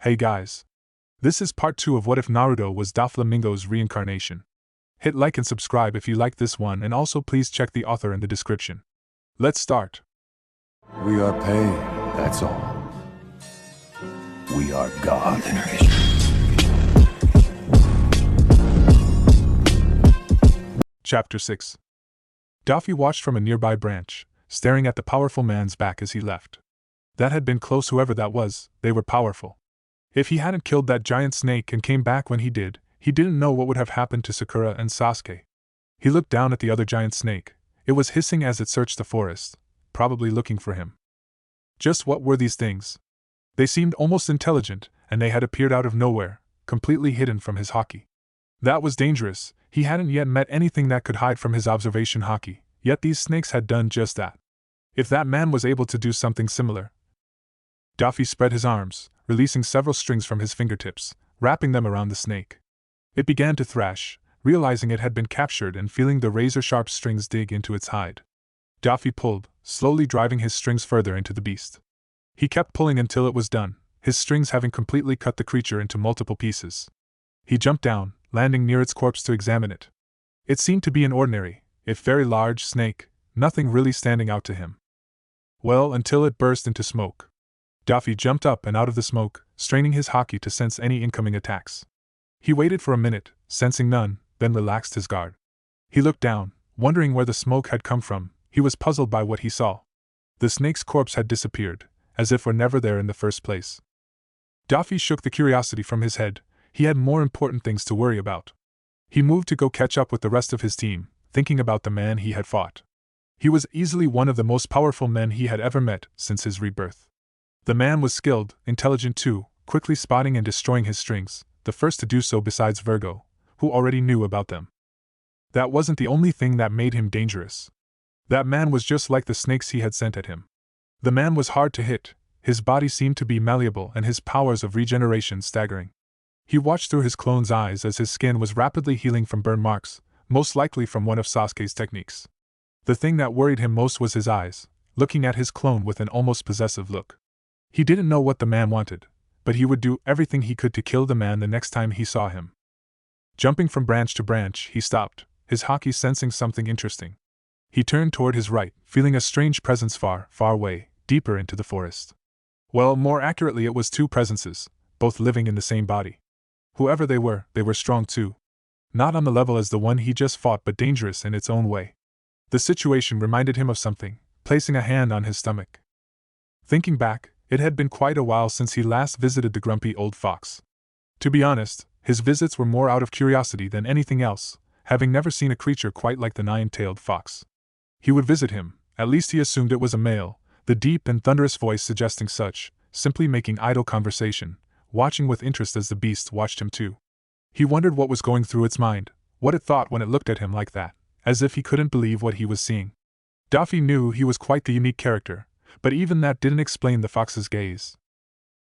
Hey guys. This is part 2 of What If Naruto Was Doflamingo's Reincarnation. Hit like and subscribe if you like this one, and also please check the author in the description. Let's start. We are pain, that's all. We are God. Chapter 6. Daffy watched from a nearby branch, staring at the powerful man's back as he left. That had been close, whoever that was. They were powerful. If he hadn't killed that giant snake and came back when he did, he didn't know what would have happened to Sakura and Sasuke. He looked down at the other giant snake. It was hissing as it searched the forest, probably looking for him. Just what were these things? They seemed almost intelligent, and they had appeared out of nowhere, completely hidden from his haki. That was dangerous. He hadn't yet met anything that could hide from his observation haki, yet these snakes had done just that. If that man was able to do something similar. Daffy spread his arms, releasing several strings from his fingertips, wrapping them around the snake. It began to thrash, realizing it had been captured and feeling the razor-sharp strings dig into its hide. Daffy pulled, slowly driving his strings further into the beast. He kept pulling until it was done, his strings having completely cut the creature into multiple pieces. He jumped down, landing near its corpse to examine it. It seemed to be an ordinary, if very large, snake, nothing really standing out to him. Well, until it burst into smoke. Daffy jumped up and out of the smoke, straining his haki to sense any incoming attacks. He waited for a minute, sensing none, then relaxed his guard. He looked down, wondering where the smoke had come from. He was puzzled by what he saw. The snake's corpse had disappeared, as if it were never there in the first place. Daffy shook the curiosity from his head. He had more important things to worry about. He moved to go catch up with the rest of his team, thinking about the man he had fought. He was easily one of the most powerful men he had ever met since his rebirth. The man was skilled, intelligent too, quickly spotting and destroying his strings, the first to do so besides Virgo, who already knew about them. That wasn't the only thing that made him dangerous. That man was just like the snakes he had sent at him. The man was hard to hit, his body seemed to be malleable and his powers of regeneration staggering. He watched through his clone's eyes as his skin was rapidly healing from burn marks, most likely from one of Sasuke's techniques. The thing that worried him most was his eyes, looking at his clone with an almost possessive look. He didn't know what the man wanted, but he would do everything he could to kill the man the next time he saw him. Jumping from branch to branch, he stopped, his haki sensing something interesting. He turned toward his right, feeling a strange presence far, far away, deeper into the forest. Well, more accurately, it was two presences, both living in the same body. Whoever they were strong too. Not on the level as the one he just fought, but dangerous in its own way. The situation reminded him of something, placing a hand on his stomach. Thinking back, it had been quite a while since he last visited the grumpy old fox. To be honest, his visits were more out of curiosity than anything else, having never seen a creature quite like the nine-tailed fox. He would visit him, at least he assumed it was a male, the deep and thunderous voice suggesting such, simply making idle conversation, watching with interest as the beast watched him too. He wondered what was going through its mind, what it thought when it looked at him like that, as if he couldn't believe what he was seeing. Daffy knew he was quite the unique character, but even that didn't explain the fox's gaze.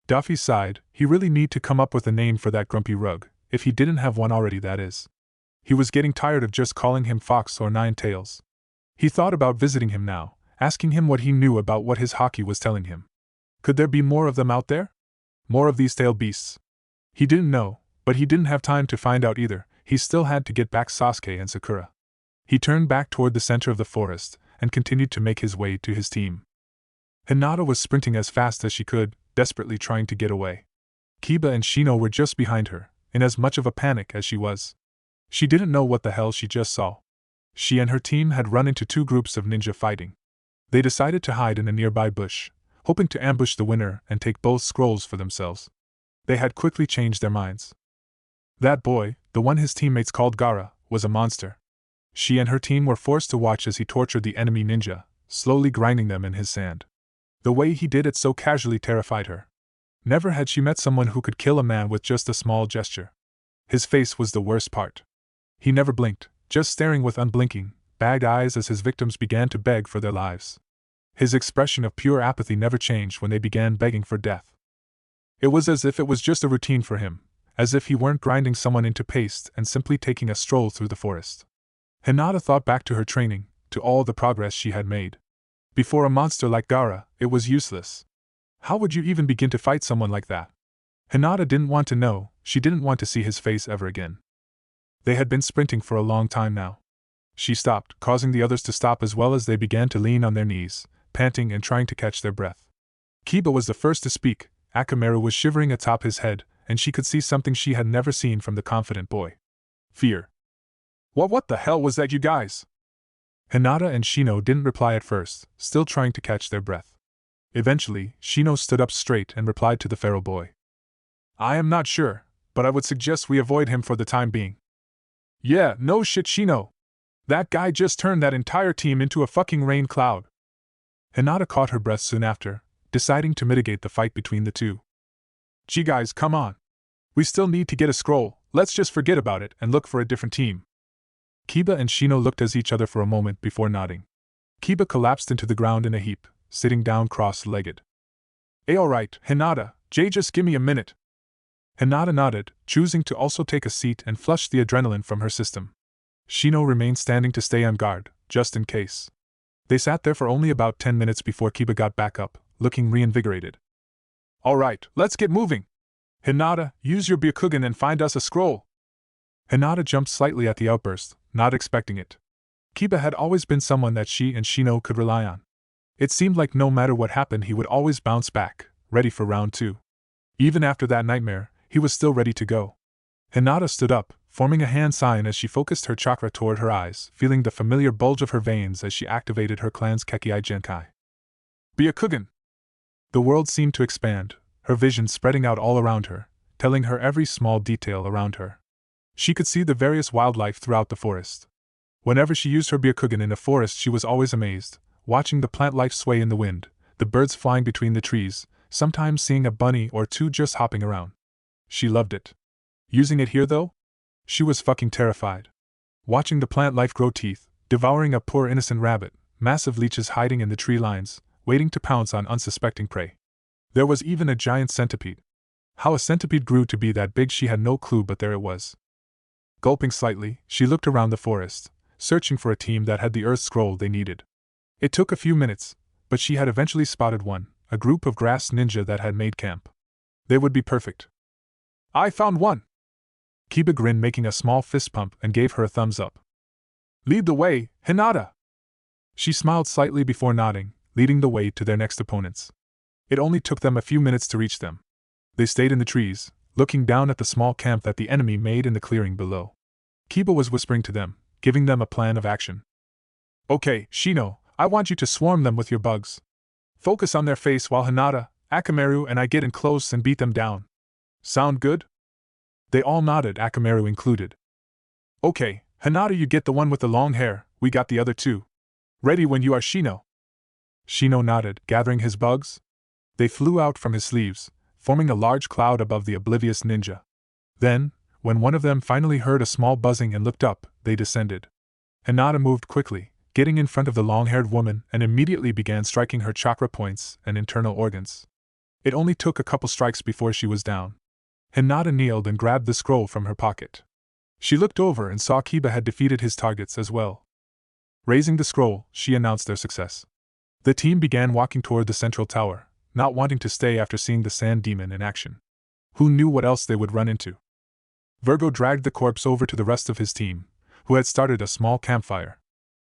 Daffy sighed. He really need to come up with a name for that grumpy rug, if he didn't have one already, that is. He was getting tired of just calling him Fox or Nine Tails. He thought about visiting him now, asking him what he knew about what his haki was telling him. Could there be more of them out there? More of these tailed beasts? He didn't know, but he didn't have time to find out either. He still had to get back Sasuke and Sakura. He turned back toward the center of the forest, and continued to make his way to his team. Hinata was sprinting as fast as she could, desperately trying to get away. Kiba and Shino were just behind her, in as much of a panic as she was. She didn't know what the hell she just saw. She and her team had run into two groups of ninja fighting. They decided to hide in a nearby bush, hoping to ambush the winner and take both scrolls for themselves. They had quickly changed their minds. That boy, the one his teammates called Gaara, was a monster. She and her team were forced to watch as he tortured the enemy ninja, slowly grinding them in his sand. The way he did it so casually terrified her. Never had she met someone who could kill a man with just a small gesture. His face was the worst part. He never blinked, just staring with unblinking, bagged eyes as his victims began to beg for their lives. His expression of pure apathy never changed when they began begging for death. It was as if it was just a routine for him, as if he weren't grinding someone into paste and simply taking a stroll through the forest. Hinata thought back to her training, to all the progress she had made. Before a monster like Gaara, it was useless. How would you even begin to fight someone like that? Hinata didn't want to know, she didn't want to see his face ever again. They had been sprinting for a long time now. She stopped, causing the others to stop as well as they began to lean on their knees, panting and trying to catch their breath. Kiba was the first to speak. Akamaru was shivering atop his head, and she could see something she had never seen from the confident boy. Fear. What the hell was that, you guys? Hinata and Shino didn't reply at first, still trying to catch their breath. Eventually, Shino stood up straight and replied to the feral boy. I am not sure, but I would suggest we avoid him for the time being. Yeah, no shit, Shino. That guy just turned that entire team into a fucking rain cloud. Hinata caught her breath soon after, deciding to mitigate the fight between the two. Gee guys, come on. We still need to get a scroll, let's just forget about it and look for a different team. Kiba and Shino looked at each other for a moment before nodding. Kiba collapsed into the ground in a heap, sitting down cross-legged. Alright, Hinata, Jay, just give me a minute. Hinata nodded, choosing to also take a seat and flush the adrenaline from her system. Shino remained standing to stay on guard, just in case. They sat there for only about 10 minutes before Kiba got back up, looking reinvigorated. Alright, let's get moving. Hinata, use your Byakugan and find us a scroll. Hinata jumped slightly at the outburst, not expecting it. Kiba had always been someone that she and Shino could rely on. It seemed like no matter what happened he would always bounce back, ready for round 2. Even after that nightmare, he was still ready to go. Hinata stood up, forming a hand sign as she focused her chakra toward her eyes, feeling the familiar bulge of her veins as she activated her clan's Kekkai Genkai. Byakugan! The world seemed to expand, her vision spreading out all around her, telling her every small detail around her. She could see the various wildlife throughout the forest. Whenever she used her Byakugan in a forest she was always amazed, watching the plant life sway in the wind, the birds flying between the trees, sometimes seeing a bunny or two just hopping around. She loved it. Using it here though? She was fucking terrified. Watching the plant life grow teeth, devouring a poor innocent rabbit, massive leeches hiding in the tree lines, waiting to pounce on unsuspecting prey. There was even a giant centipede. How a centipede grew to be that big she had no clue, but there it was. Gulping slightly, she looked around the forest, searching for a team that had the earth scroll they needed. It took a few minutes, but she had eventually spotted one, a group of grass ninja that had made camp. They would be perfect. I found one! Kiba grinned, making a small fist pump, and gave her a thumbs up. Lead the way, Hinata! She smiled slightly before nodding, leading the way to their next opponents. It only took them a few minutes to reach them. They stayed in the trees, looking down at the small camp that the enemy made in the clearing below. Kiba was whispering to them, giving them a plan of action. Okay, Shino, I want you to swarm them with your bugs. Focus on their face while Hinata, Akamaru and I get in close and beat them down. Sound good? They all nodded, Akamaru included. Okay, Hinata, you get the one with the long hair, we got the other two. Ready when you are, Shino. Shino nodded, gathering his bugs. They flew out from his sleeves, forming a large cloud above the oblivious ninja. Then, when one of them finally heard a small buzzing and looked up, they descended. Hinata moved quickly, getting in front of the long-haired woman and immediately began striking her chakra points and internal organs. It only took a couple strikes before she was down. Hinata kneeled and grabbed the scroll from her pocket. She looked over and saw Kiba had defeated his targets as well. Raising the scroll, she announced their success. The team began walking toward the central tower, not wanting to stay after seeing the sand demon in action. Who knew what else they would run into? Virgo dragged the corpse over to the rest of his team, who had started a small campfire.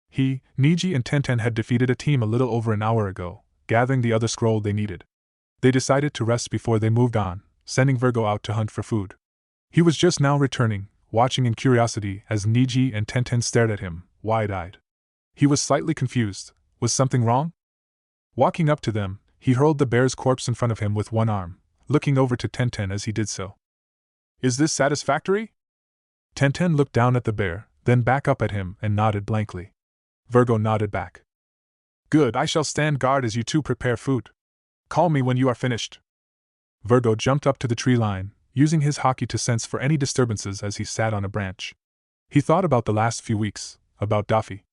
He, Niji and Tenten had defeated a team a little over an hour ago, gathering the other scroll they needed. They decided to rest before they moved on, sending Virgo out to hunt for food. He was just now returning, watching in curiosity as Niji and Tenten stared at him, wide-eyed. He was slightly confused. Was something wrong? Walking up to them, he hurled the bear's corpse in front of him with one arm, looking over to Tenten as he did so. Is this satisfactory? Tenten looked down at the bear, then back up at him and nodded blankly. Virgo nodded back. Good, I shall stand guard as you two prepare food. Call me when you are finished. Virgo jumped up to the tree line, using his haki to sense for any disturbances as he sat on a branch. He thought about the last few weeks, about Daffy.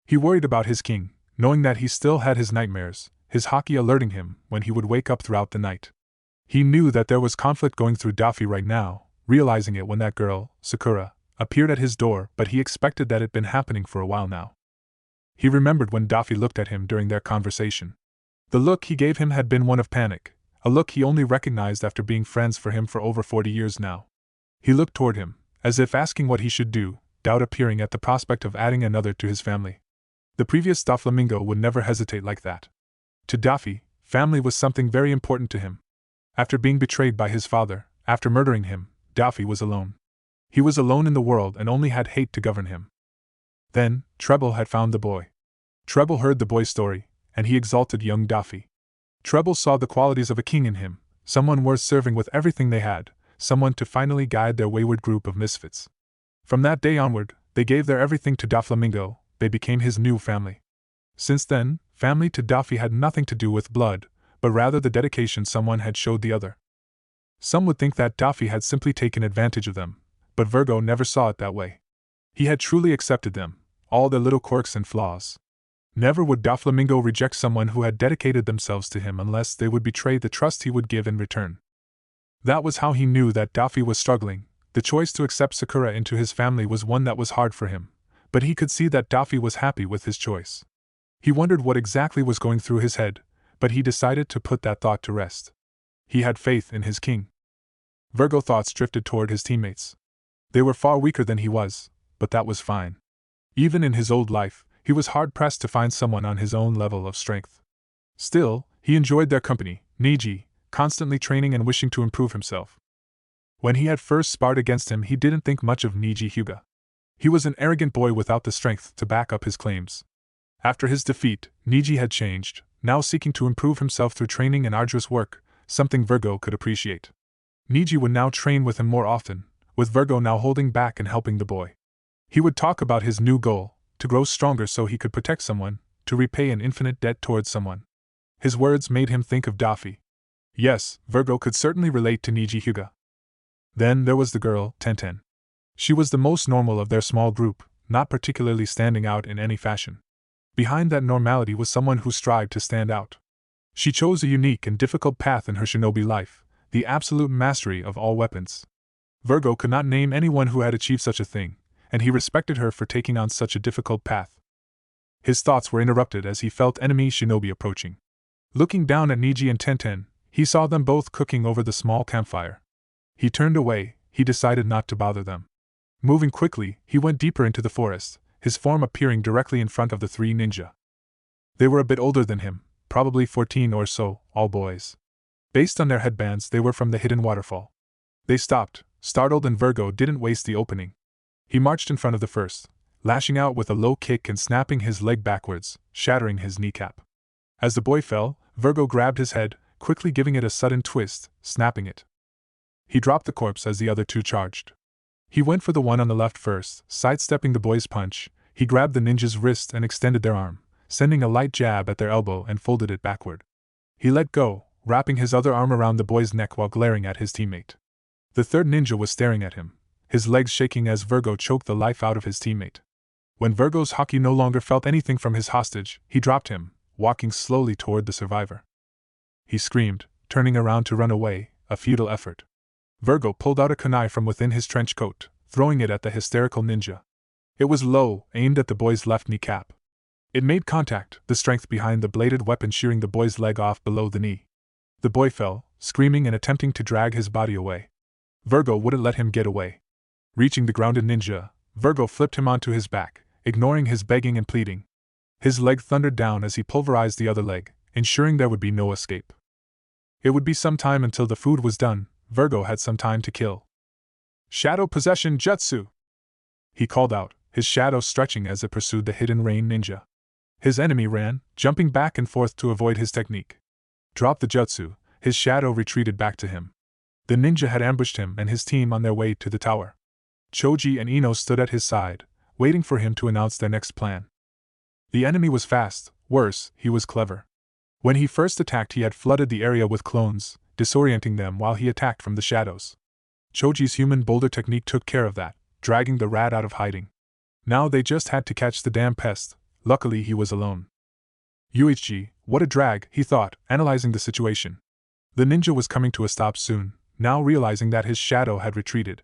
He worried about his king, knowing that he still had his nightmares, his haki alerting him when he would wake up throughout the night. He knew that there was conflict going through Daffy right now, realizing it when that girl, Sakura, appeared at his door, but he expected that it had been happening for a while now. He remembered when Daffy looked at him during their conversation. The look he gave him had been one of panic, a look he only recognized after being friends for him for over 40 years now. He looked toward him, as if asking what he should do, doubt appearing at the prospect of adding another to his family. The previous Doflamingo would never hesitate like that. To Daffy, family was something very important to him. After being betrayed by his father, after murdering him, Daffy was alone. He was alone in the world and only had hate to govern him. Then, Treble had found the boy. Treble heard the boy's story, and he exalted young Daffy. Treble saw the qualities of a king in him, someone worth serving with everything they had, someone to finally guide their wayward group of misfits. From that day onward, they gave their everything to Doflamingo, they became his new family. Since then, family to Daffy had nothing to do with blood, but rather the dedication someone had showed the other. Some would think that Daffy had simply taken advantage of them, but Virgo never saw it that way. He had truly accepted them, all their little quirks and flaws. Never would Doflamingo reject someone who had dedicated themselves to him unless they would betray the trust he would give in return. That was how he knew that Daffy was struggling. The choice to accept Sakura into his family was one that was hard for him, but he could see that Daffy was happy with his choice. He wondered what exactly was going through his head, but he decided to put that thought to rest. He had faith in his king. Virgo thoughts drifted toward his teammates. They were far weaker than he was, but that was fine. Even in his old life, he was hard-pressed to find someone on his own level of strength. Still, he enjoyed their company, Niji, constantly training and wishing to improve himself. When he had first sparred against him, he didn't think much of Niji Hyuga. He was an arrogant boy without the strength to back up his claims. After his defeat, Niji had changed, now seeking to improve himself through training and arduous work, something Virgo could appreciate. Niji would now train with him more often, with Virgo now holding back and helping the boy. He would talk about his new goal, to grow stronger so he could protect someone, to repay an infinite debt towards someone. His words made him think of Daffy. Yes, Virgo could certainly relate to Niji Hyuga. Then there was the girl, Tenten. She was the most normal of their small group, not particularly standing out in any fashion. Behind that normality was someone who strived to stand out. She chose a unique and difficult path in her shinobi life, the absolute mastery of all weapons. Virgo could not name anyone who had achieved such a thing, and he respected her for taking on such a difficult path. His thoughts were interrupted as he felt enemy shinobi approaching. Looking down at Niji and Tenten, he saw them both cooking over the small campfire. He turned away, he decided not to bother them. Moving quickly, he went deeper into the forest, his form appearing directly in front of the three ninja. They were a bit older than him, probably 14 or so, all boys. Based on their headbands, they were from the hidden waterfall. They stopped, startled, and Virgo didn't waste the opening. He marched in front of the first, lashing out with a low kick and snapping his leg backwards, shattering his kneecap. As the boy fell, Virgo grabbed his head, quickly giving it a sudden twist, snapping it. He dropped the corpse as the other two charged. He went for the one on the left first, sidestepping the boy's punch. He grabbed the ninja's wrist and extended their arm, sending a light jab at their elbow and folded it backward. He let go, wrapping his other arm around the boy's neck while glaring at his teammate. The third ninja was staring at him, his legs shaking as Virgo choked the life out of his teammate. When Virgo's haki no longer felt anything from his hostage, he dropped him, walking slowly toward the survivor. He screamed, turning around to run away, a futile effort. Virgo pulled out a kunai from within his trench coat, throwing it at the hysterical ninja. It was low, aimed at the boy's left kneecap. It made contact, the strength behind the bladed weapon shearing the boy's leg off below the knee. The boy fell, screaming and attempting to drag his body away. Virgo wouldn't let him get away. Reaching the grounded ninja, Virgo flipped him onto his back, ignoring his begging and pleading. His leg thundered down as he pulverized the other leg, ensuring there would be no escape. It would be some time until the food was done. Virgo had some time to kill. Shadow Possession Jutsu! He called out, his shadow stretching as it pursued the hidden rain ninja. His enemy ran, jumping back and forth to avoid his technique. Dropped the jutsu, his shadow retreated back to him. The ninja had ambushed him and his team on their way to the tower. Choji and Ino stood at his side, waiting for him to announce their next plan. The enemy was fast, worse, he was clever. When he first attacked, he had flooded the area with clones, disorienting them while he attacked from the shadows. Choji's human boulder technique took care of that, dragging the rat out of hiding. Now they just had to catch the damn pest. Luckily he was alone. UHG, what a drag, he thought, analyzing the situation. The ninja was coming to a stop soon, now realizing that his shadow had retreated.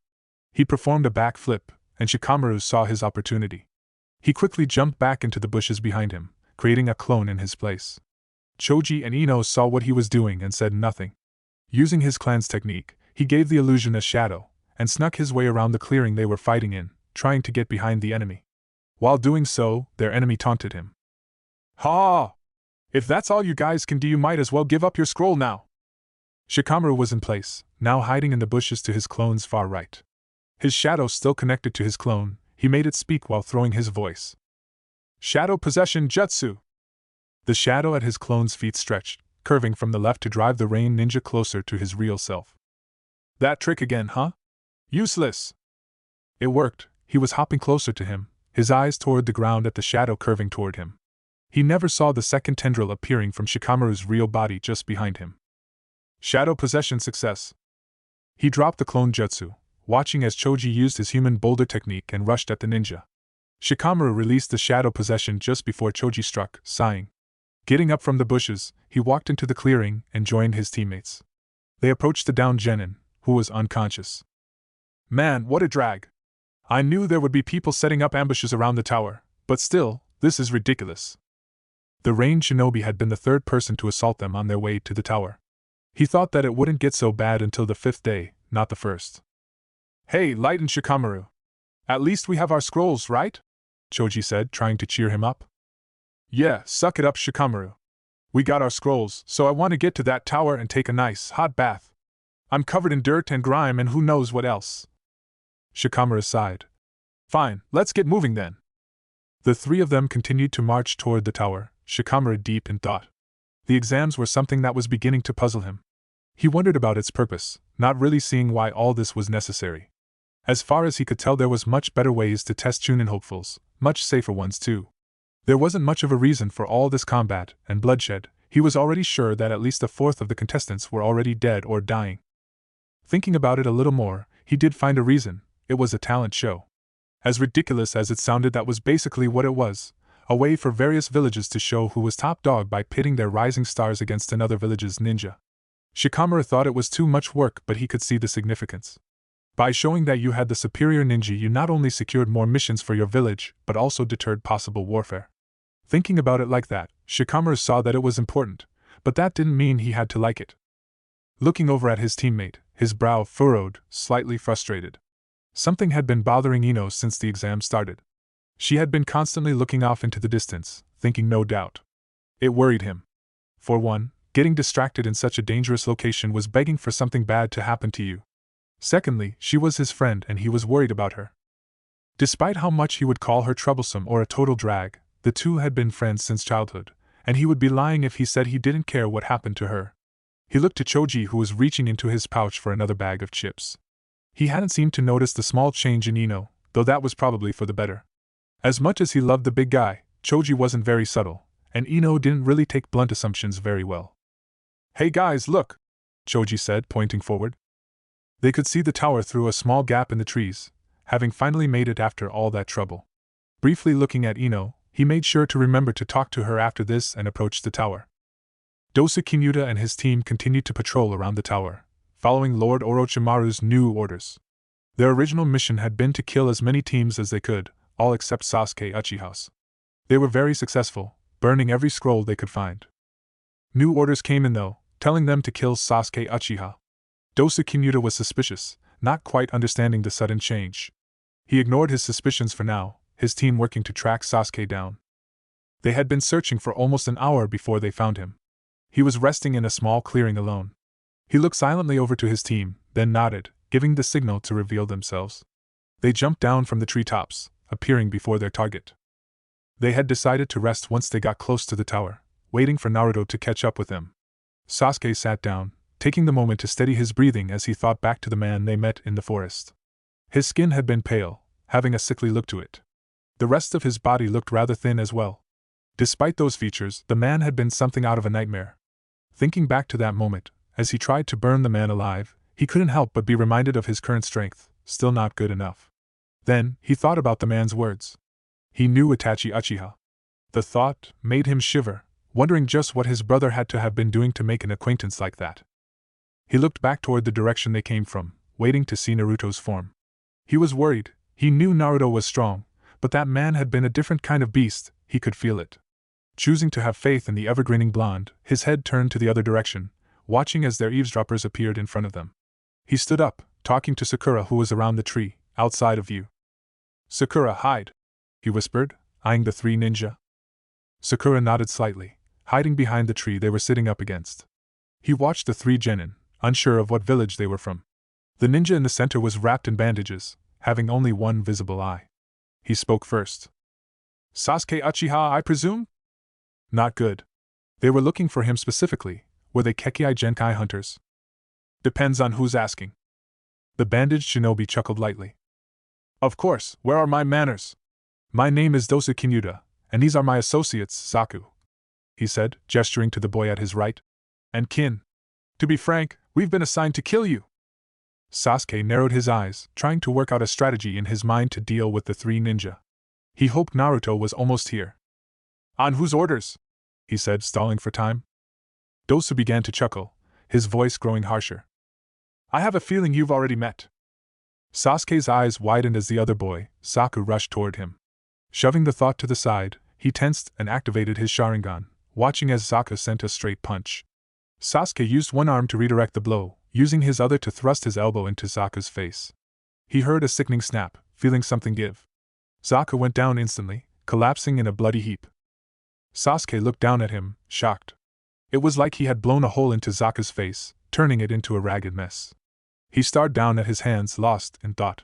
He performed a backflip, and Shikamaru saw his opportunity. He quickly jumped back into the bushes behind him, creating a clone in his place. Choji and Ino saw what he was doing and said nothing. Using his clan's technique, he gave the illusion a shadow, and snuck his way around the clearing they were fighting in, trying to get behind the enemy. While doing so, their enemy taunted him. "Ha! If that's all you guys can do, you might as well give up your scroll now." Shikamaru was in place, now hiding in the bushes to his clone's far right. His shadow still connected to his clone, he made it speak while throwing his voice. "Shadow Possession Jutsu!" The shadow at his clone's feet stretched, curving from the left to drive the rain ninja closer to his real self. "That trick again, huh? Useless!" It worked. He was hopping closer to him, his eyes toward the ground at the shadow curving toward him. He never saw the second tendril appearing from Shikamaru's real body just behind him. Shadow Possession success. He dropped the clone jutsu, watching as Choji used his human boulder technique and rushed at the ninja. Shikamaru released the shadow possession just before Choji struck, sighing. Getting up from the bushes, he walked into the clearing and joined his teammates. They approached the downed genin, who was unconscious. "Man, what a drag! I knew there would be people setting up ambushes around the tower, but still, this is ridiculous." The ranged shinobi had been the third person to assault them on their way to the tower. He thought that it wouldn't get so bad until the 5th day, not the 1st. "Hey, Light and Shikamaru. At least we have our scrolls, right?" Choji said, trying to cheer him up. "Yeah, suck it up, Shikamaru. We got our scrolls, so I want to get to that tower and take a nice, hot bath. I'm covered in dirt and grime and who knows what else." Shikamaru sighed. "Fine, let's get moving then." The three of them continued to march toward the tower, Shikamaru deep in thought. The exams were something that was beginning to puzzle him. He wondered about its purpose, not really seeing why all this was necessary. As far as he could tell, there was much better ways to test Chunin hopefuls, much safer ones too. There wasn't much of a reason for all this combat and bloodshed. He was already sure that at least a fourth of the contestants were already dead or dying. Thinking about it a little more, he did find a reason. It was a talent show. As ridiculous as it sounded, that was basically what it was. A way for various villages to show who was top dog by pitting their rising stars against another village's ninja. Shikamaru thought it was too much work, but he could see the significance. By showing that you had the superior ninja, you not only secured more missions for your village, but also deterred possible warfare. Thinking about it like that, Shikamaru saw that it was important, but that didn't mean he had to like it. Looking over at his teammate, his brow furrowed, slightly frustrated. Something had been bothering Ino since the exam started. She had been constantly looking off into the distance, thinking no doubt. It worried him. For one, getting distracted in such a dangerous location was begging for something bad to happen to you. Secondly, she was his friend and he was worried about her. Despite how much he would call her troublesome or a total drag, the two had been friends since childhood, and he would be lying if he said he didn't care what happened to her. He looked to Choji, who was reaching into his pouch for another bag of chips. He hadn't seemed to notice the small change in Ino, though that was probably for the better. As much as he loved the big guy, Choji wasn't very subtle, and Ino didn't really take blunt assumptions very well. "Hey guys, look!" Choji said, pointing forward. They could see the tower through a small gap in the trees, having finally made it after all that trouble. Briefly looking at Ino, he made sure to remember to talk to her after this and approached the tower. Dosa Kinuta and his team continued to patrol around the tower, following Lord Orochimaru's new orders. Their original mission had been to kill as many teams as they could, all except Sasuke Uchiha's. They were very successful, burning every scroll they could find. New orders came in though, telling them to kill Sasuke Uchiha. Dosa Kinuta was suspicious, not quite understanding the sudden change. He ignored his suspicions for now, his team working to track Sasuke down. They had been searching for almost an hour before they found him. He was resting in a small clearing alone. He looked silently over to his team, then nodded, giving the signal to reveal themselves. They jumped down from the treetops, appearing before their target. They had decided to rest once they got close to the tower, waiting for Naruto to catch up with them. Sasuke sat down, taking the moment to steady his breathing as he thought back to the man they met in the forest. His skin had been pale, having a sickly look to it. The rest of his body looked rather thin as well. Despite those features, the man had been something out of a nightmare. Thinking back to that moment, as he tried to burn the man alive, he couldn't help but be reminded of his current strength, still not good enough. Then, he thought about the man's words. He knew Itachi Uchiha. The thought made him shiver, wondering just what his brother had to have been doing to make an acquaintance like that. He looked back toward the direction they came from, waiting to see Naruto's form. He was worried. He knew Naruto was strong, but that man had been a different kind of beast, he could feel it. Choosing to have faith in the ever-grinning blonde, his head turned to the other direction, watching as their eavesdroppers appeared in front of them. He stood up, talking to Sakura, who was around the tree, outside of view. "Sakura, hide," he whispered, eyeing the three ninja. Sakura nodded slightly, hiding behind the tree they were sitting up against. He watched the three genin, unsure of what village they were from. The ninja in the center was wrapped in bandages, having only one visible eye. He spoke first. "Sasuke Uchiha, I presume?" "Not good. They were looking for him specifically. Were they Kekkei Genkai hunters?" "Depends on who's asking." The bandaged shinobi chuckled lightly. "Of course, where are my manners? My name is Dosu Kinyuda, and these are my associates, Saku," he said, gesturing to the boy at his right. "And Kin. To be frank, we've been assigned to kill you." Sasuke narrowed his eyes, trying to work out a strategy in his mind to deal with the three ninja. He hoped Naruto was almost here. "On whose orders?" he said, stalling for time. Dosu began to chuckle, his voice growing harsher. "I have a feeling you've already met." Sasuke's eyes widened as the other boy, Saku, rushed toward him. Shoving the thought to the side, he tensed and activated his Sharingan, watching as Saku sent a straight punch. Sasuke used one arm to redirect the blow, using his other to thrust his elbow into Saku's face. He heard a sickening snap, feeling something give. Saku went down instantly, collapsing in a bloody heap. Sasuke looked down at him, shocked. It was like he had blown a hole into Saku's face, turning it into a ragged mess. He stared down at his hands, lost in thought.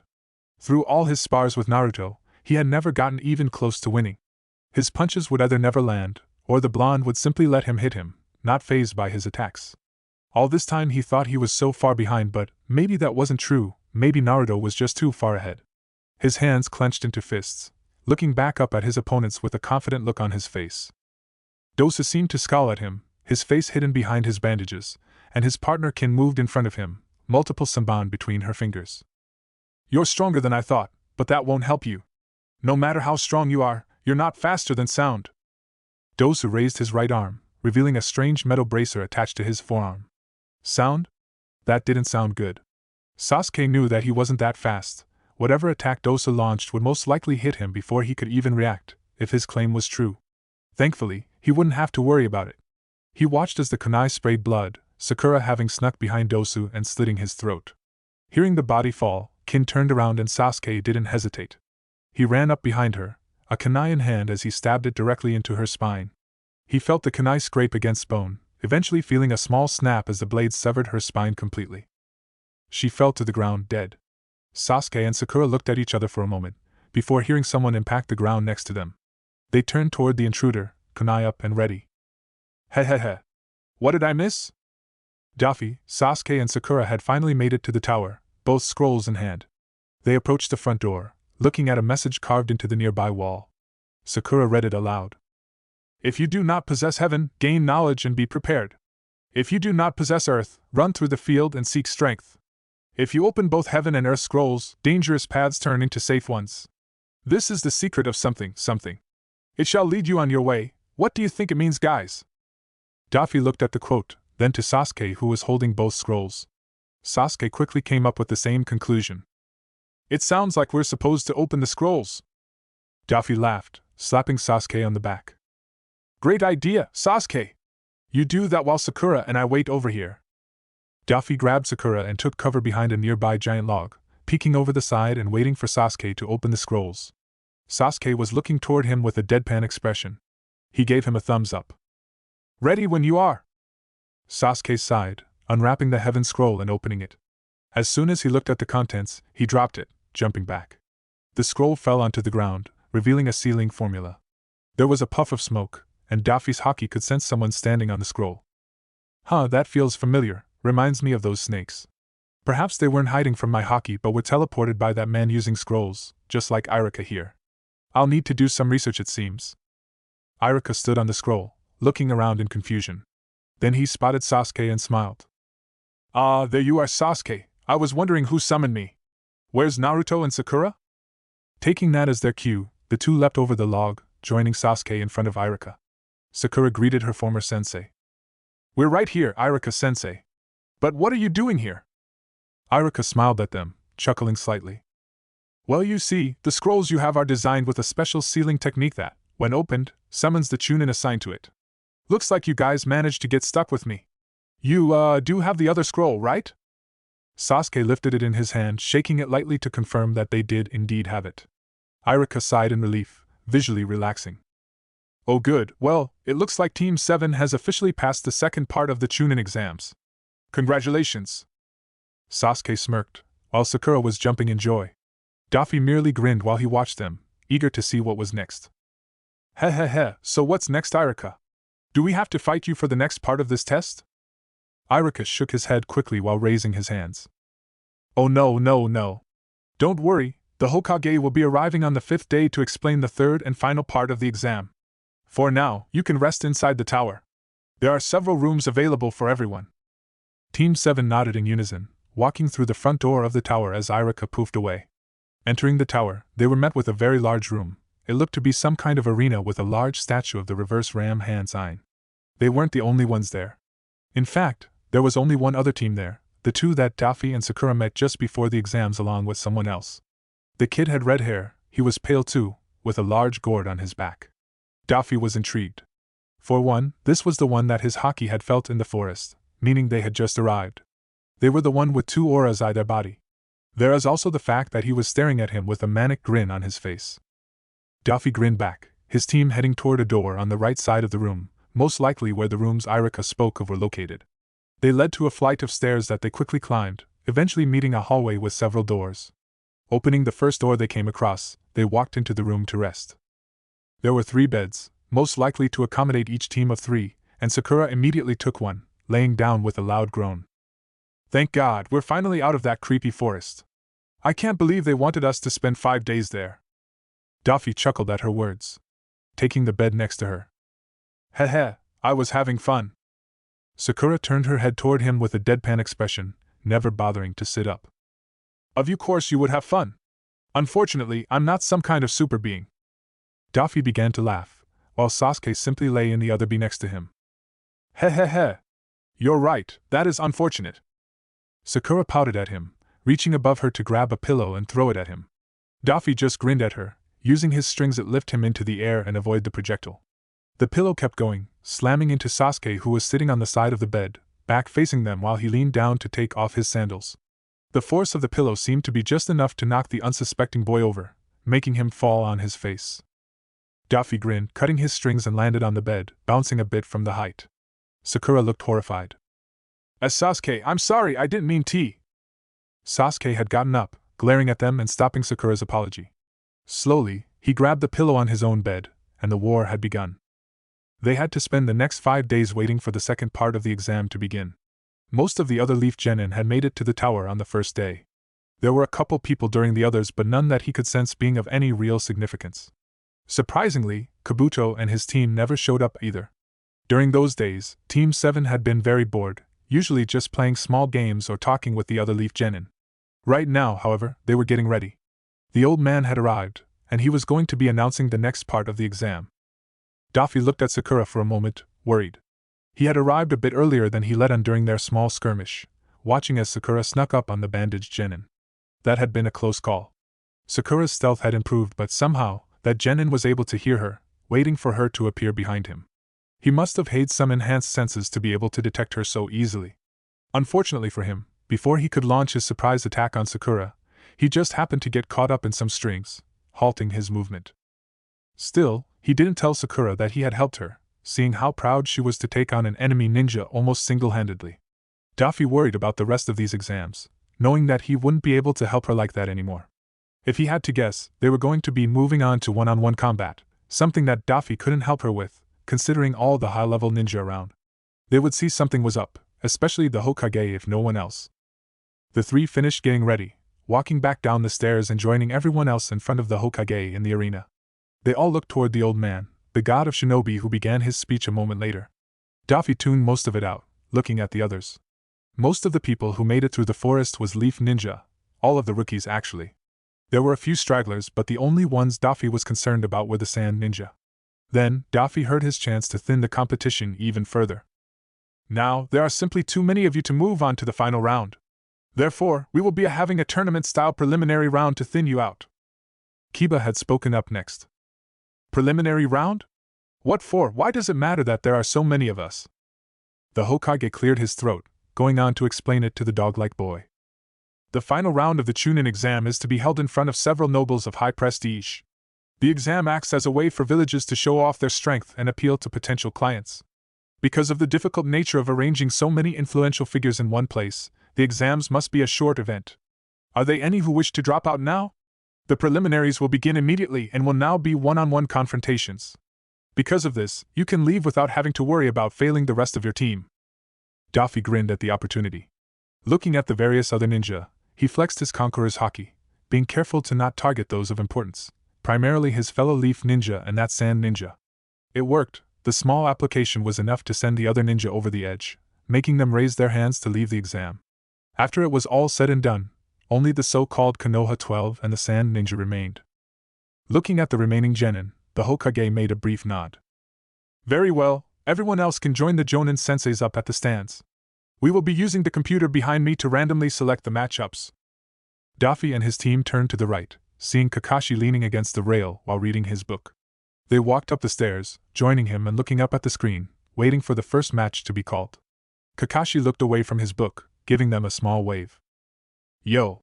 Through all his spars with Naruto, he had never gotten even close to winning. His punches would either never land, or the blonde would simply let him hit him, not fazed by his attacks. All this time he thought he was so far behind, but maybe that wasn't true, maybe Naruto was just too far ahead. His hands clenched into fists, looking back up at his opponents with a confident look on his face. Dosu seemed to scowl at him, his face hidden behind his bandages, and his partner Kin moved in front of him, multiple sanban between her fingers. "You're stronger than I thought, but that won't help you. No matter how strong you are, you're not faster than sound." Dosu raised his right arm, revealing a strange metal bracer attached to his forearm. Sound? That didn't sound good. Sasuke knew that he wasn't that fast. Whatever attack Dosu launched would most likely hit him before he could even react, if his claim was true. Thankfully, he wouldn't have to worry about it. He watched as the kunai sprayed blood, Sakura having snuck behind Dosu and slitting his throat. Hearing the body fall, Kin turned around and Sasuke didn't hesitate. He ran up behind her, a kunai in hand as he stabbed it directly into her spine. He felt the kunai scrape against bone, eventually feeling a small snap as the blade severed her spine completely. She fell to the ground dead. Sasuke and Sakura looked at each other for a moment, before hearing someone impact the ground next to them. They turned toward the intruder, kunai up and ready. "Hehehe. What did I miss?" Daffy, Sasuke and Sakura had finally made it to the tower, both scrolls in hand. They approached the front door, looking at a message carved into the nearby wall. Sakura read it aloud. "If you do not possess heaven, gain knowledge and be prepared. If you do not possess earth, run through the field and seek strength. If you open both heaven and earth scrolls, dangerous paths turn into safe ones. This is the secret of something. It shall lead you on your way. What do you think it means, guys?" Daffy looked at the quote, then to Sasuke, who was holding both scrolls. Sasuke quickly came up with the same conclusion. "It sounds like we're supposed to open the scrolls." Daffy laughed, slapping Sasuke on the back. "Great idea, Sasuke! You do that while Sakura and I wait over here." Daffy grabbed Sakura and took cover behind a nearby giant log, peeking over the side and waiting for Sasuke to open the scrolls. Sasuke was looking toward him with a deadpan expression. He gave him a thumbs up. "Ready when you are." Sasuke sighed, unwrapping the heaven scroll and opening it. As soon as he looked at the contents, he dropped it, jumping back. The scroll fell onto the ground, revealing a sealing formula. There was a puff of smoke, and Daffy's haki could sense someone standing on the scroll. That feels familiar, reminds me of those snakes. Perhaps they weren't hiding from my haki but were teleported by that man using scrolls, just like Irika here. I'll need to do some research, it seems." Irika stood on the scroll, looking around in confusion. Then he spotted Sasuke and smiled. "Ah, there you are, Sasuke. I was wondering who summoned me. Where's Naruto and Sakura?" Taking that as their cue, the two leapt over the log, joining Sasuke in front of Irika. Sakura greeted her former sensei. "We're right here, Irika-sensei. But what are you doing here?" Irika smiled at them, chuckling slightly. "Well, you see, the scrolls you have are designed with a special sealing technique that, when opened, summons the chunin assigned to it. Looks like you guys managed to get stuck with me." You, do have the other scroll, right? Sasuke lifted it in his hand, shaking it lightly to confirm that they did indeed have it. Irika sighed in relief, visually relaxing. Oh good, well, it looks like Team 7 has officially passed the second part of the Chunin exams. Congratulations! Sasuke smirked, while Sakura was jumping in joy. Daffy merely grinned while he watched them, eager to see what was next. Heh, so what's next, Irika? Do we have to fight you for the next part of this test? Irika shook his head quickly while raising his hands. Oh no. Don't worry, the Hokage will be arriving on the 5th day to explain the third and final part of the exam. For now, you can rest inside the tower. There are several rooms available for everyone. Team 7 nodded in unison, walking through the front door of the tower as Irika poofed away. Entering the tower, they were met with a very large room. It looked to be some kind of arena with a large statue of the reverse ram hand sign. They weren't the only ones there. In fact, there was only one other team there, the two that Daffy and Sakura met just before the exams along with someone else. The kid had red hair, he was pale too, with a large gourd on his back. Daffy was intrigued. For one, this was the one that his haki had felt in the forest, meaning they had just arrived. They were the one with 2 auras in their body. There is also the fact that he was staring at him with a manic grin on his face. Daffy grinned back, his team heading toward a door on the right side of the room, most likely where the rooms Irika spoke of were located. They led to a flight of stairs that they quickly climbed, eventually meeting a hallway with several doors. Opening the first door they came across, they walked into the room to rest. There were 3 beds, most likely to accommodate each team of 3, and Sakura immediately took one, laying down with a loud groan. Thank God, we're finally out of that creepy forest. I can't believe they wanted us to spend 5 days there. Daffy chuckled at her words, taking the bed next to her. Heh, I was having fun. Sakura turned her head toward him with a deadpan expression, never bothering to sit up. Of course you would have fun. Unfortunately, I'm not some kind of super being. Daffy began to laugh, while Sasuke simply lay in the other bed next to him. Heh. You're right, that is unfortunate. Sakura pouted at him, reaching above her to grab a pillow and throw it at him. Daffy just grinned at her, using his strings to lift him into the air and avoid the projectile. The pillow kept going, slamming into Sasuke, who was sitting on the side of the bed, back facing them while he leaned down to take off his sandals. The force of the pillow seemed to be just enough to knock the unsuspecting boy over, making him fall on his face. Daffy grinned, cutting his strings, and landed on the bed, bouncing a bit from the height. Sakura looked horrified. Sasuke, I'm sorry, I didn't mean to. Sasuke had gotten up, glaring at them and stopping Sakura's apology. Slowly, he grabbed the pillow on his own bed, and the war had begun. They had to spend the next 5 days waiting for the second part of the exam to begin. Most of the other Leaf Genin had made it to the tower on the first day. There were a couple people during the others, but none that he could sense being of any real significance. Surprisingly, Kabuto and his team never showed up either. During those days, Team 7 had been very bored, usually just playing small games or talking with the other Leaf Genin. Right now, however, they were getting ready. The old man had arrived, and he was going to be announcing the next part of the exam. Daffy looked at Sakura for a moment, worried. He had arrived a bit earlier than he let on during their small skirmish, watching as Sakura snuck up on the bandaged genin. That had been a close call. Sakura's stealth had improved, but somehow, that genin was able to hear her, waiting for her to appear behind him. He must have had some enhanced senses to be able to detect her so easily. Unfortunately for him, before he could launch his surprise attack on Sakura, he just happened to get caught up in some strings, halting his movement. Still, he didn't tell Sakura that he had helped her, seeing how proud she was to take on an enemy ninja almost single-handedly. Daffy worried about the rest of these exams, knowing that he wouldn't be able to help her like that anymore. If he had to guess, they were going to be moving on to one-on-one combat, something that Daffy couldn't help her with, considering all the high-level ninja around. They would see something was up, especially the Hokage if no one else. The 3 finished getting ready, walking back down the stairs and joining everyone else in front of the Hokage in the arena. They all looked toward the old man, the god of shinobi, who began his speech a moment later. Daffy tuned most of it out, looking at the others. Most of the people who made it through the forest was Leaf Ninja, all of the rookies actually. There were a few stragglers, but the only ones Daffy was concerned about were the Sand Ninja. Then, Daffy heard his chance to thin the competition even further. Now, there are simply too many of you to move on to the final round. Therefore, we will be having a tournament-style preliminary round to thin you out. Kiba had spoken up next. Preliminary round? What for? Why does it matter that there are so many of us? The Hokage cleared his throat, going on to explain it to the dog-like boy. The final round of the Chunin exam is to be held in front of several nobles of high prestige. The exam acts as a way for villages to show off their strength and appeal to potential clients. Because of the difficult nature of arranging so many influential figures in one place, the exams must be a short event. Are there any who wish to drop out now? The preliminaries will begin immediately and will now be one-on-one confrontations. Because of this, you can leave without having to worry about failing the rest of your team. Daffy grinned at the opportunity. Looking at the various other ninja, he flexed his conqueror's haki, being careful to not target those of importance, primarily his fellow leaf ninja and that sand ninja. It worked. The small application was enough to send the other ninja over the edge, making them raise their hands to leave the exam. After it was all said and done, only the so-called Konoha 12 and the sand ninja remained. Looking at the remaining genin, the Hokage made a brief nod. Very well, everyone else can join the Jonin senseis up at the stands. We will be using the computer behind me to randomly select the matchups. Daffy and his team turned to the right, seeing Kakashi leaning against the rail while reading his book. They walked up the stairs, joining him and looking up at the screen, waiting for the first match to be called. Kakashi looked away from his book, giving them a small wave. Yo!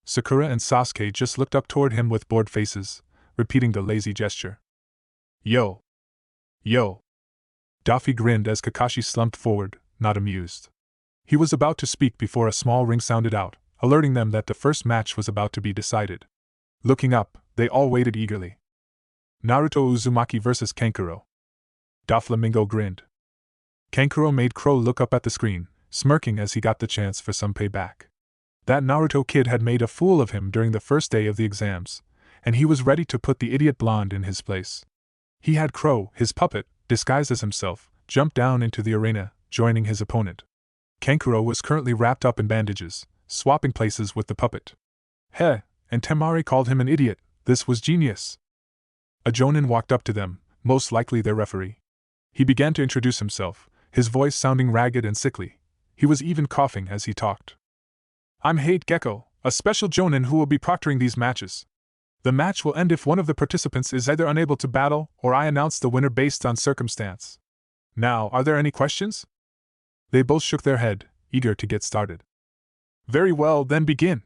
Sakura and Sasuke just looked up toward him with bored faces, repeating the lazy gesture. Yo! Yo! Daffy grinned as Kakashi slumped forward, not amused. He was about to speak before a small ring sounded out, alerting them that the first match was about to be decided. Looking up, they all waited eagerly. Naruto Uzumaki vs. Kankuro. Doflamingo grinned. Kankuro made Crow look up at the screen, smirking as he got the chance for some payback. That Naruto kid had made a fool of him during the first day of the exams, and he was ready to put the idiot blonde in his place. He had Crow, his puppet, disguised as himself, jump down into the arena, joining his opponent. Kankuro was currently wrapped up in bandages, swapping places with the puppet. Heh, and Temari called him an idiot. This was genius. A Jonin walked up to them, most likely their referee. He began to introduce himself, his voice sounding ragged and sickly. He was even coughing as he talked. I'm Hate Gecko, a special Jonin who will be proctoring these matches. The match will end if one of the participants is either unable to battle or I announce the winner based on circumstance. Now, are there any questions? They both shook their head, eager to get started. Very well, then begin.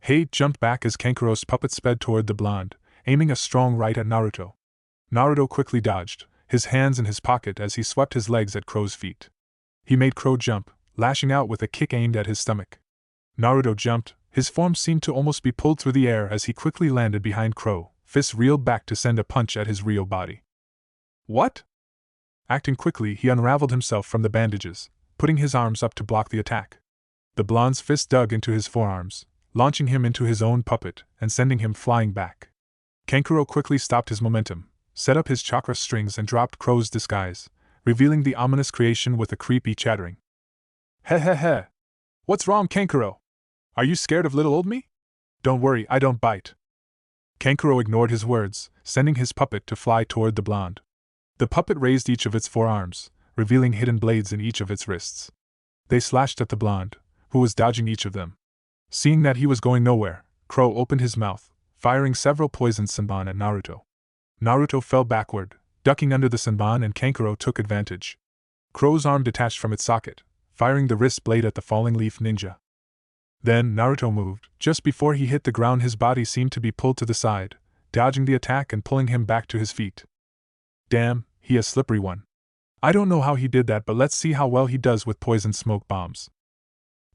Hate jumped back as Kankuro's puppet sped toward the blonde, aiming a strong right at Naruto. Naruto quickly dodged, his hands in his pocket as he swept his legs at Crow's feet. He made Crow jump, lashing out with a kick aimed at his stomach. Naruto jumped, his form seemed to almost be pulled through the air as he quickly landed behind Crow, fists reeled back to send a punch at his real body. What? Acting quickly, he unraveled himself from the bandages, putting his arms up to block the attack. The blonde's fist dug into his forearms, launching him into his own puppet and sending him flying back. Kankuro quickly stopped his momentum, set up his chakra strings and dropped Crow's disguise, revealing the ominous creation with a creepy chattering. Heh heh heh. What's wrong, Kankuro? Are you scared of little old me? Don't worry, I don't bite. Kankuro ignored his words, sending his puppet to fly toward the blonde. The puppet raised each of its forearms, revealing hidden blades in each of its wrists. They slashed at the blonde, who was dodging each of them. Seeing that he was going nowhere, Crow opened his mouth, firing several poisoned senbon at Naruto. Naruto fell backward, ducking under the senbon, and Kankuro took advantage. Crow's arm detached from its socket, firing the wrist blade at the falling leaf ninja. Then Naruto moved. Just before he hit the ground, his body seemed to be pulled to the side, dodging the attack and pulling him back to his feet. Damn, he a slippery one. I don't know how he did that, but let's see how well he does with poison smoke bombs.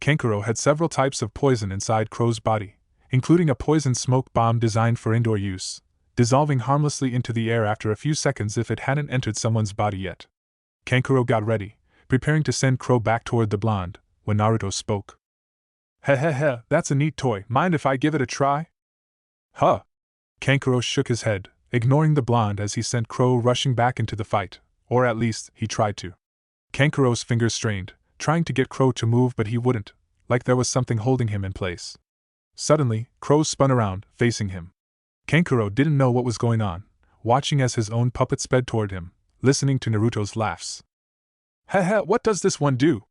Kankuro had several types of poison inside Crow's body, including a poison smoke bomb designed for indoor use, dissolving harmlessly into the air after a few seconds if it hadn't entered someone's body yet. Kankuro got ready, preparing to send Crow back toward the blonde, when Naruto spoke. Heh heh heh, that's a neat toy, mind if I give it a try? Huh. Kankuro shook his head, ignoring the blonde as he sent Crow rushing back into the fight, or at least, he tried to. Kankuro's fingers strained, trying to get Crow to move, but he wouldn't, like there was something holding him in place. Suddenly, Crow spun around, facing him. Kankuro didn't know what was going on, watching as his own puppet sped toward him, listening to Naruto's laughs. Heh heh, what does this one do?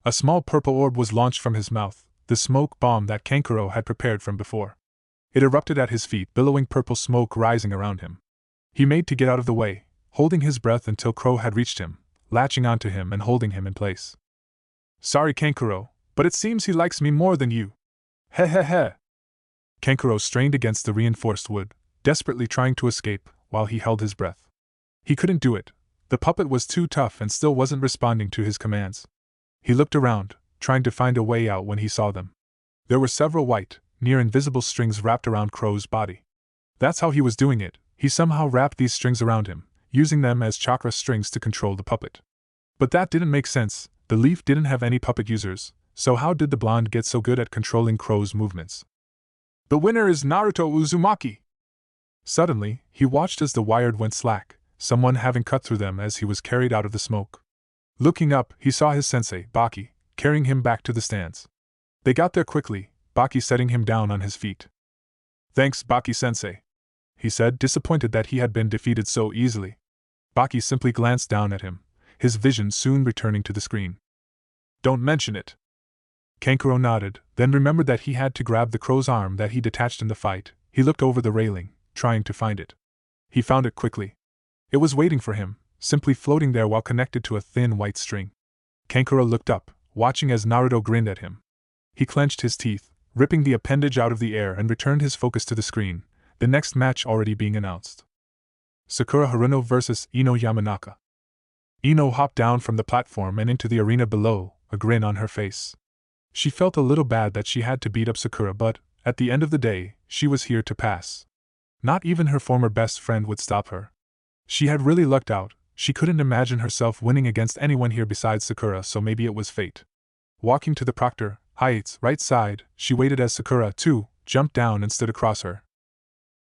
A small purple orb was launched from his mouth, the smoke bomb that Kankuro had prepared from before. It erupted at his feet, billowing purple smoke rising around him. He made to get out of the way, holding his breath until Crow had reached him, latching onto him and holding him in place. Sorry, Kankuro, but it seems he likes me more than you. Heh heh heh. Kankuro strained against the reinforced wood, desperately trying to escape, while he held his breath. He couldn't do it. The puppet was too tough and still wasn't responding to his commands. He looked around, trying to find a way out when he saw them. There were several white, near-invisible strings wrapped around Crow's body. That's how he was doing it. He somehow wrapped these strings around him, using them as chakra strings to control the puppet. But that didn't make sense. The leaf didn't have any puppet users, so how did the blonde get so good at controlling Crow's movements? The winner is Naruto Uzumaki! Suddenly, he watched as the wire went slack, someone having cut through them as he was carried out of the smoke. Looking up, he saw his sensei, Baki, carrying him back to the stands. They got there quickly, Baki setting him down on his feet. Thanks, Baki-sensei, he said, disappointed that he had been defeated so easily. Baki simply glanced down at him, his vision soon returning to the screen. Don't mention it. Kankuro nodded, then remembered that he had to grab the crow's arm that he detached in the fight. He looked over the railing, trying to find it. He found it quickly. It was waiting for him, simply floating there while connected to a thin white string. Kankuro looked up, watching as Naruto grinned at him. He clenched his teeth, ripping the appendage out of the air, and returned his focus to the screen, the next match already being announced. Sakura Haruno vs. Ino Yamanaka. Ino hopped down from the platform and into the arena below, a grin on her face. She felt a little bad that she had to beat up Sakura, but, at the end of the day, she was here to pass. Not even her former best friend would stop her. She had really lucked out. She couldn't imagine herself winning against anyone here besides Sakura, so maybe it was fate. Walking to the proctor, Hayate's right side, she waited as Sakura, too, jumped down and stood across her.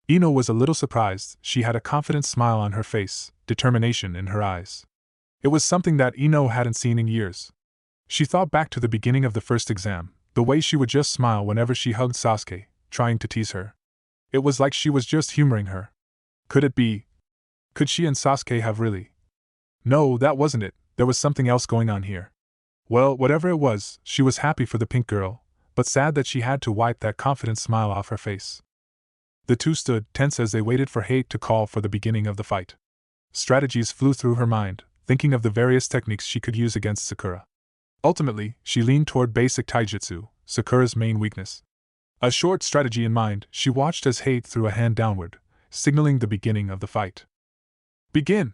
Ino was a little surprised. She had a confident smile on her face, determination in her eyes. It was something that Ino hadn't seen in years. She thought back to the beginning of the first exam, the way she would just smile whenever she hugged Sasuke, trying to tease her. It was like she was just humoring her. Could it be? Could she and Sasuke have really? No, that wasn't it. There was something else going on here. Well, whatever it was, she was happy for the pink girl, but sad that she had to wipe that confident smile off her face. The two stood tense as they waited for Hayate to call for the beginning of the fight. Strategies flew through her mind, thinking of the various techniques she could use against Sakura. Ultimately, she leaned toward basic taijutsu, Sakura's main weakness. A short strategy in mind, she watched as Hayate threw a hand downward, signaling the beginning of the fight. Begin!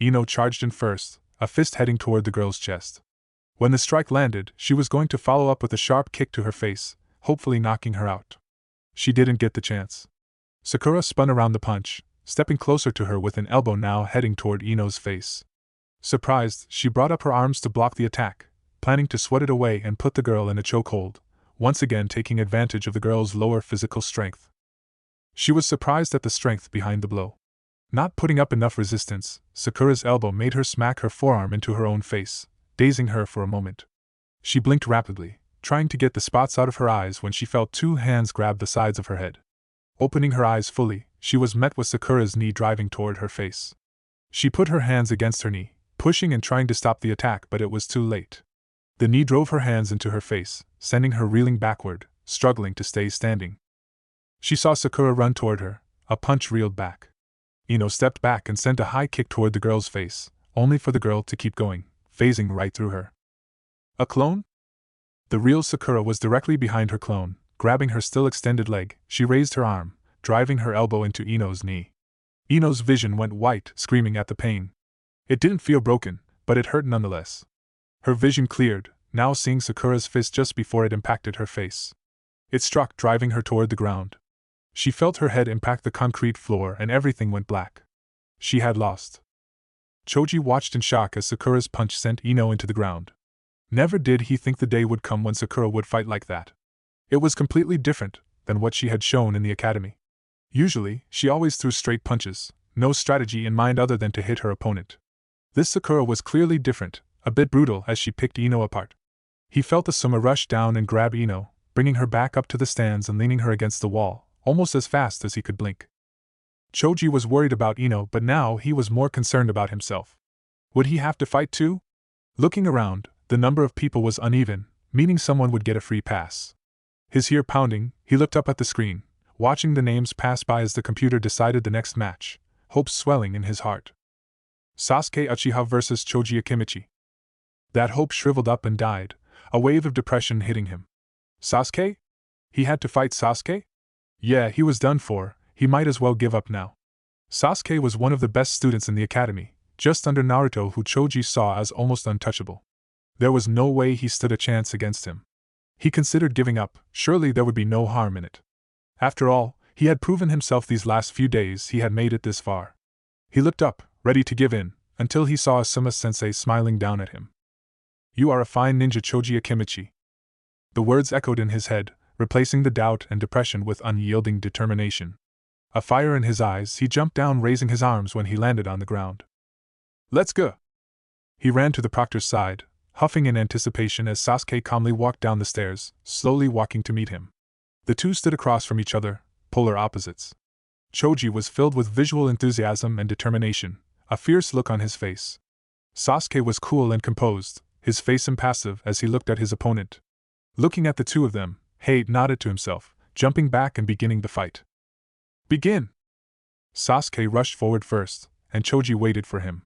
Ino charged in first, a fist heading toward the girl's chest. When the strike landed, she was going to follow up with a sharp kick to her face, hopefully knocking her out. She didn't get the chance. Sakura spun around the punch, stepping closer to her with an elbow now heading toward Ino's face. Surprised, she brought up her arms to block the attack, planning to swat it away and put the girl in a chokehold, once again taking advantage of the girl's lower physical strength. She was surprised at the strength behind the blow. Not putting up enough resistance, Sakura's elbow made her smack her forearm into her own face, dazing her for a moment. She blinked rapidly, trying to get the spots out of her eyes when she felt two hands grab the sides of her head. Opening her eyes fully, she was met with Sakura's knee driving toward her face. She put her hands against her knee, pushing and trying to stop the attack, but it was too late. The knee drove her hands into her face, sending her reeling backward, struggling to stay standing. She saw Sakura run toward her, a punch reeled back. Ino stepped back and sent a high kick toward the girl's face, only for the girl to keep going, phasing right through her. A clone? The real Sakura was directly behind her clone. Grabbing her still extended leg, she raised her arm, driving her elbow into Ino's knee. Ino's vision went white, screaming at the pain. It didn't feel broken, but it hurt nonetheless. Her vision cleared, now seeing Sakura's fist just before it impacted her face. It struck, driving her toward the ground. She felt her head impact the concrete floor and everything went black. She had lost. Choji watched in shock as Sakura's punch sent Ino into the ground. Never did he think the day would come when Sakura would fight like that. It was completely different than what she had shown in the academy. Usually, she always threw straight punches, no strategy in mind other than to hit her opponent. This Sakura was clearly different, a bit brutal as she picked Ino apart. He felt the Soma rush down and grab Ino, bringing her back up to the stands and leaning her against the wall, almost as fast as he could blink. Choji was worried about Ino, but now he was more concerned about himself. Would he have to fight too? Looking around, the number of people was uneven, meaning someone would get a free pass. His ear pounding, he looked up at the screen, watching the names pass by as the computer decided the next match, hopes swelling in his heart. Sasuke Uchiha vs. Choji Akimichi. That hope shriveled up and died, a wave of depression hitting him. Sasuke? He had to fight Sasuke? Yeah, he was done for, he might as well give up now. Sasuke was one of the best students in the academy, just under Naruto, who Choji saw as almost untouchable. There was no way he stood a chance against him. He considered giving up, surely there would be no harm in it. After all, he had proven himself these last few days, he had made it this far. He looked up, ready to give in, until he saw Asuma-sensei smiling down at him. You are a fine ninja, Choji Akimichi. The words echoed in his head, replacing the doubt and depression with unyielding determination. A fire in his eyes, he jumped down, raising his arms when he landed on the ground. Let's go! He ran to the proctor's side, huffing in anticipation as Sasuke calmly walked down the stairs, slowly walking to meet him. The two stood across from each other, polar opposites. Choji was filled with visual enthusiasm and determination, a fierce look on his face. Sasuke was cool and composed, his face impassive as he looked at his opponent. Looking at the two of them, Hate nodded to himself, jumping back and beginning the fight. Begin! Sasuke rushed forward first, and Choji waited for him.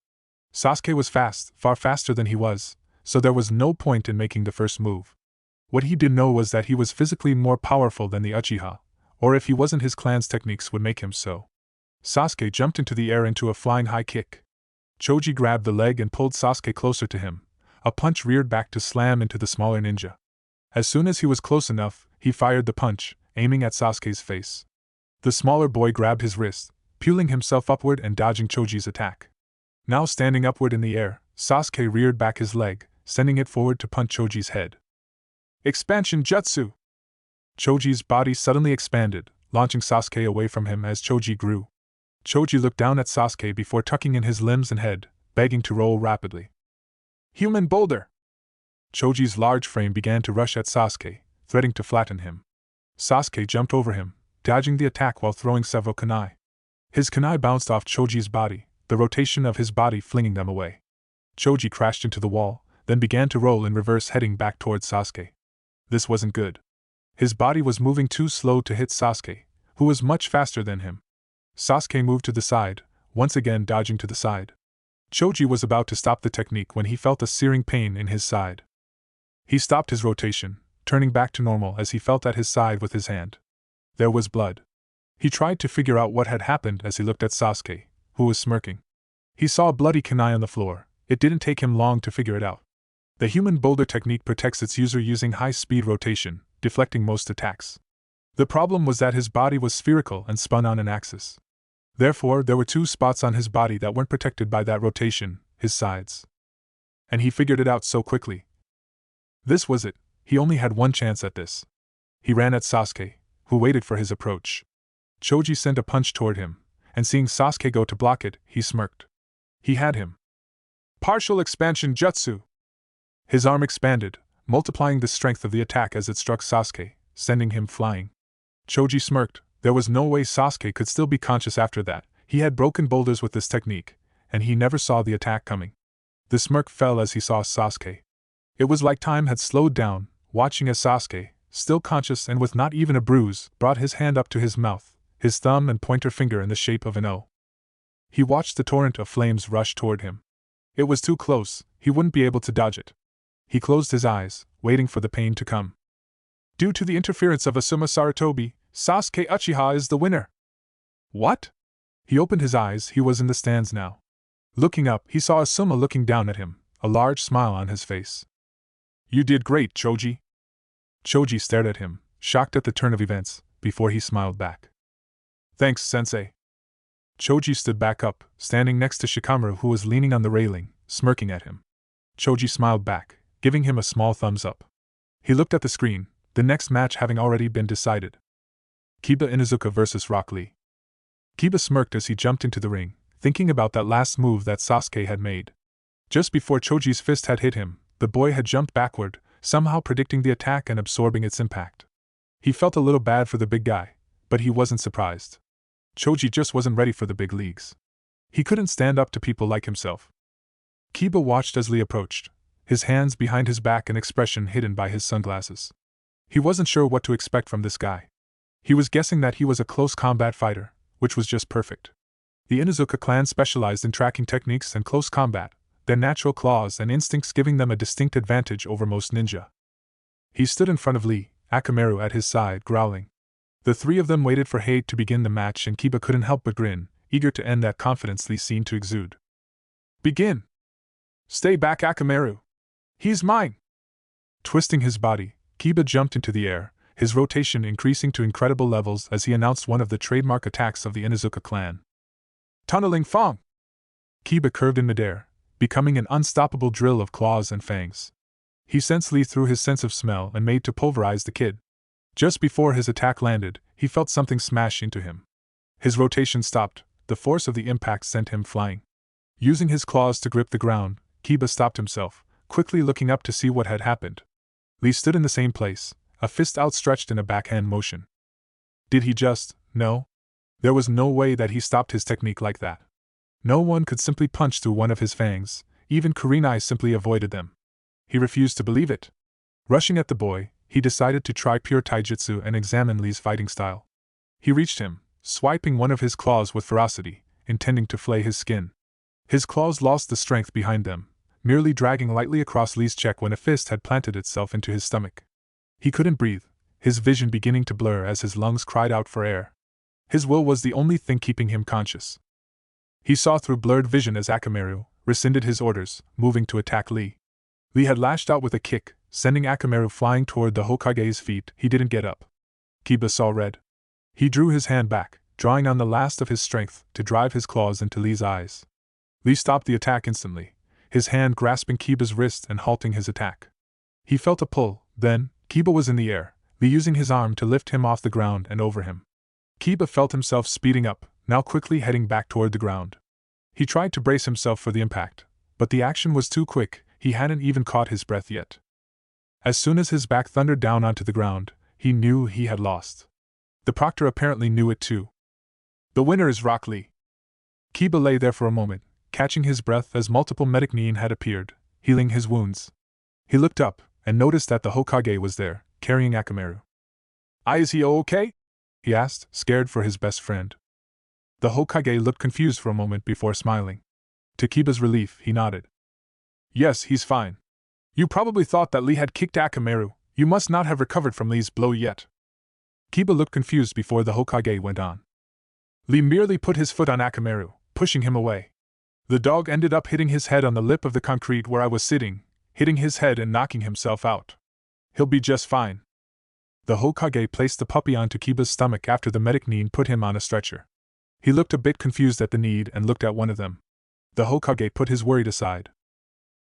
Sasuke was fast, far faster than he was, so there was no point in making the first move. What he did know was that he was physically more powerful than the Uchiha, or if he wasn't, his clan's techniques would make him so. Sasuke jumped into the air into a flying high kick. Choji grabbed the leg and pulled Sasuke closer to him. A punch reared back to slam into the smaller ninja. As soon as he was close enough, he fired the punch, aiming at Sasuke's face. The smaller boy grabbed his wrist, peeling himself upward and dodging Choji's attack. Now standing upward in the air, Sasuke reared back his leg, sending it forward to punch Choji's head. Expansion Jutsu! Choji's body suddenly expanded, launching Sasuke away from him as Choji grew. Choji looked down at Sasuke before tucking in his limbs and head, begging to roll rapidly. Human boulder! Choji's large frame began to rush at Sasuke, threatening to flatten him. Sasuke jumped over him, dodging the attack while throwing several kunai. His kunai bounced off Choji's body, the rotation of his body flinging them away. Choji crashed into the wall, then began to roll in reverse, heading back towards Sasuke. This wasn't good. His body was moving too slow to hit Sasuke, who was much faster than him. Sasuke moved to the side, once again dodging to the side. Choji was about to stop the technique when he felt a searing pain in his side. He stopped his rotation, turning back to normal as he felt at his side with his hand. There was blood. He tried to figure out what had happened as he looked at Sasuke, who was smirking. He saw a bloody kunai on the floor. It didn't take him long to figure it out. The human boulder technique protects its user using high-speed rotation, deflecting most attacks. The problem was that his body was spherical and spun on an axis. Therefore, there were two spots on his body that weren't protected by that rotation, his sides. And he figured it out so quickly. This was it, he only had one chance at this. He ran at Sasuke, who waited for his approach. Choji sent a punch toward him, and seeing Sasuke go to block it, he smirked. He had him. Partial expansion jutsu! His arm expanded, multiplying the strength of the attack as it struck Sasuke, sending him flying. Choji smirked. There was no way Sasuke could still be conscious after that. He had broken boulders with this technique, and he never saw the attack coming. The smirk fell as he saw Sasuke. It was like time had slowed down, watching as Sasuke, still conscious and with not even a bruise, brought his hand up to his mouth, his thumb and pointer finger in the shape of an O. He watched the torrent of flames rush toward him. It was too close, he wouldn't be able to dodge it. He closed his eyes, waiting for the pain to come. Due to the interference of Asuma Sarutobi, Sasuke Uchiha is the winner. What? He opened his eyes. He was in the stands now. Looking up, he saw Asuma looking down at him, a large smile on his face. You did great, Choji. Choji stared at him, shocked at the turn of events, before he smiled back. Thanks, sensei. Choji stood back up, standing next to Shikamaru, who was leaning on the railing, smirking at him. Choji smiled back, giving him a small thumbs up. He looked at the screen, the next match having already been decided. Kiba Inuzuka vs. Rock Lee. Kiba smirked as he jumped into the ring, thinking about that last move that Sasuke had made. Just before Choji's fist had hit him, the boy had jumped backward, somehow predicting the attack and absorbing its impact. He felt a little bad for the big guy, but he wasn't surprised. Choji just wasn't ready for the big leagues. He couldn't stand up to people like himself. Kiba watched as Lee approached, his hands behind his back, an expression hidden by his sunglasses. He wasn't sure what to expect from this guy. He was guessing that he was a close combat fighter, which was just perfect. The Inuzuka clan specialized in tracking techniques and close combat, their natural claws and instincts giving them a distinct advantage over most ninja. He stood in front of Lee, Akamaru at his side, growling. The three of them waited for hate to begin the match, and Kiba couldn't help but grin, eager to end that confidence Lee seemed to exude. Begin! Stay back, Akamaru! He's mine! Twisting his body, Kiba jumped into the air, his rotation increasing to incredible levels as he announced one of the trademark attacks of the Inuzuka clan. Tunneling Fong! Kiba curved in midair, becoming an unstoppable drill of claws and fangs. He sensed Lee through his sense of smell and made to pulverize the kid. Just before his attack landed, he felt something smash into him. His rotation stopped, the force of the impact sent him flying. Using his claws to grip the ground, Kiba stopped himself, quickly looking up to see what had happened. Lee stood in the same place, a fist outstretched in a backhand motion. Did he just, no? There was no way that he stopped his technique like that. No one could simply punch through one of his fangs, even Kurenai simply avoided them. He refused to believe it. Rushing at the boy, he decided to try pure taijutsu and examine Lee's fighting style. He reached him, swiping one of his claws with ferocity, intending to flay his skin. His claws lost the strength behind them, merely dragging lightly across Lee's cheek when a fist had planted itself into his stomach. He couldn't breathe, his vision beginning to blur as his lungs cried out for air. His will was the only thing keeping him conscious. He saw through blurred vision as Akamaru rescinded his orders, moving to attack Lee. Lee had lashed out with a kick, sending Akamaru flying toward the Hokage's feet. He didn't get up. Kiba saw red. He drew his hand back, drawing on the last of his strength to drive his claws into Lee's eyes. Lee stopped the attack instantly, his hand grasping Kiba's wrist and halting his attack. He felt a pull, then, Kiba was in the air, Lee using his arm to lift him off the ground and over him. Kiba felt himself speeding up, now quickly heading back toward the ground. He tried to brace himself for the impact, but the action was too quick, he hadn't even caught his breath yet. As soon as his back thundered down onto the ground, he knew he had lost. The proctor apparently knew it too. The winner is Rock Lee. Kiba lay there for a moment, catching his breath as multiple medic nin had appeared, healing his wounds. He looked up, and noticed that the Hokage was there, carrying Akamaru. Is he okay? He asked, scared for his best friend. The Hokage looked confused for a moment before smiling. To Kiba's relief, he nodded. Yes, he's fine. You probably thought that Lee had kicked Akamaru. You must not have recovered from Lee's blow yet. Kiba looked confused before the Hokage went on. Lee merely put his foot on Akamaru, pushing him away. The dog ended up hitting his head on the lip of the concrete where I was sitting, hitting his head and knocking himself out. He'll be just fine. The Hokage placed the puppy onto Kiba's stomach after the medic nin put him on a stretcher. He looked a bit confused at the need and looked at one of them. The Hokage put his worried aside.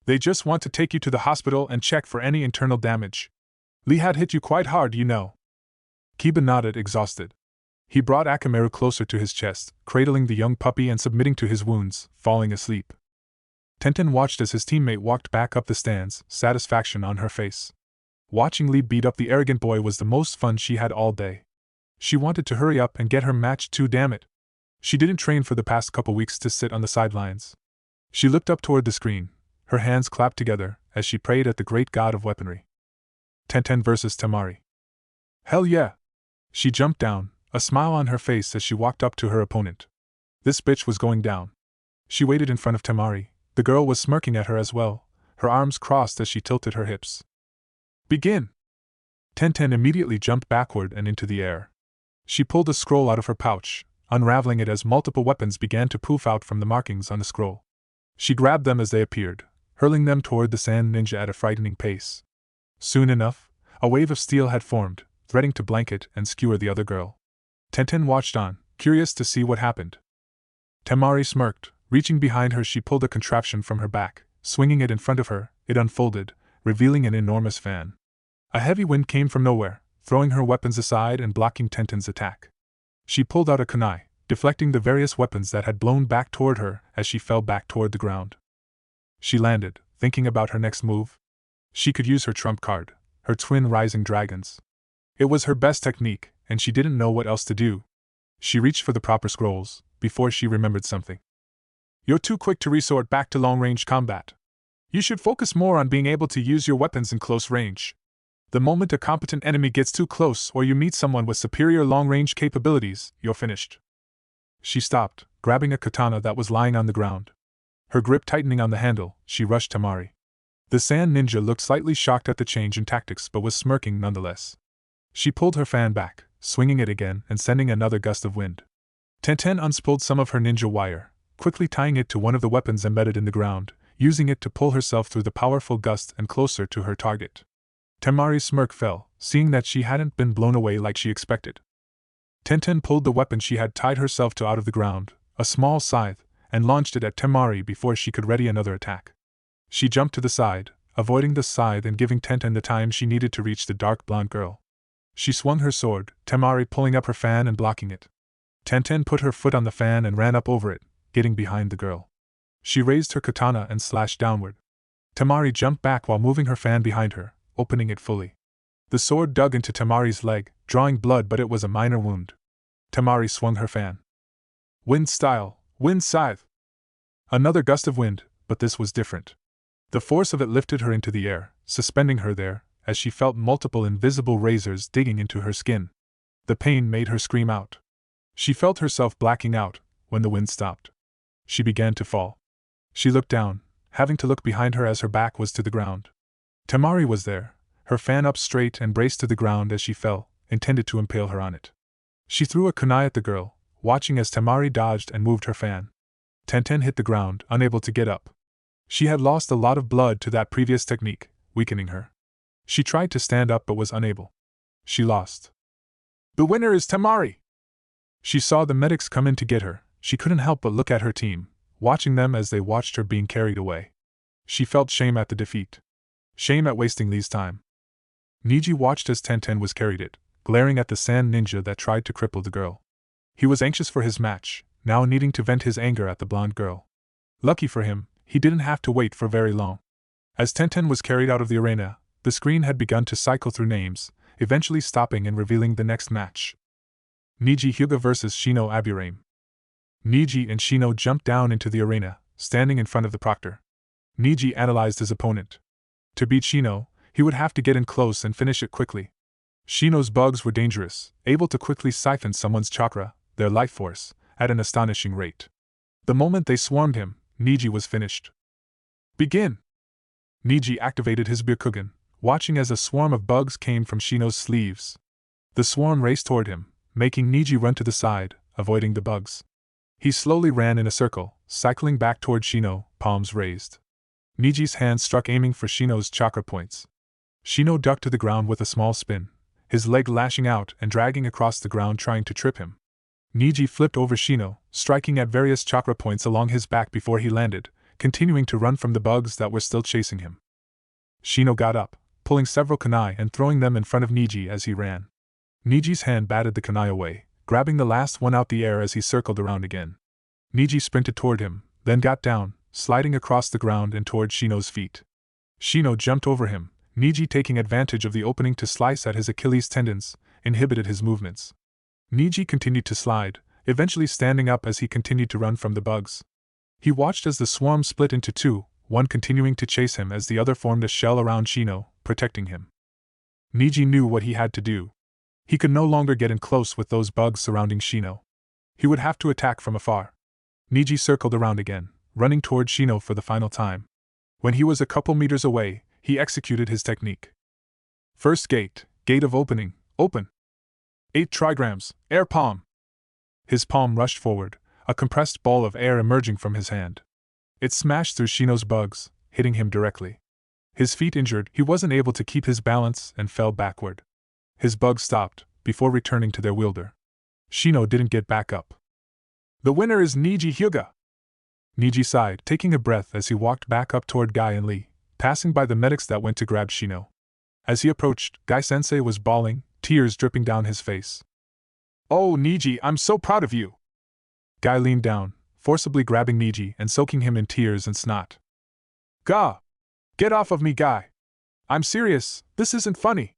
They just want to take you to the hospital and check for any internal damage. Lee had hit you quite hard, you know. Kiba nodded, exhausted. He brought Akamaru closer to his chest, cradling the young puppy and submitting to his wounds, falling asleep. Tenten watched as his teammate walked back up the stands, satisfaction on her face. Watching Lee beat up the arrogant boy was the most fun she had all day. She wanted to hurry up and get her match too, damn it. She didn't train for the past couple weeks to sit on the sidelines. She looked up toward the screen, her hands clapped together, as she prayed at the great god of weaponry. Tenten versus Temari. Hell yeah! She jumped down, a smile on her face as she walked up to her opponent. This bitch was going down. She waited in front of Temari. The girl was smirking at her as well, her arms crossed as she tilted her hips. Begin! Tenten immediately jumped backward and into the air. She pulled a scroll out of her pouch, unraveling it as multiple weapons began to poof out from the markings on the scroll. She grabbed them as they appeared, hurling them toward the sand ninja at a frightening pace. Soon enough, a wave of steel had formed, threatening to blanket and skewer the other girl. Tenten watched on, curious to see what happened. Temari smirked. Reaching behind her, she pulled a contraption from her back, swinging it in front of her. It unfolded, revealing an enormous fan. A heavy wind came from nowhere, throwing her weapons aside and blocking Tenten's attack. She pulled out a kunai, deflecting the various weapons that had blown back toward her as she fell back toward the ground. She landed, thinking about her next move. She could use her trump card, her twin rising dragons. It was her best technique, and she didn't know what else to do. She reached for the proper scrolls, before she remembered something. You're too quick to resort back to long-range combat. You should focus more on being able to use your weapons in close range. The moment a competent enemy gets too close or you meet someone with superior long-range capabilities, you're finished. She stopped, grabbing a katana that was lying on the ground. Her grip tightening on the handle, she rushed Temari. The sand ninja looked slightly shocked at the change in tactics but was smirking nonetheless. She pulled her fan back, swinging it again and sending another gust of wind. Tenten unspooled some of her ninja wire, quickly tying it to one of the weapons embedded in the ground, using it to pull herself through the powerful gust and closer to her target. Temari's smirk fell, seeing that she hadn't been blown away like she expected. Tenten pulled the weapon she had tied herself to out of the ground, a small scythe, and launched it at Temari before she could ready another attack. She jumped to the side, avoiding the scythe and giving Tenten the time she needed to reach the dark blonde girl. She swung her sword, Temari pulling up her fan and blocking it. Tenten put her foot on the fan and ran up over it, getting behind the girl. She raised her katana and slashed downward. Temari jumped back while moving her fan behind her, opening it fully. The sword dug into Temari's leg, drawing blood, but it was a minor wound. Temari swung her fan. Wind style, wind scythe. Another gust of wind, but this was different. The force of it lifted her into the air, suspending her there, as she felt multiple invisible razors digging into her skin. The pain made her scream out. She felt herself blacking out when the wind stopped. She began to fall. She looked down, having to look behind her as her back was to the ground. Temari was there, her fan up straight and braced to the ground as she fell, intended to impale her on it. She threw a kunai at the girl, watching as Temari dodged and moved her fan. Tenten hit the ground, unable to get up. She had lost a lot of blood to that previous technique, weakening her. She tried to stand up but was unable. She lost. The winner is Temari! She saw the medics come in to get her. She couldn't help but look at her team, watching them as they watched her being carried away. She felt shame at the defeat. Shame at wasting Lee's time. Niji watched as Tenten was carried it, glaring at the sand ninja that tried to cripple the girl. He was anxious for his match, now needing to vent his anger at the blonde girl. Lucky for him, he didn't have to wait for very long. As Tenten was carried out of the arena, the screen had begun to cycle through names, eventually stopping and revealing the next match. Niji Hyuga vs Shino Aburame. Niji and Shino jumped down into the arena, standing in front of the proctor. Niji analyzed his opponent. To beat Shino, he would have to get in close and finish it quickly. Shino's bugs were dangerous, able to quickly siphon someone's chakra, their life force, at an astonishing rate. The moment they swarmed him, Niji was finished. Begin! Niji activated his Byakugan, watching as a swarm of bugs came from Shino's sleeves. The swarm raced toward him, making Niji run to the side, avoiding the bugs. He slowly ran in a circle, cycling back toward Shino, palms raised. Niji's hand struck aiming for Shino's chakra points. Shino ducked to the ground with a small spin, his leg lashing out and dragging across the ground trying to trip him. Niji flipped over Shino, striking at various chakra points along his back before he landed, continuing to run from the bugs that were still chasing him. Shino got up, pulling several kunai and throwing them in front of Niji as he ran. Niji's hand batted the kunai away, grabbing the last one out the air as he circled around again. Niji sprinted toward him, then got down, sliding across the ground and toward Shino's feet. Shino jumped over him, Niji taking advantage of the opening to slice at his Achilles tendons, inhibited his movements. Niji continued to slide, eventually standing up as he continued to run from the bugs. He watched as the swarm split into two, one continuing to chase him as the other formed a shell around Shino, protecting him. Niji knew what he had to do. He could no longer get in close with those bugs surrounding Shino. He would have to attack from afar. Niji circled around again, running toward Shino for the final time. When he was a couple meters away, he executed his technique. First gate, gate of opening, open. 8 trigrams, air palm. His palm rushed forward, a compressed ball of air emerging from his hand. It smashed through Shino's bugs, hitting him directly. His feet injured, he wasn't able to keep his balance and fell backward. His bugs stopped, before returning to their wielder. Shino didn't get back up. The winner is Niji Hyuga! Niji sighed, taking a breath as he walked back up toward Guy and Lee, passing by the medics that went to grab Shino. As he approached, Guy-sensei was bawling, tears dripping down his face. Oh, Niji, I'm so proud of you! Guy leaned down, forcibly grabbing Niji and soaking him in tears and snot. Gah! Get off of me, Guy! I'm serious, this isn't funny!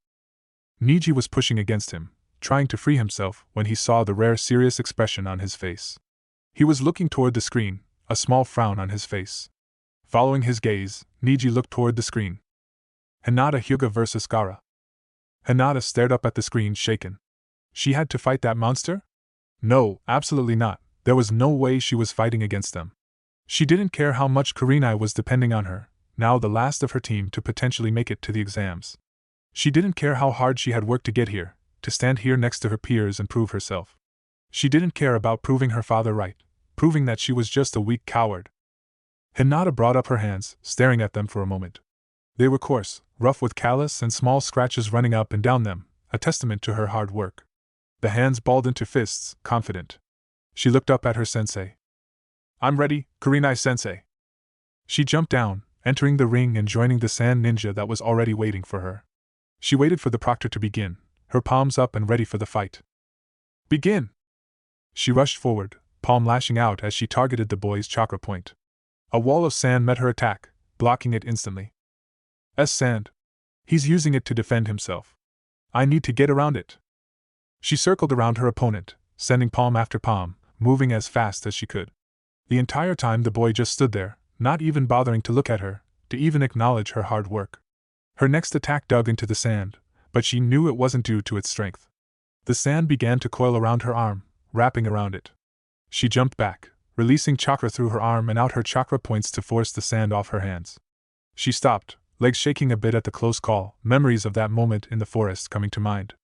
Niji was pushing against him, trying to free himself when he saw the rare serious expression on his face. He was looking toward the screen, a small frown on his face. Following his gaze, Niji looked toward the screen. Hinata Hyuga vs. Gaara. Hinata stared up at the screen, shaken. She had to fight that monster? No, absolutely not, There was no way she was fighting against them. She didn't care how much Kurenai was depending on her, now the last of her team, to potentially make it to the exams. She didn't care how hard she had worked to get here, to stand here next to her peers and prove herself. She didn't care about proving her father right, proving that she was just a weak coward. Hinata brought up her hands, staring at them for a moment. They were coarse, rough with callus and small scratches running up and down them, a testament to her hard work. The hands balled into fists, confident. She looked up at her sensei. "I'm ready, Kurenai-sensei." She jumped down, entering the ring and joining the sand ninja that was already waiting for her. She waited for the proctor to begin, her palms up and ready for the fight. "Begin!" She rushed forward, palm lashing out as she targeted the boy's chakra point. A wall of sand met her attack, blocking it instantly. Sand. He's using it to defend himself. I need to get around it. She circled around her opponent, sending palm after palm, moving as fast as she could. The entire time the boy just stood there, not even bothering to look at her, to even acknowledge her hard work. Her next attack dug into the sand, but she knew it wasn't due to its strength. The sand began to coil around her arm, wrapping around it. She jumped back, releasing chakra through her arm and out her chakra points to force the sand off her hands. She stopped, legs shaking a bit at the close call, memories of that moment in the forest coming to mind.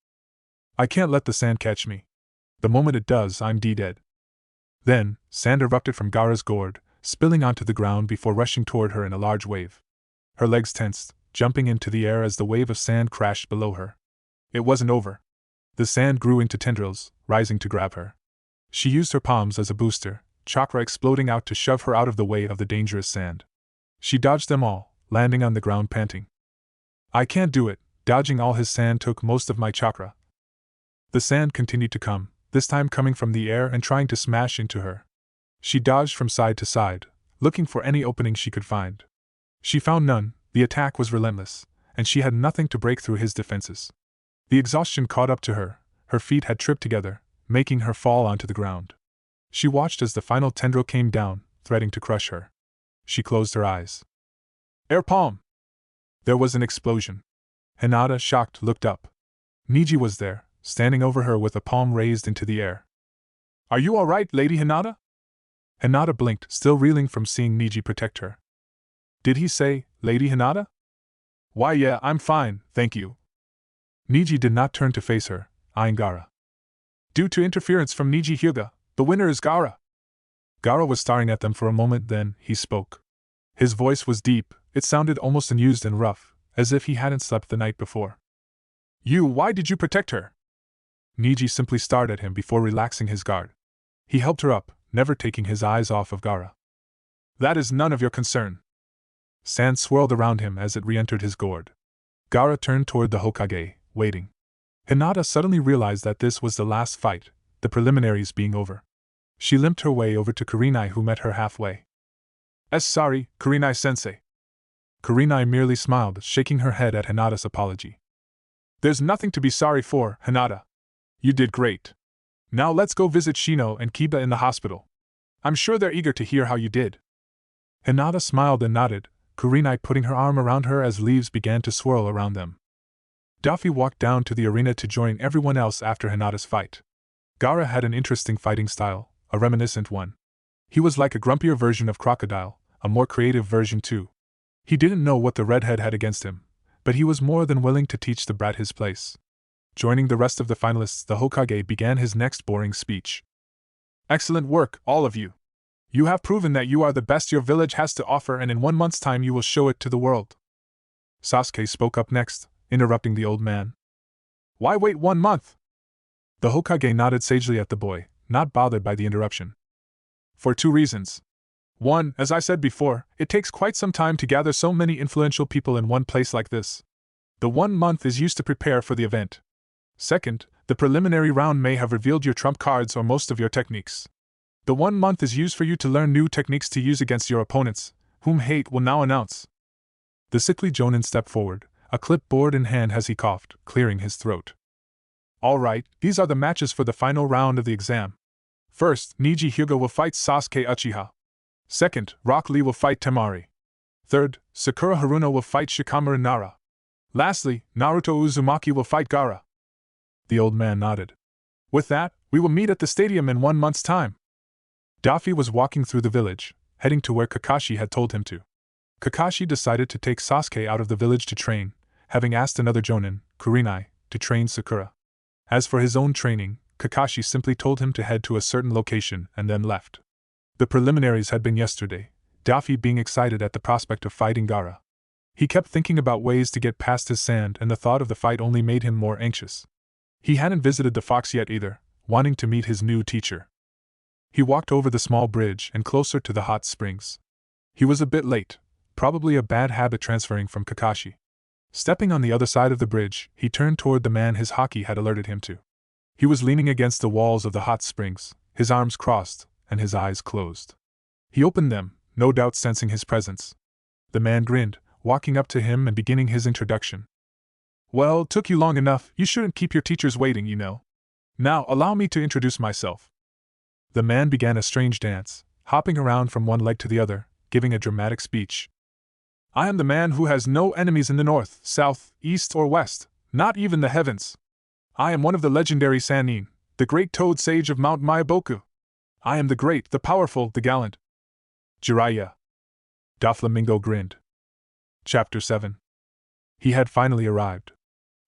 I can't let the sand catch me. The moment it does, I'm dead. Then, sand erupted from Gaara's gourd, spilling onto the ground before rushing toward her in a large wave. Her legs tensed, jumping into the air as the wave of sand crashed below her. It wasn't over. The sand grew into tendrils, rising to grab her. She used her palms as a booster, chakra exploding out to shove her out of the way of the dangerous sand. She dodged them all, landing on the ground panting. I can't do it, dodging all his sand took most of my chakra. The sand continued to come, this time coming from the air and trying to smash into her. She dodged from side to side, looking for any opening she could find. She found none, the attack was relentless, and she had nothing to break through his defenses. The exhaustion caught up to her, her feet had tripped together, making her fall onto the ground. She watched as the final tendril came down, threatening to crush her. She closed her eyes. Air palm! There was an explosion. Hinata, shocked, looked up. Niji was there, standing over her with a palm raised into the air. Are you all right, Lady Hinata? Hinata blinked, still reeling from seeing Niji protect her. Did he say, Lady Hinata? Why yeah, I'm fine, thank you. Niji did not turn to face her, eyeing Gaara. Due to interference from Niji Hyuga, the winner is Gaara. Gaara was staring at them for a moment, then he spoke. His voice was deep, it sounded almost unused and rough, as if he hadn't slept the night before. Why did you protect her? Niji simply stared at him before relaxing his guard. He helped her up, never taking his eyes off of Gaara. That is none of your concern. Sand swirled around him as it re-entered his gourd. Gaara turned toward the Hokage, waiting. Hinata suddenly realized that this was the last fight, the preliminaries being over. She limped her way over to Kurenai, who met her halfway. Sorry, Kurenai-sensei. Kurenai merely smiled, shaking her head at Hinata's apology. There's nothing to be sorry for, Hinata. You did great. Now let's go visit Shino and Kiba in the hospital. I'm sure they're eager to hear how you did. Hinata smiled and nodded, Kurenai putting her arm around her as leaves began to swirl around them. Daffy walked down to the arena to join everyone else after Hinata's fight. Gaara had an interesting fighting style, a reminiscent one. He was like a grumpier version of Crocodile, a more creative version too. He didn't know what the redhead had against him, but he was more than willing to teach the brat his place. Joining the rest of the finalists, the Hokage began his next boring speech. Excellent work, all of you. You have proven that you are the best your village has to offer, and in 1 month's time you will show it to the world. Sasuke spoke up next, interrupting the old man. Why wait 1 month? The Hokage nodded sagely at the boy, not bothered by the interruption. For 2 reasons. 1, as I said before, it takes quite some time to gather so many influential people in one place like this. The 1 month is used to prepare for the event. 2nd, the preliminary round may have revealed your trump cards or most of your techniques. The 1 month is used for you to learn new techniques to use against your opponents, whom Hate will now announce. The sickly Jonin stepped forward, a clipboard in hand as he coughed, clearing his throat. Alright, these are the matches for the final round of the exam. First, Niji Hyuga will fight Sasuke Uchiha. Second, Rock Lee will fight Temari. Third, Sakura Haruna will fight Shikamaru Nara. Lastly, Naruto Uzumaki will fight Gaara. The old man nodded. With that, we will meet at the stadium in 1 month's time. Daffy was walking through the village, heading to where Kakashi had told him to. Kakashi decided to take Sasuke out of the village to train, having asked another Jonin, Kurenai, to train Sakura. As for his own training, Kakashi simply told him to head to a certain location and then left. The preliminaries had been yesterday, Daffy being excited at the prospect of fighting Gaara. He kept thinking about ways to get past his sand, and the thought of the fight only made him more anxious. He hadn't visited the fox yet either, wanting to meet his new teacher. He walked over the small bridge and closer to the hot springs. He was a bit late, probably a bad habit transferring from Kakashi. Stepping on the other side of the bridge, he turned toward the man his haki had alerted him to. He was leaning against the walls of the hot springs, his arms crossed, and his eyes closed. He opened them, no doubt sensing his presence. The man grinned, walking up to him and beginning his introduction. "Well, took you long enough, you shouldn't keep your teachers waiting, you know. Now, allow me to introduce myself." The man began a strange dance, hopping around from one leg to the other, giving a dramatic speech. "I am the man who has no enemies in the north, south, east, or west, not even the heavens. I am one of the legendary Sannin, the great toad sage of Mount Myaboku. I am the great, the powerful, the gallant." Jiraiya. Doflamingo grinned. Chapter 7. He had finally arrived.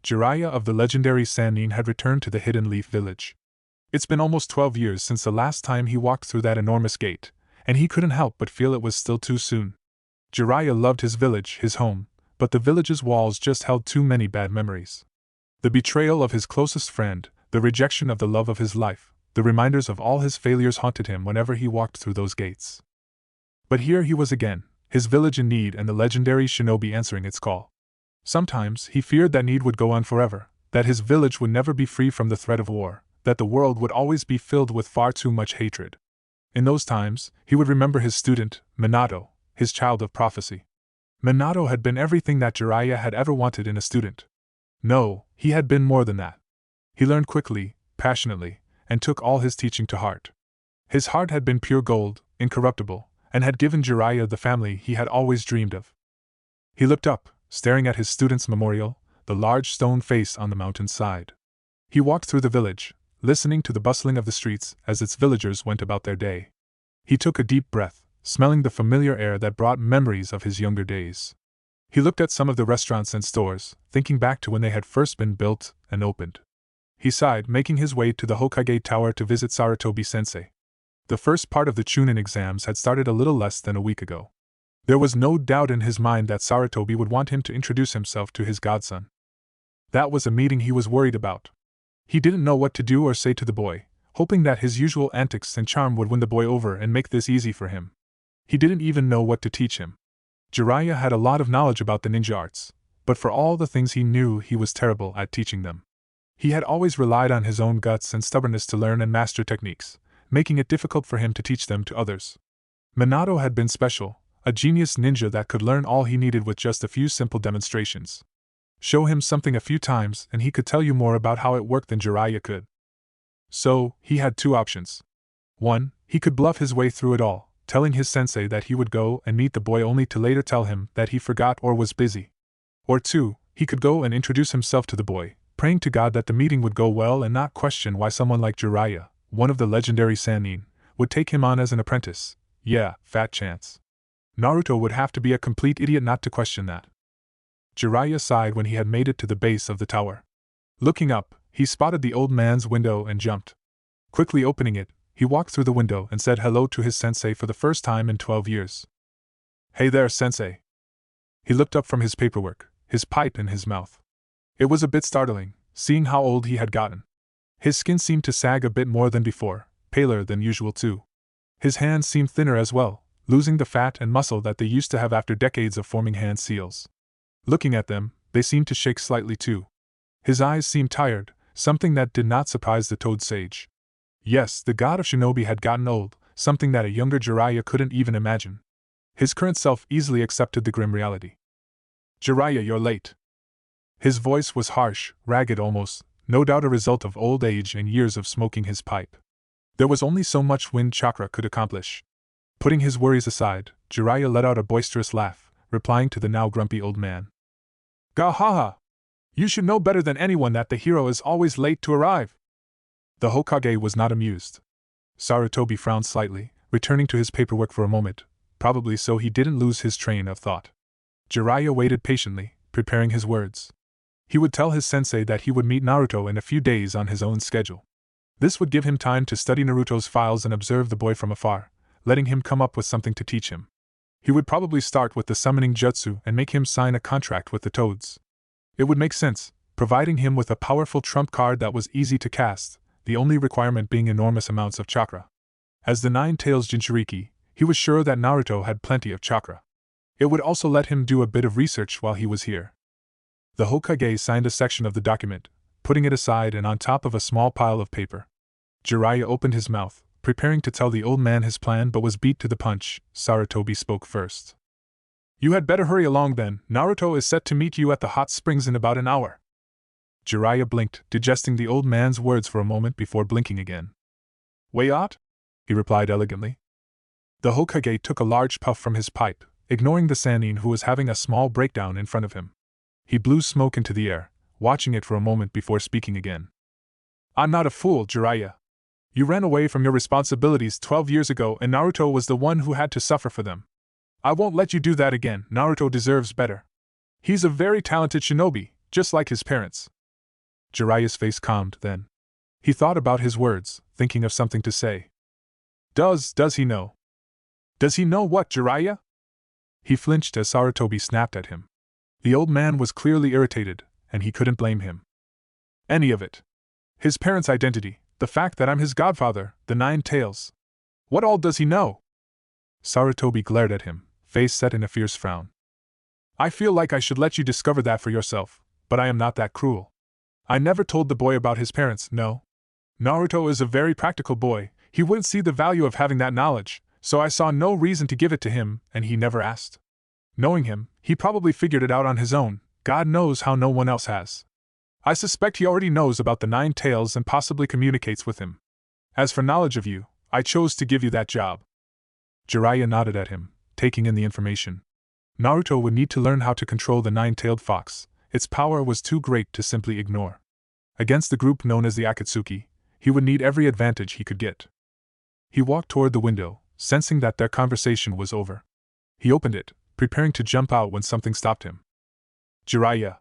Jiraiya of the legendary Sannin had returned to the Hidden Leaf Village. It's been almost 12 years since the last time he walked through that enormous gate, and he couldn't help but feel it was still too soon. Jiraiya loved his village, his home, but the village's walls just held too many bad memories. The betrayal of his closest friend, the rejection of the love of his life, the reminders of all his failures haunted him whenever he walked through those gates. But here he was again, his village in need and the legendary shinobi answering its call. Sometimes he feared that need would go on forever, that his village would never be free from the threat of war, that the world would always be filled with far too much hatred. In those times, he would remember his student, Minato, his child of prophecy. Minato had been everything that Jiraiya had ever wanted in a student. No, he had been more than that. He learned quickly, passionately, and took all his teaching to heart. His heart had been pure gold, incorruptible, and had given Jiraiya the family he had always dreamed of. He looked up, staring at his student's memorial, the large stone face on the mountain's side. He walked through the village, listening to the bustling of the streets as its villagers went about their day. He took a deep breath, smelling the familiar air that brought memories of his younger days. He looked at some of the restaurants and stores, thinking back to when they had first been built and opened. He sighed, making his way to the Hokage Tower to visit Sarutobi-sensei. The first part of the Chunin exams had started a little less than a week ago. There was no doubt in his mind that Sarutobi would want him to introduce himself to his godson. That was a meeting he was worried about. He didn't know what to do or say to the boy, hoping that his usual antics and charm would win the boy over and make this easy for him. He didn't even know what to teach him. Jiraiya had a lot of knowledge about the ninja arts, but for all the things he knew, he was terrible at teaching them. He had always relied on his own guts and stubbornness to learn and master techniques, making it difficult for him to teach them to others. Minato had been special, a genius ninja that could learn all he needed with just a few simple demonstrations. Show him something a few times and he could tell you more about how it worked than Jiraiya could. So, he had two options. 1, he could bluff his way through it all, telling his sensei that he would go and meet the boy only to later tell him that he forgot or was busy. Or 2, he could go and introduce himself to the boy, praying to God that the meeting would go well and not question why someone like Jiraiya, one of the legendary Sannin, would take him on as an apprentice. Yeah, fat chance. Naruto would have to be a complete idiot not to question that. Jiraiya sighed when he had made it to the base of the tower. Looking up, he spotted the old man's window and jumped. Quickly opening it, he walked through the window and said hello to his sensei for the first time in 12 years. "Hey there, sensei." He looked up from his paperwork, his pipe in his mouth. It was a bit startling, seeing how old he had gotten. His skin seemed to sag a bit more than before, paler than usual too. His hands seemed thinner as well, losing the fat and muscle that they used to have after decades of forming hand seals. Looking at them, they seemed to shake slightly too. His eyes seemed tired, something that did not surprise the Toad Sage. Yes, the god of shinobi had gotten old, something that a younger Jiraiya couldn't even imagine. His current self easily accepted the grim reality. "Jiraiya, you're late." His voice was harsh, ragged almost, no doubt a result of old age and years of smoking his pipe. There was only so much wind chakra could accomplish. Putting his worries aside, Jiraiya let out a boisterous laugh, replying to the now grumpy old man. "Gahaha! You should know better than anyone that the hero is always late to arrive." The Hokage was not amused. Sarutobi frowned slightly, returning to his paperwork for a moment, probably so he didn't lose his train of thought. Jiraiya waited patiently, preparing his words. He would tell his sensei that he would meet Naruto in a few days on his own schedule. This would give him time to study Naruto's files and observe the boy from afar, letting him come up with something to teach him. He would probably start with the summoning jutsu and make him sign a contract with the toads. It would make sense, providing him with a powerful trump card that was easy to cast, the only requirement being enormous amounts of chakra. As the Nine-Tails Jinchuriki, he was sure that Naruto had plenty of chakra. It would also let him do a bit of research while he was here. The Hokage signed a section of the document, putting it aside and on top of a small pile of paper. Jiraiya opened his mouth, preparing to tell the old man his plan, but was beat to the punch. Sarutobi spoke first. "You had better hurry along then. Naruto is set to meet you at the hot springs in about an hour." Jiraiya blinked, digesting the old man's words for a moment before blinking again. "Wait," he replied elegantly. The Hokage took a large puff from his pipe, ignoring the Sannin who was having a small breakdown in front of him. He blew smoke into the air, watching it for a moment before speaking again. "I'm not a fool, Jiraiya. You ran away from your responsibilities 12 years ago and Naruto was the one who had to suffer for them. I won't let you do that again. Naruto deserves better. He's a very talented shinobi, just like his parents." Jiraiya's face calmed then. He thought about his words, thinking of something to say. Does he know? Does he know what, Jiraiya?" He flinched as Sarutobi snapped at him. The old man was clearly irritated, and he couldn't blame him. Any of it. His parents' identity, the fact that I'm his godfather, the Nine Tails. What all does he know? Sarutobi glared at him, face set in a fierce frown. "I feel like I should let you discover that for yourself, but I am not that cruel. I never told the boy about his parents, no. Naruto is a very practical boy, he wouldn't see the value of having that knowledge, so I saw no reason to give it to him, and he never asked. Knowing him, he probably figured it out on his own, God knows how no one else has. I suspect he already knows about the Nine Tails and possibly communicates with him. As for knowledge of you, I chose to give you that job." Jiraiya nodded at him, taking in the information. Naruto would need to learn how to control the nine-tailed fox, its power was too great to simply ignore. Against the group known as the Akatsuki, he would need every advantage he could get. He walked toward the window, sensing that their conversation was over. He opened it, preparing to jump out when something stopped him. "Jiraiya."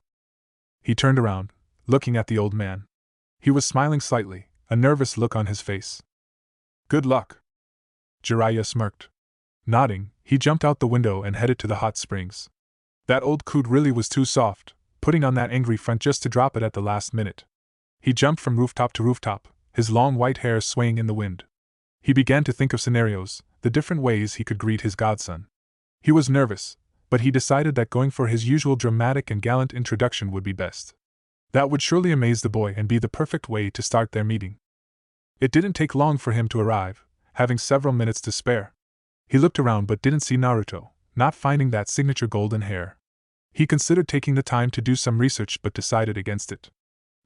He turned around, looking at the old man. He was smiling slightly, a nervous look on his face. "Good luck." Jiraiya smirked. Nodding, he jumped out the window and headed to the hot springs. That old coot really was too soft, putting on that angry front just to drop it at the last minute. He jumped from rooftop to rooftop, his long white hair swaying in the wind. He began to think of scenarios, the different ways he could greet his godson. He was nervous, but he decided that going for his usual dramatic and gallant introduction would be best. That would surely amaze the boy and be the perfect way to start their meeting. It didn't take long for him to arrive, having several minutes to spare. He looked around but didn't see Naruto, not finding that signature golden hair. He considered taking the time to do some research but decided against it.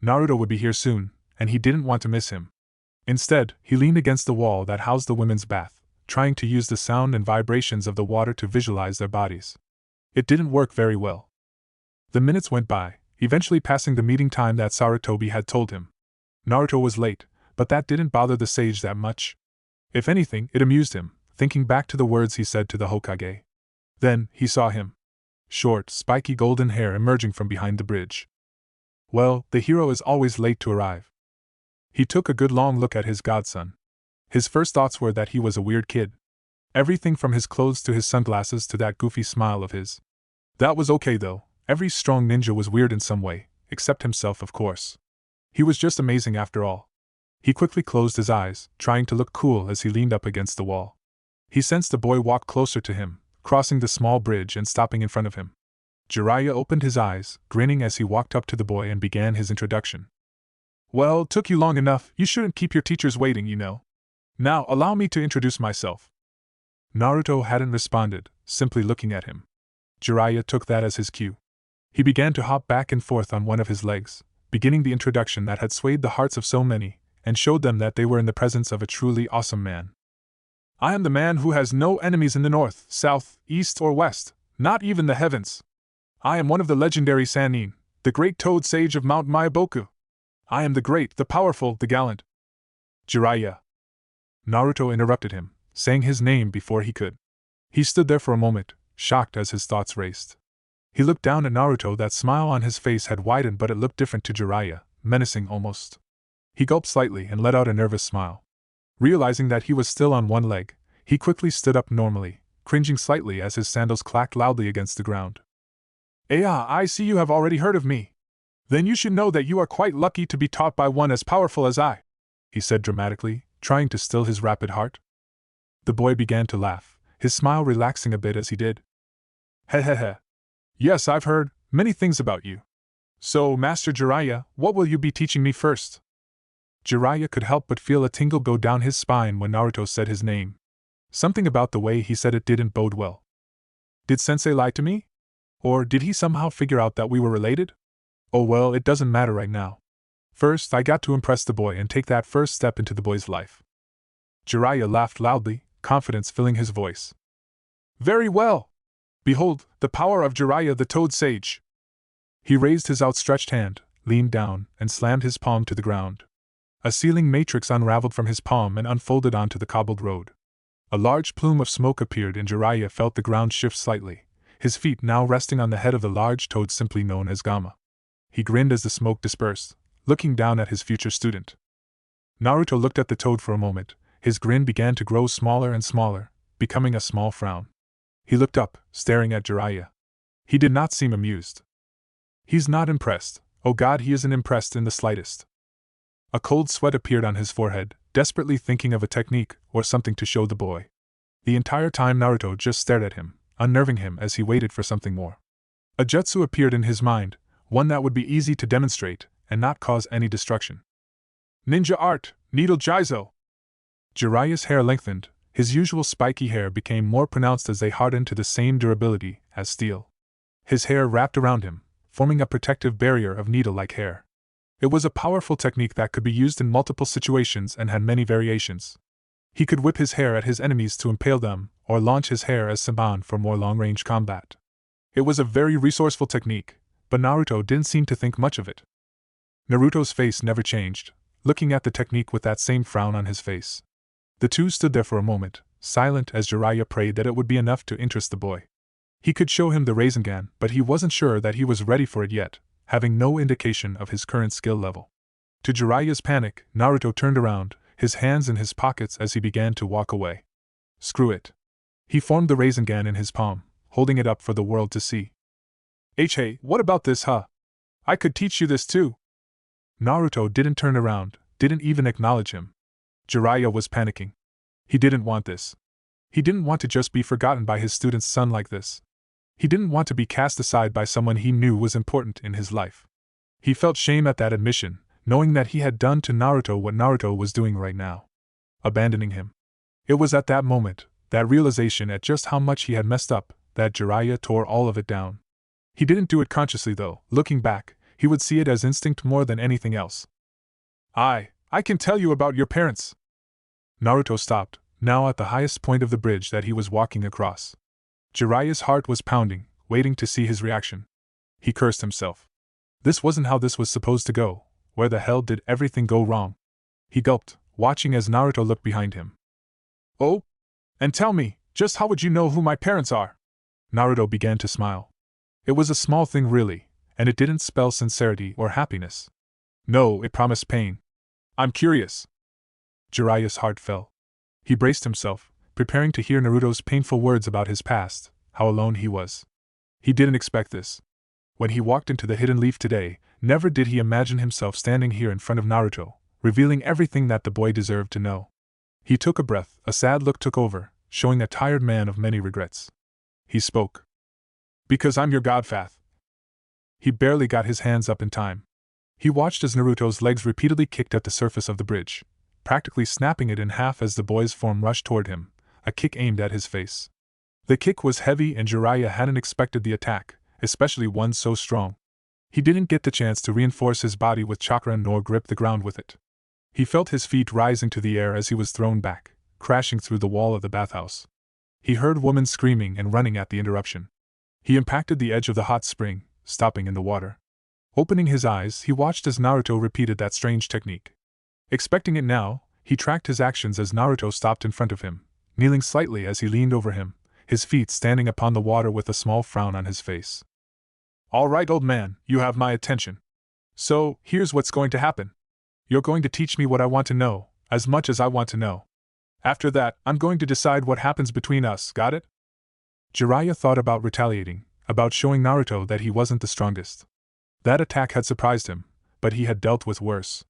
Naruto would be here soon, and he didn't want to miss him. Instead, he leaned against the wall that housed the women's bath, trying to use the sound and vibrations of the water to visualize their bodies. It didn't work very well. The minutes went by, eventually passing the meeting time that Sarutobi had told him. Naruto was late, but that didn't bother the sage that much. If anything, it amused him, thinking back to the words he said to the Hokage. Then, he saw him. Short, spiky golden hair emerging from behind the bridge. Well, the hero is always late to arrive. He took a good long look at his godson. His first thoughts were that he was a weird kid. Everything from his clothes to his sunglasses to that goofy smile of his. That was okay though, every strong ninja was weird in some way, except himself of course. He was just amazing after all. He quickly closed his eyes, trying to look cool as he leaned up against the wall. He sensed the boy walk closer to him, crossing the small bridge and stopping in front of him. Jiraiya opened his eyes, grinning as he walked up to the boy and began his introduction. "Well, took you long enough, you shouldn't keep your teachers waiting, you know. Now, allow me to introduce myself." Naruto hadn't responded, simply looking at him. Jiraiya took that as his cue. He began to hop back and forth on one of his legs, beginning the introduction that had swayed the hearts of so many, and showed them that they were in the presence of a truly awesome man. "I am the man who has no enemies in the north, south, east, or west, not even the heavens. I am one of the legendary Sannin, the great toad sage of Mount Myaboku. I am the great, the powerful, the gallant." "Jiraiya." Naruto interrupted him, saying his name before he could. He stood there for a moment, shocked as his thoughts raced. He looked down at Naruto. That smile on his face had widened, but it looked different to Jiraiya, menacing almost. He gulped slightly and let out a nervous smile. Realizing that he was still on one leg, he quickly stood up normally, cringing slightly as his sandals clacked loudly against the ground. I see you have already heard of me. Then you should know that you are quite lucky to be taught by one as powerful as I, he said dramatically, trying to still his rapid heart. The boy began to laugh, his smile relaxing a bit as he did. Hehehe. Yes, I've heard many things about you. So, Master Jiraiya, what will you be teaching me first? Jiraiya could help but feel a tingle go down his spine when Naruto said his name. Something about the way he said it didn't bode well. Did Sensei lie to me? Or did he somehow figure out that we were related? Oh well, it doesn't matter right now. First, I got to impress the boy and take that first step into the boy's life. Jiraiya laughed loudly, confidence filling his voice. Very well! Behold, the power of Jiraiya the Toad Sage! He raised his outstretched hand, leaned down, and slammed his palm to the ground. A sealing matrix unraveled from his palm and unfolded onto the cobbled road. A large plume of smoke appeared and Jiraiya felt the ground shift slightly, his feet now resting on the head of the large toad simply known as Gamma. He grinned as the smoke dispersed, looking down at his future student. Naruto looked at the toad for a moment, his grin began to grow smaller and smaller, becoming a small frown. He looked up, staring at Jiraiya. He did not seem amused. He's not impressed. Oh God, he isn't impressed in the slightest. A cold sweat appeared on his forehead, desperately thinking of a technique or something to show the boy. The entire time Naruto just stared at him, unnerving him as he waited for something more. A jutsu appeared in his mind, one that would be easy to demonstrate and not cause any destruction. Ninja art, Needle Jizo! Jiraiya's hair lengthened, his usual spiky hair became more pronounced as they hardened to the same durability as steel. His hair wrapped around him, forming a protective barrier of needle-like hair. It was a powerful technique that could be used in multiple situations and had many variations. He could whip his hair at his enemies to impale them, or launch his hair as Saban for more long-range combat. It was a very resourceful technique, but Naruto didn't seem to think much of it. Naruto's face never changed, looking at the technique with that same frown on his face. The two stood there for a moment, silent as Jiraiya prayed that it would be enough to interest the boy. He could show him the Rasengan, but he wasn't sure that he was ready for it yet, having no indication of his current skill level. To Jiraiya's panic, Naruto turned around, his hands in his pockets as he began to walk away. Screw it. He formed the Rasengan in his palm, holding it up for the world to see. Hey, what about this, huh? I could teach you this too. Naruto didn't turn around, didn't even acknowledge him. Jiraiya was panicking. He didn't want this. He didn't want to just be forgotten by his student's son like this. He didn't want to be cast aside by someone he knew was important in his life. He felt shame at that admission, knowing that he had done to Naruto what Naruto was doing right now. Abandoning him. It was at that moment, that realization at just how much he had messed up, that Jiraiya tore all of it down. He didn't do it consciously though, looking back, he would see it as instinct more than anything else. I can tell you about your parents. Naruto stopped, now at the highest point of the bridge that he was walking across. Jiraiya's heart was pounding, waiting to see his reaction. He cursed himself. This wasn't how this was supposed to go. Where the hell did everything go wrong? He gulped, watching as Naruto looked behind him. Oh? And tell me, just how would you know who my parents are? Naruto began to smile. It was a small thing really, and it didn't spell sincerity or happiness. No, it promised pain. I'm curious. Jiraiya's heart fell. He braced himself, preparing to hear Naruto's painful words about his past, how alone he was. He didn't expect this. When he walked into the hidden leaf today, never did he imagine himself standing here in front of Naruto, revealing everything that the boy deserved to know. He took a breath, a sad look took over, showing a tired man of many regrets. He spoke. Because I'm your godfath. He barely got his hands up in time. He watched as Naruto's legs repeatedly kicked at the surface of the bridge, practically snapping it in half as the boy's form rushed toward him, a kick aimed at his face. The kick was heavy and Jiraiya hadn't expected the attack, especially one so strong. He didn't get the chance to reinforce his body with chakra nor grip the ground with it. He felt his feet rising to the air as he was thrown back, crashing through the wall of the bathhouse. He heard women screaming and running at the interruption. He impacted the edge of the hot spring, stopping in the water. Opening his eyes, he watched as Naruto repeated that strange technique. Expecting it now, he tracked his actions as Naruto stopped in front of him, kneeling slightly as he leaned over him, his feet standing upon the water with a small frown on his face. "All right, old man, you have my attention. So, here's what's going to happen. You're going to teach me what I want to know, as much as I want to know. After that, I'm going to decide what happens between us, got it?" Jiraiya thought about retaliating, about showing Naruto that he wasn't the strongest. That attack had surprised him, but he had dealt with worse.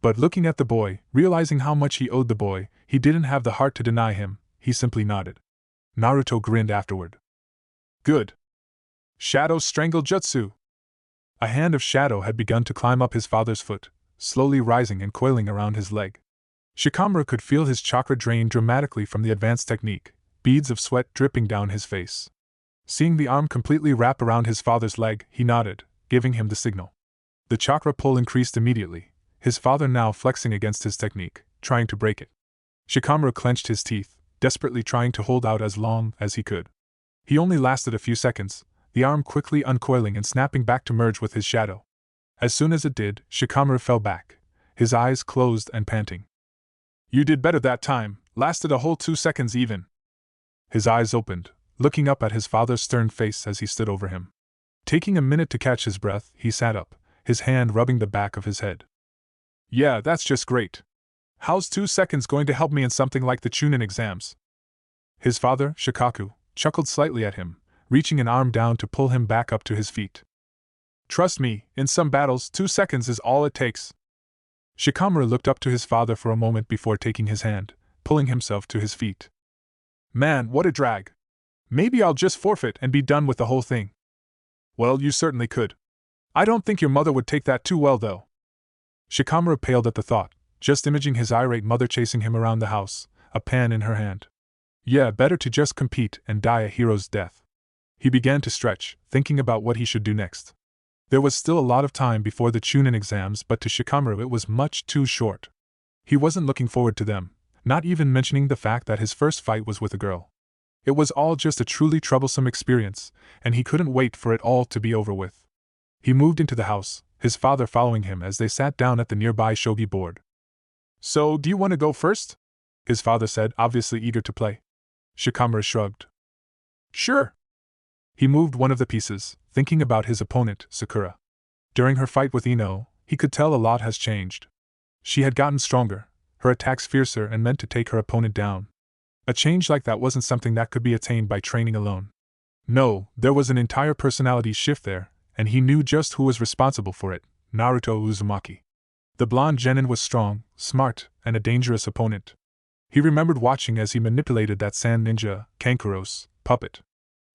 But looking at the boy, realizing how much he owed the boy, he didn't have the heart to deny him, he simply nodded. Naruto grinned afterward. "Good. Shadow Strangle Jutsu!" A hand of shadow had begun to climb up his father's foot, slowly rising and coiling around his leg. Shikamaru could feel his chakra drain dramatically from the advanced technique, beads of sweat dripping down his face. Seeing the arm completely wrap around his father's leg, he nodded, giving him the signal. The chakra pull increased immediately, his father now flexing against his technique, trying to break it. Shikamaru clenched his teeth, desperately trying to hold out as long as he could. He only lasted a few seconds, the arm quickly uncoiling and snapping back to merge with his shadow. As soon as it did, Shikamaru fell back, his eyes closed and panting. "You did better that time, lasted a whole 2 seconds even." His eyes opened, looking up at his father's stern face as he stood over him. Taking a minute to catch his breath, he sat up, his hand rubbing the back of his head. "Yeah, that's just great. How's 2 seconds going to help me in something like the Chunin exams?" His father, Shikaku, chuckled slightly at him, reaching an arm down to pull him back up to his feet. "Trust me, in some battles 2 seconds is all it takes." Shikamaru looked up to his father for a moment before taking his hand, pulling himself to his feet. "Man, what a drag. Maybe I'll just forfeit and be done with the whole thing." "Well, you certainly could. I don't think your mother would take that too well, though." Shikamaru paled at the thought, just imaging his irate mother chasing him around the house, a pan in her hand. Yeah, better to just compete and die a hero's death. He began to stretch, thinking about what he should do next. There was still a lot of time before the Chunin exams, but to Shikamaru it was much too short. He wasn't looking forward to them, not even mentioning the fact that his first fight was with a girl. It was all just a truly troublesome experience, and he couldn't wait for it all to be over with. He moved into the house, his father following him as they sat down at the nearby shogi board. "So, do you want to go first?" his father said, obviously eager to play. Shikamaru shrugged. "Sure." He moved one of the pieces, thinking about his opponent, Sakura. During her fight with Ino, he could tell a lot has changed. She had gotten stronger, her attacks fiercer and meant to take her opponent down. A change like that wasn't something that could be attained by training alone. No, there was an entire personality shift there, and he knew just who was responsible for it, Naruto Uzumaki. The blonde genin was strong, smart, and a dangerous opponent. He remembered watching as he manipulated that sand ninja, Kankuro's, puppet.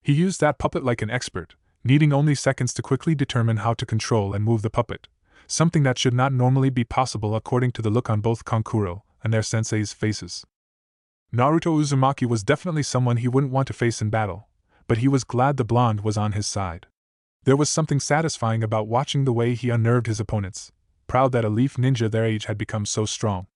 He used that puppet like an expert, needing only seconds to quickly determine how to control and move the puppet, something that should not normally be possible according to the look on both Kankuro and their sensei's faces. Naruto Uzumaki was definitely someone he wouldn't want to face in battle, but he was glad the blonde was on his side. There was something satisfying about watching the way he unnerved his opponents, proud that a leaf ninja their age had become so strong.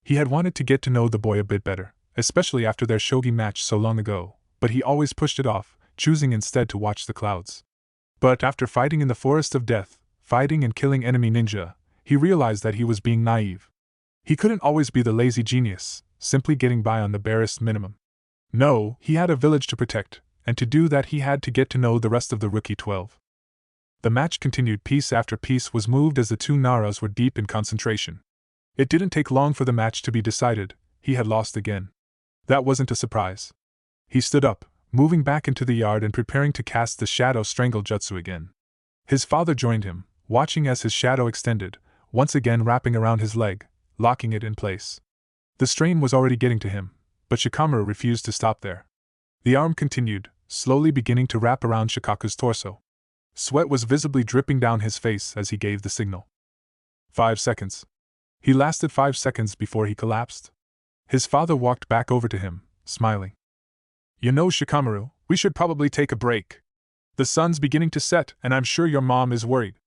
He had wanted to get to know the boy a bit better, especially after their shogi match so long ago, but he always pushed it off, choosing instead to watch the clouds. But after fighting in the Forest of Death, fighting and killing enemy ninja, he realized that he was being naive. He couldn't always be the lazy genius, simply getting by on the barest minimum. No, he had a village to protect, and to do that he had to get to know the rest of the Rookie 12. The match continued. Piece after piece was moved as the two Naras were deep in concentration. It didn't take long for the match to be decided. He had lost again. That wasn't a surprise. He stood up, moving back into the yard and preparing to cast the Shadow Strangle Jutsu again. His father joined him, watching as his shadow extended, once again wrapping around his leg, locking it in place. The strain was already getting to him, but Shikamaru refused to stop there. The arm continued, slowly beginning to wrap around Shikaku's torso. Sweat was visibly dripping down his face as he gave the signal. 5 seconds. He lasted 5 seconds before he collapsed. His father walked back over to him, smiling. "You know, Shikamaru, we should probably take a break. The sun's beginning to set, and I'm sure your mom is worried."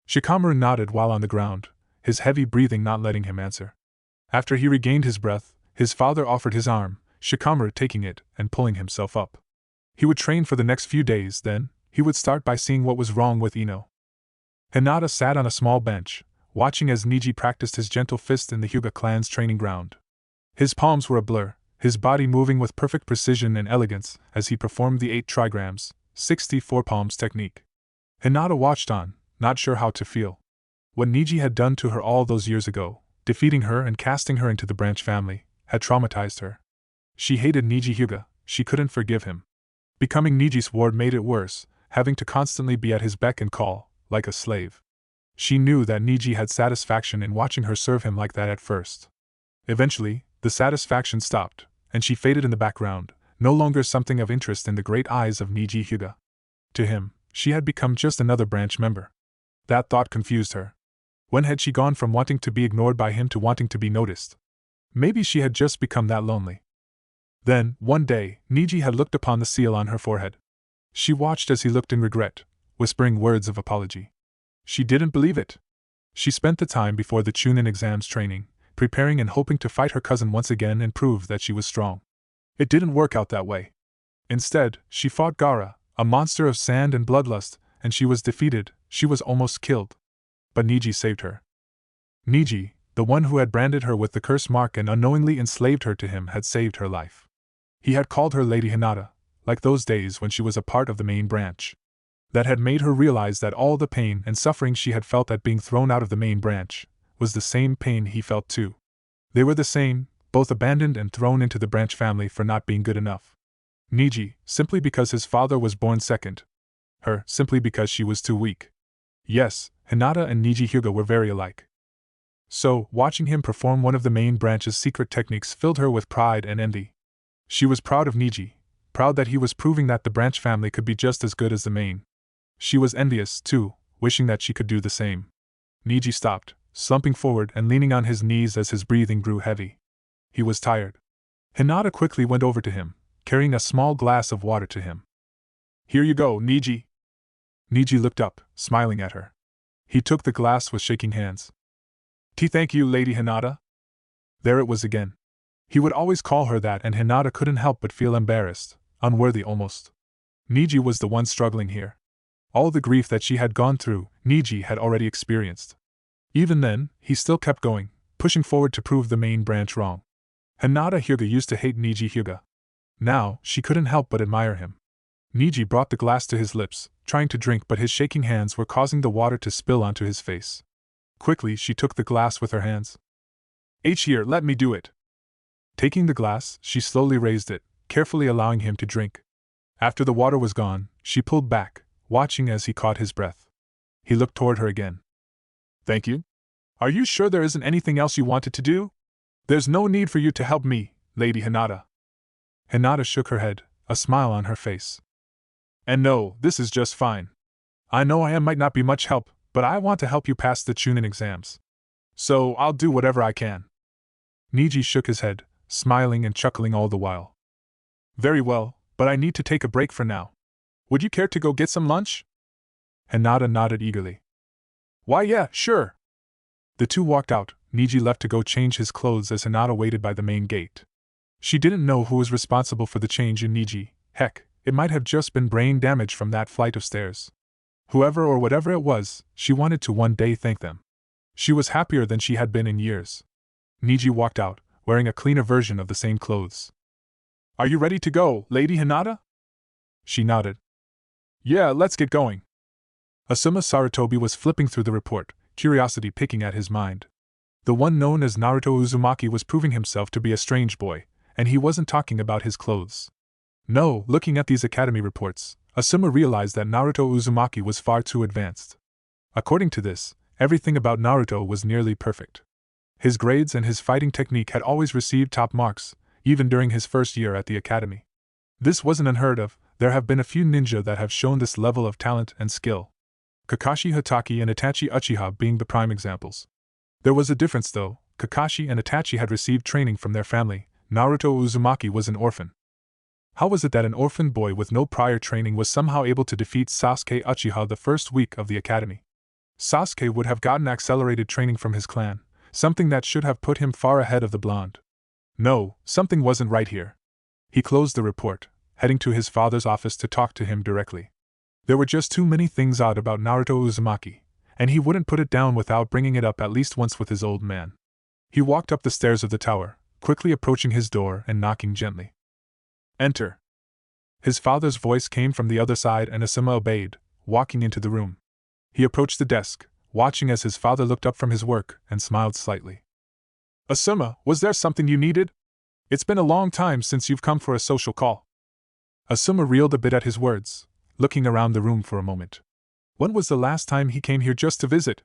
Shikamaru nodded while on the ground, his heavy breathing not letting him answer. After he regained his breath, his father offered his arm, Shikamaru taking it and pulling himself up. He would train for the next few days, then he would start by seeing what was wrong with Ino. Hinata sat on a small bench, watching as Niji practiced his gentle fist in the Hyuga clan's training ground. His palms were a blur, his body moving with perfect precision and elegance as he performed the 8 trigrams, 64 palms technique. Hinata watched on, not sure how to feel. What Niji had done to her all those years ago, defeating her and casting her into the branch family, had traumatized her. She hated Niji Hyuga, she couldn't forgive him. Becoming Niji's ward made it worse, having to constantly be at his beck and call, like a slave. She knew that Niji had satisfaction in watching her serve him like that at first. Eventually, the satisfaction stopped, and she faded in the background, no longer something of interest in the great eyes of Niji Hyuga. To him, she had become just another branch member. That thought confused her. When had she gone from wanting to be ignored by him to wanting to be noticed? Maybe she had just become that lonely. Then, one day, Niji had looked upon the seal on her forehead. She watched as he looked in regret, whispering words of apology. She didn't believe it. She spent the time before the Chunin exams training, preparing and hoping to fight her cousin once again and prove that she was strong. It didn't work out that way. Instead, she fought Gaara, a monster of sand and bloodlust, and she was defeated, she was almost killed. But Niji saved her. Niji, the one who had branded her with the curse mark and unknowingly enslaved her to him, had saved her life. He had called her Lady Hinata, like those days when she was a part of the main branch. That had made her realize that all the pain and suffering she had felt at being thrown out of the main branch was the same pain he felt too. They were the same, both abandoned and thrown into the branch family for not being good enough. Niji, simply because his father was born second. Her, simply because she was too weak. Yes, Hinata and Niji Hyuga were very alike. So, watching him perform one of the main branch's secret techniques filled her with pride and envy. She was proud of Niji, proud that he was proving that the branch family could be just as good as the main. She was envious, too, wishing that she could do the same. Niji stopped, slumping forward and leaning on his knees as his breathing grew heavy. He was tired. Hinata quickly went over to him, carrying a small glass of water to him. "Here you go, Niji." Niji looked up, smiling at her. He took the glass with shaking hands. "Thank you, Lady Hinata." There it was again. He would always call her that, and Hinata couldn't help but feel embarrassed, unworthy almost. Niji was the one struggling here. All the grief that she had gone through, Niji had already experienced. Even then, he still kept going, pushing forward to prove the main branch wrong. Hinata Hyuga used to hate Niji Hyuga. Now, she couldn't help but admire him. Niji brought the glass to his lips, trying to drink, but his shaking hands were causing the water to spill onto his face. Quickly, she took the glass with her hands. "Here, let me do it." Taking the glass, she slowly raised it, carefully allowing him to drink. After the water was gone, she pulled back, watching as he caught his breath. He looked toward her again. "Thank you? Are you sure there isn't anything else you wanted to do? There's no need for you to help me, Lady Hinata." Hinata shook her head, a smile on her face. "And no, this is just fine. I know I might not be much help, but I want to help you pass the Chunin exams. So I'll do whatever I can." Niji shook his head, smiling and chuckling all the while. "Very well, but I need to take a break for now. Would you care to go get some lunch?" Hinata nodded eagerly. "Why yeah, sure." The two walked out, Niji left to go change his clothes as Hinata waited by the main gate. She didn't know who was responsible for the change in Niji. Heck, it might have just been brain damage from that flight of stairs. Whoever or whatever it was, she wanted to one day thank them. She was happier than she had been in years. Niji walked out, wearing a cleaner version of the same clothes. "Are you ready to go, Lady Hinata?" She nodded. "Yeah, let's get going." Asuma Sarutobi was flipping through the report, curiosity picking at his mind. The one known as Naruto Uzumaki was proving himself to be a strange boy, and he wasn't talking about his clothes. No, looking at these academy reports, Asuma realized that Naruto Uzumaki was far too advanced. According to this, everything about Naruto was nearly perfect. His grades and his fighting technique had always received top marks, even during his first year at the academy. This wasn't unheard of. There have been a few ninja that have shown this level of talent and skill. Kakashi Hatake and Itachi Uchiha being the prime examples. There was a difference though. Kakashi and Itachi had received training from their family. Naruto Uzumaki was an orphan. How was it that an orphan boy with no prior training was somehow able to defeat Sasuke Uchiha the first week of the academy? Sasuke would have gotten accelerated training from his clan, something that should have put him far ahead of the blonde. No, something wasn't right here. He closed the report, heading to his father's office to talk to him directly. There were just too many things odd about Naruto Uzumaki, and he wouldn't put it down without bringing it up at least once with his old man. He walked up the stairs of the tower, quickly approaching his door and knocking gently. "Enter." His father's voice came from the other side and Asuma obeyed, walking into the room. He approached the desk, watching as his father looked up from his work and smiled slightly. "Asuma, was there something you needed? It's been a long time since you've come for a social call." Asuma reeled a bit at his words, looking around the room for a moment. When was the last time he came here just to visit?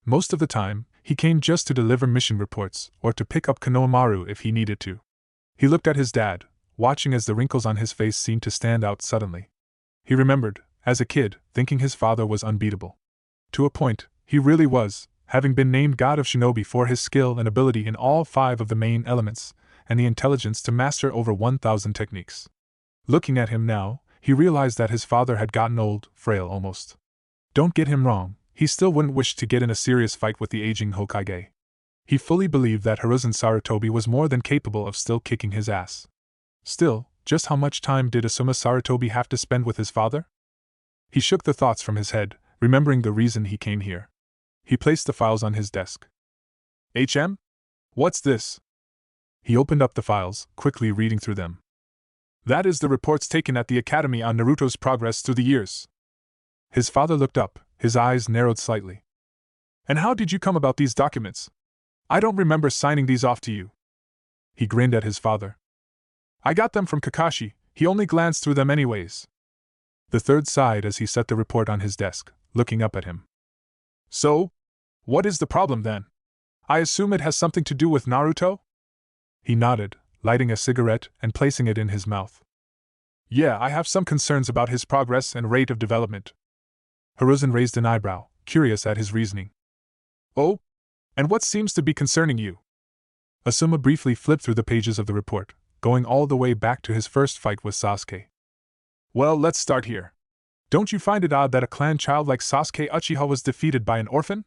Most of the time, he came just to deliver mission reports or to pick up Konohamaru if he needed to. He looked at his dad, watching as the wrinkles on his face seemed to stand out suddenly. He remembered, as a kid, thinking his father was unbeatable. To a point, he really was, having been named God of Shinobi for his skill and ability in all 5 of the main elements, and the intelligence to master over 1,000 techniques. Looking at him now, he realized that his father had gotten old, frail almost. Don't get him wrong, he still wouldn't wish to get in a serious fight with the aging Hokage. He fully believed that Hiruzen Sarutobi was more than capable of still kicking his ass. Still, just how much time did Asuma Sarutobi have to spend with his father? He shook the thoughts from his head, remembering the reason he came here. He placed the files on his desk. "HM? What's this?" He opened up the files, quickly reading through them. "That is the reports taken at the Academy on Naruto's progress through the years." His father looked up, his eyes narrowed slightly. "And how did you come about these documents? I don't remember signing these off to you." He grinned at his father. "I got them from Kakashi, he only glanced through them anyways." The third sighed as he set the report on his desk, looking up at him. "So? What is the problem then? I assume it has something to do with Naruto?" He nodded, lighting a cigarette and placing it in his mouth. "Yeah, I have some concerns about his progress and rate of development." Hiruzen raised an eyebrow, curious at his reasoning. "Oh? And what seems to be concerning you?" Asuma briefly flipped through the pages of the report, going all the way back to his first fight with Sasuke. "Well, let's start here. Don't you find it odd that a clan child like Sasuke Uchiha was defeated by an orphan?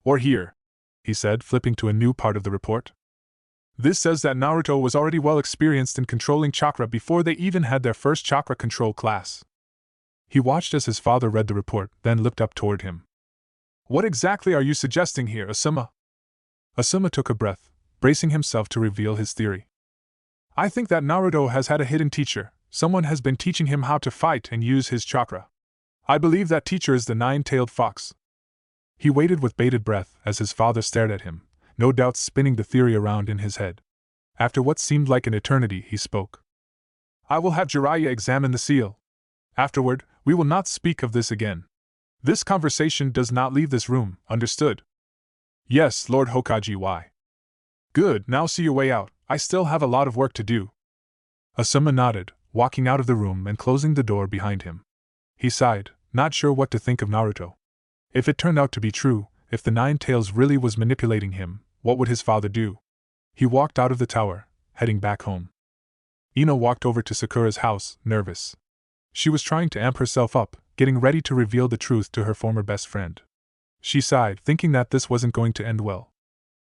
Or here," he said, flipping to a new part of the report. "This says that Naruto was already well experienced in controlling chakra before they even had their first chakra control class." He watched as his father read the report, then looked up toward him. "What exactly are you suggesting here, Asuma?" Asuma took a breath, bracing himself to reveal his theory. "I think that Naruto has had a hidden teacher. Someone has been teaching him how to fight and use his chakra. I believe that teacher is the nine-tailed fox." He waited with bated breath as his father stared at him, no doubt spinning the theory around in his head. After what seemed like an eternity, he spoke. "I will have Jiraiya examine the seal. Afterward, we will not speak of this again. This conversation does not leave this room, understood?" "Yes, Lord Hokage, why?" "Good, now see your way out, I still have a lot of work to do." Asuma nodded, walking out of the room and closing the door behind him. He sighed, not sure what to think of Naruto. If it turned out to be true, if the Nine Tails really was manipulating him, what would his father do? He walked out of the tower, heading back home. Ino walked over to Sakura's house, nervous. She was trying to amp herself up, getting ready to reveal the truth to her former best friend. She sighed, thinking that this wasn't going to end well.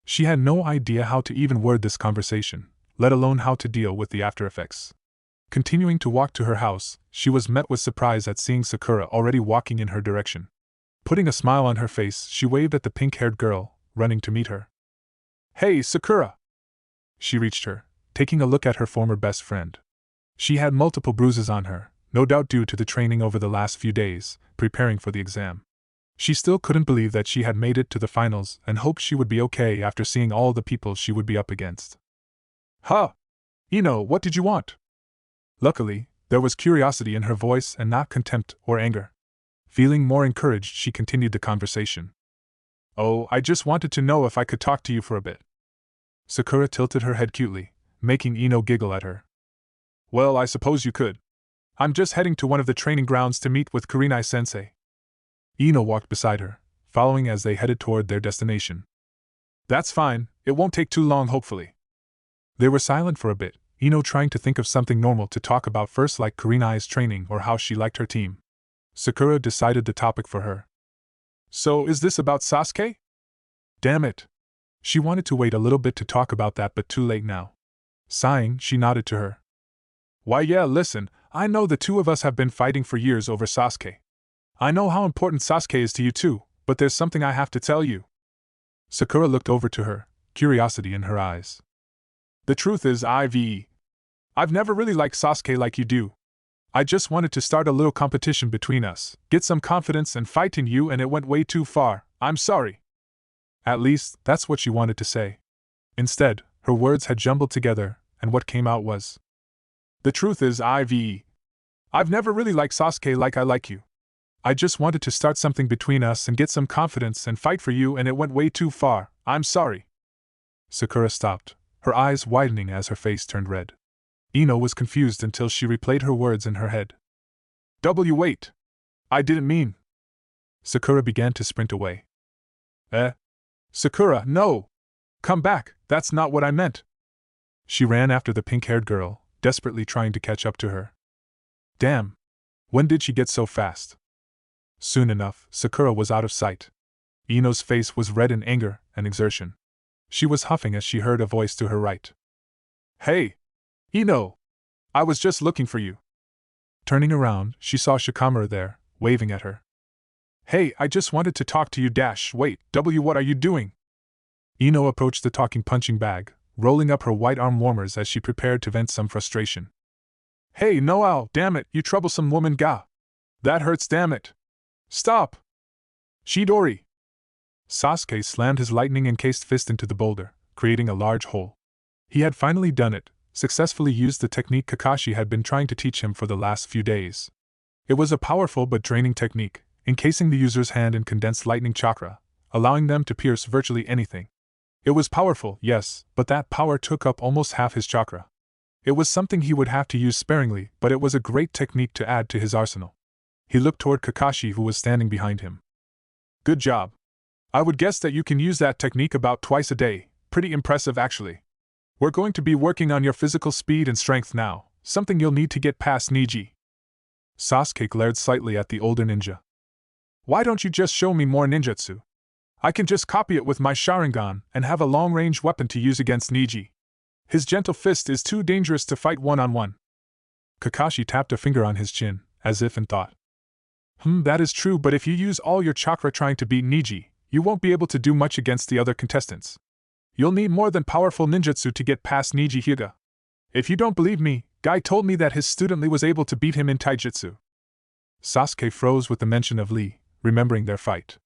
She had no idea how to even word this conversation, let alone how to deal with the aftereffects. Continuing to walk to her house, she was met with surprise at seeing Sakura already walking in her direction. Putting a smile on her face, she waved at the pink-haired girl, running to meet her. "Hey, Sakura!" She reached her, taking a look at her former best friend. She had multiple bruises on her, no doubt due to the training over the last few days, preparing for the exam. She still couldn't believe that she had made it to the finals and hoped she would be okay after seeing all the people she would be up against. "Huh! Ino, what did you want?" Luckily, there was curiosity in her voice and not contempt or anger. Feeling more encouraged, she continued the conversation. "Oh, I just wanted to know if I could talk to you for a bit." Sakura tilted her head cutely, making Ino giggle at her. "Well, I suppose you could. I'm just heading to one of the training grounds to meet with Kurenai-sensei." Ino walked beside her, following as they headed toward their destination. "That's fine, it won't take too long hopefully." They were silent for a bit, Ino trying to think of something normal to talk about first, like Kurenai's training or how she liked her team. Sakura decided the topic for her. "So is this about Sasuke?" Damn it! She wanted to wait a little bit to talk about that, but too late now. Sighing, she nodded to her. "Why yeah, listen, I know the two of us have been fighting for years over Sasuke. I know how important Sasuke is to you too, but there's something I have to tell you." Sakura looked over to her, curiosity in her eyes. The truth is, I've never really liked Sasuke like you do. I just wanted to start a little competition between us, get some confidence and fight in you, and it went way too far. I'm sorry. At least, that's what she wanted to say. Instead, her words had jumbled together, and what came out was, the truth is, I've never really liked Sasuke like I like you. I just wanted to start something between us and get some confidence and fight for you, and it went way too far. I'm sorry. Sakura stopped, her eyes widening as her face turned red. Ino was confused until she replayed her words in her head. Wait. I didn't mean. Sakura began to sprint away. Sakura, no! Come back, that's not what I meant. She ran after the pink-haired girl, desperately trying to catch up to her. Damn! When did she get so fast? Soon enough, Sakura was out of sight. Ino's face was red in anger and exertion. She was huffing as she heard a voice to her right. Hey! Ino! I was just looking for you. Turning around, she saw Shikamaru there, waving at her. Hey, I just wanted to talk to you. Wait, what are you doing? Ino approached the talking punching bag, rolling up her white arm warmers as she prepared to vent some frustration. Hey, Noel, damn it, you troublesome woman ga! That hurts, damn it! Stop! Chidori! Sasuke slammed his lightning-encased fist into the boulder, creating a large hole. He had finally done it, successfully used the technique Kakashi had been trying to teach him for the last few days. It was a powerful but draining technique, encasing the user's hand in condensed lightning chakra, allowing them to pierce virtually anything. It was powerful, yes, but that power took up almost half his chakra. It was something he would have to use sparingly, but it was a great technique to add to his arsenal. He looked toward Kakashi, who was standing behind him. Good job. I would guess that you can use that technique about twice a day. Pretty impressive, actually. We're going to be working on your physical speed and strength now, something you'll need to get past Niji. Sasuke glared slightly at the older ninja. Why don't you just show me more ninjutsu? I can just copy it with my Sharingan and have a long-range weapon to use against Niji. His gentle fist is too dangerous to fight one-on-one. Kakashi tapped a finger on his chin, as if in thought. That is true, but if you use all your chakra trying to beat Niji, you won't be able to do much against the other contestants. You'll need more than powerful ninjutsu to get past Niji Hyuga. If you don't believe me, Guy told me that his student Lee was able to beat him in taijutsu. Sasuke froze with the mention of Lee, remembering their fight.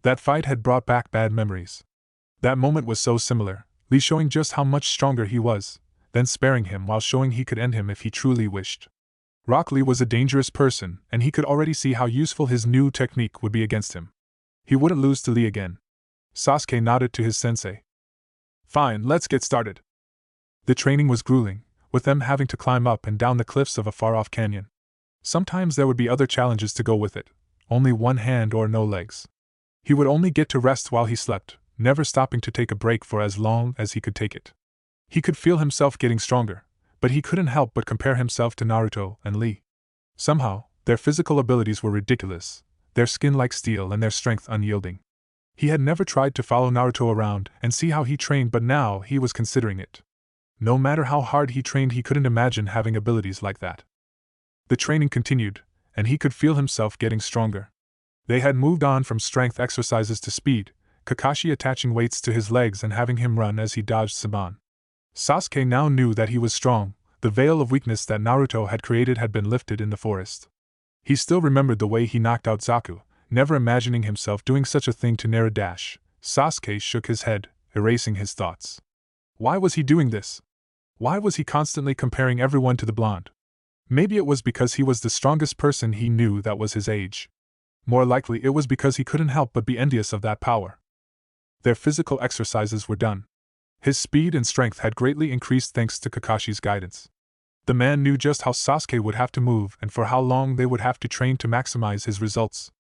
That fight had brought back bad memories. That moment was so similar, Lee showing just how much stronger he was, then sparing him while showing he could end him if he truly wished. Rock Lee was a dangerous person, and he could already see how useful his new technique would be against him. He wouldn't lose to Lee again. Sasuke nodded to his sensei. Fine, let's get started. The training was grueling, with them having to climb up and down the cliffs of a far-off canyon. Sometimes there would be other challenges to go with it, only one hand or no legs. He would only get to rest while he slept, never stopping to take a break for as long as he could take it. He could feel himself getting stronger, but he couldn't help but compare himself to Naruto and Lee. Somehow, their physical abilities were ridiculous, their skin like steel and their strength unyielding. He had never tried to follow Naruto around and see how he trained, but now he was considering it. No matter how hard he trained, he couldn't imagine having abilities like that. The training continued, and he could feel himself getting stronger. They had moved on from strength exercises to speed, Kakashi attaching weights to his legs and having him run as he dodged Saban. Sasuke now knew that he was strong. The veil of weakness that Naruto had created had been lifted in the forest. He still remembered the way he knocked out Zaku, never imagining himself doing such a thing to Naruto. Sasuke shook his head, erasing his thoughts. Why was he doing this? Why was he constantly comparing everyone to the blonde? Maybe it was because he was the strongest person he knew that was his age. More likely it was because he couldn't help but be envious of that power. Their physical exercises were done. His speed and strength had greatly increased thanks to Kakashi's guidance. The man knew just how Sasuke would have to move and for how long they would have to train to maximize his results.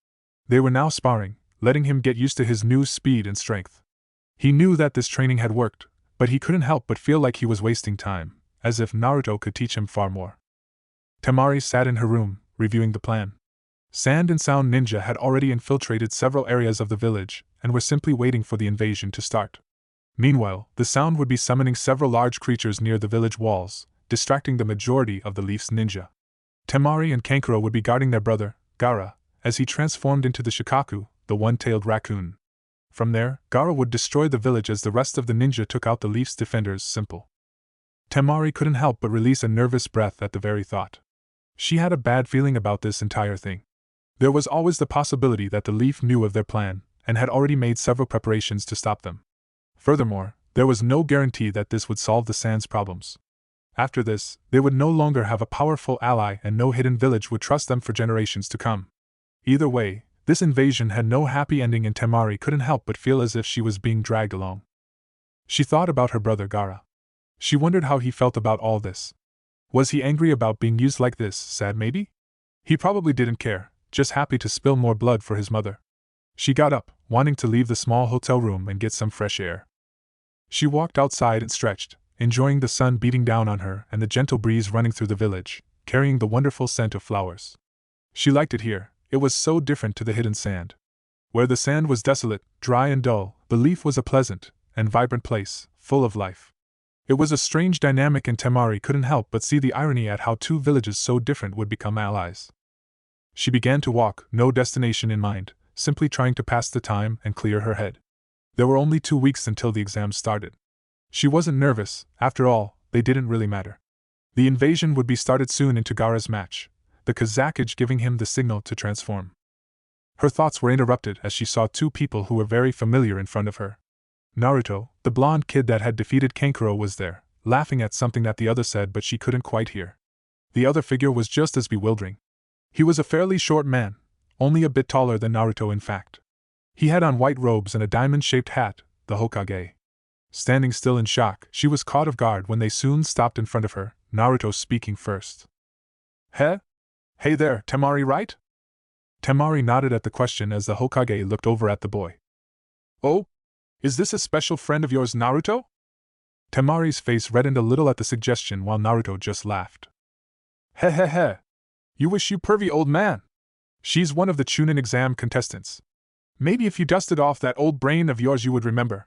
They were now sparring, letting him get used to his new speed and strength. He knew that this training had worked, but he couldn't help but feel like he was wasting time, as if Naruto could teach him far more. Temari sat in her room, reviewing the plan. Sand and Sound Ninja had already infiltrated several areas of the village, and were simply waiting for the invasion to start. Meanwhile, the Sound would be summoning several large creatures near the village walls, distracting the majority of the Leaf's ninja. Temari and Kankuro would be guarding their brother, Gaara, as he transformed into the Shikaku, the one-tailed raccoon. From there, Gaara would destroy the village as the rest of the ninja took out the Leaf's defenders. Simple. Temari couldn't help but release a nervous breath at the very thought. She had a bad feeling about this entire thing. There was always the possibility that the leaf knew of their plan, and had already made several preparations to stop them. Furthermore, there was no guarantee that this would solve the Sand's problems. After this, they would no longer have a powerful ally and no hidden village would trust them for generations to come. Either way, this invasion had no happy ending and Temari couldn't help but feel as if she was being dragged along. She thought about her brother Gaara. She wondered how he felt about all this. Was he angry about being used like this, sad maybe? He probably didn't care, just happy to spill more blood for his mother. She got up, wanting to leave the small hotel room and get some fresh air. She walked outside and stretched, enjoying the sun beating down on her and the gentle breeze running through the village, carrying the wonderful scent of flowers. She liked it here. It was so different to the hidden sand. Where the sand was desolate, dry and dull, the leaf was a pleasant and vibrant place, full of life. It was a strange dynamic and Temari couldn't help but see the irony at how two villages so different would become allies. She began to walk, no destination in mind, simply trying to pass the time and clear her head. There were only 2 weeks until the exams started. She wasn't nervous, after all, they didn't really matter. The invasion would be started soon into Gaara's match, the Kazakage giving him the signal to transform. Her thoughts were interrupted as she saw 2 people who were very familiar in front of her. Naruto, the blonde kid that had defeated Kankuro, was there, laughing at something that the other said but she couldn't quite hear. The other figure was just as bewildering. He was a fairly short man, only a bit taller than Naruto in fact. He had on white robes and a diamond-shaped hat, the Hokage. Standing still in shock, she was caught off guard when they soon stopped in front of her, Naruto speaking first. Hey there, Temari, right? Temari nodded at the question as the Hokage looked over at the boy. Oh? Is this a special friend of yours, Naruto? Temari's face reddened a little at the suggestion while Naruto just laughed. Heh. You wish you pervy old man. She's one of the Chunin exam contestants. Maybe if you dusted off that old brain of yours you would remember.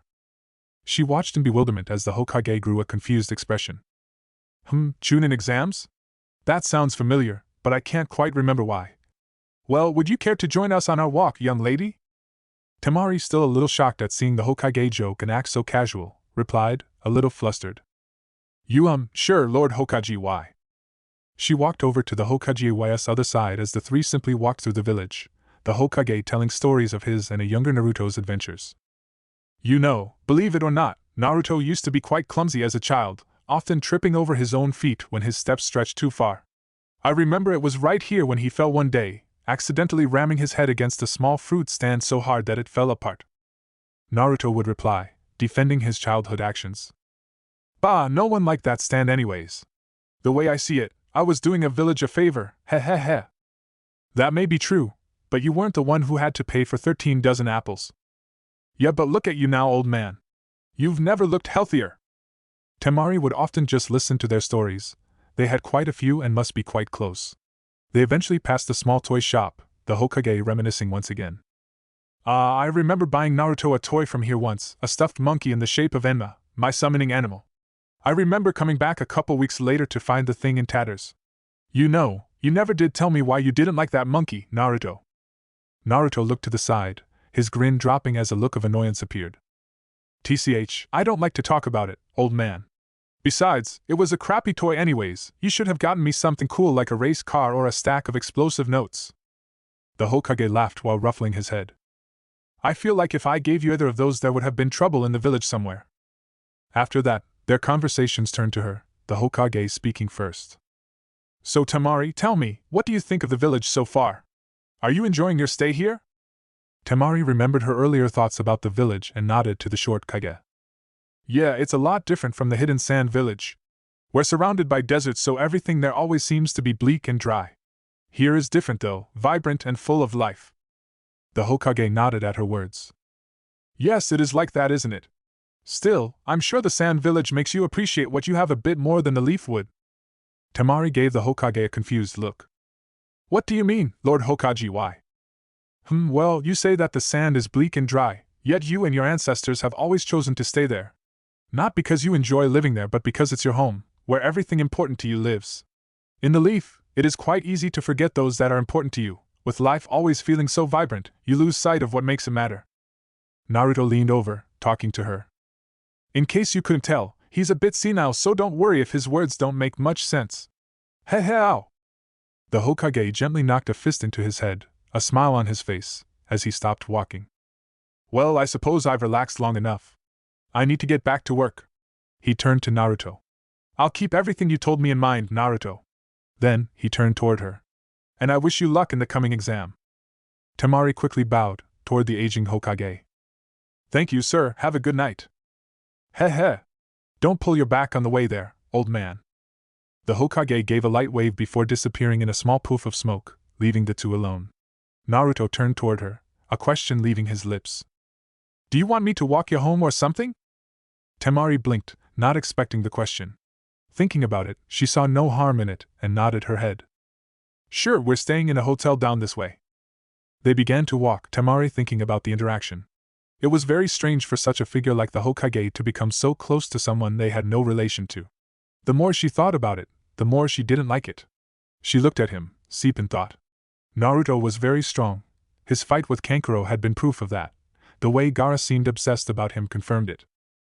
She watched in bewilderment as the Hokage grew a confused expression. Chunin exams? That sounds familiar, but I can't quite remember why. Well, would you care to join us on our walk, young lady? Temari, still a little shocked at seeing the Hokage joke and act so casual, replied, a little flustered. Sure, Lord Hokage, why? She walked over to the Hokage's other side as the 3 simply walked through the village, the Hokage telling stories of his and a younger Naruto's adventures. You know, believe it or not, Naruto used to be quite clumsy as a child, often tripping over his own feet when his steps stretched too far. I remember it was right here when he fell one day, accidentally ramming his head against a small fruit stand so hard that it fell apart. Naruto would reply, defending his childhood actions. Bah, no one liked that stand anyways. The way I see it, I was doing a village a favor, heh. That may be true, but you weren't the one who had to pay for 13 dozen apples. Yeah, but look at you now, old man. You've never looked healthier. Temari would often just listen to their stories. They had quite a few and must be quite close. They eventually passed the small toy shop, the Hokage reminiscing once again. I remember buying Naruto a toy from here once, a stuffed monkey in the shape of Enma, my summoning animal. I remember coming back a couple weeks later to find the thing in tatters. You know, you never did tell me why you didn't like that monkey, Naruto. Naruto looked to the side, his grin dropping as a look of annoyance appeared. I don't like to talk about it, old man. Besides, it was a crappy toy anyways. You should have gotten me something cool like a race car or a stack of explosive notes. The Hokage laughed while ruffling his head. I feel like if I gave you either of those there would have been trouble in the village somewhere. After that, their conversations turned to her, the Hokage speaking first. So Temari, tell me, what do you think of the village so far? Are you enjoying your stay here? Temari remembered her earlier thoughts about the village and nodded to the short Kage. Yeah, it's a lot different from the hidden sand village. We're surrounded by deserts, so everything there always seems to be bleak and dry. Here is different though, vibrant and full of life. The Hokage nodded at her words. Yes, it is like that, isn't it? Still, I'm sure the sand village makes you appreciate what you have a bit more than the leaf would. Temari gave the Hokage a confused look. What do you mean, Lord Hokage, why? Well, you say that the sand is bleak and dry, yet you and your ancestors have always chosen to stay there. Not because you enjoy living there but because it's your home, where everything important to you lives. In the leaf, it is quite easy to forget those that are important to you. With life always feeling so vibrant, you lose sight of what makes it matter. Naruto leaned over, talking to her. In case you couldn't tell, He's a bit senile, so don't worry if his words don't make much sense. He he ow! The Hokage gently knocked a fist into his head, a smile on his face, as he stopped walking. Well, I suppose I've relaxed long enough. I need to get back to work. He turned to Naruto. I'll keep everything you told me in mind, Naruto. Then, he turned toward her. And I wish you luck in the coming exam. Temari quickly bowed toward the aging Hokage. Thank you, sir. Have a good night. He he. Don't pull your back on the way there, old man. The Hokage gave a light wave before disappearing in a small poof of smoke, leaving the two alone. Naruto turned toward her, a question leaving his lips. Do you want me to walk you home or something? Temari blinked, not expecting the question. Thinking about it, she saw no harm in it and nodded her head. Sure, we're staying in a hotel down this way. They began to walk, Temari thinking about the interaction. It was very strange for such a figure like the Hokage to become so close to someone they had no relation to. The more she thought about it, the more she didn't like it. She looked at him, deep in thought. Naruto was very strong. His fight with Kankuro had been proof of that. The way Gaara seemed obsessed about him confirmed it.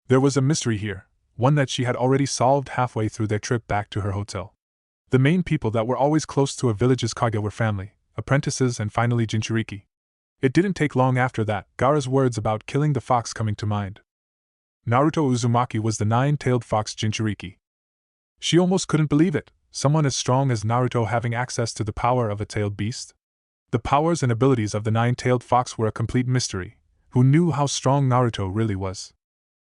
There was a mystery here, one that she had already solved halfway through their trip back to her hotel. The main people that were always close to a village's Kage were family, apprentices, and finally Jinchuriki. It didn't take long after that, Gaara's words about killing the fox coming to mind. Naruto Uzumaki was the nine-tailed fox Jinchuriki. She almost couldn't believe it, someone as strong as Naruto having access to the power of a tailed beast. The powers and abilities of the nine-tailed fox were a complete mystery. Who knew how strong Naruto really was?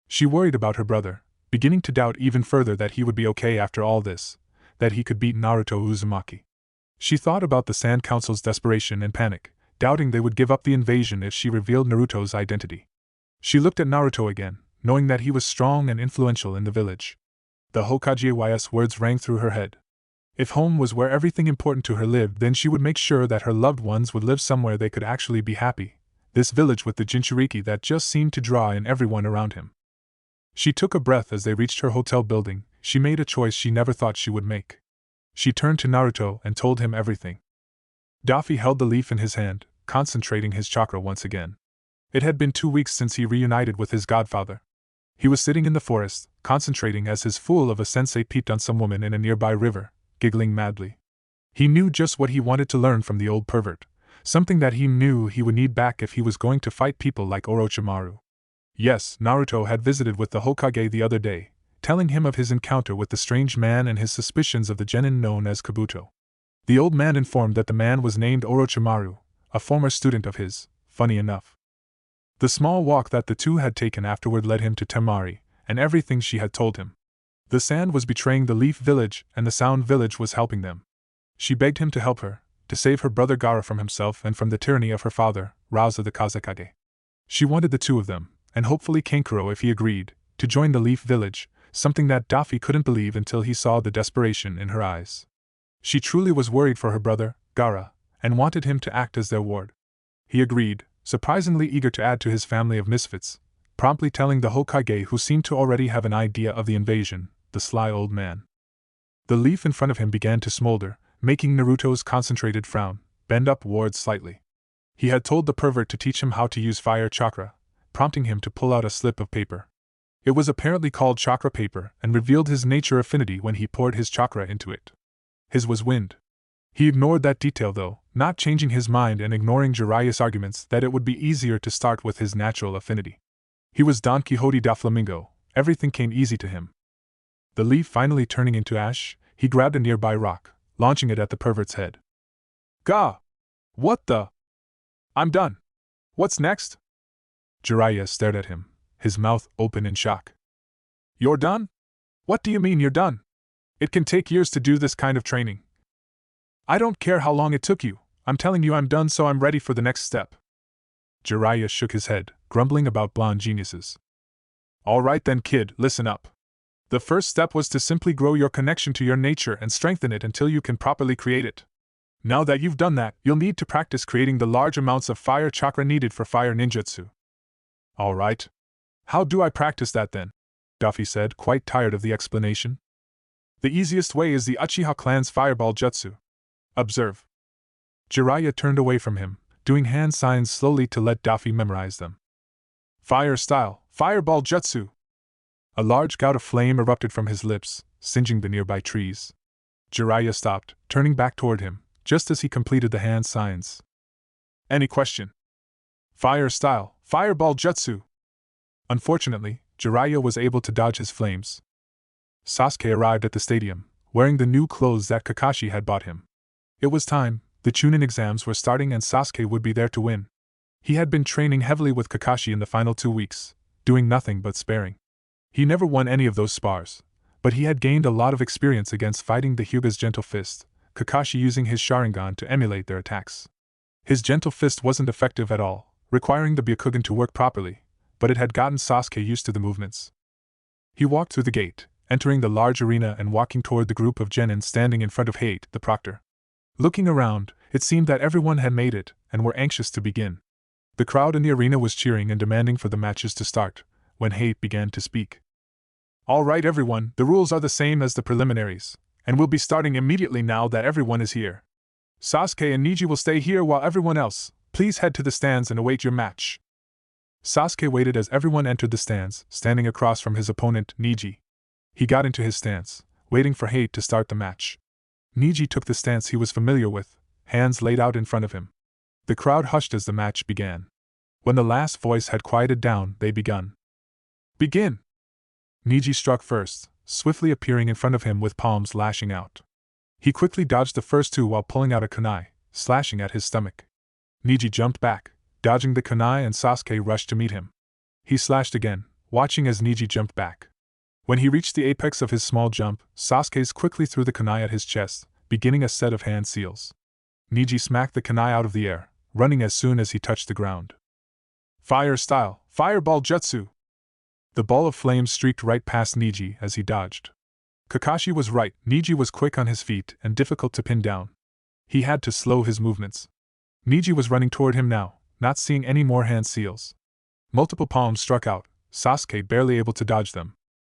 She worried about her brother, beginning to doubt even further that he would be okay after all this, that he could beat Naruto Uzumaki. She thought about the Sand Council's desperation and panic, doubting they would give up the invasion if she revealed Naruto's identity. She looked at Naruto again, knowing that he was strong and influential in the village. The Hokage's words rang through her head. If home was where everything important to her lived, then she would make sure that her loved ones would live somewhere they could actually be happy. This village with the Jinchuriki that just seemed to draw in everyone around him. She took a breath as they reached her hotel building. She made a choice she never thought she would make. She turned to Naruto and told him everything. Daffy held the leaf in his hand, concentrating his chakra once again. It had been 2 weeks since he reunited with his godfather. He was sitting in the forest, concentrating as his fool of a sensei peeped on some woman in a nearby river, giggling madly. He knew just what he wanted to learn from the old pervert, something that he knew he would need back if he was going to fight people like Orochimaru. Yes, Naruto had visited with the Hokage the other day, telling him of his encounter with the strange man and his suspicions of the genin known as Kabuto. The old man informed that the man was named Orochimaru, a former student of his, funny enough. The small walk that the two had taken afterward led him to Temari, and everything she had told him. The sand was betraying the Leaf Village, and the Sound Village was helping them. She begged him to help her, to save her brother Gaara from himself and from the tyranny of her father, Rauza the Kazekage. She wanted the two of them, and hopefully Kankuro if he agreed, to join the Leaf Village, something that Daffy couldn't believe until he saw the desperation in her eyes. She truly was worried for her brother, Gaara, and wanted him to act as their ward. He agreed, surprisingly eager to add to his family of misfits, promptly telling the Hokage, who seemed to already have an idea of the invasion, the sly old man. The leaf in front of him began to smolder, making Naruto's concentrated frown bend upwards slightly. He had told the pervert to teach him how to use fire chakra, prompting him to pull out a slip of paper. It was apparently called chakra paper and revealed his nature affinity when he poured his chakra into it. His was wind. He ignored that detail though, not changing his mind and ignoring Jiraiya's arguments that it would be easier to start with his natural affinity. He was Donquixote Doflamingo, everything came easy to him. The leaf finally turning into ash, he grabbed a nearby rock, launching it at the pervert's head. Gah! What the? I'm done. What's next? Jiraiya stared at him, his mouth open in shock. You're done? What do you mean you're done? It can take years to do this kind of training. I don't care how long it took you, I'm telling you I'm done, so I'm ready for the next step. Jiraiya shook his head, grumbling about blonde geniuses. All right then kid, listen up. The first step was to simply grow your connection to your nature and strengthen it until you can properly create it. Now that you've done that, you'll need to practice creating the large amounts of fire chakra needed for fire ninjutsu. All right. How do I practice that then? Daffy said, quite tired of the explanation. The easiest way is the Uchiha clan's fireball jutsu. Observe. Jiraiya turned away from him, doing hand signs slowly to let Daffy memorize them. Fire style, fireball jutsu. A large gout of flame erupted from his lips, singeing the nearby trees. Jiraiya stopped, turning back toward him, just as he completed the hand signs. Any question? Fire style, fireball jutsu! Unfortunately, Jiraiya was able to dodge his flames. Sasuke arrived at the stadium, wearing the new clothes that Kakashi had bought him. It was time, the Chunin exams were starting and Sasuke would be there to win. He had been training heavily with Kakashi in the final 2 weeks, doing nothing but sparring. He never won any of those spars, but he had gained a lot of experience against fighting the Hyuga's gentle fist, Kakashi using his Sharingan to emulate their attacks. His gentle fist wasn't effective at all, requiring the Byakugan to work properly, but it had gotten Sasuke used to the movements. He walked through the gate, entering the large arena and walking toward the group of genin standing in front of Hate, the proctor. Looking around, it seemed that everyone had made it and were anxious to begin. The crowd in the arena was cheering and demanding for the matches to start, when Hate began to speak. All right everyone, the rules are the same as the preliminaries, and we'll be starting immediately now that everyone is here. Sasuke and Neji will stay here while everyone else, please head to the stands and await your match. Sasuke waited as everyone entered the stands, standing across from his opponent, Neji. He got into his stance, waiting for Hate to start the match. Neji took the stance he was familiar with, hands laid out in front of him. The crowd hushed as the match began. When the last voice had quieted down, they begun. Begin! Neji struck first, swiftly appearing in front of him with palms lashing out. He quickly dodged the first 2 while pulling out a kunai, slashing at his stomach. Neji jumped back, dodging the kunai, and Sasuke rushed to meet him. He slashed again, watching as Neji jumped back. When he reached the apex of his small jump, Sasuke quickly threw the kunai at his chest, beginning a set of hand seals. Neji smacked the kunai out of the air, running as soon as he touched the ground. Fire style, fireball jutsu! The ball of flames streaked right past Neji as he dodged. Kakashi was right, Neji was quick on his feet and difficult to pin down. He had to slow his movements. Neji was running toward him now, not seeing any more hand seals. Multiple palms struck out, Sasuke barely able to dodge them.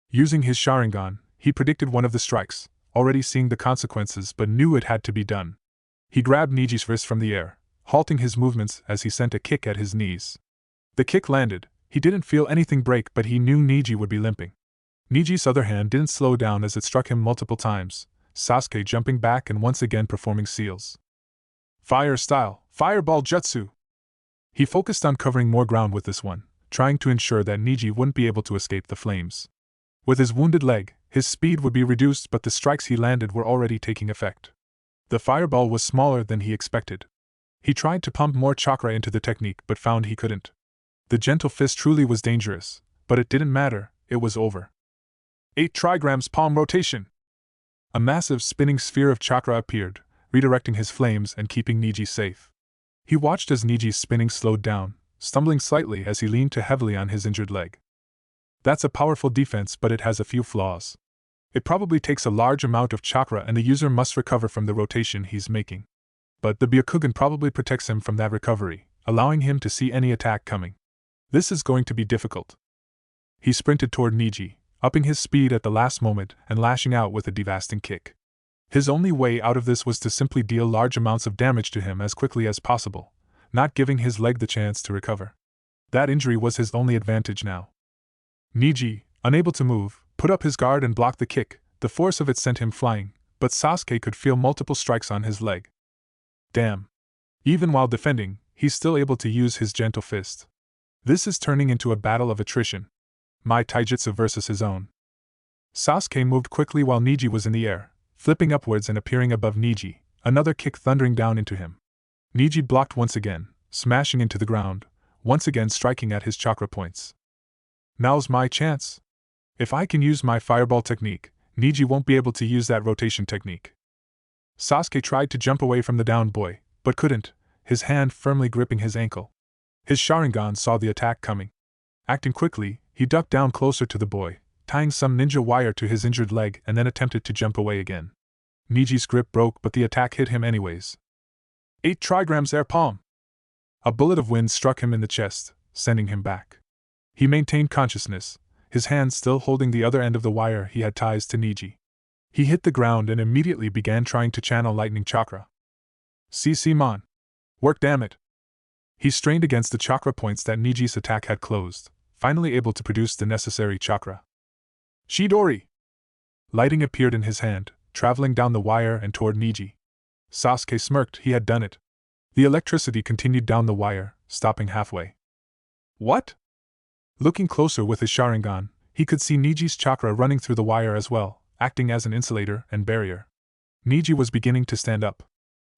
Using his Sharingan, he predicted one of the strikes, already seeing the consequences but knew it had to be done. He grabbed Neji's wrist from the air, halting his movements as he sent a kick at his knees. The kick landed, he didn't feel anything break but he knew Neji would be limping. Neji's other hand didn't slow down as it struck him multiple times, Sasuke jumping back and once again performing seals. Fire style, fireball jutsu! He focused on covering more ground with this one, trying to ensure that Neji wouldn't be able to escape the flames. With his wounded leg, his speed would be reduced but the strikes he landed were already taking effect. The fireball was smaller than he expected. He tried to pump more chakra into the technique but found he couldn't. The gentle fist truly was dangerous, but it didn't matter, it was over. 8 trigrams palm rotation! A massive spinning sphere of chakra appeared, redirecting his flames and keeping Neji safe. He watched as Neji's spinning slowed down, stumbling slightly as he leaned too heavily on his injured leg. That's a powerful defense but it has a few flaws. It probably takes a large amount of chakra and the user must recover from the rotation he's making. But the Byakugan probably protects him from that recovery, allowing him to see any attack coming. This is going to be difficult. He sprinted toward Neji, upping his speed at the last moment and lashing out with a devastating kick. His only way out of this was to simply deal large amounts of damage to him as quickly as possible, not giving his leg the chance to recover. That injury was his only advantage now. Neji, unable to move, put up his guard and blocked the kick. The force of it sent him flying, but Sasuke could feel multiple strikes on his leg. Damn. Even while defending, he's still able to use his gentle fist. This is turning into a battle of attrition. My taijutsu versus his own. Sasuke moved quickly while Neji was in the air, flipping upwards and appearing above Neji, another kick thundering down into him. Neji blocked once again, smashing into the ground, once again striking at his chakra points. Now's my chance. If I can use my fireball technique, Neji won't be able to use that rotation technique. Sasuke tried to jump away from the downed boy, but couldn't, his hand firmly gripping his ankle. His Sharingan saw the attack coming. Acting quickly, he ducked down closer to the boy, tying some ninja wire to his injured leg and then attempted to jump away again. Neji's grip broke but the attack hit him anyways. 8 trigrams air palm! A bullet of wind struck him in the chest, sending him back. He maintained consciousness, his hand still holding the other end of the wire he had ties to Neji. He hit the ground and immediately began trying to channel lightning chakra. CC-mon! Work, damn it! He strained against the chakra points that Neji's attack had closed, finally able to produce the necessary chakra. Chidori! Lighting appeared in his hand, traveling down the wire and toward Niji. Sasuke smirked. He had done it. The electricity continued down the wire, stopping halfway. What? Looking closer with his Sharingan, he could see Niji's chakra running through the wire as well, acting as an insulator and barrier. Niji was beginning to stand up.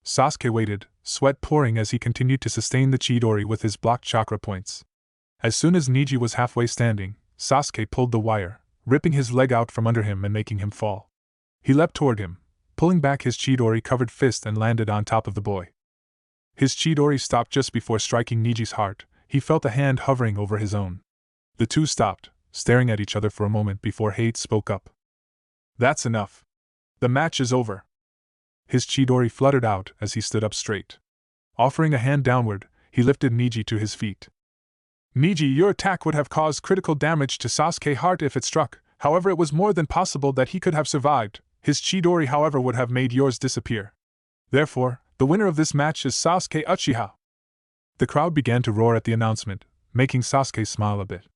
Sasuke waited, sweat pouring as he continued to sustain the Chidori with his blocked chakra points. As soon as Niji was halfway standing, Sasuke pulled the wire, ripping his leg out from under him and making him fall. He leapt toward him, pulling back his Chidori-covered fist and landed on top of the boy. His Chidori stopped just before striking Niji's heart. He felt a hand hovering over his own. The two stopped, staring at each other for a moment before Hate spoke up. That's enough. The match is over. His Chidori fluttered out as he stood up straight. Offering a hand downward, he lifted Niji to his feet. Niji, your attack would have caused critical damage to Sasuke's heart if it struck, however it was more than possible that he could have survived. His Chidori however would have made yours disappear. Therefore, the winner of this match is Sasuke Uchiha. The crowd began to roar at the announcement, making Sasuke smile a bit.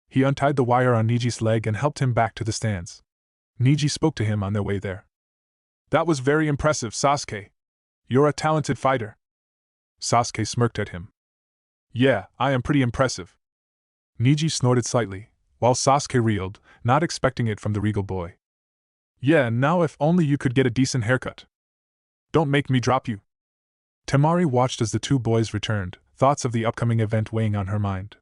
He untied the wire on Niji's leg and helped him back to the stands. Niji spoke to him on their way there. That was very impressive, Sasuke. You're a talented fighter. Sasuke smirked at him. Yeah, I am pretty impressive. Niji snorted slightly, while Sasuke reeled, not expecting it from the regal boy. Yeah, now if only you could get a decent haircut. Don't make me drop you. Temari watched as the two boys returned, thoughts of the upcoming event weighing on her mind.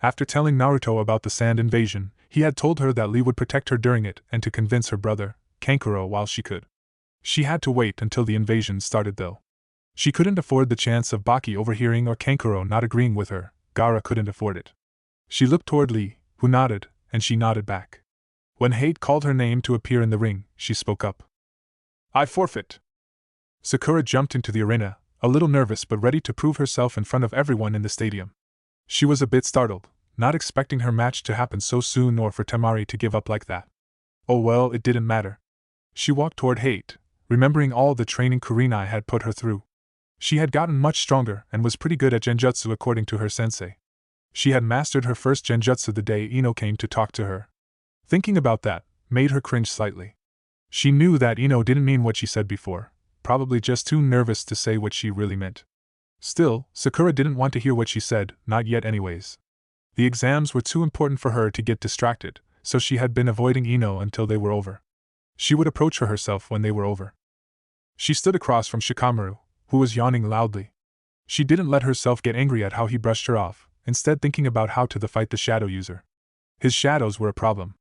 After telling Naruto about the sand invasion, he had told her that Lee would protect her during it and to convince her brother, Kankuro, while she could. She had to wait until the invasion started though. She couldn't afford the chance of Baki overhearing or Kankuro not agreeing with her. Gaara couldn't afford it. She looked toward Lee, who nodded, and she nodded back. When Hate called her name to appear in the ring, she spoke up. I forfeit. Sakura jumped into the arena, a little nervous but ready to prove herself in front of everyone in the stadium. She was a bit startled, not expecting her match to happen so soon or for Temari to give up like that. Oh well, it didn't matter. She walked toward Hate, remembering all the training Kurenai had put her through. She had gotten much stronger and was pretty good at genjutsu according to her sensei. She had mastered her first genjutsu the day Ino came to talk to her. Thinking about that made her cringe slightly. She knew that Ino didn't mean what she said before, probably just too nervous to say what she really meant. Still, Sakura didn't want to hear what she said, not yet anyways. The exams were too important for her to get distracted, so she had been avoiding Ino until they were over. She would approach her herself when they were over. She stood across from Shikamaru, who was yawning loudly. She didn't let herself get angry at how he brushed her off, instead thinking about how to fight the shadow user. His shadows were a problem.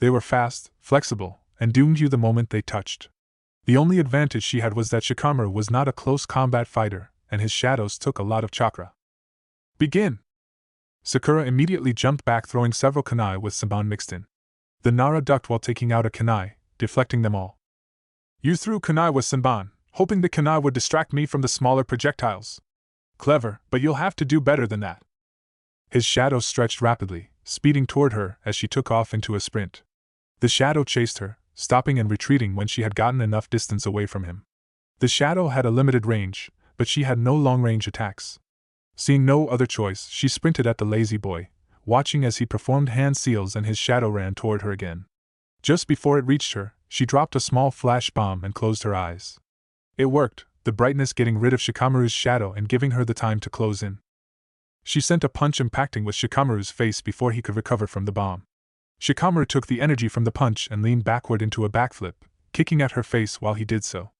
They were fast, flexible, and doomed you the moment they touched. The only advantage she had was that Shikamaru was not a close combat fighter, and his shadows took a lot of chakra. Begin! Sakura immediately jumped back, throwing several kunai with Senbon mixed in. The Nara ducked while taking out a kunai, deflecting them all. You threw kunai with Senbon, hoping the kunai would distract me from the smaller projectiles. Clever, but you'll have to do better than that. His shadow stretched rapidly, speeding toward her as she took off into a sprint. The shadow chased her, stopping and retreating when she had gotten enough distance away from him. The shadow had a limited range, but she had no long-range attacks. Seeing no other choice, she sprinted at the lazy boy, watching as he performed hand seals and his shadow ran toward her again. Just before it reached her, she dropped a small flash bomb and closed her eyes. It worked, the brightness getting rid of Shikamaru's shadow and giving her the time to close in. She sent a punch impacting with Shikamaru's face before he could recover from the bomb. Shikamaru took the energy from the punch and leaned backward into a backflip, kicking at her face while he did so.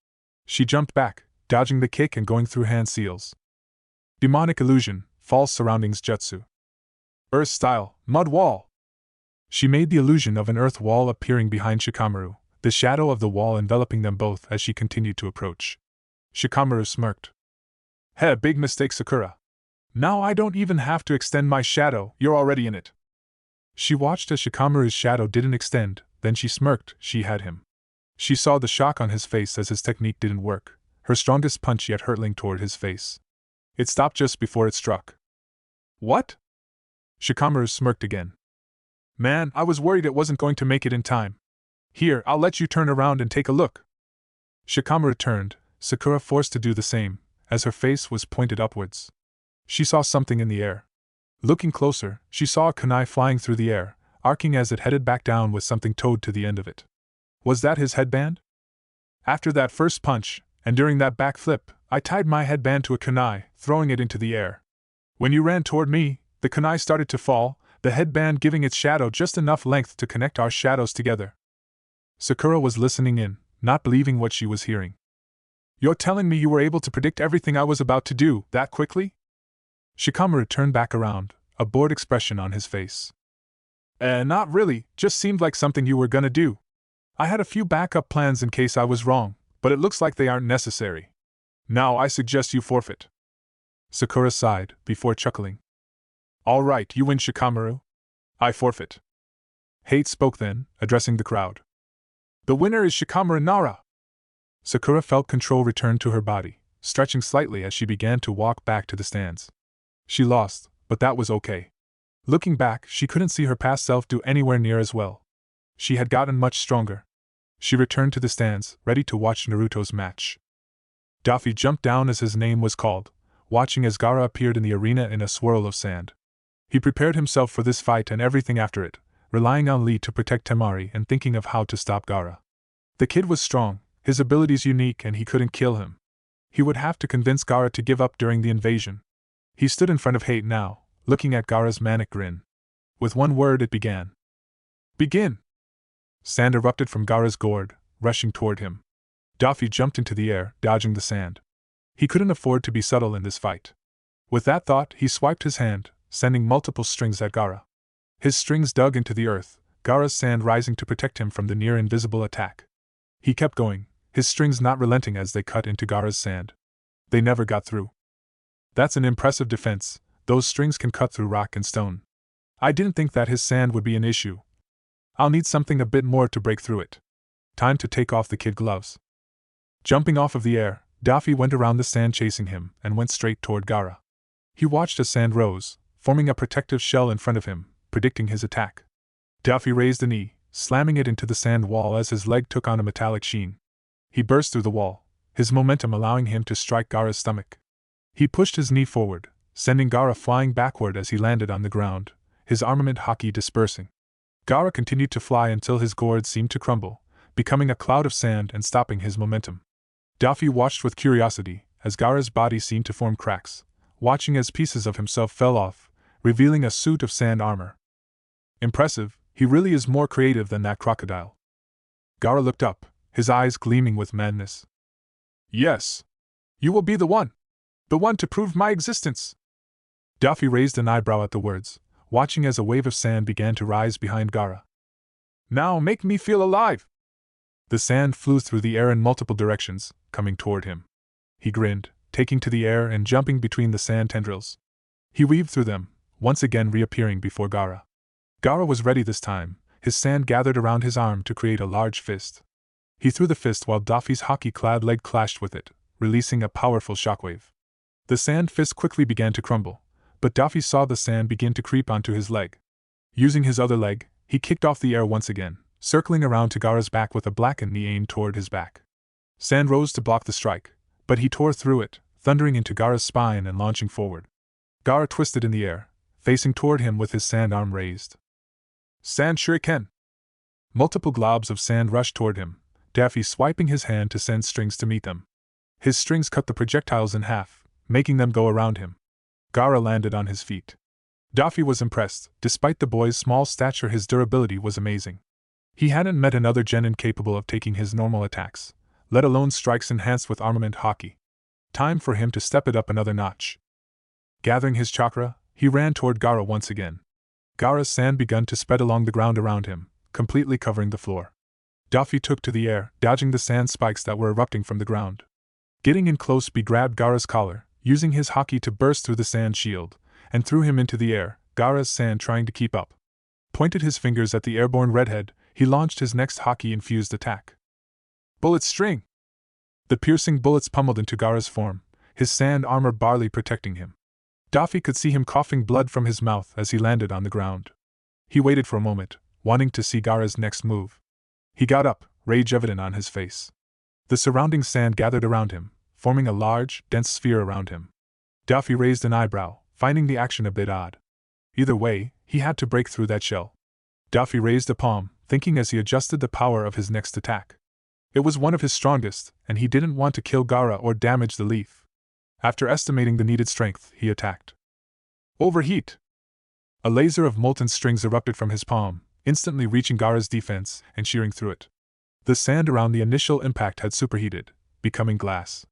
She jumped back, dodging the kick and going through hand seals. Demonic illusion, false surroundings jutsu. Earth style, mud wall. She made the illusion of an earth wall appearing behind Shikamaru, the shadow of the wall enveloping them both as she continued to approach. Shikamaru smirked. Heh, big mistake, Sakura. Now I don't even have to extend my shadow, you're already in it. She watched as Shikamaru's shadow didn't extend, then she smirked, she had him. She saw the shock on his face as his technique didn't work, her strongest punch yet hurtling toward his face. It stopped just before it struck. What? Shikamaru smirked again. Man, I was worried it wasn't going to make it in time. Here, I'll let you turn around and take a look. Shikamaru turned, Sakura forced to do the same, as her face was pointed upwards. She saw something in the air. Looking closer, she saw a kunai flying through the air, arcing as it headed back down with something towed to the end of it. Was that his headband? After that first punch, and during that backflip, I tied my headband to a kunai, throwing it into the air. When you ran toward me, the kunai started to fall, the headband giving its shadow just enough length to connect our shadows together. Sakura was listening in, not believing what she was hearing. You're telling me you were able to predict everything I was about to do, that quickly? Shikamaru turned back around, a bored expression on his face. Not really, just seemed like something you were gonna do. I had a few backup plans in case I was wrong, but it looks like they aren't necessary. Now I suggest you forfeit. Sakura sighed, before chuckling. All right, you win, Shikamaru. I forfeit. Hate spoke then, addressing the crowd. The winner is Shikamaru Nara. Sakura felt control return to her body, stretching slightly as she began to walk back to the stands. She lost, but that was okay. Looking back, she couldn't see her past self do anywhere near as well. She had gotten much stronger. She returned to the stands, ready to watch Naruto's match. Daffy jumped down as his name was called, watching as Gaara appeared in the arena in a swirl of sand. He prepared himself for this fight and everything after it, relying on Lee to protect Temari and thinking of how to stop Gaara. The kid was strong, his abilities unique, and he couldn't kill him. He would have to convince Gaara to give up during the invasion. He stood in front of Hate now, looking at Gaara's manic grin. With one word it began. Begin! Sand erupted from Gaara's gourd, rushing toward him. Daffy jumped into the air, dodging the sand. He couldn't afford to be subtle in this fight. With that thought, he swiped his hand, sending multiple strings at Gaara. His strings dug into the earth, Gaara's sand rising to protect him from the near-invisible attack. He kept going, his strings not relenting as they cut into Gaara's sand. They never got through. That's an impressive defense, those strings can cut through rock and stone. I didn't think that his sand would be an issue. I'll need something a bit more to break through it. Time to take off the kid gloves. Jumping off of the air, Daffy went around the sand chasing him and went straight toward Gaara. He watched as sand rose, forming a protective shell in front of him, predicting his attack. Daffy raised a knee, slamming it into the sand wall as his leg took on a metallic sheen. He burst through the wall, his momentum allowing him to strike Gaara's stomach. He pushed his knee forward, sending Gaara flying backward as he landed on the ground, his armament haki dispersing. Gaara continued to fly until his gourd seemed to crumble, becoming a cloud of sand and stopping his momentum. Daffy watched with curiosity as Gaara's body seemed to form cracks, watching as pieces of himself fell off, revealing a suit of sand armor. Impressive, he really is more creative than that crocodile. Gaara looked up, his eyes gleaming with madness. Yes. You will be the one to prove my existence. Daffy raised an eyebrow at the words, watching as a wave of sand began to rise behind Gaara. Now make me feel alive! The sand flew through the air in multiple directions, coming toward him. He grinned, taking to the air and jumping between the sand tendrils. He weaved through them, once again reappearing before Gaara. Gaara was ready this time, his sand gathered around his arm to create a large fist. He threw the fist while Daffy's haki-clad leg clashed with it, releasing a powerful shockwave. The sand fist quickly began to crumble, but Daffy saw the sand begin to creep onto his leg. Using his other leg, he kicked off the air once again, circling around to Gaara's back with a blackened knee aimed toward his back. Sand rose to block the strike, but he tore through it, thundering into Gaara's spine and launching forward. Gaara twisted in the air, facing toward him with his sand arm raised. Sand shuriken! Multiple globs of sand rushed toward him, Daffy swiping his hand to send strings to meet them. His strings cut the projectiles in half, making them go around him. Gaara landed on his feet. Daffy was impressed. Despite the boy's small stature, his durability was amazing. He hadn't met another genin capable of taking his normal attacks, let alone strikes enhanced with armament haki. Time for him to step it up another notch. Gathering his chakra, he ran toward Gaara once again. Gaara's sand began to spread along the ground around him, completely covering the floor. Daffy took to the air, dodging the sand spikes that were erupting from the ground. Getting in close, he grabbed Gaara's collar, using his haki to burst through the sand shield, and threw him into the air, Gaara's sand trying to keep up. Pointed his fingers at the airborne redhead, he launched his next haki-infused attack. Bullet string! The piercing bullets pummeled into Gaara's form, his sand armor barely protecting him. Daffy could see him coughing blood from his mouth as he landed on the ground. He waited for a moment, wanting to see Gaara's next move. He got up, rage evident on his face. The surrounding sand gathered around him, forming a large, dense sphere around him. Daffy raised an eyebrow, finding the action a bit odd. Either way, he had to break through that shell. Daffy raised a palm, thinking as he adjusted the power of his next attack. It was one of his strongest, and he didn't want to kill Gara or damage the leaf. After estimating the needed strength, he attacked. Overheat! A laser of molten strings erupted from his palm, instantly reaching Gara's defense and shearing through it. The sand around the initial impact had superheated, becoming glass.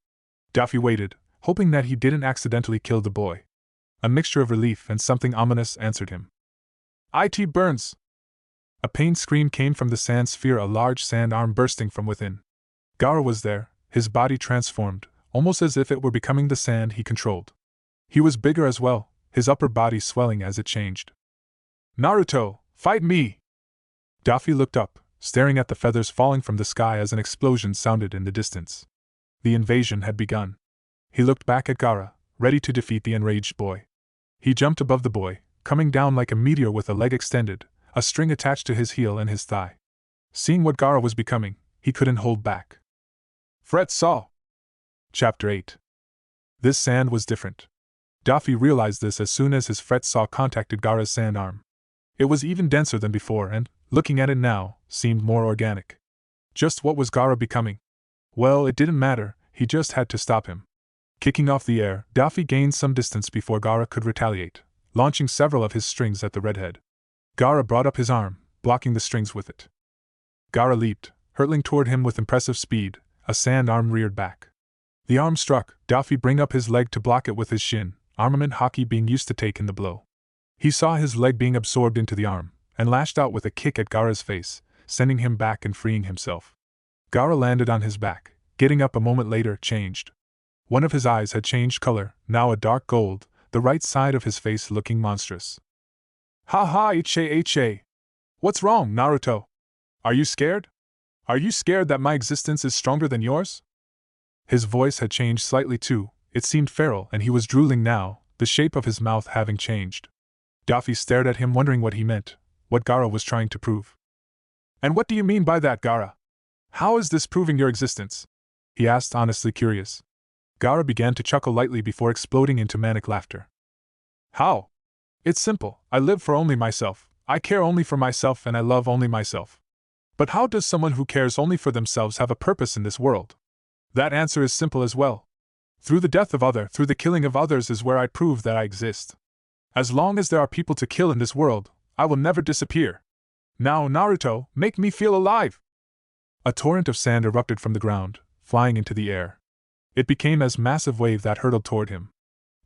Daffy waited, hoping that he didn't accidentally kill the boy. A mixture of relief and something ominous answered him. It burns! A pained scream came from the sand sphere, a large sand arm bursting from within. Gara was there, his body transformed, almost as if it were becoming the sand he controlled. He was bigger as well, his upper body swelling as it changed. Naruto, fight me! Daffy looked up, staring at the feathers falling from the sky as an explosion sounded in the distance. The invasion had begun. He looked back at Gara, ready to defeat the enraged boy. He jumped above the boy, coming down like a meteor with a leg extended, a string attached to his heel and his thigh. Seeing what Gara was becoming, he couldn't hold back. Fret saw! Chapter 8. This sand was different. Daffy realized this as soon as his fret saw contacted Gara's sand arm. It was even denser than before and, looking at it now, seemed more organic. Just what was Gara becoming? Well, it didn't matter, he just had to stop him. Kicking off the air, Daffy gained some distance before Gara could retaliate, launching several of his strings at the redhead. Gara brought up his arm, blocking the strings with it. Gara leaped, hurtling toward him with impressive speed, a sand arm reared back. The arm struck, Daffy bring up his leg to block it with his shin, armament hockey being used to take in the blow. He saw his leg being absorbed into the arm, and lashed out with a kick at Gara's face, sending him back and freeing himself. Gara landed on his back, getting up a moment later, changed. One of his eyes had changed color, now a dark gold, the right side of his face looking monstrous. Ha ha, Iche. What's wrong, Naruto? Are you scared? Are you scared that my existence is stronger than yours? His voice had changed slightly too, it seemed feral and he was drooling now, the shape of his mouth having changed. Daffy stared at him wondering what he meant, what Gara was trying to prove. And what do you mean by that, Gara? How is this proving your existence? He asked, honestly curious. Gara began to chuckle lightly before exploding into manic laughter. How? It's simple, I live for only myself, I care only for myself and I love only myself. But how does someone who cares only for themselves have a purpose in this world? That answer is simple as well. Through the death of through the killing of others is where I prove that I exist. As long as there are people to kill in this world, I will never disappear. Now, Naruto, make me feel alive! A torrent of sand erupted from the ground, flying into the air. It became as massive wave that hurtled toward him.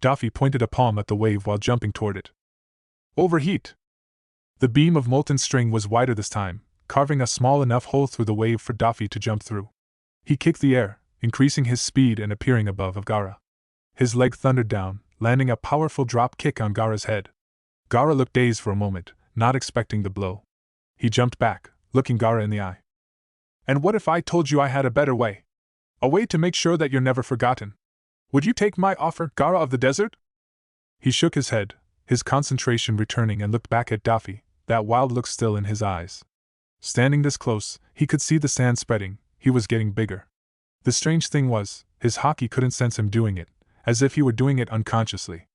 Daffy pointed a palm at the wave while jumping toward it. Overheat! The beam of molten string was wider this time, carving a small enough hole through the wave for Daffy to jump through. He kicked the air, increasing his speed and appearing above Gara. His leg thundered down, landing a powerful drop kick on Gara's head. Gara looked dazed for a moment, not expecting the blow. He jumped back, looking Gara in the eye. And what if I told you I had a better way? A way to make sure that you're never forgotten? Would you take my offer, Gara of the desert? He shook his head, his concentration returning, and looked back at Daffy, that wild look still in his eyes. Standing this close, he could see the sand spreading, he was getting bigger. The strange thing was, his hockey couldn't sense him doing it, as if he were doing it unconsciously.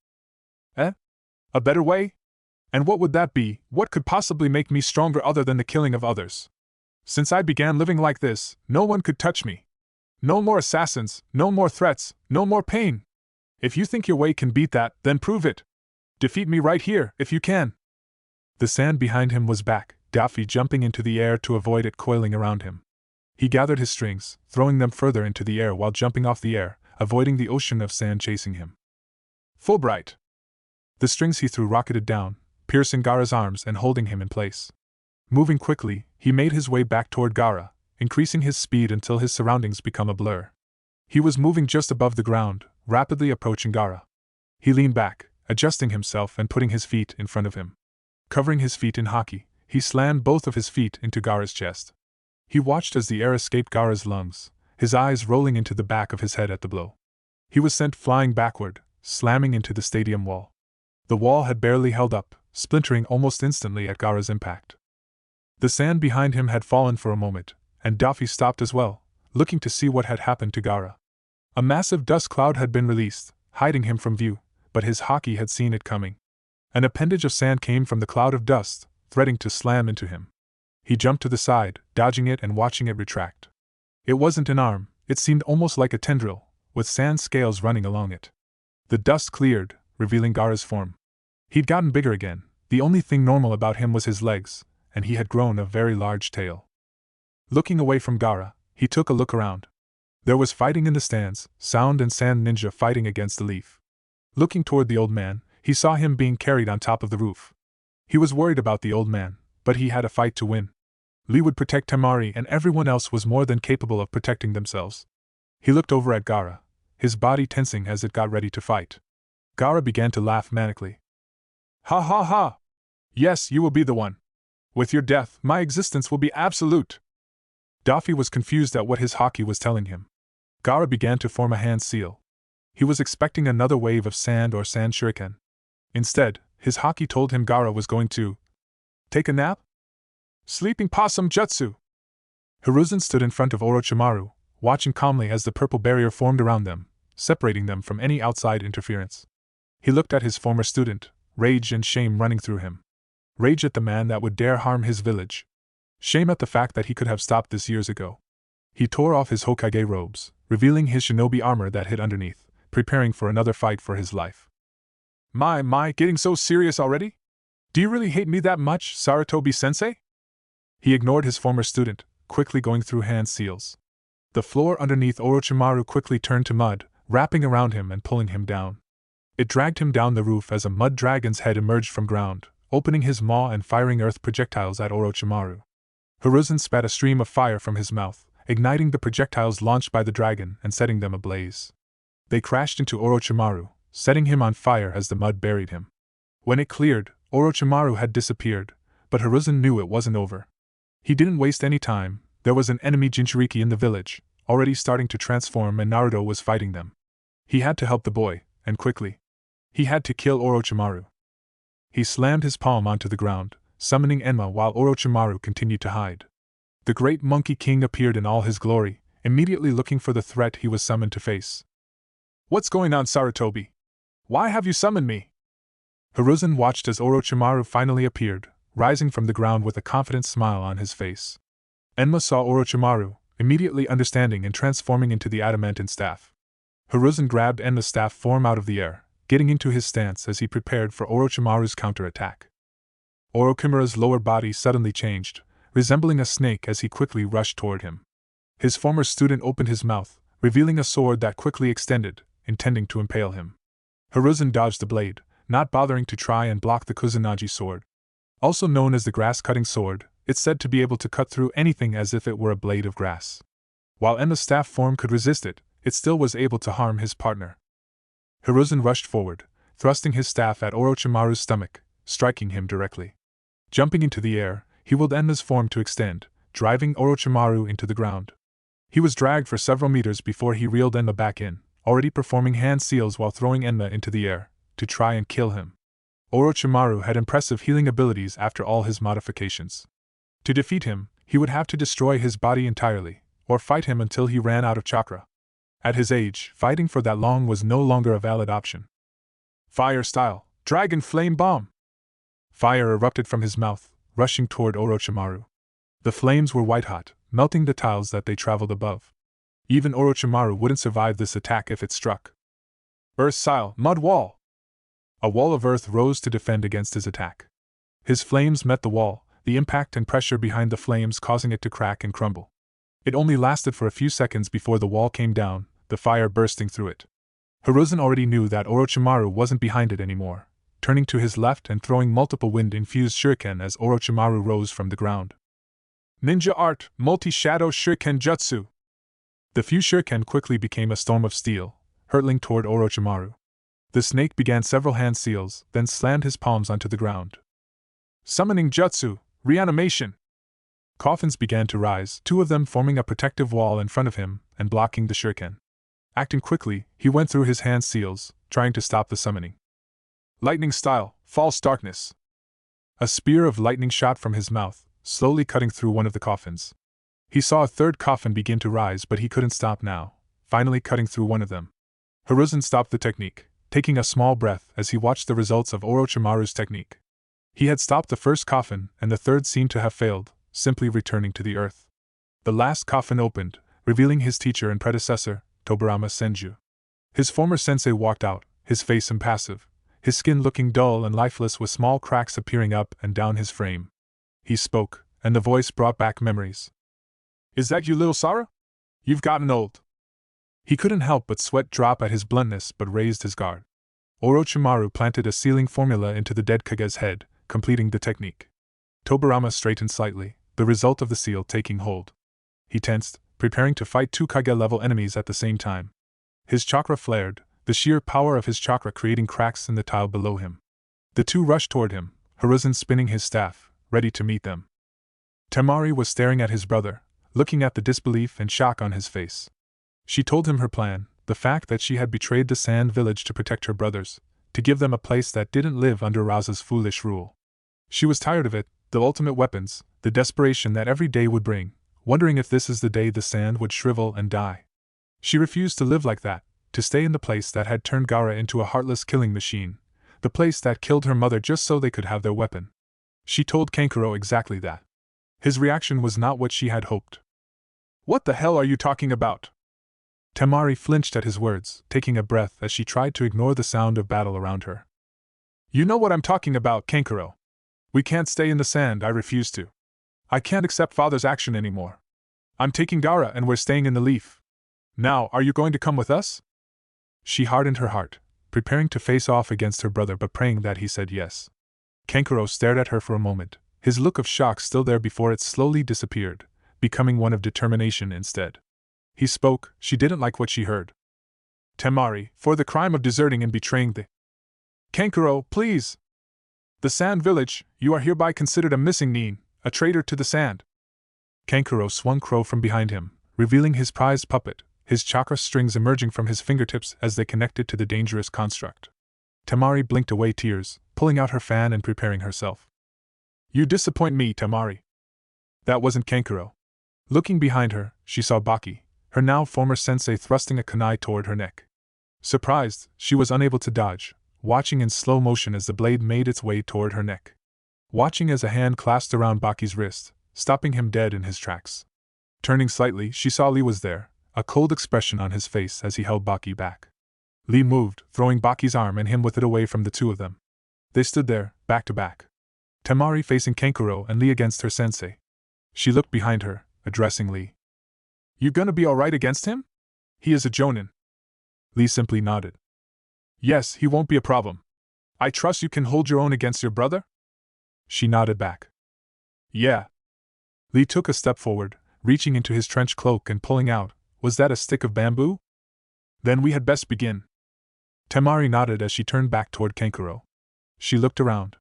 A better way? And what would that be? What could possibly make me stronger other than the killing of others? Since I began living like this, no one could touch me. No more assassins, no more threats, no more pain. If you think your way can beat that, then prove it. Defeat me right here, if you can. The sand behind him was back, Daffy jumping into the air to avoid it coiling around him. He gathered his strings, throwing them further into the air while jumping off the air, avoiding the ocean of sand chasing him. Fulbright! The strings he threw rocketed down, piercing Gara's arms and holding him in place. Moving quickly, he made his way back toward Gara, increasing his speed until his surroundings became a blur. He was moving just above the ground, rapidly approaching Gara. He leaned back, adjusting himself and putting his feet in front of him. Covering his feet in hockey, he slammed both of his feet into Gara's chest. He watched as the air escaped Gara's lungs, his eyes rolling into the back of his head at the blow. He was sent flying backward, slamming into the stadium wall. The wall had barely held up, splintering almost instantly at Gara's impact. The sand behind him had fallen for a moment, and Daffy stopped as well, looking to see what had happened to Gara. A massive dust cloud had been released, hiding him from view, but his hockey had seen it coming. An appendage of sand came from the cloud of dust, threatening to slam into him. He jumped to the side, dodging it and watching it retract. It wasn't an arm, it seemed almost like a tendril, with sand scales running along it. The dust cleared, revealing Gaara's form. He'd gotten bigger again, the only thing normal about him was his legs, and he had grown a very large tail. Looking away from Gaara, he took a look around. There was fighting in the stands, Sound and Sand Ninja fighting against the Leaf. Looking toward the old man, he saw him being carried on top of the roof. He was worried about the old man, but he had a fight to win. Lee would protect Temari and everyone else was more than capable of protecting themselves. He looked over at Gaara, his body tensing as it got ready to fight. Gaara began to laugh manically. Ha ha ha! Yes, you will be the one. With your death, my existence will be absolute. Daffy was confused at what his haki was telling him. Gaara began to form a hand seal. He was expecting another wave of sand or sand shuriken. Instead, his haki told him Gaara was going to take a nap? Sleeping possum jutsu! Hiruzen stood in front of Orochimaru, watching calmly as the purple barrier formed around them, separating them from any outside interference. He looked at his former student, rage and shame running through him. Rage at the man that would dare harm his village. Shame at the fact that he could have stopped this years ago. He tore off his Hokage robes, revealing his shinobi armor that hid underneath, preparing for another fight for his life. My, getting so serious already? Do you really hate me that much, Sarutobi-sensei? He ignored his former student, quickly going through hand seals. The floor underneath Orochimaru quickly turned to mud, wrapping around him and pulling him down. It dragged him down the roof as a mud dragon's head emerged from ground, opening his maw and firing earth projectiles at Orochimaru. Hiruzen spat a stream of fire from his mouth, igniting the projectiles launched by the dragon and setting them ablaze. They crashed into Orochimaru, setting him on fire as the mud buried him. When it cleared, Orochimaru had disappeared, but Hiruzen knew it wasn't over. He didn't waste any time. There was an enemy Jinchuriki in the village, already starting to transform, and Naruto was fighting them. He had to help the boy, and quickly. He had to kill Orochimaru. He slammed his palm onto the ground, summoning Enma while Orochimaru continued to hide. The great Monkey King appeared in all his glory, immediately looking for the threat he was summoned to face. What's going on, Sarutobi? Why have you summoned me? Hiruzen watched as Orochimaru finally appeared, rising from the ground with a confident smile on his face. Enma saw Orochimaru, immediately understanding and transforming into the adamantine staff. Hiruzen grabbed Enma's staff form out of the air, getting into his stance as he prepared for Orochimaru's counterattack. Orochimaru's lower body suddenly changed, resembling a snake as he quickly rushed toward him. His former student opened his mouth, revealing a sword that quickly extended, intending to impale him. Hiruzen dodged the blade, not bothering to try and block the Kusanagi sword. Also known as the grass-cutting sword, it's said to be able to cut through anything as if it were a blade of grass. While Enma's staff form could resist it, it still was able to harm his partner. Hiruzen rushed forward, thrusting his staff at Orochimaru's stomach, striking him directly. Jumping into the air, he willed Enma's form to extend, driving Orochimaru into the ground. He was dragged for several meters before he reeled Enma back in, already performing hand seals while throwing Enma into the air, to try and kill him. Orochimaru had impressive healing abilities after all his modifications. To defeat him, he would have to destroy his body entirely, or fight him until he ran out of chakra. At his age, fighting for that long was no longer a valid option. Fire style, Dragon Flame Bomb! Fire erupted from his mouth, rushing toward Orochimaru. The flames were white-hot, melting the tiles that they traveled above. Even Orochimaru wouldn't survive this attack if it struck. Earth style, Mud Wall! A wall of earth rose to defend against his attack. His flames met the wall, the impact and pressure behind the flames causing it to crack and crumble. It only lasted for a few seconds before the wall came down, the fire bursting through it. Hiruzen already knew that Orochimaru wasn't behind it anymore, turning to his left and throwing multiple wind-infused shuriken as Orochimaru rose from the ground. Ninja Art, Multi-Shadow Shuriken Jutsu! The few shuriken quickly became a storm of steel, hurtling toward Orochimaru. The snake began several hand seals, then slammed his palms onto the ground. Summoning Jutsu, Reanimation! Coffins began to rise, two of them forming a protective wall in front of him and blocking the shuriken. Acting quickly, he went through his hand seals, trying to stop the summoning. Lightning style, False Darkness! A spear of lightning shot from his mouth, slowly cutting through one of the coffins. He saw a third coffin begin to rise, but he couldn't stop now, finally cutting through one of them. Hiruzen stopped the technique, taking a small breath as he watched the results of Orochimaru's technique. He had stopped the first coffin, and the third seemed to have failed, simply returning to the earth. The last coffin opened, revealing his teacher and predecessor, Tobirama Senju. His former sensei walked out, his face impassive, his skin looking dull and lifeless with small cracks appearing up and down his frame. He spoke, and the voice brought back memories. "Is that you, little Sara? You've gotten old." He couldn't help but sweat drop at his bluntness but raised his guard. Orochimaru planted a sealing formula into the dead Kage's head, completing the technique. Tobirama straightened slightly, the result of the seal taking hold. He tensed, preparing to fight two Kage-level enemies at the same time. His chakra flared, the sheer power of his chakra creating cracks in the tile below him. The two rushed toward him, Hiruzen spinning his staff, ready to meet them. Temari was staring at his brother, looking at the disbelief and shock on his face. She told him her plan, the fact that she had betrayed the Sand Village to protect her brothers, to give them a place that didn't live under Raza's foolish rule. She was tired of it, the ultimate weapons, the desperation that every day would bring, wondering if this is the day the sand would shrivel and die. She refused to live like that, to stay in the place that had turned Gaara into a heartless killing machine, the place that killed her mother just so they could have their weapon. She told Kankuro exactly that. His reaction was not what she had hoped. "What the hell are you talking about?" Temari flinched at his words, taking a breath as she tried to ignore the sound of battle around her. "You know what I'm talking about, Kankuro. We can't stay in the sand, I refuse to. I can't accept father's action anymore. I'm taking Gaara and we're staying in the leaf. Now, are you going to come with us?" She hardened her heart, preparing to face off against her brother but praying that he said yes. Kankuro stared at her for a moment, his look of shock still there before it slowly disappeared, becoming one of determination instead. He spoke, she didn't like what she heard. "Temari, for the crime of deserting and betraying the..." "Kankuro, please! The Sand Village, you are hereby considered a missing nin, a traitor to the sand." Kankuro swung Crow from behind him, revealing his prized puppet, his chakra strings emerging from his fingertips as they connected to the dangerous construct. Temari blinked away tears, pulling out her fan and preparing herself. "You disappoint me, Temari." That wasn't Kankuro. Looking behind her, she saw Baki, her now former sensei, thrusting a kunai toward her neck. Surprised, she was unable to dodge, watching in slow motion as the blade made its way toward her neck. Watching as a hand clasped around Baki's wrist, stopping him dead in his tracks. Turning slightly, she saw Lee was there, a cold expression on his face as he held Baki back. Lee moved, throwing Baki's arm and him with it away from the two of them. They stood there, back to back. Temari facing Kankuro and Lee against her sensei. She looked behind her, addressing Lee. "You gonna be alright against him? He is a jonin." Lee simply nodded. "Yes, he won't be a problem. I trust you can hold your own against your brother?" She nodded back. "Yeah." Lee took a step forward, reaching into his trench cloak and pulling out, was that a stick of bamboo? "Then we had best begin." Temari nodded as she turned back toward Kankuro. She looked around.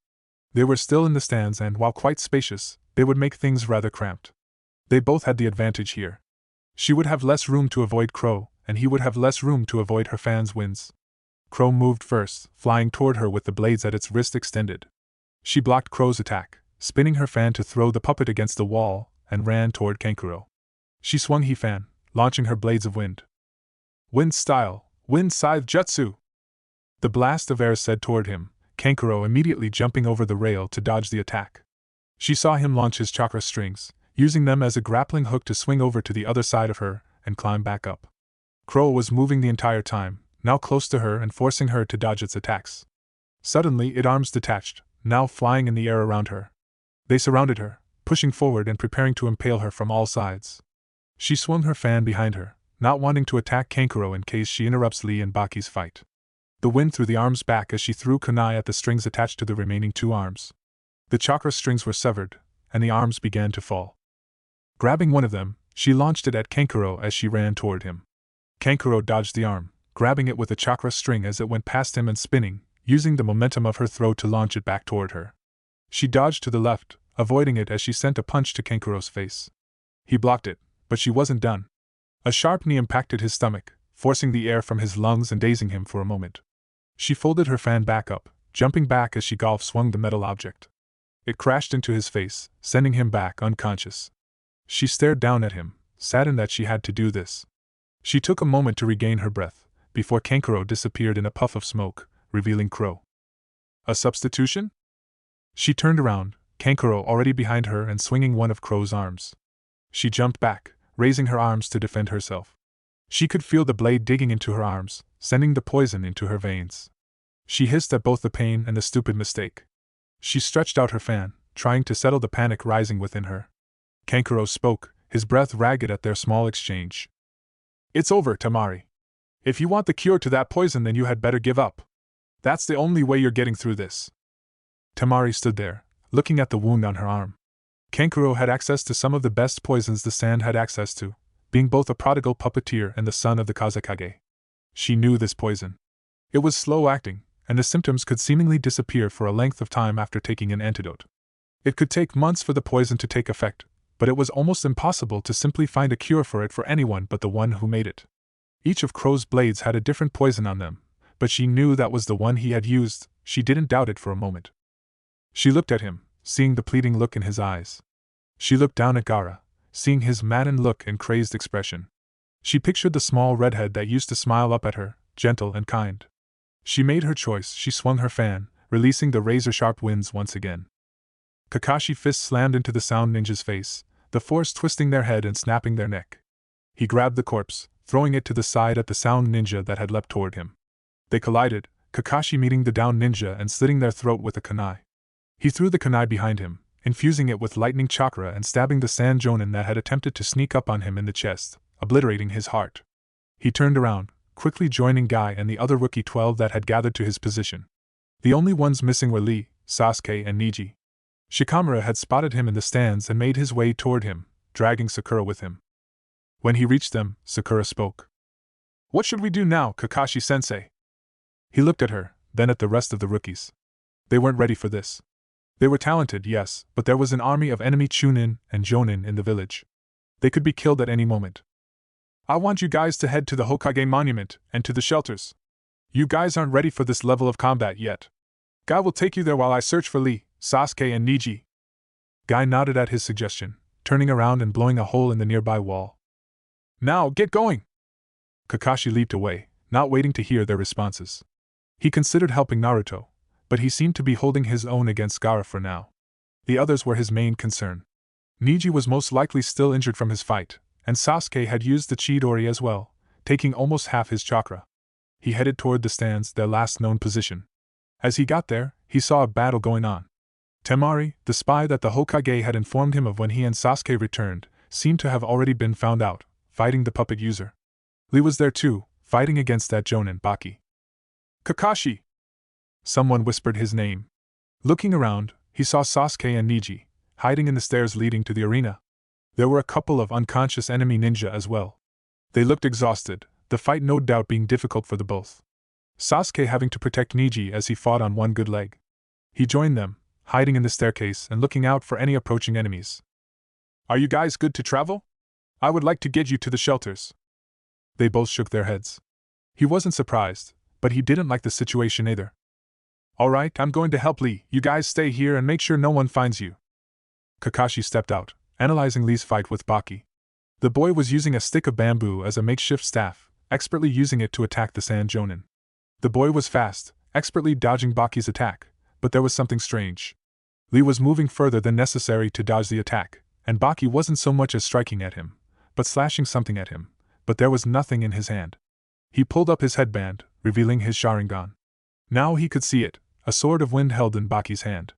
They were still in the stands and, while quite spacious, they would make things rather cramped. They both had the advantage here. She would have less room to avoid Crow, and he would have less room to avoid her fan's winds. Crow moved first, flying toward her with the blades at its wrist extended. She blocked Crow's attack, spinning her fan to throw the puppet against the wall, and ran toward Kankuro. She swung he fan, launching her blades of wind. "Wind style, wind scythe jutsu!" The blast of air said toward him, Kankuro immediately jumping over the rail to dodge the attack. She saw him launch his chakra strings, using them as a grappling hook to swing over to the other side of her and climb back up. Crow was moving the entire time, now close to her and forcing her to dodge its attacks. Suddenly its arms detached, now flying in the air around her. They surrounded her, pushing forward and preparing to impale her from all sides. She swung her fan behind her, not wanting to attack Kankuro in case she interrupts Lee and Baki's fight. The wind threw the arms back as she threw kunai at the strings attached to the remaining two arms. The chakra strings were severed, and the arms began to fall. Grabbing one of them, she launched it at Kankuro as she ran toward him. Kankuro dodged the arm, grabbing it with a chakra string as it went past him and spinning, using the momentum of her throw to launch it back toward her. She dodged to the left, avoiding it as she sent a punch to Kankuro's face. He blocked it, but she wasn't done. A sharp knee impacted his stomach, forcing the air from his lungs and dazing him for a moment. She folded her fan back up, jumping back as she golf-swung the metal object. It crashed into his face, sending him back unconscious. She stared down at him, saddened that she had to do this. She took a moment to regain her breath, before Kankuro disappeared in a puff of smoke, revealing Crow. A substitution? She turned around, Kankuro already behind her and swinging one of Crow's arms. She jumped back, raising her arms to defend herself. She could feel the blade digging into her arms, sending the poison into her veins. She hissed at both the pain and the stupid mistake. She stretched out her fan, trying to settle the panic rising within her. Kankuro spoke, his breath ragged at their small exchange. It's over, Tamari. If you want the cure to that poison, then you had better give up. That's the only way you're getting through this. Tamari stood there, looking at the wound on her arm. Kankuro had access to some of the best poisons the sand had access to, being both a prodigal puppeteer and the son of the Kazekage. She knew this poison. It was slow-acting, and the symptoms could seemingly disappear for a length of time after taking an antidote. It could take months for the poison to take effect, but it was almost impossible to simply find a cure for it for anyone but the one who made it. Each of Crow's blades had a different poison on them, but she knew that was the one he had used. She didn't doubt it for a moment. She looked at him, seeing the pleading look in his eyes. She looked down at Gaara, seeing his maddened look and crazed expression. She pictured the small redhead that used to smile up at her, gentle and kind. She made her choice. She swung her fan, releasing the razor-sharp winds once again. Kakashi's fist slammed into the Sound Ninja's face, the force twisting their head and snapping their neck. He grabbed the corpse, throwing it to the side at the Sound Ninja that had leapt toward him. They collided, Kakashi meeting the down ninja and slitting their throat with a kunai. He threw the kunai behind him, infusing it with lightning chakra and stabbing the Sand Jonin that had attempted to sneak up on him in the chest, obliterating his heart. He turned around, quickly joining Guy and the other rookie 12 that had gathered to his position. The only ones missing were Lee, Sasuke and Niji. Shikamaru had spotted him in the stands and made his way toward him, dragging Sakura with him. When he reached them, Sakura spoke. What should we do now, Kakashi-sensei? He looked at her, then at the rest of the rookies. They weren't ready for this. They were talented, yes, but there was an army of enemy Chunin and Jonin in the village. They could be killed at any moment. I want you guys to head to the Hokage Monument and to the shelters. You guys aren't ready for this level of combat yet. Guy will take you there while I search for Lee, Sasuke and Niji. Guy nodded at his suggestion, turning around and blowing a hole in the nearby wall. Now, get going! Kakashi leaped away, not waiting to hear their responses. He considered helping Naruto, but he seemed to be holding his own against Gaara for now. The others were his main concern. Niji was most likely still injured from his fight, and Sasuke had used the Chidori as well, taking almost half his chakra. He headed toward the stands, their last known position. As he got there, he saw a battle going on. Temari, the spy that the Hokage had informed him of when he and Sasuke returned, seemed to have already been found out, fighting the puppet user. Lee was there too, fighting against that Jonin Baki. Kakashi! Someone whispered his name. Looking around, he saw Sasuke and Niji, hiding in the stairs leading to the arena. There were a couple of unconscious enemy ninja as well. They looked exhausted, the fight no doubt being difficult for the both. Sasuke having to protect Niji as he fought on one good leg. He joined them, hiding in the staircase and looking out for any approaching enemies. Are you guys good to travel? I would like to get you to the shelters. They both shook their heads. He wasn't surprised, but he didn't like the situation either. Alright, I'm going to help Lee. You guys stay here and make sure no one finds you. Kakashi stepped out, analyzing Lee's fight with Baki. The boy was using a stick of bamboo as a makeshift staff, expertly using it to attack the Sand Jonin. The boy was fast, expertly dodging Baki's attack, but there was something strange. Lee was moving further than necessary to dodge the attack, and Baki wasn't so much as striking at him, but slashing something at him, but there was nothing in his hand. He pulled up his headband, revealing his Sharingan. Now he could see it, a sword of wind held in Baki's hand.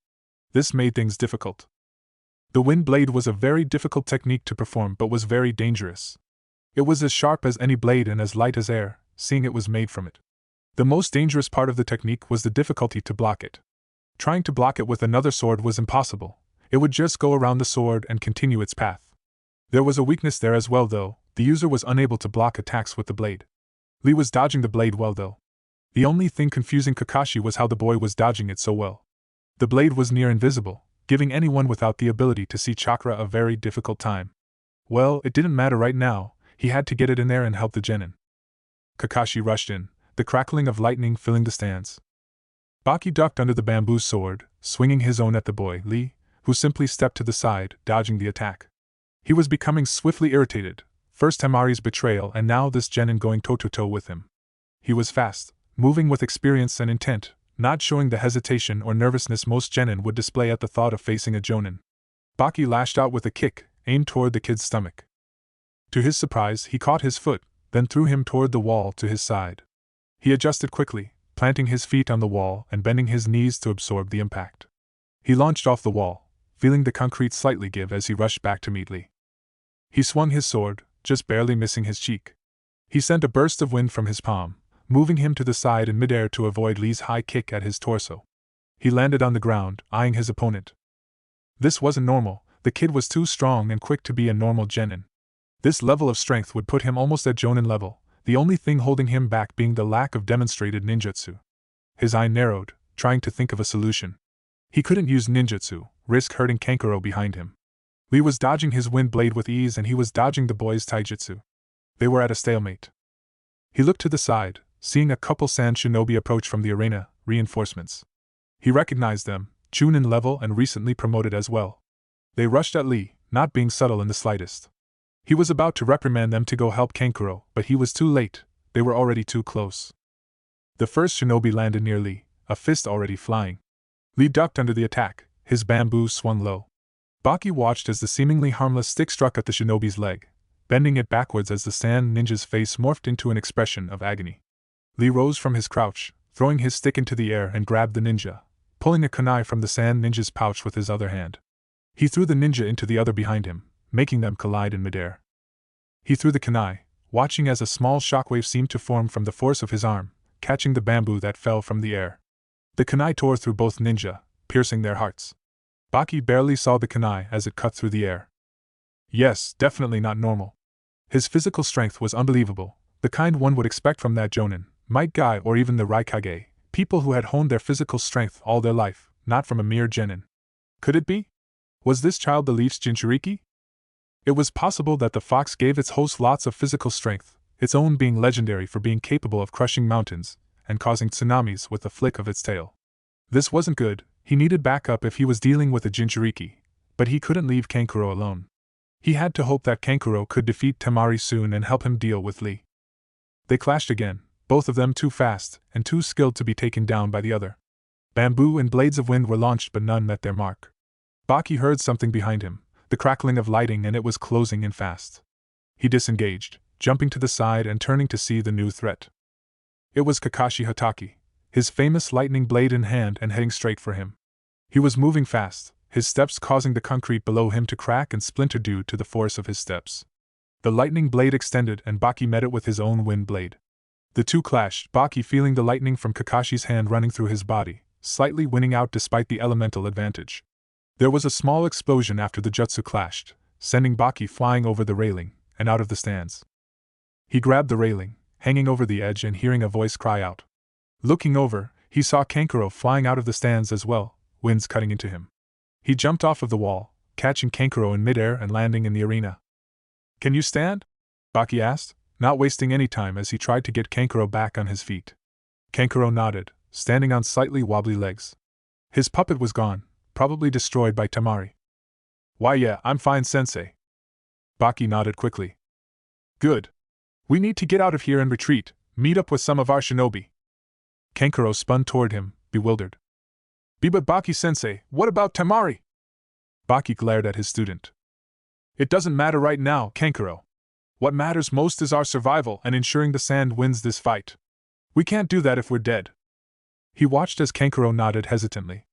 This made things difficult. The wind blade was a very difficult technique to perform but was very dangerous. It was as sharp as any blade and as light as air, seeing it was made from it. The most dangerous part of the technique was the difficulty to block it. Trying to block it with another sword was impossible. It would just go around the sword and continue its path. There was a weakness there as well though, the user was unable to block attacks with the blade. Lee was dodging the blade well though. The only thing confusing Kakashi was how the boy was dodging it so well. The blade was near invisible, giving anyone without the ability to see chakra a very difficult time. Well, it didn't matter right now, he had to get it in there and help the genin. Kakashi rushed in, the crackling of lightning filling the stands. Baki ducked under the bamboo sword, swinging his own at the boy, Lee, who simply stepped to the side, dodging the attack. He was becoming swiftly irritated, first Temari's betrayal and now this genin going toe-to-toe with him. He was fast, moving with experience and intent, not showing the hesitation or nervousness most genin would display at the thought of facing a jonin. Baki lashed out with a kick, aimed toward the kid's stomach. To his surprise, he caught his foot, then threw him toward the wall to his side. He adjusted quickly, planting his feet on the wall and bending his knees to absorb the impact. He launched off the wall, feeling the concrete slightly give as he rushed back to meet Lee. He swung his sword, just barely missing his cheek. He sent a burst of wind from his palm, moving him to the side in midair to avoid Lee's high kick at his torso. He landed on the ground, eyeing his opponent. This wasn't normal. The kid was too strong and quick to be a normal genin. This level of strength would put him almost at jonin level, the only thing holding him back being the lack of demonstrated ninjutsu. His eye narrowed, trying to think of a solution. He couldn't use ninjutsu, risk hurting Kankuro behind him. Lee was dodging his wind blade with ease and he was dodging the boy's taijutsu. They were at a stalemate. He looked to the side, seeing a couple sand shinobi approach from the arena, reinforcements. He recognized them, Chunin level and recently promoted as well. They rushed at Lee, not being subtle in the slightest. He was about to reprimand them to go help Kankuro, but he was too late. They were already too close. The first shinobi landed near Lee, a fist already flying. Lee ducked under the attack, his bamboo swung low. Baki watched as the seemingly harmless stick struck at the shinobi's leg, bending it backwards as the sand ninja's face morphed into an expression of agony. Lee rose from his crouch, throwing his stick into the air and grabbed the ninja, pulling a kunai from the sand ninja's pouch with his other hand. He threw the ninja into the other behind him, making them collide in midair. He threw the kunai, watching as a small shockwave seemed to form from the force of his arm, catching the bamboo that fell from the air. The kunai tore through both ninja, piercing their hearts. Baki barely saw the kunai as it cut through the air. Yes, definitely not normal. His physical strength was unbelievable, the kind one would expect from that jonin, might guy or even the Raikage, people who had honed their physical strength all their life, not from a mere genin. Could it be? Was this child the Leaf's Jinchuriki? It was possible that the fox gave its host lots of physical strength, its own being legendary for being capable of crushing mountains and causing tsunamis with the flick of its tail. This wasn't good. He needed backup if he was dealing with a Jinchuriki, but he couldn't leave Kankuro alone. He had to hope that Kankuro could defeat Temari soon and help him deal with Lee. They clashed again, both of them too fast and too skilled to be taken down by the other. Bamboo and blades of wind were launched but none met their mark. Baki heard something behind him, the crackling of lighting, and it was closing in fast. He disengaged, jumping to the side and turning to see the new threat. It was Kakashi Hatake, his famous lightning blade in hand and heading straight for him. He was moving fast, his steps causing the concrete below him to crack and splinter due to the force of his steps. The lightning blade extended and Baki met it with his own wind blade. The two clashed, Baki feeling the lightning from Kakashi's hand running through his body, slightly winning out despite the elemental advantage. There was a small explosion after the jutsu clashed, sending Baki flying over the railing and out of the stands. He grabbed the railing, hanging over the edge, and hearing a voice cry out. Looking over, he saw Kankuro flying out of the stands as well, winds cutting into him. He jumped off of the wall, catching Kankuro in midair and landing in the arena. Can you stand? Baki asked, not wasting any time as he tried to get Kankuro back on his feet. Kankuro nodded, standing on slightly wobbly legs. His puppet was gone, probably destroyed by Temari. Why yeah, I'm fine sensei. Baki nodded quickly. Good. We need to get out of here and retreat, meet up with some of our shinobi. Kankuro spun toward him, bewildered. But Baki-sensei, what about Temari? Baki glared at his student. It doesn't matter right now, Kankuro. What matters most is our survival and ensuring the sand wins this fight. We can't do that if we're dead. He watched as Kankuro nodded hesitantly.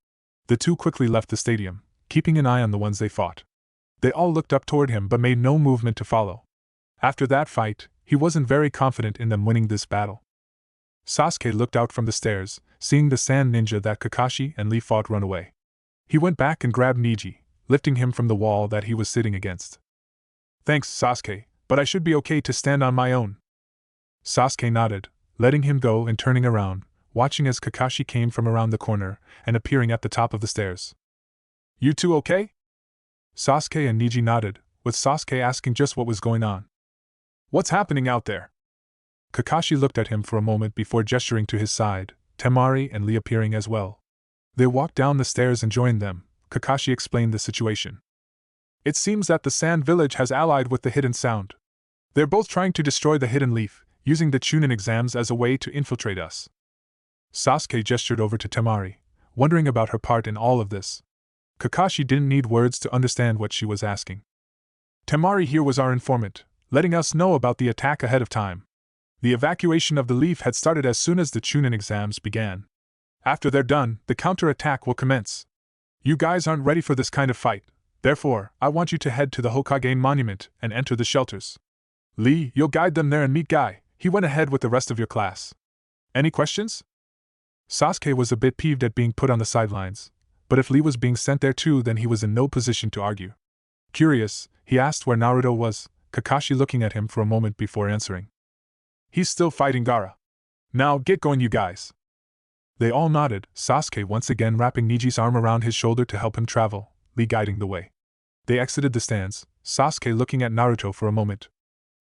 The two quickly left the stadium, keeping an eye on the ones they fought. They all looked up toward him but made no movement to follow. After that fight, he wasn't very confident in them winning this battle. Sasuke looked out from the stairs, seeing the sand ninja that Kakashi and Lee fought run away. He went back and grabbed Niji, lifting him from the wall that he was sitting against. Thanks, Sasuke, but I should be okay to stand on my own. Sasuke nodded, letting him go and turning around, watching as Kakashi came from around the corner and appearing at the top of the stairs. You two okay? Sasuke and Niji nodded, with Sasuke asking just what was going on. What's happening out there? Kakashi looked at him for a moment before gesturing to his side, Temari and Lee appearing as well. They walked down the stairs and joined them. Kakashi explained the situation. It seems that the Sand Village has allied with the Hidden Sound. They're both trying to destroy the Hidden Leaf, using the Chunin exams as a way to infiltrate us. Sasuke gestured over to Temari, wondering about her part in all of this. Kakashi didn't need words to understand what she was asking. Temari here was our informant, letting us know about the attack ahead of time. The evacuation of the leaf had started as soon as the Chunin exams began. After they're done, the counter-attack will commence. You guys aren't ready for this kind of fight, therefore, I want you to head to the Hokage Monument and enter the shelters. Lee, you'll guide them there and meet Guy. He went ahead with the rest of your class. Any questions? Sasuke was a bit peeved at being put on the sidelines, but if Lee was being sent there too, then he was in no position to argue. Curious, he asked where Naruto was, Kakashi looking at him for a moment before answering. He's still fighting Gaara. Now get going, you guys. They all nodded, Sasuke once again wrapping Niji's arm around his shoulder to help him travel, Lee guiding the way. They exited the stands, Sasuke looking at Naruto for a moment.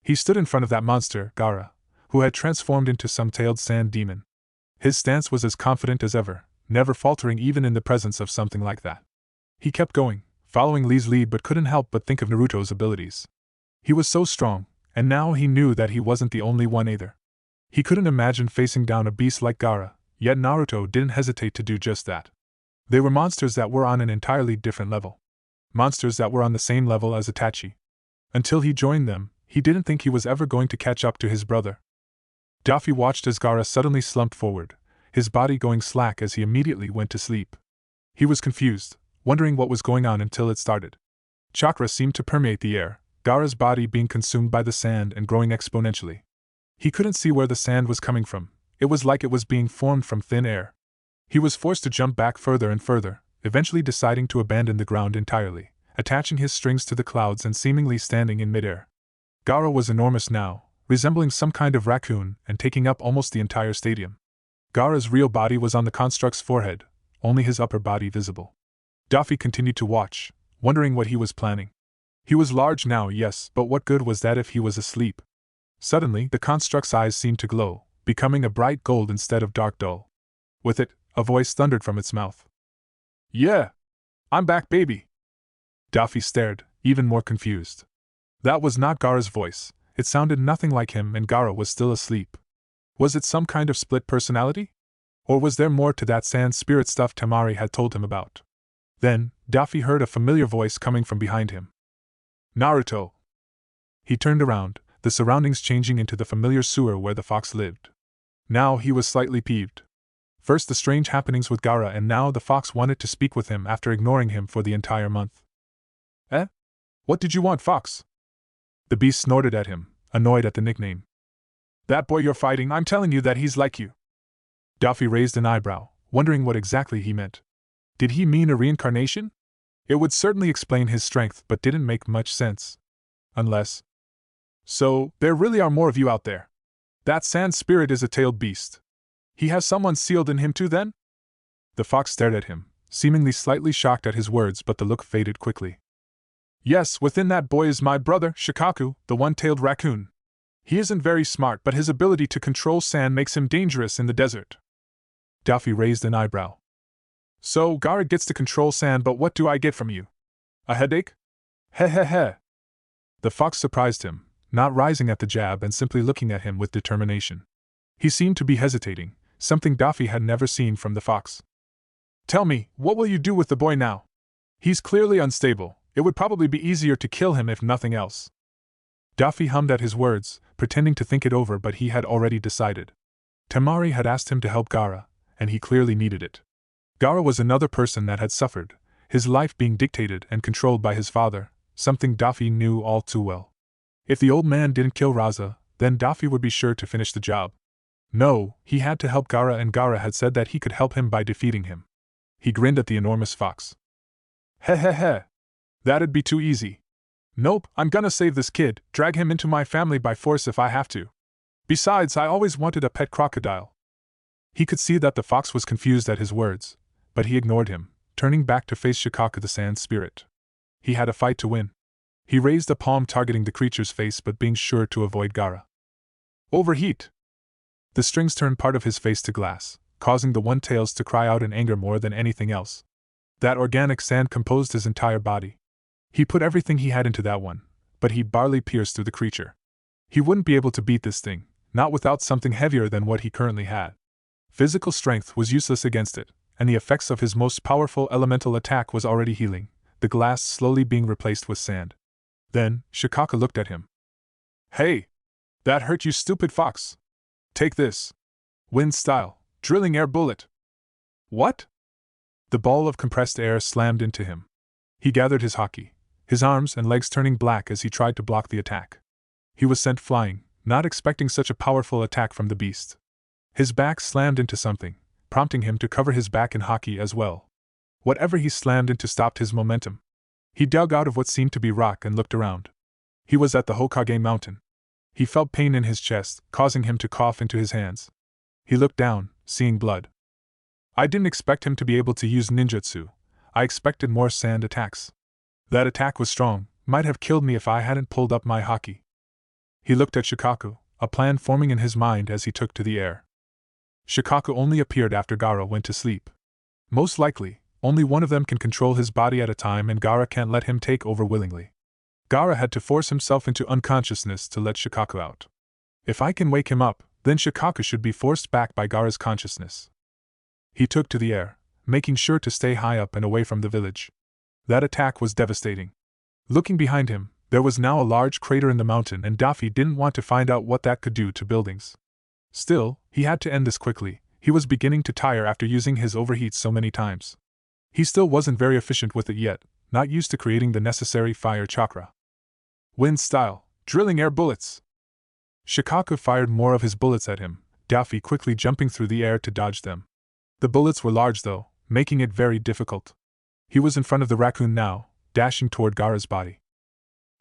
He stood in front of that monster, Gaara, who had transformed into some tailed sand demon. His stance was as confident as ever, never faltering even in the presence of something like that. He kept going, following Lee's lead, but couldn't help but think of Naruto's abilities. He was so strong, and now he knew that he wasn't the only one either. He couldn't imagine facing down a beast like Gaara, yet Naruto didn't hesitate to do just that. They were monsters that were on an entirely different level. Monsters that were on the same level as Itachi. Until he joined them, he didn't think he was ever going to catch up to his brother. Daffy watched as Gaara suddenly slumped forward, his body going slack as he immediately went to sleep. He was confused, wondering what was going on until it started. Chakra seemed to permeate the air, Gaara's body being consumed by the sand and growing exponentially. He couldn't see where the sand was coming from, it was like it was being formed from thin air. He was forced to jump back further and further, eventually deciding to abandon the ground entirely, attaching his strings to the clouds and seemingly standing in midair. Gaara was enormous now, resembling some kind of raccoon and taking up almost the entire stadium. Gaara's real body was on the construct's forehead, only his upper body visible. Daffy continued to watch, wondering what he was planning. He was large now, yes, but what good was that if he was asleep? Suddenly, the construct's eyes seemed to glow, becoming a bright gold instead of dark dull. With it, a voice thundered from its mouth. Yeah! I'm back, baby! Daffy stared, even more confused. That was not Gaara's voice. It sounded nothing like him, and Gaara was still asleep. Was it some kind of split personality? Or was there more to that sand spirit stuff Temari had told him about? Then, Daffy heard a familiar voice coming from behind him. Naruto! He turned around, the surroundings changing into the familiar sewer where the fox lived. Now he was slightly peeved. First the strange happenings with Gaara, and now the fox wanted to speak with him after ignoring him for the entire month. Eh? What did you want, Fox? The beast snorted at him, annoyed at the nickname. That boy you're fighting, I'm telling you that he's like you. Daffy raised an eyebrow, wondering what exactly he meant. Did he mean a reincarnation? It would certainly explain his strength, but didn't make much sense. Unless... So, there really are more of you out there. That sand spirit is a tailed beast. He has someone sealed in him too then? The fox stared at him, seemingly slightly shocked at his words, but the look faded quickly. Yes, within that boy is my brother, Shikaku, the one-tailed raccoon. He isn't very smart, but his ability to control sand makes him dangerous in the desert. Daffy raised an eyebrow. So, Gaara gets to control sand, but what do I get from you? A headache? Heh heh heh. The fox surprised him, not rising at the jab and simply looking at him with determination. He seemed to be hesitating, something Daffy had never seen from the fox. Tell me, what will you do with the boy now? He's clearly unstable. It would probably be easier to kill him if nothing else. Daffy hummed at his words, pretending to think it over, but he had already decided. Temari had asked him to help Gaara, and he clearly needed it. Gaara was another person that had suffered, his life being dictated and controlled by his father, something Daffy knew all too well. If the old man didn't kill Raza, then Daffy would be sure to finish the job. No, he had to help Gaara, and Gaara had said that he could help him by defeating him. He grinned at the enormous fox. Heh heh heh. That'd be too easy. Nope, I'm gonna save this kid, drag him into my family by force if I have to. Besides, I always wanted a pet crocodile. He could see that the fox was confused at his words, but he ignored him, turning back to face Shikaku the sand spirit. He had a fight to win. He raised a palm targeting the creature's face, but being sure to avoid Gaara. Overheat! The strings turned part of his face to glass, causing the one-tails to cry out in anger more than anything else. That organic sand composed his entire body. He put everything he had into that one, but he barely pierced through the creature. He wouldn't be able to beat this thing, not without something heavier than what he currently had. Physical strength was useless against it, and the effects of his most powerful elemental attack was already healing, the glass slowly being replaced with sand. Then, Shikaka looked at him. Hey! That hurt, you stupid fox! Take this! Wind style, drilling air bullet! What? The ball of compressed air slammed into him. He gathered his haki, his arms and legs turning black as he tried to block the attack. He was sent flying, not expecting such a powerful attack from the beast. His back slammed into something, prompting him to cover his back in haki as well. Whatever he slammed into stopped his momentum. He dug out of what seemed to be rock and looked around. He was at the Hokage mountain. He felt pain in his chest, causing him to cough into his hands. He looked down, seeing blood. I didn't expect him to be able to use ninjutsu. I expected more sand attacks. That attack was strong, might have killed me if I hadn't pulled up my haki. He looked at Shikaku, a plan forming in his mind as he took to the air. Shikaku only appeared after Gaara went to sleep. Most likely, only one of them can control his body at a time, and Gaara can't let him take over willingly. Gaara had to force himself into unconsciousness to let Shikaku out. If I can wake him up, then Shikaku should be forced back by Gaara's consciousness. He took to the air, making sure to stay high up and away from the village. That attack was devastating. Looking behind him, there was now a large crater in the mountain, and Daffy didn't want to find out what that could do to buildings. Still, he had to end this quickly. He was beginning to tire after using his overheat so many times. He still wasn't very efficient with it yet, not used to creating the necessary fire chakra. Wind style, drilling air bullets! Shikaku fired more of his bullets at him, Daffy quickly jumping through the air to dodge them. The bullets were large though, making it very difficult. He was in front of the raccoon now, dashing toward Gaara's body.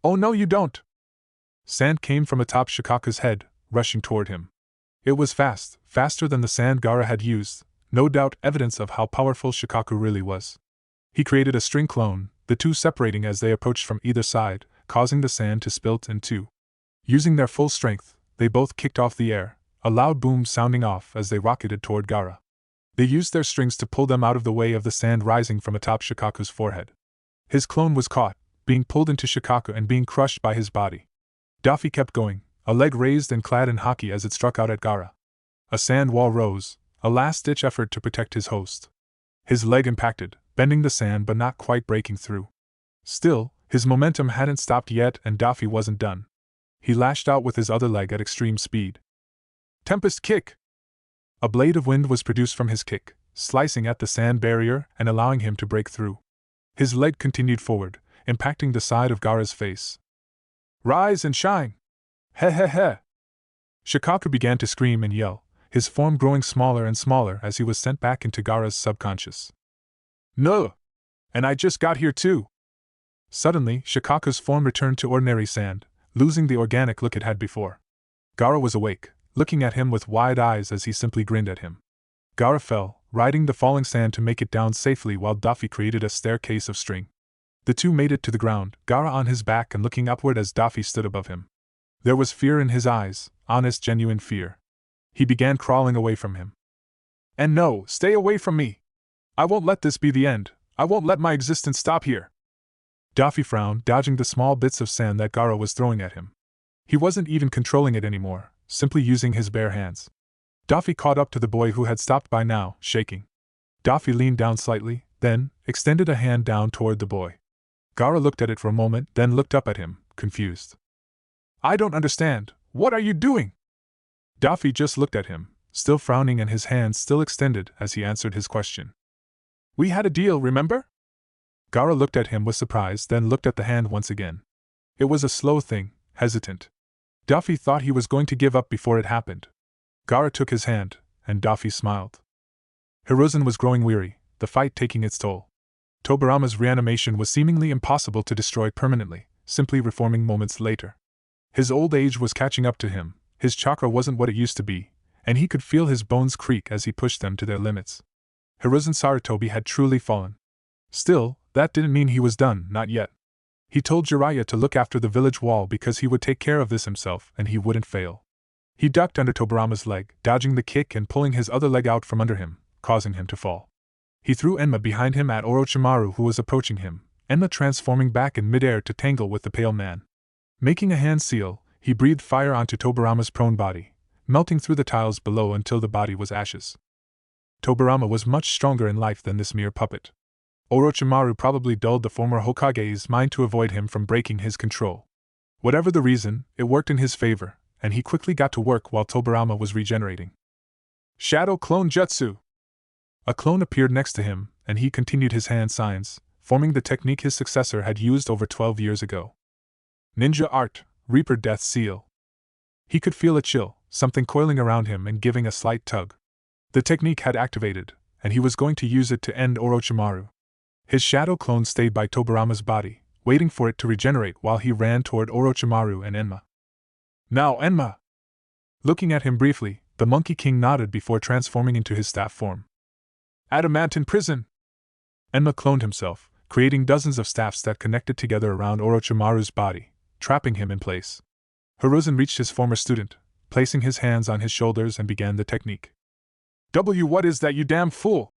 Oh no, you don't! Sand came from atop Shikaku's head, rushing toward him. It was fast, faster than the sand Gaara had used, no doubt evidence of how powerful Shikaku really was. He created a string clone, the two separating as they approached from either side, causing the sand to split in two. Using their full strength, they both kicked off the air, a loud boom sounding off as they rocketed toward Gaara. They used their strings to pull them out of the way of the sand rising from atop Shikaku's forehead. His clone was caught, being pulled into Shikaku and being crushed by his body. Daffy kept going, a leg raised and clad in haki as it struck out at Gaara. A sand wall rose, a last-ditch effort to protect his host. His leg impacted, bending the sand but not quite breaking through. Still, his momentum hadn't stopped yet and Daffy wasn't done. He lashed out with his other leg at extreme speed. Tempest kick! A blade of wind was produced from his kick, slicing at the sand barrier and allowing him to break through. His leg continued forward, impacting the side of Gaara's face. Rise and shine! He he he! Shikaku began to scream and yell, his form growing smaller and smaller as he was sent back into Gaara's subconscious. No! And I just got here too! Suddenly, Shikaku's form returned to ordinary sand, losing the organic look it had before. Gaara was awake, looking at him with wide eyes as he simply grinned at him. Gaara fell, riding the falling sand to make it down safely while Daffy created a staircase of string. The two made it to the ground, Gaara on his back and looking upward as Daffy stood above him. There was fear in his eyes, honest, genuine fear. He began crawling away from him. And no, stay away from me! I won't let this be the end, I won't let my existence stop here! Daffy frowned, dodging the small bits of sand that Gaara was throwing at him. He wasn't even controlling it anymore, simply using his bare hands. Daffy caught up to the boy who had stopped by now, shaking. Daffy leaned down slightly, then extended a hand down toward the boy. Gaara looked at it for a moment, then looked up at him, confused. I don't understand, what are you doing? Daffy just looked at him, still frowning and his hands still extended as he answered his question. We had a deal, remember? Gaara looked at him with surprise, then looked at the hand once again. It was a slow thing, hesitant. Daffy thought he was going to give up before it happened. Gaara took his hand, and Daffy smiled. Hiruzen was growing weary, the fight taking its toll. Tobirama's reanimation was seemingly impossible to destroy permanently, simply reforming moments later. His old age was catching up to him, his chakra wasn't what it used to be, and he could feel his bones creak as he pushed them to their limits. Hiruzen Sarutobi had truly fallen. Still, that didn't mean he was done, not yet. He told Jiraiya to look after the village wall because he would take care of this himself and he wouldn't fail. He ducked under Tobirama's leg, dodging the kick and pulling his other leg out from under him, causing him to fall. He threw Enma behind him at Orochimaru who was approaching him, Enma transforming back in midair to tangle with the pale man. Making a hand seal, he breathed fire onto Tobirama's prone body, melting through the tiles below until the body was ashes. Tobirama was much stronger in life than this mere puppet. Orochimaru probably dulled the former Hokage's mind to avoid him from breaking his control. Whatever the reason, it worked in his favor, and he quickly got to work while Tobirama was regenerating. Shadow Clone Jutsu! A clone appeared next to him, and he continued his hand signs, forming the technique his successor had used over 12 years ago. Ninja Art, Reaper Death Seal. He could feel a chill, something coiling around him and giving a slight tug. The technique had activated, and he was going to use it to end Orochimaru. His shadow clone stayed by Tobirama's body, waiting for it to regenerate while he ran toward Orochimaru and Enma. Now, Enma! Looking at him briefly, the Monkey King nodded before transforming into his staff form. Adamantine Prison! Enma cloned himself, creating dozens of staffs that connected together around Orochimaru's body, trapping him in place. Hiruzen reached his former student, placing his hands on his shoulders and began the technique. What is that, you damn fool?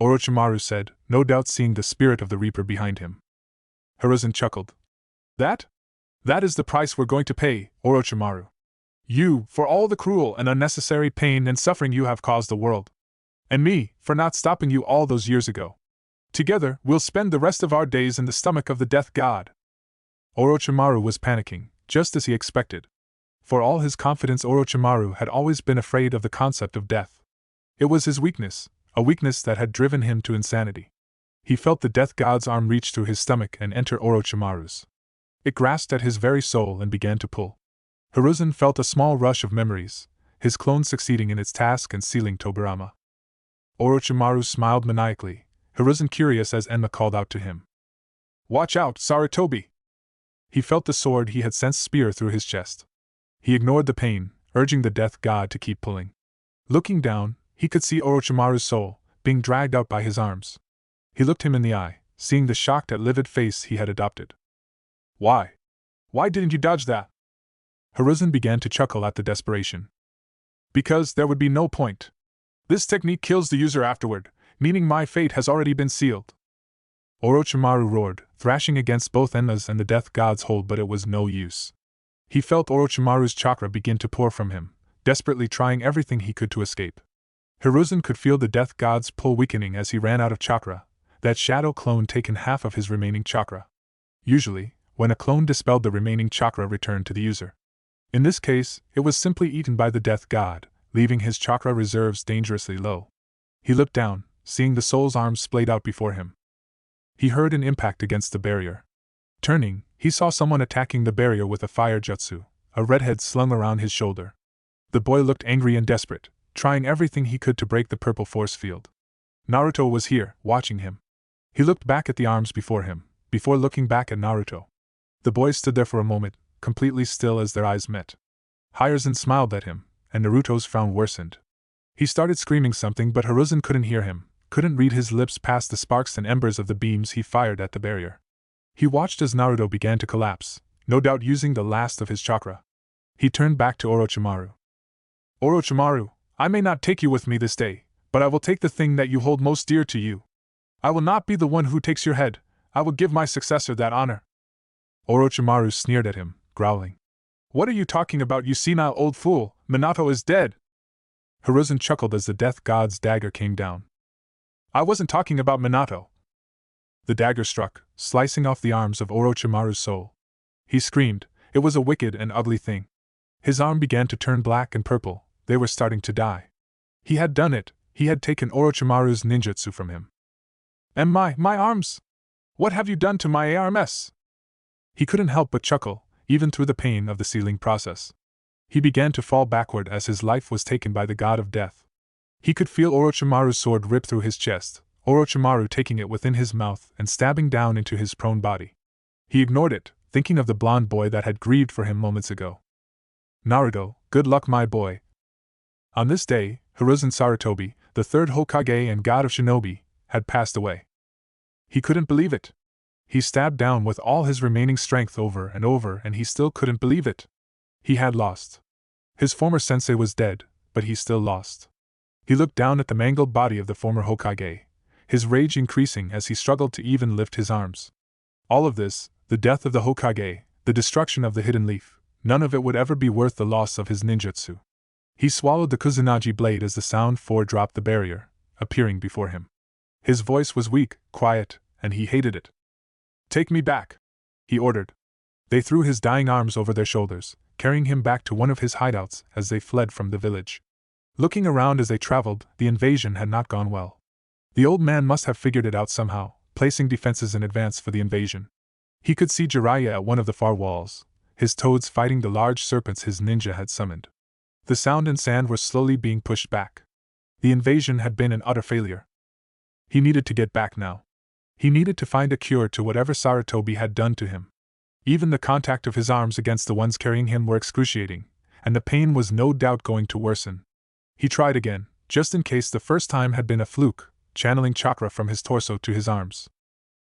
Orochimaru said, no doubt seeing the spirit of the Reaper behind him. Hiruzen chuckled. That is the price we're going to pay, Orochimaru. You, for all the cruel and unnecessary pain and suffering you have caused the world. And me, for not stopping you all those years ago. Together, we'll spend the rest of our days in the stomach of the Death God. Orochimaru was panicking, just as he expected. For all his confidence, Orochimaru had always been afraid of the concept of death. It was his weakness, a weakness that had driven him to insanity. He felt the Death God's arm reach through his stomach and enter Orochimaru's. It grasped at his very soul and began to pull. Hiruzen felt a small rush of memories, his clone succeeding in its task and sealing Tobirama. Orochimaru smiled maniacally, Hiruzen curious as Enma called out to him. Watch out, Sarutobi! He felt the sword he had sensed spear through his chest. He ignored the pain, urging the Death God to keep pulling. Looking down, he could see Orochimaru's soul, being dragged out by his arms. He looked him in the eye, seeing the shocked and livid face he had adopted. Why? Why didn't you dodge that? Hiruzen began to chuckle at the desperation. Because there would be no point. This technique kills the user afterward, meaning my fate has already been sealed. Orochimaru roared, thrashing against both Enma's and the Death God's hold, but it was no use. He felt Orochimaru's chakra begin to pour from him, desperately trying everything he could to escape. Hiruzen could feel the Death God's pull weakening as he ran out of chakra, that shadow clone taken half of his remaining chakra. Usually, when a clone dispelled, the remaining chakra returned to the user. In this case, it was simply eaten by the Death God, leaving his chakra reserves dangerously low. He looked down, seeing the soul's arms splayed out before him. He heard an impact against the barrier. Turning, he saw someone attacking the barrier with a fire jutsu, a redhead slung around his shoulder. The boy looked angry and desperate, trying everything he could to break the purple force field. Naruto was here, watching him. He looked back at the arms before him, before looking back at Naruto. The boy stood there for a moment, completely still as their eyes met. Hiruzen smiled at him, and Naruto's frown worsened. He started screaming something, but Hiruzen couldn't hear him, couldn't read his lips past the sparks and embers of the beams he fired at the barrier. He watched as Naruto began to collapse, no doubt using the last of his chakra. He turned back to Orochimaru. Orochimaru, I may not take you with me this day, but I will take the thing that you hold most dear to you. I will not be the one who takes your head, I will give my successor that honor. Orochimaru sneered at him, growling. What are you talking about, you senile old fool? Minato is dead. Hiruzen chuckled as the Death God's dagger came down. I wasn't talking about Minato. The dagger struck, slicing off the arms of Orochimaru's soul. He screamed, it was a wicked and ugly thing. His arm began to turn black and purple, they were starting to die. He had done it, he had taken Orochimaru's ninjutsu from him. And my arms! What have you done to my arms? He couldn't help but chuckle, even through the pain of the sealing process. He began to fall backward as his life was taken by the god of death. He could feel Orochimaru's sword rip through his chest, Orochimaru taking it within his mouth and stabbing down into his prone body. He ignored it, thinking of the blonde boy that had grieved for him moments ago. Naruto, good luck my boy. On this day, Hiruzen Sarutobi, the third Hokage and god of shinobi, had passed away. He couldn't believe it. He stabbed down with all his remaining strength over and over, and he still couldn't believe it. He had lost. His former sensei was dead, but he still lost. He looked down at the mangled body of the former Hokage, his rage increasing as he struggled to even lift his arms. All of this, the death of the Hokage, the destruction of the hidden leaf, none of it would ever be worth the loss of his ninjutsu. He swallowed the Kusanagi blade as the sound 4 dropped the barrier, appearing before him. His voice was weak, quiet, and he hated it. "Take me back," he ordered. They threw his dying arms over their shoulders, carrying him back to one of his hideouts as they fled from the village. Looking around as they traveled, the invasion had not gone well. The old man must have figured it out somehow, placing defenses in advance for the invasion. He could see Jiraiya at one of the far walls, his toads fighting the large serpents his ninja had summoned. The sound and sand were slowly being pushed back. The invasion had been an utter failure. He needed to get back now. He needed to find a cure to whatever Sarutobi had done to him. Even the contact of his arms against the ones carrying him were excruciating, and the pain was no doubt going to worsen. He tried again, just in case the first time had been a fluke, channeling chakra from his torso to his arms.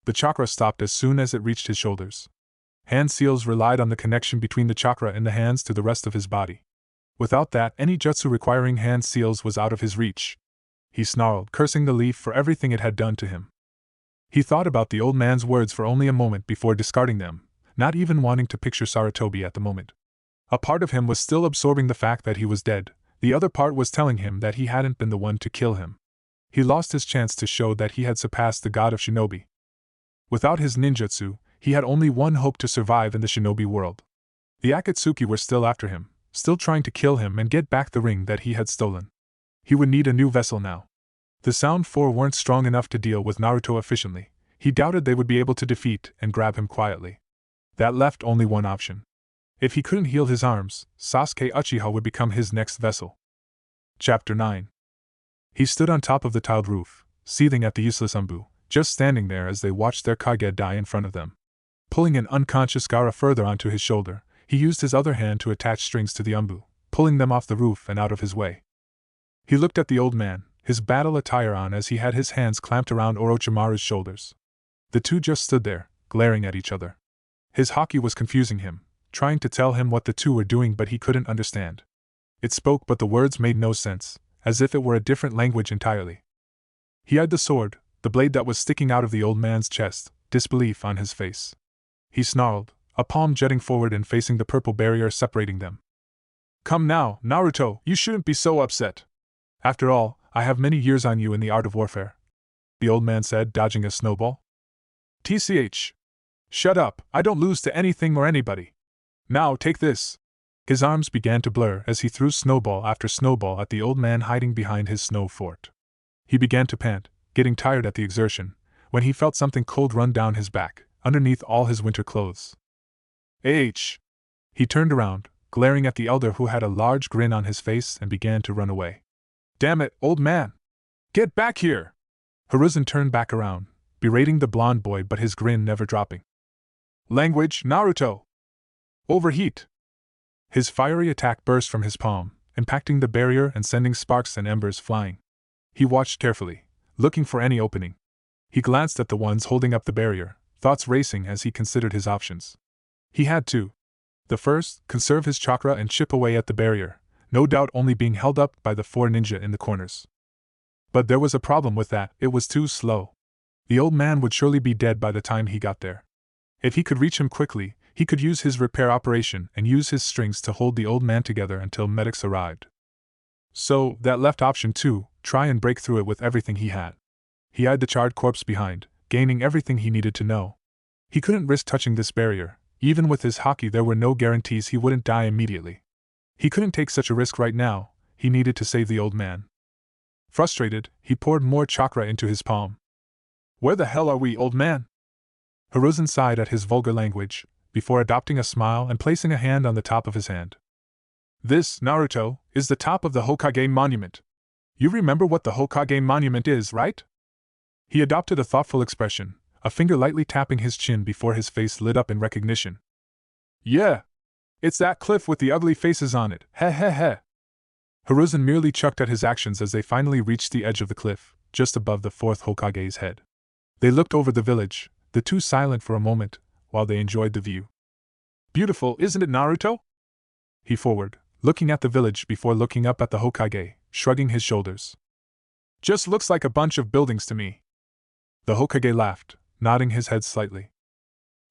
The chakra stopped as soon as it reached his shoulders. Hand seals relied on the connection between the chakra in the hands to the rest of his body. Without that, any jutsu requiring hand seals was out of his reach. He snarled, cursing the leaf for everything it had done to him. He thought about the old man's words for only a moment before discarding them, not even wanting to picture Sarutobi at the moment. A part of him was still absorbing the fact that he was dead, the other part was telling him that he hadn't been the one to kill him. He lost his chance to show that he had surpassed the god of shinobi. Without his ninjutsu, he had only one hope to survive in the shinobi world. The Akatsuki were still after him, still trying to kill him and get back the ring that he had stolen. He would need a new vessel now. The Sound Four weren't strong enough to deal with Naruto efficiently. He doubted they would be able to defeat and grab him quietly. That left only one option. If he couldn't heal his arms, Sasuke Uchiha would become his next vessel. Chapter 9. He stood on top of the tiled roof, seething at the useless Umbu, just standing there as they watched their Kage die in front of them. Pulling an unconscious Gaara further onto his shoulder, he used his other hand to attach strings to the Umbu, pulling them off the roof and out of his way. He looked at the old man, his battle attire on as he had his hands clamped around Orochimaru's shoulders. The two just stood there, glaring at each other. His haki was confusing him, trying to tell him what the two were doing, but he couldn't understand. It spoke, but the words made no sense, as if it were a different language entirely. He eyed the sword, the blade that was sticking out of the old man's chest, disbelief on his face. He snarled, a palm jutting forward and facing the purple barrier separating them. "Come now, Naruto, you shouldn't be so upset. After all, I have many years on you in the art of warfare," the old man said, dodging a snowball. "TCH. Shut up, I don't lose to anything or anybody. Now take this." His arms began to blur as he threw snowball after snowball at the old man hiding behind his snow fort. He began to pant, getting tired at the exertion, when he felt something cold run down his back, underneath all his winter clothes. He turned around, glaring at the elder who had a large grin on his face and began to run away. "Damn it, old man! Get back here!" Hiruzen turned back around, berating the blonde boy, but his grin never dropping. "Language, Naruto! Overheat!" His fiery attack burst from his palm, impacting the barrier and sending sparks and embers flying. He watched carefully, looking for any opening. He glanced at the ones holding up the barrier, thoughts racing as he considered his options. He had two. The first, conserve his chakra and chip away at the barrier, no doubt only being held up by the four ninja in the corners. But there was a problem with that, it was too slow. The old man would surely be dead by the time he got there. If he could reach him quickly, he could use his repair operation and use his strings to hold the old man together until medics arrived. So, that left option 2, try and break through it with everything he had. He eyed the charred corpse behind, gaining everything he needed to know. He couldn't risk touching this barrier. Even with his haki, there were no guarantees he wouldn't die immediately. He couldn't take such a risk right now, he needed to save the old man. Frustrated, he poured more chakra into his palm. "Where the hell are we, old man?" Hiruzen sighed at his vulgar language, before adopting a smile and placing a hand on the top of his hand. "This, Naruto, is the top of the Hokage Monument. You remember what the Hokage Monument is, right?" He adopted a thoughtful expression, a finger lightly tapping his chin before his face lit up in recognition. "Yeah. It's that cliff with the ugly faces on it, heh heh heh." Hiruzen merely chucked at his actions as they finally reached the edge of the cliff, just above the fourth Hokage's head. They looked over the village, the two silent for a moment, while they enjoyed the view. "Beautiful, isn't it, Naruto?" He forward, looking at the village before looking up at the Hokage, shrugging his shoulders. "Just looks like a bunch of buildings to me." The Hokage laughed, nodding his head slightly.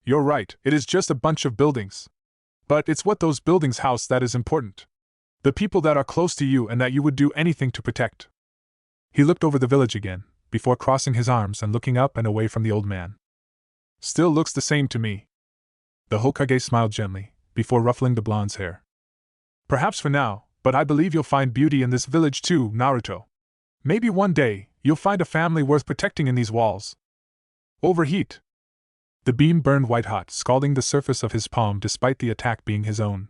"You're right, it is just a bunch of buildings. But it's what those buildings house that is important. The people that are close to you and that you would do anything to protect." He looked over the village again, before crossing his arms and looking up and away from the old man. Still looks the same to me. The Hokage smiled gently, before ruffling the blonde's hair. Perhaps for now, but I believe you'll find beauty in this village too, Naruto. Maybe one day, you'll find a family worth protecting in these walls. Overheat. The beam burned white-hot, scalding the surface of his palm despite the attack being his own.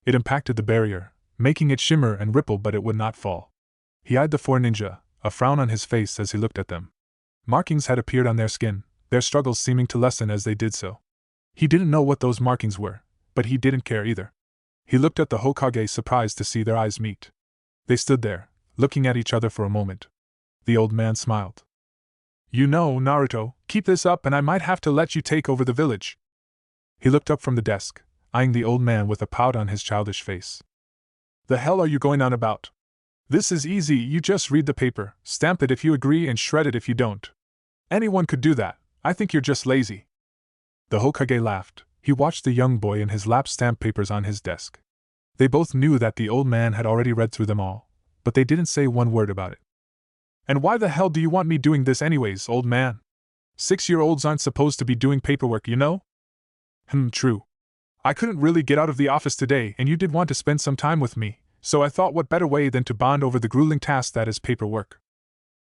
It impacted the barrier, making it shimmer and ripple, but it would not fall. He eyed the four ninja, a frown on his face as he looked at them. Markings had appeared on their skin, their struggles seeming to lessen as they did so. He didn't know what those markings were, but he didn't care either. He looked at the Hokage, surprised to see their eyes meet. They stood there, looking at each other for a moment. The old man smiled. You know, Naruto, keep this up and I might have to let you take over the village. He looked up from the desk, eyeing the old man with a pout on his childish face. The hell are you going on about? This is easy, you just read the paper, stamp it if you agree and shred it if you don't. Anyone could do that, I think you're just lazy. The Hokage laughed. He watched the young boy in his lap stamp papers on his desk. They both knew that the old man had already read through them all, but they didn't say one word about it. And why the hell do you want me doing this anyways, old man? 6-year-olds aren't supposed to be doing paperwork, you know? True. I couldn't really get out of the office today and you did want to spend some time with me, so I thought what better way than to bond over the grueling task that is paperwork.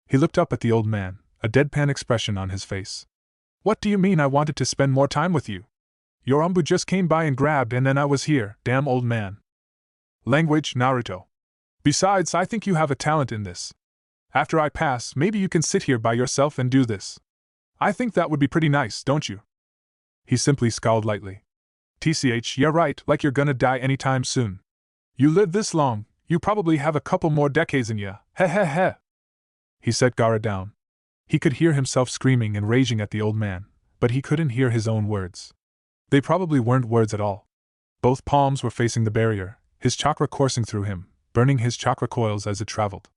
He looked up at the old man, a deadpan expression on his face. What do you mean I wanted to spend more time with you? Your Umbu just came by and grabbed and then I was here, damn old man. Language, Naruto. Besides, I think you have a talent in this. After I pass, maybe you can sit here by yourself and do this. I think that would be pretty nice, don't you? He simply scowled lightly. TCH, yeah right, like you're gonna die anytime soon. You live this long, you probably have a couple more decades in ya, heh heh heh. He set Gaara down. He could hear himself screaming and raging at the old man, but he couldn't hear his own words. They probably weren't words at all. Both palms were facing the barrier, his chakra coursing through him, burning his chakra coils as it traveled.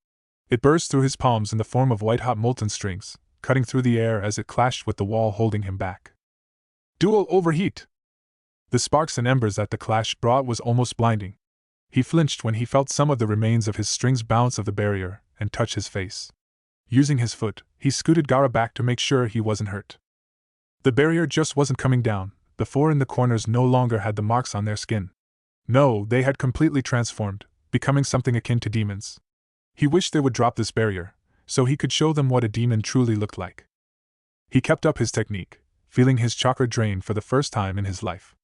It burst through his palms in the form of white-hot molten strings, cutting through the air as it clashed with the wall holding him back. Dual overheat! The sparks and embers that the clash brought was almost blinding. He flinched when he felt some of the remains of his strings bounce off the barrier and touch his face. Using his foot, he scooted Gaara back to make sure he wasn't hurt. The barrier just wasn't coming down. The four in the corners no longer had the marks on their skin. No, they had completely transformed, becoming something akin to demons. He wished they would drop this barrier, so he could show them what a demon truly looked like. He kept up his technique, feeling his chakra drain for the first time in his life.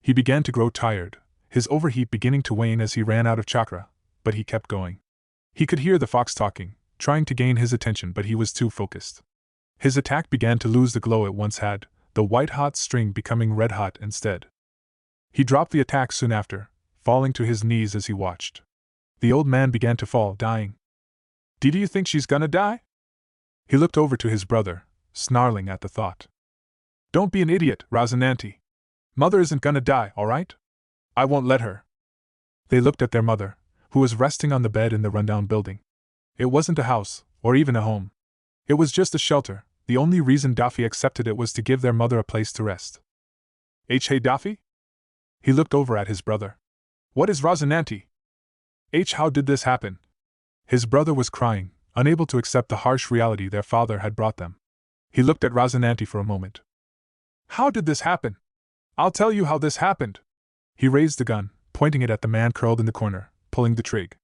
He began to grow tired, his overheat beginning to wane as he ran out of chakra, but he kept going. He could hear the fox talking, trying to gain his attention, but he was too focused. His attack began to lose the glow it once had, the white-hot string becoming red-hot instead. He dropped the attack soon after, falling to his knees as he watched. The old man began to fall, dying. Do you think she's gonna die? He looked over to his brother, snarling at the thought. Don't be an idiot, Razananti. Mother isn't gonna die, alright? I won't let her. They looked at their mother, who was resting on the bed in the rundown building. It wasn't a house, or even a home. It was just a shelter. The only reason Daffy accepted it was to give their mother a place to rest. Hey Daffy? He looked over at his brother. What is Razananti? How did this happen? His brother was crying, unable to accept the harsh reality their father had brought them. He looked at Razananti for a moment. How did this happen? I'll tell you how this happened. He raised the gun, pointing it at the man curled in the corner, pulling the trigger.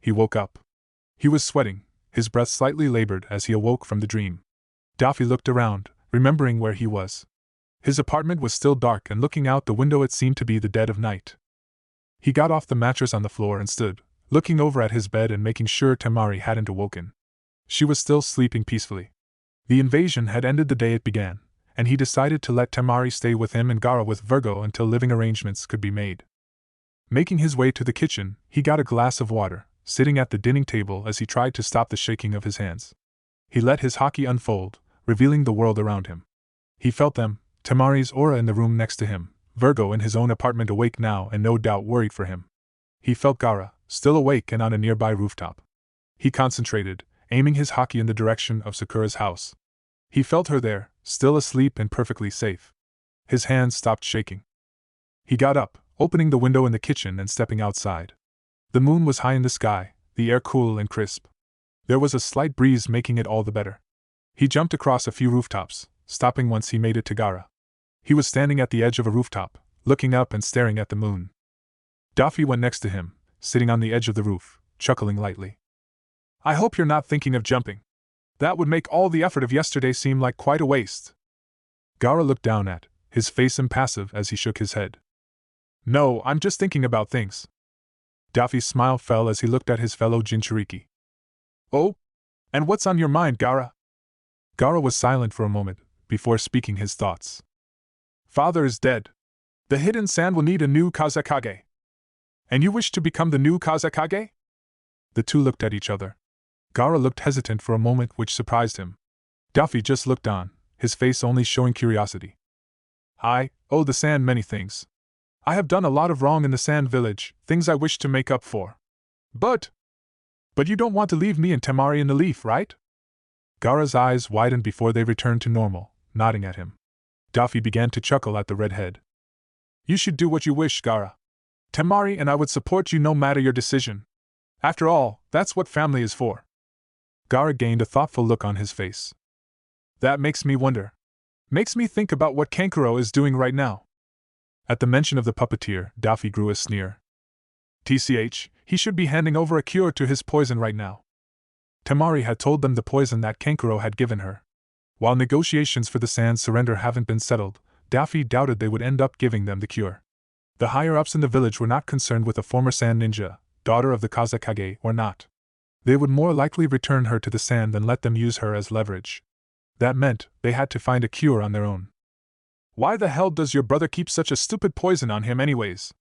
He woke up. He was sweating, his breath slightly labored as he awoke from the dream. Daffy looked around, remembering where he was. His apartment was still dark and looking out the window it seemed to be the dead of night. He got off the mattress on the floor and stood, looking over at his bed and making sure Temari hadn't awoken. She was still sleeping peacefully. The invasion had ended the day it began, and he decided to let Temari stay with him and Gaara with Virgo until living arrangements could be made. Making his way to the kitchen, he got a glass of water, sitting at the dining table as he tried to stop the shaking of his hands. He let his haki unfold, revealing the world around him. He felt them, Temari's aura in the room next to him, Virgo in his own apartment awake now and no doubt worried for him. He felt Gaara, still awake and on a nearby rooftop. He concentrated, aiming his haki in the direction of Sakura's house. He felt her there, still asleep and perfectly safe. His hands stopped shaking. He got up, opening the window in the kitchen and stepping outside. The moon was high in the sky, the air cool and crisp. There was a slight breeze making it all the better. He jumped across a few rooftops, stopping once he made it to Gaara. He was standing at the edge of a rooftop, looking up and staring at the moon. Daffy went next to him, sitting on the edge of the roof, chuckling lightly. I hope you're not thinking of jumping. That would make all the effort of yesterday seem like quite a waste. Gaara looked down at, his face impassive as he shook his head. No, I'm just thinking about things. Daffy's smile fell as he looked at his fellow Jinchuriki. Oh? And what's on your mind, Gaara? Gaara was silent for a moment, before speaking his thoughts. Father is dead. The hidden sand will need a new Kazekage. And you wish to become the new Kazekage? The two looked at each other. Gaara looked hesitant for a moment, which surprised him. Daffy just looked on, his face only showing curiosity. I owe the sand many things. I have done a lot of wrong in the sand village, things I wish to make up for. But you don't want to leave me and Temari in the leaf, right? Gaara's eyes widened before they returned to normal, nodding at him. Daffy began to chuckle at the redhead. You should do what you wish, Gaara. Temari and I would support you no matter your decision. After all, that's what family is for. Gaara gained a thoughtful look on his face. That makes me wonder. Makes me think about what Kankuro is doing right now. At the mention of the puppeteer, Daffy grew a sneer. TCH, he should be handing over a cure to his poison right now. Temari had told them the poison that Kankuro had given her. While negotiations for the sand's surrender haven't been settled, Daffy doubted they would end up giving them the cure. The higher-ups in the village were not concerned with a former sand ninja, daughter of the Kazekage, or not. They would more likely return her to the sand than let them use her as leverage. That meant they had to find a cure on their own. Why the hell does your brother keep such a stupid poison on him anyways?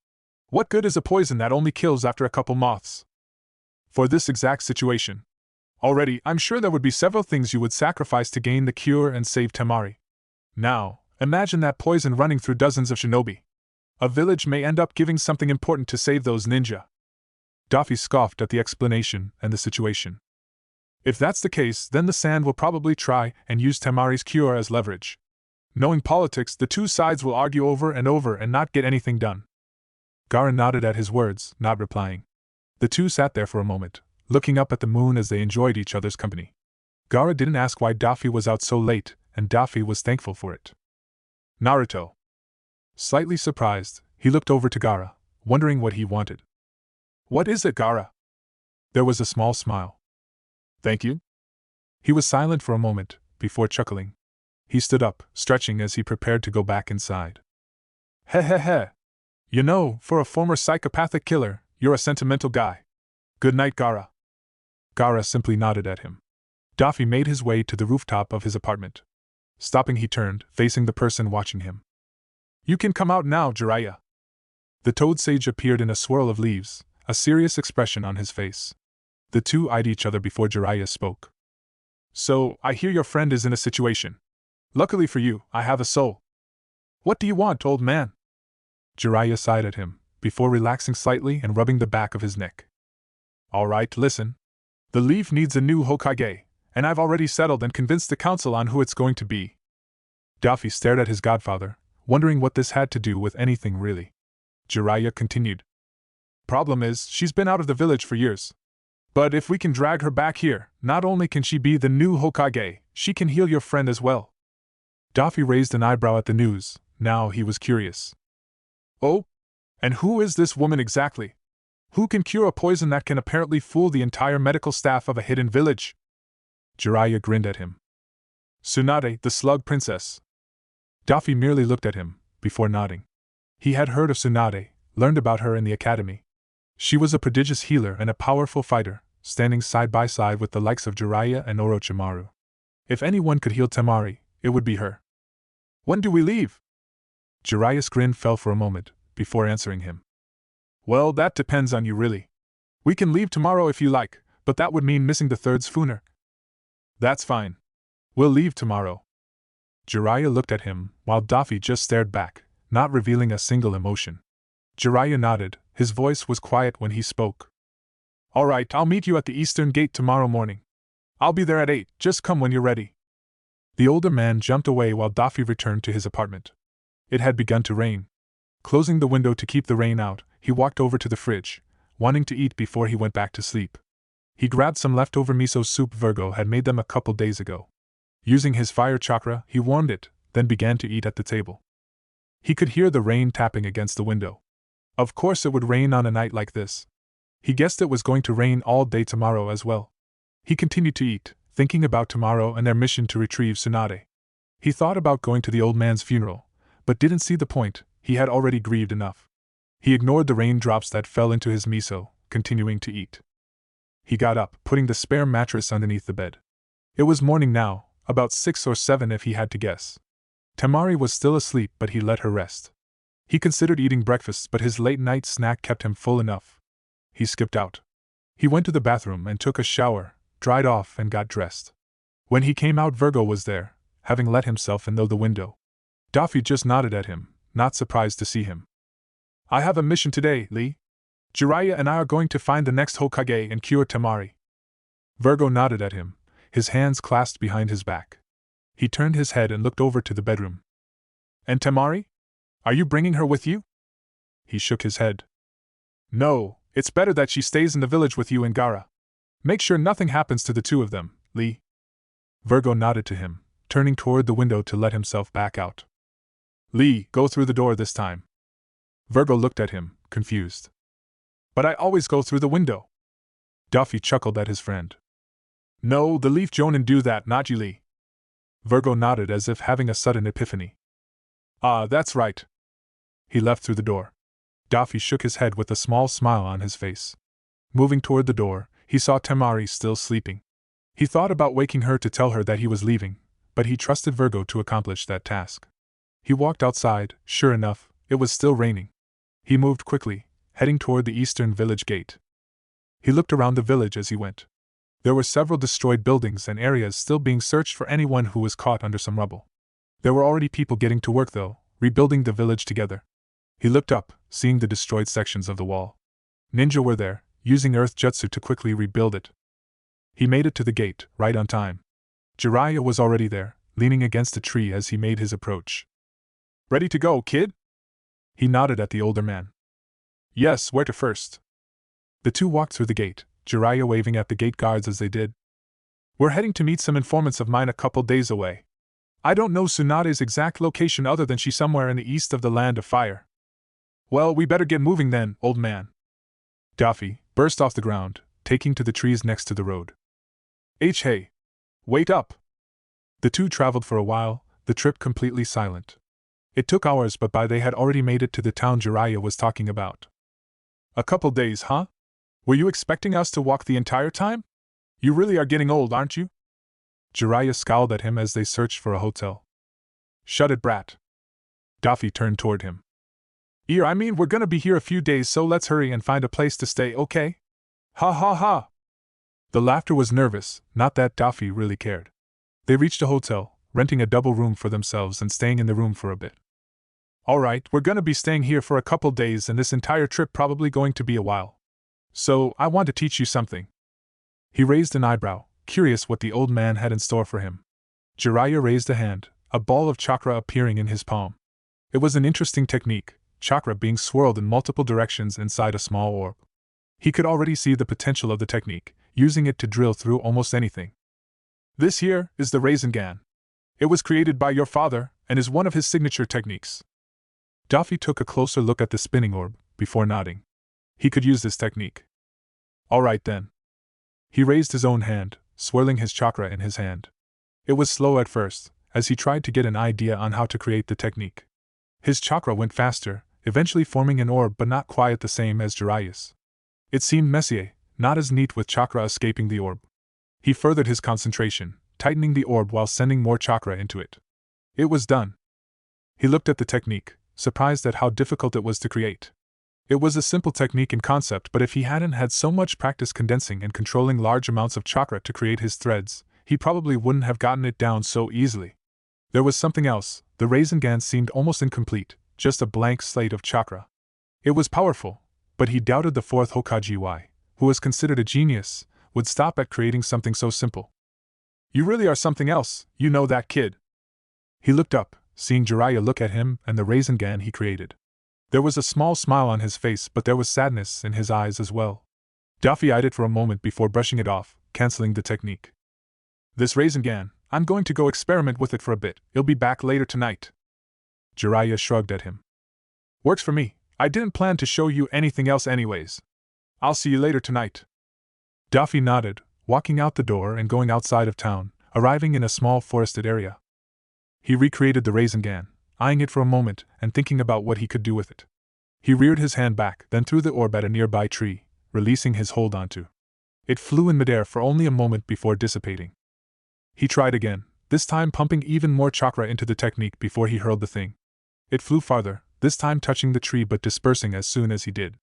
What good is a poison that only kills after a couple moths? For this exact situation. Already, I'm sure there would be several things you would sacrifice to gain the cure and save Temari. Now, imagine that poison running through dozens of shinobi. A village may end up giving something important to save those ninja. Daffy scoffed at the explanation and the situation. If that's the case, then the sand will probably try and use Temari's cure as leverage. Knowing politics, the two sides will argue over and not get anything done. Gaara nodded at his words, not replying. The two sat there for a moment, looking up at the moon as they enjoyed each other's company. Gaara didn't ask why Daffy was out so late, and Daffy was thankful for it. Naruto. Slightly surprised, he looked over to Gaara, wondering what he wanted. What is it, Gaara? There was a small smile. Thank you? He was silent for a moment, before chuckling. He stood up, stretching as he prepared to go back inside. He. You know, for a former psychopathic killer, you're a sentimental guy. Good night, Gaara. Gaara simply nodded at him. Daffy made his way to the rooftop of his apartment. Stopping, he turned, facing the person watching him. You can come out now, Jiraiya. The toad sage appeared in a swirl of leaves, a serious expression on his face. The two eyed each other before Jiraiya spoke. So, I hear your friend is in a situation. Luckily for you, I have a soul. What do you want, old man? Jiraiya sighed at him, before relaxing slightly and rubbing the back of his neck. All right, listen. The leaf needs a new Hokage, and I've already settled and convinced the council on who it's going to be. Daffy stared at his godfather, wondering what this had to do with anything really. Jiraiya continued. Problem is, she's been out of the village for years. But if we can drag her back here, not only can she be the new Hokage, she can heal your friend as well. Daffy raised an eyebrow at the news. Now he was curious. Oh? And who is this woman exactly? Who can cure a poison that can apparently fool the entire medical staff of a hidden village? Jiraiya grinned at him. Tsunade, the slug princess. Daffy merely looked at him, before nodding. He had heard of Tsunade, learned about her in the academy. She was a prodigious healer and a powerful fighter, standing side by side with the likes of Jiraiya and Orochimaru. If anyone could heal Temari, it would be her. When do we leave? Jiraiya's grin fell for a moment, before answering him. Well, that depends on you really. We can leave tomorrow if you like, but that would mean missing the third schooner. That's fine. We'll leave tomorrow. Jiraiya looked at him, while Daffy just stared back, not revealing a single emotion. Jiraiya nodded, his voice was quiet when he spoke. All right, I'll meet you at the eastern gate tomorrow morning. I'll be there at 8, just come when you're ready. The older man jumped away while Daffy returned to his apartment. It had begun to rain. Closing the window to keep the rain out, he walked over to the fridge, wanting to eat before he went back to sleep. He grabbed some leftover miso soup Virgo had made them a couple days ago. Using his fire chakra, he warmed it, then began to eat at the table. He could hear the rain tapping against the window. Of course it would rain on a night like this. He guessed it was going to rain all day tomorrow as well. He continued to eat, thinking about tomorrow and their mission to retrieve Tsunade. He thought about going to the old man's funeral, but didn't see the point. He had already grieved enough. He ignored the raindrops that fell into his miso, continuing to eat. He got up, putting the spare mattress underneath the bed. It was morning now, about 6 or 7 if he had to guess. Temari was still asleep, but he let her rest. He considered eating breakfast, but his late-night snack kept him full enough. He skipped out. He went to the bathroom and took a shower, dried off and got dressed. When he came out, Virgo was there, having let himself in through the window. Daffy just nodded at him, not surprised to see him. "I have a mission today, Lee. Jiraiya and I are going to find the next Hokage and cure Temari." Virgo nodded at him, his hands clasped behind his back. He turned his head and looked over to the bedroom. "And Temari? Are you bringing her with you?" He shook his head. "No, it's better that she stays in the village with you and Gaara. Make sure nothing happens to the two of them, Lee." Virgo nodded to him, turning toward the window to let himself back out. "Lee, go through the door this time." Virgo looked at him, confused. "But I always go through the window." Duffy chuckled at his friend. "No, the Leaf Jonin do that, not you, Lee." Virgo nodded as if having a sudden epiphany. "Ah, that's right." He left through the door. Duffy shook his head with a small smile on his face. Moving toward the door, he saw Temari still sleeping. He thought about waking her to tell her that he was leaving, but he trusted Virgo to accomplish that task. He walked outside. Sure enough, it was still raining. He moved quickly, heading toward the eastern village gate. He looked around the village as he went. There were several destroyed buildings and areas still being searched for anyone who was caught under some rubble. There were already people getting to work though, rebuilding the village together. He looked up, seeing the destroyed sections of the wall. Ninja were there, using earth jutsu to quickly rebuild it. He made it to the gate, right on time. Jiraiya was already there, leaning against a tree as he made his approach. "Ready to go, kid?" He nodded at the older man. "Yes, where to first?" The two walked through the gate, Jiraiya waving at the gate guards as they did. "We're heading to meet some informants of mine a couple days away. I don't know Tsunade's exact location other than she's somewhere in the east of the Land of Fire." "Well, we better get moving then, old man." Daffy burst off the ground, taking to the trees next to the road. Hey! Wait up!" The two traveled for a while, the trip completely silent. It took hours, but by they had already made it to the town Jiraiya was talking about. "A couple days, huh? Were you expecting us to walk the entire time? You really are getting old, aren't you?" Jiraiya scowled at him as they searched for a hotel. "Shut it, brat." Daffy turned toward him. I mean, we're gonna be here a few days, so let's hurry and find a place to stay, okay?" "Ha ha ha!" The laughter was nervous, not that Daffy really cared. They reached a hotel, renting a double room for themselves and staying in the room for a bit. "Alright, we're gonna be staying here for a couple days and this entire trip probably going to be a while. So, I want to teach you something." He raised an eyebrow, curious what the old man had in store for him. Jiraiya raised a hand, a ball of chakra appearing in his palm. It was an interesting technique, chakra being swirled in multiple directions inside a small orb. He could already see the potential of the technique, using it to drill through almost anything. "This here is the Rasengan. It was created by your father, and is one of his signature techniques." Daffy took a closer look at the spinning orb, before nodding. He could use this technique. "Alright then." He raised his own hand, swirling his chakra in his hand. It was slow at first, as he tried to get an idea on how to create the technique. His chakra went faster, eventually forming an orb but not quite the same as Jiraiya's. It seemed messier, not as neat with chakra escaping the orb. He furthered his concentration, tightening the orb while sending more chakra into it. It was done. He looked at the technique, surprised at how difficult it was to create. It was a simple technique in concept, but if he hadn't had so much practice condensing and controlling large amounts of chakra to create his threads, he probably wouldn't have gotten it down so easily. There was something else. The Rasengan seemed almost incomplete, just a blank slate of chakra. It was powerful, but he doubted the fourth Hokage, who was considered a genius, would stop at creating something so simple. "You really are something else, you know that, kid." He looked up, seeing Jiraiya look at him and the Rasengan he created. There was a small smile on his face, but there was sadness in his eyes as well. Daffy eyed it for a moment before brushing it off, canceling the technique. This Rasengan, I'm going to go experiment with it for a bit, it'll be back later tonight. Jiraiya shrugged at him. Works for me, I didn't plan to show you anything else anyways. I'll see you later tonight. Daffy nodded, walking out the door and going outside of town, arriving in a small forested area. He recreated the Rasengan, eyeing it for a moment and thinking about what he could do with it. He reared his hand back, then threw the orb at a nearby tree, releasing his hold onto. It flew in midair for only a moment before dissipating. He tried again, this time pumping even more chakra into the technique before he hurled the thing. It flew farther, this time touching the tree but dispersing as soon as he did.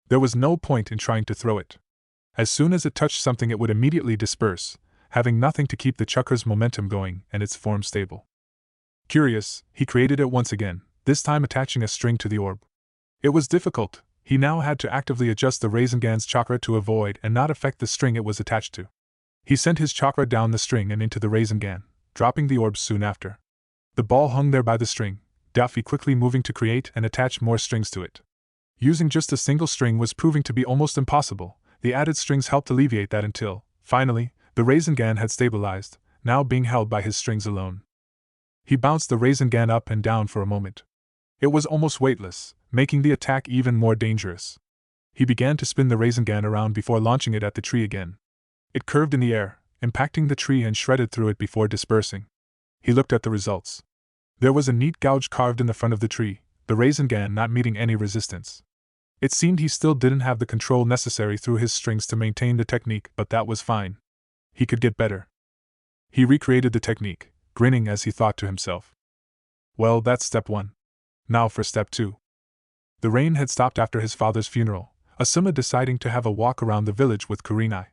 There was no point in trying to throw it. As soon as it touched something it would immediately disperse, having nothing to keep the chakra's momentum going and its form stable. Curious, he created it once again, this time attaching a string to the orb. It was difficult, he now had to actively adjust the Rasengan's chakra to avoid and not affect the string it was attached to. He sent his chakra down the string and into the Rasengan, dropping the orb soon after. The ball hung there by the string, Daffy quickly moving to create and attach more strings to it. Using just a single string was proving to be almost impossible, the added strings helped alleviate that until, finally, the Rasengan had stabilized, now being held by his strings alone. He bounced the Rasengan up and down for a moment. It was almost weightless, making the attack even more dangerous. He began to spin the Rasengan around before launching it at the tree again. It curved in the air, impacting the tree and shredded through it before dispersing. He looked at the results. There was a neat gouge carved in the front of the tree, the Rasengan not meeting any resistance. It seemed he still didn't have the control necessary through his strings to maintain the technique, but that was fine. He could get better. He recreated the technique, grinning as he thought to himself. Well, that's step 1. Now for step 2. The rain had stopped after his father's funeral, Asuma deciding to have a walk around the village with Kurenai.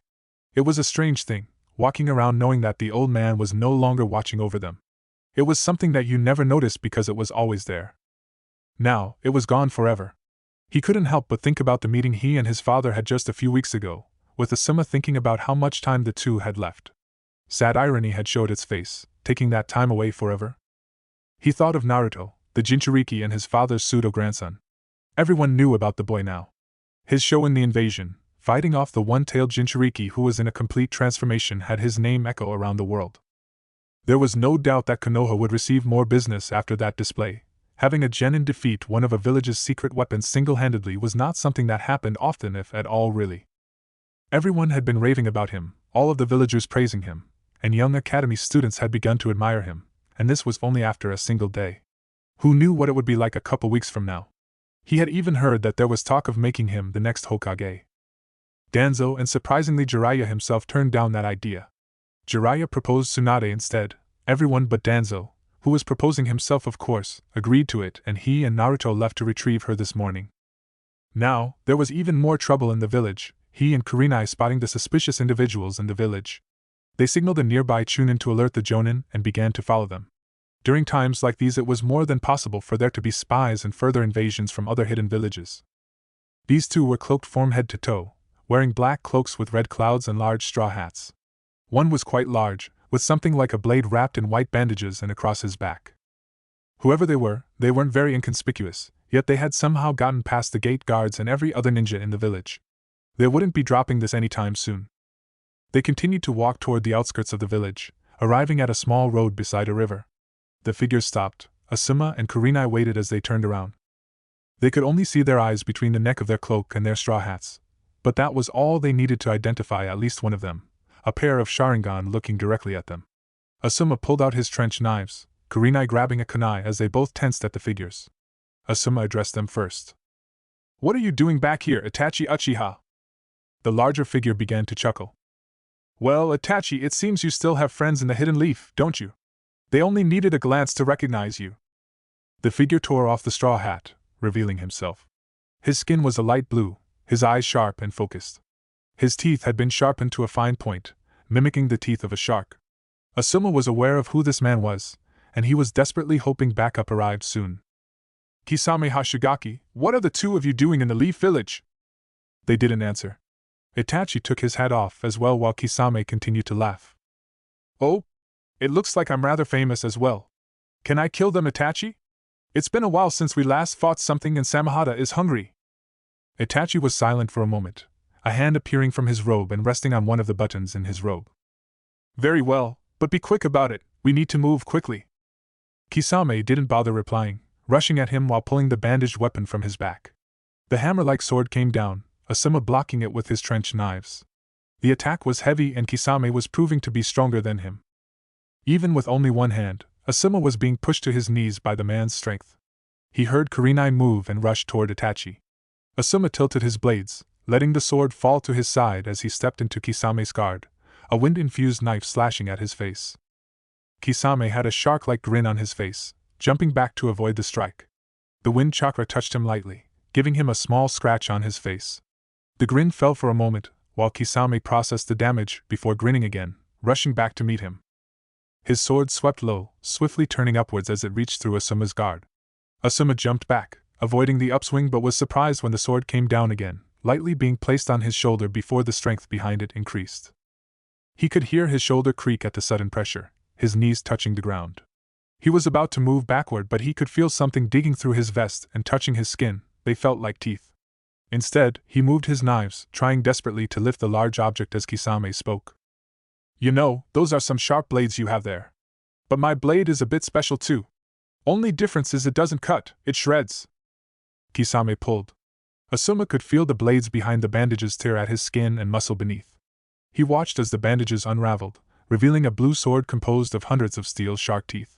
It was a strange thing, walking around knowing that the old man was no longer watching over them. It was something that you never noticed because it was always there. Now, it was gone forever. He couldn't help but think about the meeting he and his father had just a few weeks ago, with Asuma thinking about how much time the two had left. Sad irony had showed its face, taking that time away forever. He thought of Naruto, the Jinchuriki and his father's pseudo-grandson. Everyone knew about the boy now. His show in the invasion, fighting off the one-tailed Jinchuriki who was in a complete transformation, had his name echo around the world. There was no doubt that Konoha would receive more business after that display. Having a genin defeat one of a village's secret weapons single-handedly was not something that happened often, if at all really. Everyone had been raving about him, all of the villagers praising him, and young academy students had begun to admire him, and this was only after a single day. Who knew what it would be like a couple weeks from now? He had even heard that there was talk of making him the next Hokage. Danzo and surprisingly Jiraiya himself turned down that idea. Jiraiya proposed Tsunade instead. Everyone but Danzo, who was proposing himself of course, agreed to it, and he and Naruto left to retrieve her this morning. Now, there was even more trouble in the village, he and Kurenai spotting the suspicious individuals in the village. They signaled a nearby Chunin to alert the Jonin and began to follow them. During times like these it was more than possible for there to be spies and further invasions from other hidden villages. These two were cloaked from head to toe, wearing black cloaks with red clouds and large straw hats. One was quite large, with something like a blade wrapped in white bandages and across his back. Whoever they weren't very inconspicuous, yet they had somehow gotten past the gate guards and every other ninja in the village. They wouldn't be dropping this anytime soon. They continued to walk toward the outskirts of the village, arriving at a small road beside a river. The figures stopped. Asuma and Kurenai waited as they turned around. They could only see their eyes between the neck of their cloak and their straw hats, but that was all they needed to identify at least one of them, a pair of Sharingan looking directly at them. Asuma pulled out his trench knives, Kurenai grabbing a kunai as they both tensed at the figures. Asuma addressed them first. "What are you doing back here, Itachi Uchiha?" The larger figure began to chuckle. "Well, Itachi, it seems you still have friends in the Hidden Leaf, don't you? They only needed a glance to recognize you." The figure tore off the straw hat, revealing himself. His skin was a light blue, his eyes sharp and focused. His teeth had been sharpened to a fine point, mimicking the teeth of a shark. Asuma was aware of who this man was, and he was desperately hoping backup arrived soon. "Kisame Hashigaki, what are the two of you doing in the Leaf Village?" They didn't answer. Itachi took his hat off as well while Kisame continued to laugh. "Oh, it looks like I'm rather famous as well. Can I kill them, Itachi? It's been a while since we last fought something and Samahata is hungry." Itachi was silent for a moment, a hand appearing from his robe and resting on one of the buttons in his robe. Very well, but be quick about it, we need to move quickly. Kisame didn't bother replying, rushing at him while pulling the bandaged weapon from his back. The hammer-like sword came down, Asuma blocking it with his trench knives. The attack was heavy and Kisame was proving to be stronger than him. Even with only one hand, Asuma was being pushed to his knees by the man's strength. He heard Kurenai move and rush toward Itachi. Asuma tilted his blades, letting the sword fall to his side as he stepped into Kisame's guard, a wind-infused knife slashing at his face. Kisame had a shark-like grin on his face, jumping back to avoid the strike. The wind chakra touched him lightly, giving him a small scratch on his face. The grin fell for a moment, while Kisame processed the damage before grinning again, rushing back to meet him. His sword swept low, swiftly turning upwards as it reached through Asuma's guard. Asuma jumped back, avoiding the upswing, but was surprised when the sword came down again, lightly being placed on his shoulder before the strength behind it increased. He could hear his shoulder creak at the sudden pressure, his knees touching the ground. He was about to move backward, but he could feel something digging through his vest and touching his skin. They felt like teeth. Instead, he moved his knives, trying desperately to lift the large object as Kisame spoke. You know, those are some sharp blades you have there. But my blade is a bit special too. Only difference is it doesn't cut, it shreds. Kisame pulled. Asuma could feel the blades behind the bandages tear at his skin and muscle beneath. He watched as the bandages unraveled, revealing a blue sword composed of hundreds of steel shark teeth.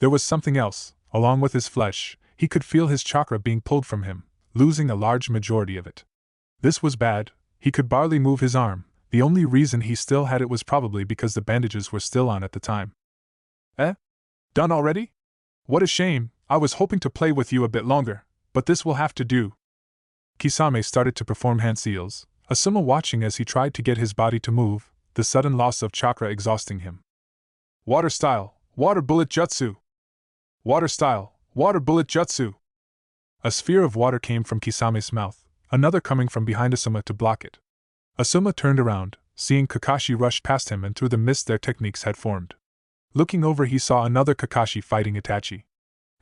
There was something else, along with his flesh. He could feel his chakra being pulled from him, losing a large majority of it. This was bad. He could barely move his arm. The only reason he still had it was probably because the bandages were still on at the time. Done already? What a shame, I was hoping to play with you a bit longer, but this will have to do. Kisame started to perform hand seals, Asuma watching as he tried to get his body to move, the sudden loss of chakra exhausting him. Water style, water bullet jutsu! Water style, water bullet jutsu! A sphere of water came from Kisame's mouth, another coming from behind Asuma to block it. Asuma turned around, seeing Kakashi rush past him, and through the mist their techniques had formed. Looking over, he saw another Kakashi fighting Itachi.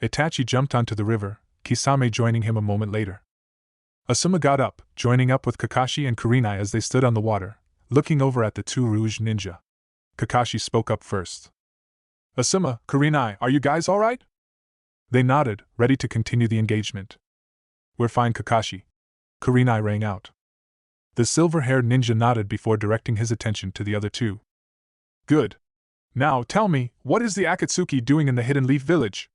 Itachi jumped onto the river, Kisame joining him a moment later. Asuma got up, joining up with Kakashi and Kurenai as they stood on the water, looking over at the two Rouge ninja. Kakashi spoke up first. Asuma, Kurenai, are you guys alright? They nodded, ready to continue the engagement. We're fine, Kakashi. Kurenai rang out. The silver-haired ninja nodded before directing his attention to the other two. Good. Now tell me, what is the Akatsuki doing in the Hidden Leaf Village?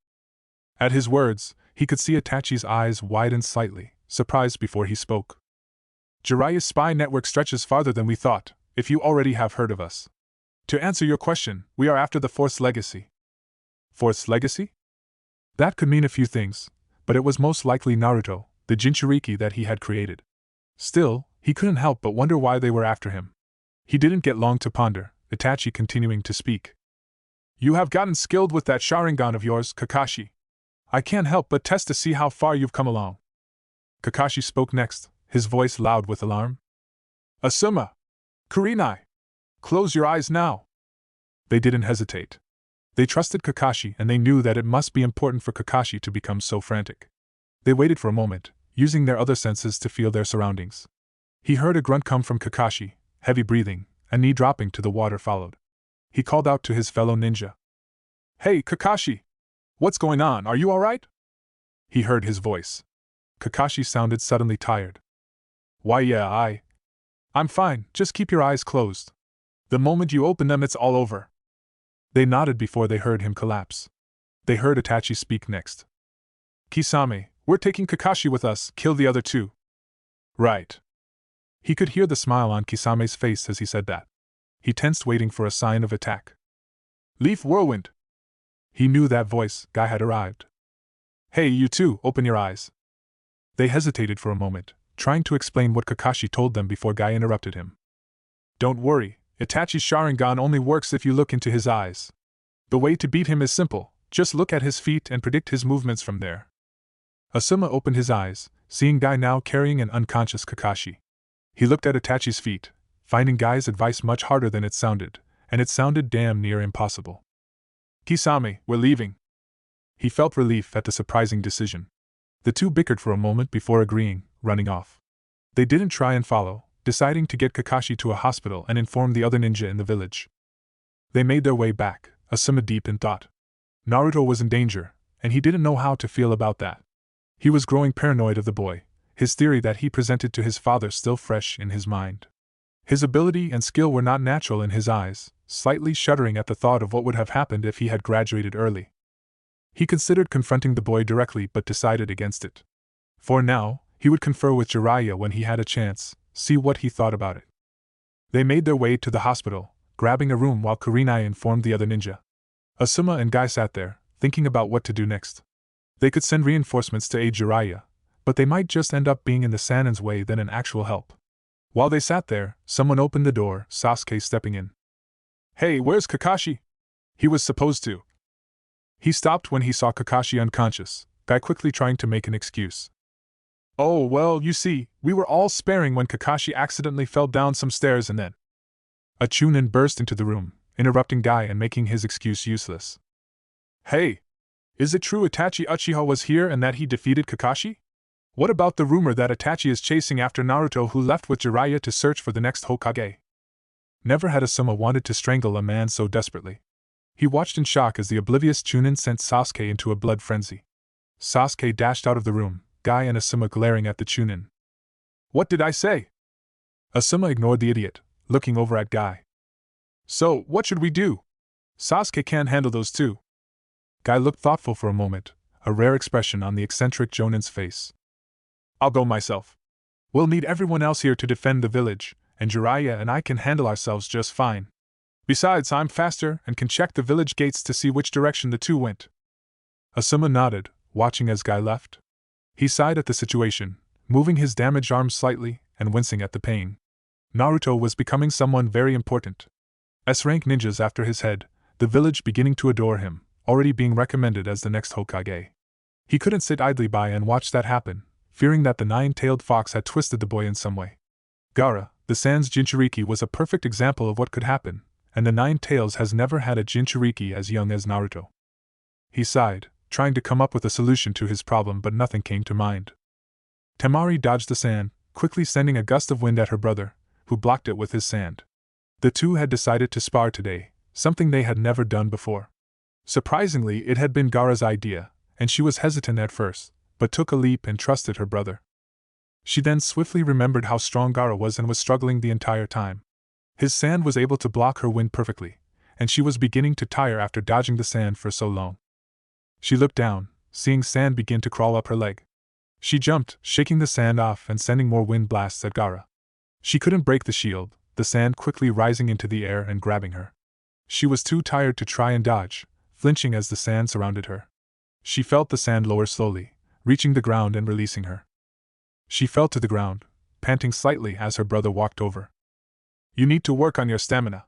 At his words, he could see Itachi's eyes widen slightly, surprised before he spoke. Jiraiya's spy network stretches farther than we thought, if you already have heard of us. To answer your question, we are after the Fourth's legacy. Fourth's legacy? That could mean a few things, but it was most likely Naruto, the Jinchuriki that he had created. Still, he couldn't help but wonder why they were after him. He didn't get long to ponder, Itachi continuing to speak. You have gotten skilled with that Sharingan of yours, Kakashi. I can't help but test to see how far you've come along. Kakashi spoke next, his voice loud with alarm. Asuma! Kurenai! Close your eyes now! They didn't hesitate. They trusted Kakashi and they knew that it must be important for Kakashi to become so frantic. They waited for a moment, using their other senses to feel their surroundings. He heard a grunt come from Kakashi, heavy breathing, a knee dropping to the water followed. He called out to his fellow ninja. Hey, Kakashi! What's going on, are you alright? He heard his voice. Kakashi sounded suddenly tired. Why yeah, I'm fine, just keep your eyes closed. The moment you open them it's all over. They nodded before they heard him collapse. They heard Itachi speak next. Kisame, we're taking Kakashi with us, kill the other two. Right. He could hear the smile on Kisame's face as he said that. He tensed, waiting for a sign of attack. Leaf Whirlwind! He knew that voice, Guy had arrived. Hey, you two, open your eyes. They hesitated for a moment, trying to explain what Kakashi told them before Guy interrupted him. Don't worry, Itachi's Sharingan only works if you look into his eyes. The way to beat him is simple, just look at his feet and predict his movements from there. Asuma opened his eyes, seeing Guy now carrying an unconscious Kakashi. He looked at Itachi's feet, finding Guy's advice much harder than it sounded, and it sounded damn near impossible. Kisame, we're leaving. He felt relief at the surprising decision. The two bickered for a moment before agreeing, running off. They didn't try and follow, deciding to get Kakashi to a hospital and inform the other ninja in the village. They made their way back, Asuma deep in thought. Naruto was in danger, and he didn't know how to feel about that. He was growing paranoid of the boy, his theory that he presented to his father still fresh in his mind. His ability and skill were not natural in his eyes, slightly shuddering at the thought of what would have happened if he had graduated early. He considered confronting the boy directly but decided against it. For now, he would confer with Jiraiya when he had a chance, see what he thought about it. They made their way to the hospital, grabbing a room while Kurenai informed the other ninja. Asuma and Guy sat there, thinking about what to do next. They could send reinforcements to aid Jiraiya, but they might just end up being in the Sanin's way than an actual help. While they sat there, someone opened the door, Sasuke stepping in. "Hey, where's Kakashi?" He was supposed to. He stopped when he saw Kakashi unconscious, Guy quickly trying to make an excuse. "Oh, well, you see, we were all sparing when Kakashi accidentally fell down some stairs and then..." A Chunin burst into the room, interrupting Guy and making his excuse useless. "Hey! Is it true Itachi Uchiha was here and that he defeated Kakashi? What about the rumor that Itachi is chasing after Naruto who left with Jiraiya to search for the next Hokage?" Never had Asuma wanted to strangle a man so desperately. He watched in shock as the oblivious Chunin sent Sasuke into a blood frenzy. Sasuke dashed out of the room, Guy and Asuma glaring at the Chunin. "What did I say?" Asuma ignored the idiot, looking over at Guy. "So, what should we do? Sasuke can't handle those two." Guy looked thoughtful for a moment, a rare expression on the eccentric Jonin's face. "I'll go myself. We'll need everyone else here to defend the village, and Jiraiya and I can handle ourselves just fine. Besides, I'm faster and can check the village gates to see which direction the two went." Asuma nodded, watching as Guy left. He sighed at the situation, moving his damaged arm slightly and wincing at the pain. Naruto was becoming someone very important. S-rank ninjas after his head, the village beginning to adore him, already being recommended as the next Hokage. He couldn't sit idly by and watch that happen, fearing that the nine-tailed fox had twisted the boy in some way. Gaara, the Sans Jinchuriki, was a perfect example of what could happen, and the Nine Tails has never had a Jinchuriki as young as Naruto. He sighed, trying to come up with a solution to his problem, but nothing came to mind. Temari dodged the sand, quickly sending a gust of wind at her brother, who blocked it with his sand. The two had decided to spar today, something they had never done before. Surprisingly, it had been Gaara's idea, and she was hesitant at first, but took a leap and trusted her brother. She then swiftly remembered how strong Gaara was and was struggling the entire time. His sand was able to block her wind perfectly, and she was beginning to tire after dodging the sand for so long. She looked down, seeing sand begin to crawl up her leg. She jumped, shaking the sand off and sending more wind blasts at Gaara. She couldn't break the shield, the sand quickly rising into the air and grabbing her. She was too tired to try and dodge, flinching as the sand surrounded her. She felt the sand lower slowly, reaching the ground and releasing her. She fell to the ground, panting slightly as her brother walked over. "You need to work on your stamina."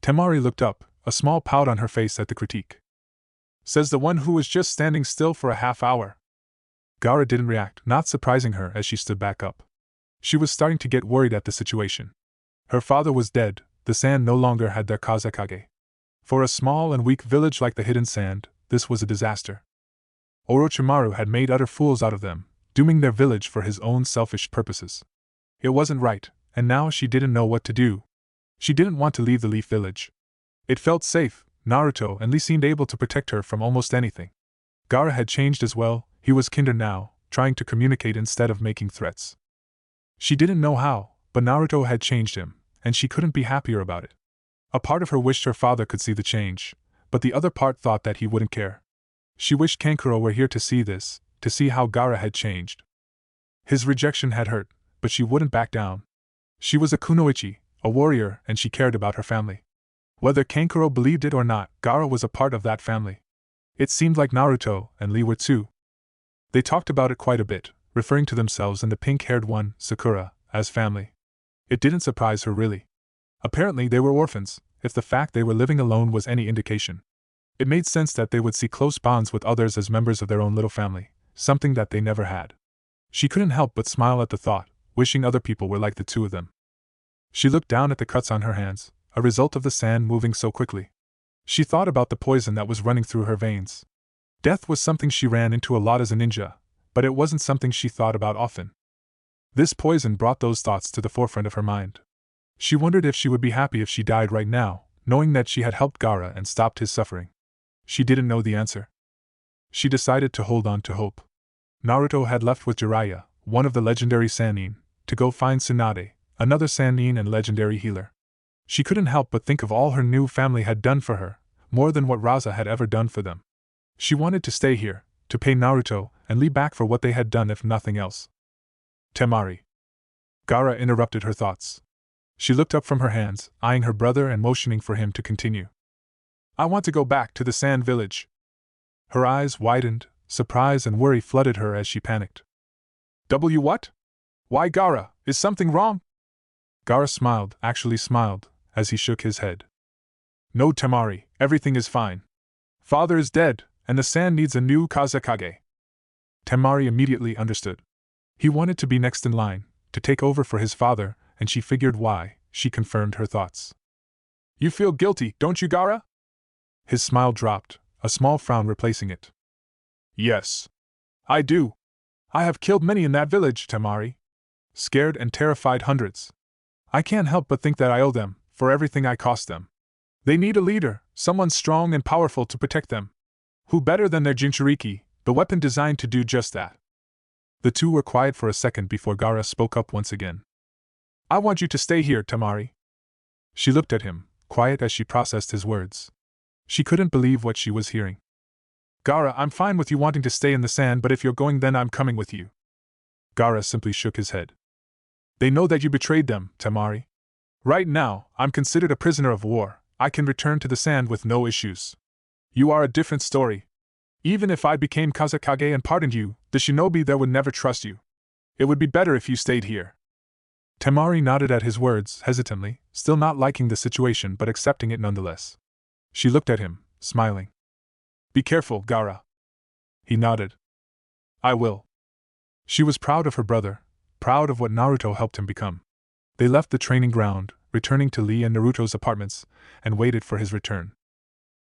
Temari looked up, a small pout on her face at the critique. "Says the one who was just standing still for a half hour." Gaara didn't react, not surprising her as she stood back up. She was starting to get worried at the situation. Her father was dead, the sand no longer had their Kazekage. For a small and weak village like the Hidden Sand, this was a disaster. Orochimaru had made utter fools out of them, dooming their village for his own selfish purposes. It wasn't right, and now she didn't know what to do. She didn't want to leave the Leaf Village. It felt safe. Naruto and Lee seemed able to protect her from almost anything. Gaara had changed as well, he was kinder now, trying to communicate instead of making threats. She didn't know how, but Naruto had changed him, and she couldn't be happier about it. A part of her wished her father could see the change, but the other part thought that he wouldn't care. She wished Kankuro were here to see this, to see how Gaara had changed. His rejection had hurt, but she wouldn't back down. She was a kunoichi, a warrior, and she cared about her family. Whether Kankuro believed it or not, Gaara was a part of that family. It seemed like Naruto and Lee were too. They talked about it quite a bit, referring to themselves and the pink-haired one, Sakura, as family. It didn't surprise her really. Apparently they were orphans, if the fact they were living alone was any indication. It made sense that they would see close bonds with others as members of their own little family, something that they never had. She couldn't help but smile at the thought, wishing other people were like the two of them. She looked down at the cuts on her hands, a result of the sand moving so quickly. She thought about the poison that was running through her veins. Death was something she ran into a lot as a ninja, but it wasn't something she thought about often. This poison brought those thoughts to the forefront of her mind. She wondered if she would be happy if she died right now, knowing that she had helped Gaara and stopped his suffering. She didn't know the answer. She decided to hold on to hope. Naruto had left with Jiraiya, one of the legendary Sannin, to go find Tsunade, another Sannin and legendary healer. She couldn't help but think of all her new family had done for her, more than what Raza had ever done for them. She wanted to stay here, to pay Naruto, and leave back for what they had done if nothing else. Temari. Gaara interrupted her thoughts. She looked up from her hands, eyeing her brother and motioning for him to continue. I want to go back to the sand village. Her eyes widened, surprise and worry flooded her as she panicked. What? Why, Gaara, is something wrong? Gaara smiled, actually smiled, as he shook his head. No, Temari, everything is fine. Father is dead, and the sand needs a new Kazekage. Temari immediately understood. He wanted to be next in line, to take over for his father, and she figured why. She confirmed her thoughts. You feel guilty, don't you, Gaara? His smile dropped, a small frown replacing it. Yes. I do. I have killed many in that village, Temari. Scared and terrified hundreds. I can't help but think that I owe them, for everything I cost them. They need a leader, someone strong and powerful to protect them. Who better than their Jinchuriki, the weapon designed to do just that? The two were quiet for a second before Gaara spoke up once again. I want you to stay here, Temari. She looked at him, quiet as she processed his words. She couldn't believe what she was hearing. Gaara, I'm fine with you wanting to stay in the sand, but if you're going, then I'm coming with you. Gaara simply shook his head. They know that you betrayed them, Temari. Right now, I'm considered a prisoner of war. I can return to the sand with no issues. You are a different story. Even if I became Kazekage and pardoned you, the shinobi there would never trust you. It would be better if you stayed here. Temari nodded at his words, hesitantly, still not liking the situation but accepting it nonetheless. She looked at him, smiling. Be careful, Gaara. He nodded. I will. She was proud of her brother, proud of what Naruto helped him become. They left the training ground, returning to Lee and Naruto's apartments, and waited for his return.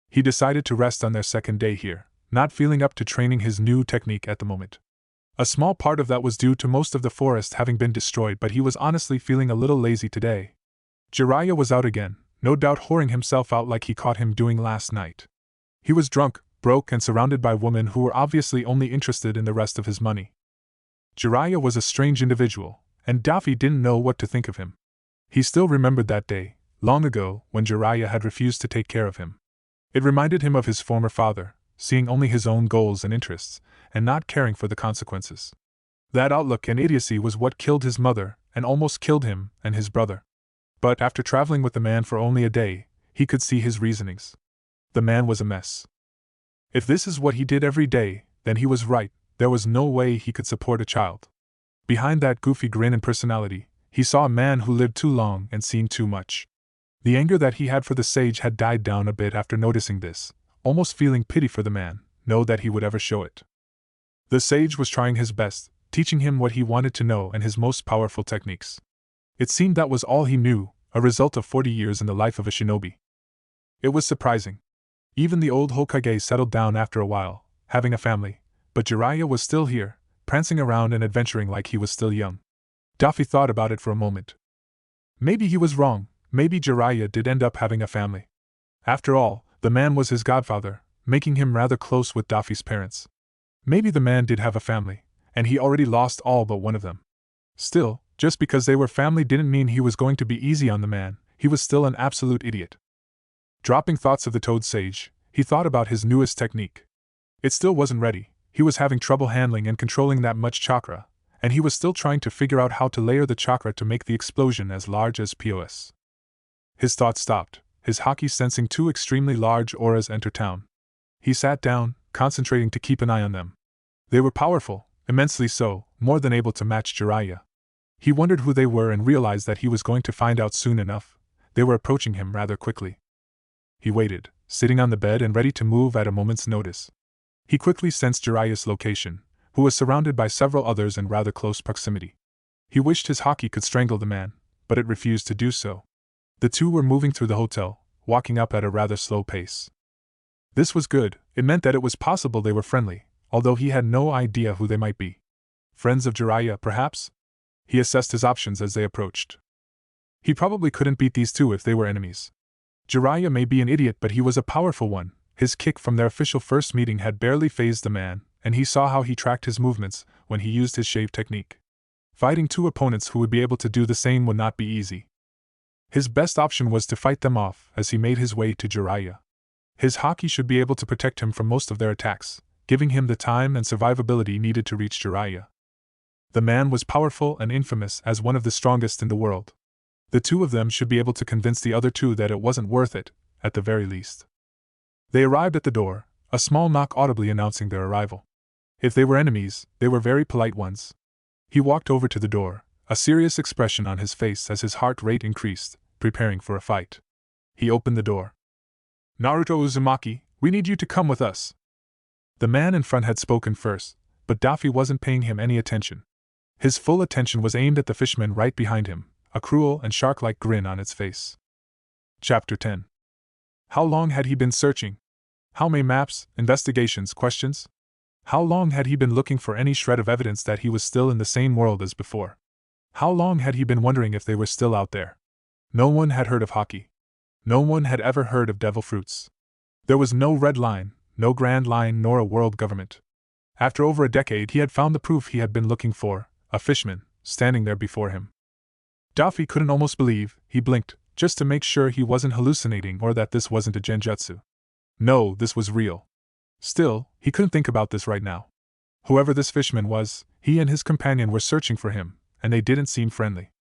He decided to rest on their second day here, not feeling up to training his new technique at the moment. A small part of that was due to most of the forest having been destroyed, but he was honestly feeling a little lazy today. Jiraiya was out again, no doubt whoring himself out like he caught him doing last night. He was drunk, broke, and surrounded by women who were obviously only interested in the rest of his money. Jiraiya was a strange individual, and Daffy didn't know what to think of him. He still remembered that day, long ago, when Jiraiya had refused to take care of him. It reminded him of his former father, seeing only his own goals and interests, and not caring for the consequences. That outlook and idiocy was what killed his mother, and almost killed him and his brother. But after traveling with the man for only a day, he could see his reasonings. The man was a mess. If this is what he did every day, then he was right, there was no way he could support a child. Behind that goofy grin and personality, he saw a man who lived too long and seen too much. The anger that he had for the sage had died down a bit after noticing this, almost feeling pity for the man, no that he would ever show it. The sage was trying his best, teaching him what he wanted to know and his most powerful techniques. It seemed that was all he knew, a result of 40 years in the life of a shinobi. It was surprising. Even the old Hokage settled down after a while, having a family, but Jiraiya was still here, prancing around and adventuring like he was still young. Daffy thought about it for a moment. Maybe he was wrong, maybe Jiraiya did end up having a family. After all, the man was his godfather, making him rather close with Daffy's parents. Maybe the man did have a family, and he already lost all but one of them. Still, just because they were family didn't mean he was going to be easy on the man, he was still an absolute idiot. Dropping thoughts of the Toad Sage, he thought about his newest technique. It still wasn't ready, he was having trouble handling and controlling that much chakra, and he was still trying to figure out how to layer the chakra to make the explosion as large as POS. His thoughts stopped, his haki sensing two extremely large auras enter town. He sat down, concentrating to keep an eye on them. They were powerful, immensely so, more than able to match Jiraiya. He wondered who they were and realized that he was going to find out soon enough. They were approaching him rather quickly. He waited, sitting on the bed and ready to move at a moment's notice. He quickly sensed Jiraiya's location, who was surrounded by several others in rather close proximity. He wished his haki could strangle the man, but it refused to do so. The two were moving through the hotel, walking up at a rather slow pace. This was good, it meant that it was possible they were friendly, although he had no idea who they might be. Friends of Jiraiya, perhaps? He assessed his options as they approached. He probably couldn't beat these two if they were enemies. Jiraiya may be an idiot, but he was a powerful one. His kick from their official first meeting had barely fazed the man, and he saw how he tracked his movements when he used his shave technique. Fighting two opponents who would be able to do the same would not be easy. His best option was to fight them off as he made his way to Jiraiya. His haki should be able to protect him from most of their attacks, giving him the time and survivability needed to reach Jiraiya. The man was powerful and infamous as one of the strongest in the world. The two of them should be able to convince the other two that it wasn't worth it, at the very least. They arrived at the door, a small knock audibly announcing their arrival. If they were enemies, they were very polite ones. He walked over to the door, a serious expression on his face as his heart rate increased, preparing for a fight. He opened the door. "Naruto Uzumaki, we need you to come with us." The man in front had spoken first, but Daffy wasn't paying him any attention. His full attention was aimed at the fishman right behind him, a cruel and shark-like grin on its face. Chapter 10. How long had he been searching? How many maps, investigations, questions? How long had he been looking for any shred of evidence that he was still in the same world as before? How long had he been wondering if they were still out there? No one had heard of haki. No one had ever heard of devil fruits. There was no red line, no grand line, nor a world government. After over a decade, he had found the proof he had been looking for, a fishman, standing there before him. Daffy couldn't almost believe. He blinked, just to make sure he wasn't hallucinating or that this wasn't a genjutsu. No, this was real. Still, he couldn't think about this right now. Whoever this fishman was, he and his companion were searching for him, and they didn't seem friendly.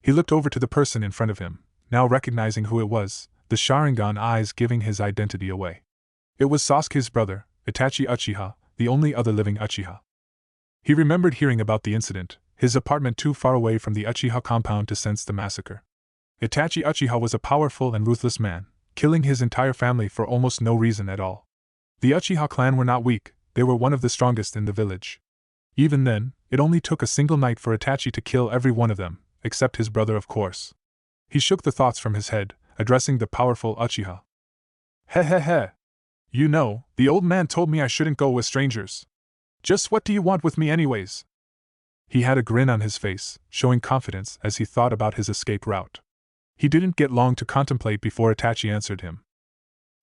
He looked over to the person in front of him, now recognizing who it was, the Sharingan eyes giving his identity away. It was Sasuke's brother, Itachi Uchiha, the only other living Uchiha. He remembered hearing about the incident, his apartment too far away from the Uchiha compound to sense the massacre. Itachi Uchiha was a powerful and ruthless man, killing his entire family for almost no reason at all. The Uchiha clan were not weak, they were one of the strongest in the village. Even then, it only took a single night for Itachi to kill every one of them, except his brother, of course. He shook the thoughts from his head, addressing the powerful Uchiha. He. You know, the old man told me I shouldn't go with strangers. Just what do you want with me anyways? He had a grin on his face, showing confidence as he thought about his escape route. He didn't get long to contemplate before Itachi answered him.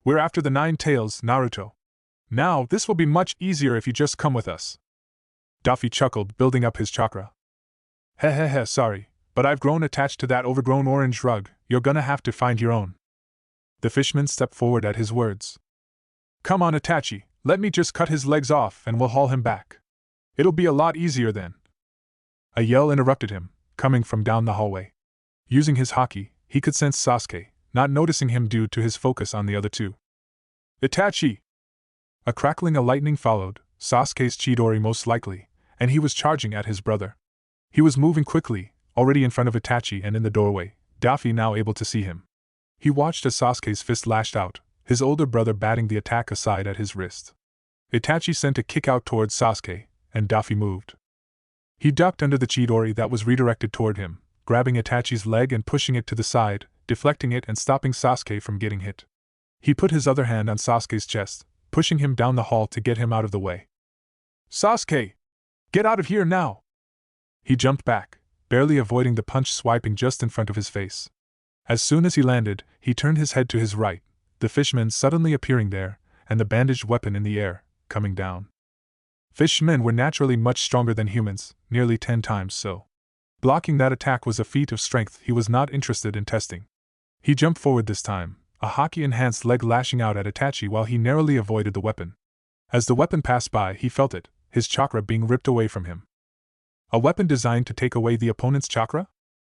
We're after the 9 tails, Naruto. Now, this will be much easier if you just come with us. Daffy chuckled, building up his chakra. He, sorry, but I've grown attached to that overgrown orange rug, you're gonna have to find your own. The fishman stepped forward at his words. Come on, Itachi, let me just cut his legs off and we'll haul him back. It'll be a lot easier then. A yell interrupted him, coming from down the hallway. Using his haki, he could sense Sasuke, not noticing him due to his focus on the other two. Itachi! A crackling of lightning followed, Sasuke's Chidori most likely, and he was charging at his brother. He was moving quickly, already in front of Itachi and in the doorway, Daffy now able to see him. He watched as Sasuke's fist lashed out, his older brother batting the attack aside at his wrist. Itachi sent a kick out towards Sasuke, and Daffy moved. He ducked under the Chidori that was redirected toward him, grabbing Itachi's leg and pushing it to the side, deflecting it and stopping Sasuke from getting hit. He put his other hand on Sasuke's chest, pushing him down the hall to get him out of the way. Sasuke! Get out of here now! He jumped back, barely avoiding the punch swiping just in front of his face. As soon as he landed, he turned his head to his right, the fishman suddenly appearing there, and the bandaged weapon in the air, coming down. Fishmen were naturally much stronger than humans, nearly 10 times so. Blocking that attack was a feat of strength he was not interested in testing. He jumped forward this time, a haki-enhanced leg lashing out at Itachi while he narrowly avoided the weapon. As the weapon passed by, he felt it, his chakra being ripped away from him. A weapon designed to take away the opponent's chakra?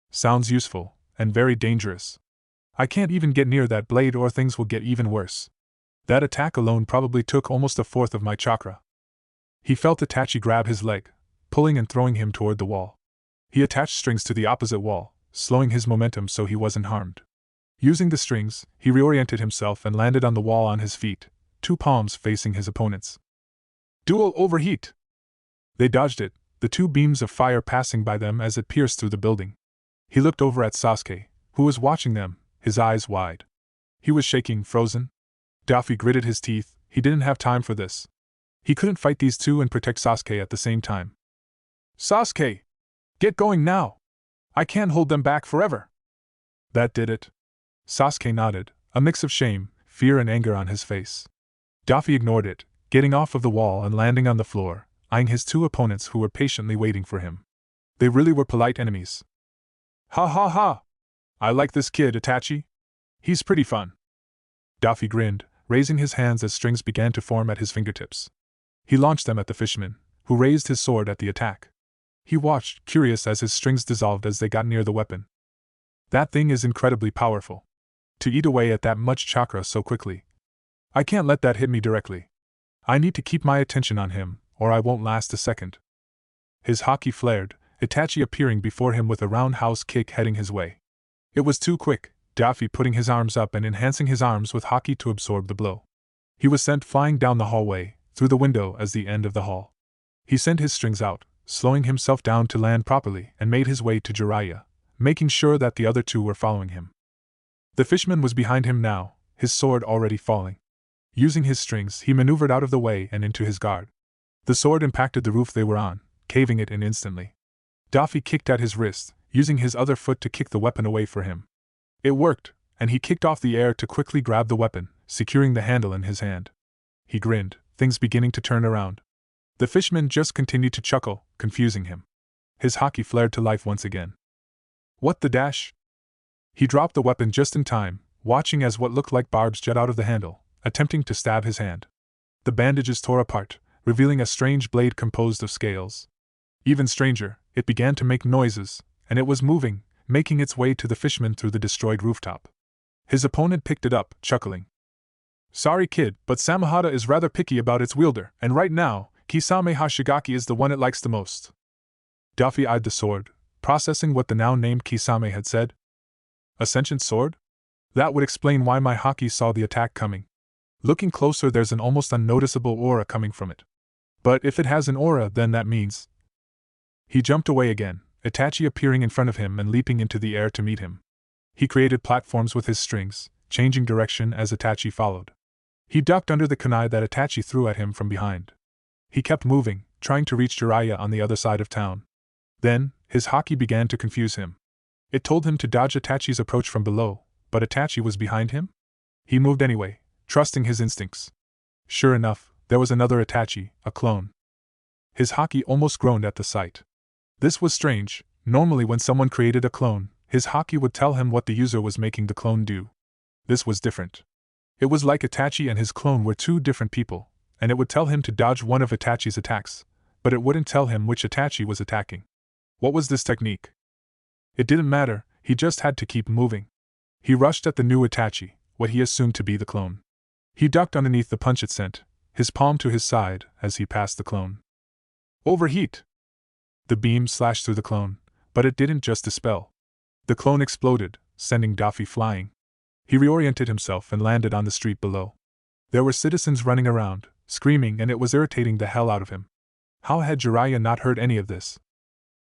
Sounds useful, and very dangerous. I can't even get near that blade or things will get even worse. That attack alone probably took almost 1/4 of my chakra. He felt Itachi grab his leg, pulling and throwing him toward the wall. He attached strings to the opposite wall, slowing his momentum so he wasn't harmed. Using the strings, he reoriented himself and landed on the wall on his feet, 2 palms facing his opponents. Dual overheat! They dodged it, the 2 beams of fire passing by them as it pierced through the building. He looked over at Sasuke, who was watching them, his eyes wide. He was shaking, frozen. Daffy gritted his teeth, he didn't have time for this. He couldn't fight these two and protect Sasuke at the same time. Sasuke! Get going now! I can't hold them back forever! That did it. Sasuke nodded, a mix of shame, fear and anger on his face. Daffy ignored it, getting off of the wall and landing on the floor, eyeing his two opponents who were patiently waiting for him. They really were polite enemies. Ha ha ha! I like this kid, Itachi. He's pretty fun. Daffy grinned, raising his hands as strings began to form at his fingertips. He launched them at the fisherman, who raised his sword at the attack. He watched, curious as his strings dissolved as they got near the weapon. That thing is incredibly powerful. To eat away at that much chakra so quickly. I can't let that hit me directly. I need to keep my attention on him, or I won't last a second. His haki flared, Itachi appearing before him with a roundhouse kick heading his way. It was too quick, Daffy putting his arms up and enhancing his arms with haki to absorb the blow. He was sent flying down the hallway, through the window as the end of the hall. He sent his strings out, slowing himself down to land properly, and made his way to Jiraiya, making sure that the other two were following him. The fisherman was behind him now, his sword already falling. Using his strings, he maneuvered out of the way and into his guard. The sword impacted the roof they were on, caving it in instantly. Daffy kicked at his wrist, using his other foot to kick the weapon away for him. It worked, and he kicked off the air to quickly grab the weapon, securing the handle in his hand. He grinned, things beginning to turn around. The fisherman just continued to chuckle, confusing him. His haki flared to life once again. What the dash? He dropped the weapon just in time, watching as what looked like barbs jet out of the handle, attempting to stab his hand. The bandages tore apart, revealing a strange blade composed of scales. Even stranger, it began to make noises, and it was moving, making its way to the fisherman through the destroyed rooftop. His opponent picked it up, chuckling. Sorry kid, but Samahata is rather picky about its wielder, and right now, Kisame Hashigaki is the one it likes the most. Daffy eyed the sword, processing what the now-named Kisame had said. A sentient sword? That would explain why my haki saw the attack coming. Looking closer, there's an almost unnoticeable aura coming from it. But if it has an aura, then that means... He jumped away again, Itachi appearing in front of him and leaping into the air to meet him. He created platforms with his strings, changing direction as Itachi followed. He ducked under the kunai that Itachi threw at him from behind. He kept moving, trying to reach Jiraiya on the other side of town. Then, his haki began to confuse him. It told him to dodge Itachi's approach from below, but Itachi was behind him? He moved anyway, trusting his instincts. Sure enough, there was another Itachi, a clone. His haki almost groaned at the sight. This was strange. Normally when someone created a clone, his haki would tell him what the user was making the clone do. This was different. It was like Itachi and his clone were two different people, and it would tell him to dodge one of Itachi's attacks, but it wouldn't tell him which Itachi was attacking. What was this technique? It didn't matter, he just had to keep moving. He rushed at the new Itachi, what he assumed to be the clone. He ducked underneath the punch it sent, his palm to his side as he passed the clone. Overheat! The beam slashed through the clone, but it didn't just dispel. The clone exploded, sending Daffy flying. He reoriented himself and landed on the street below. There were citizens running around, screaming, and it was irritating the hell out of him. How had Jiraiya not heard any of this?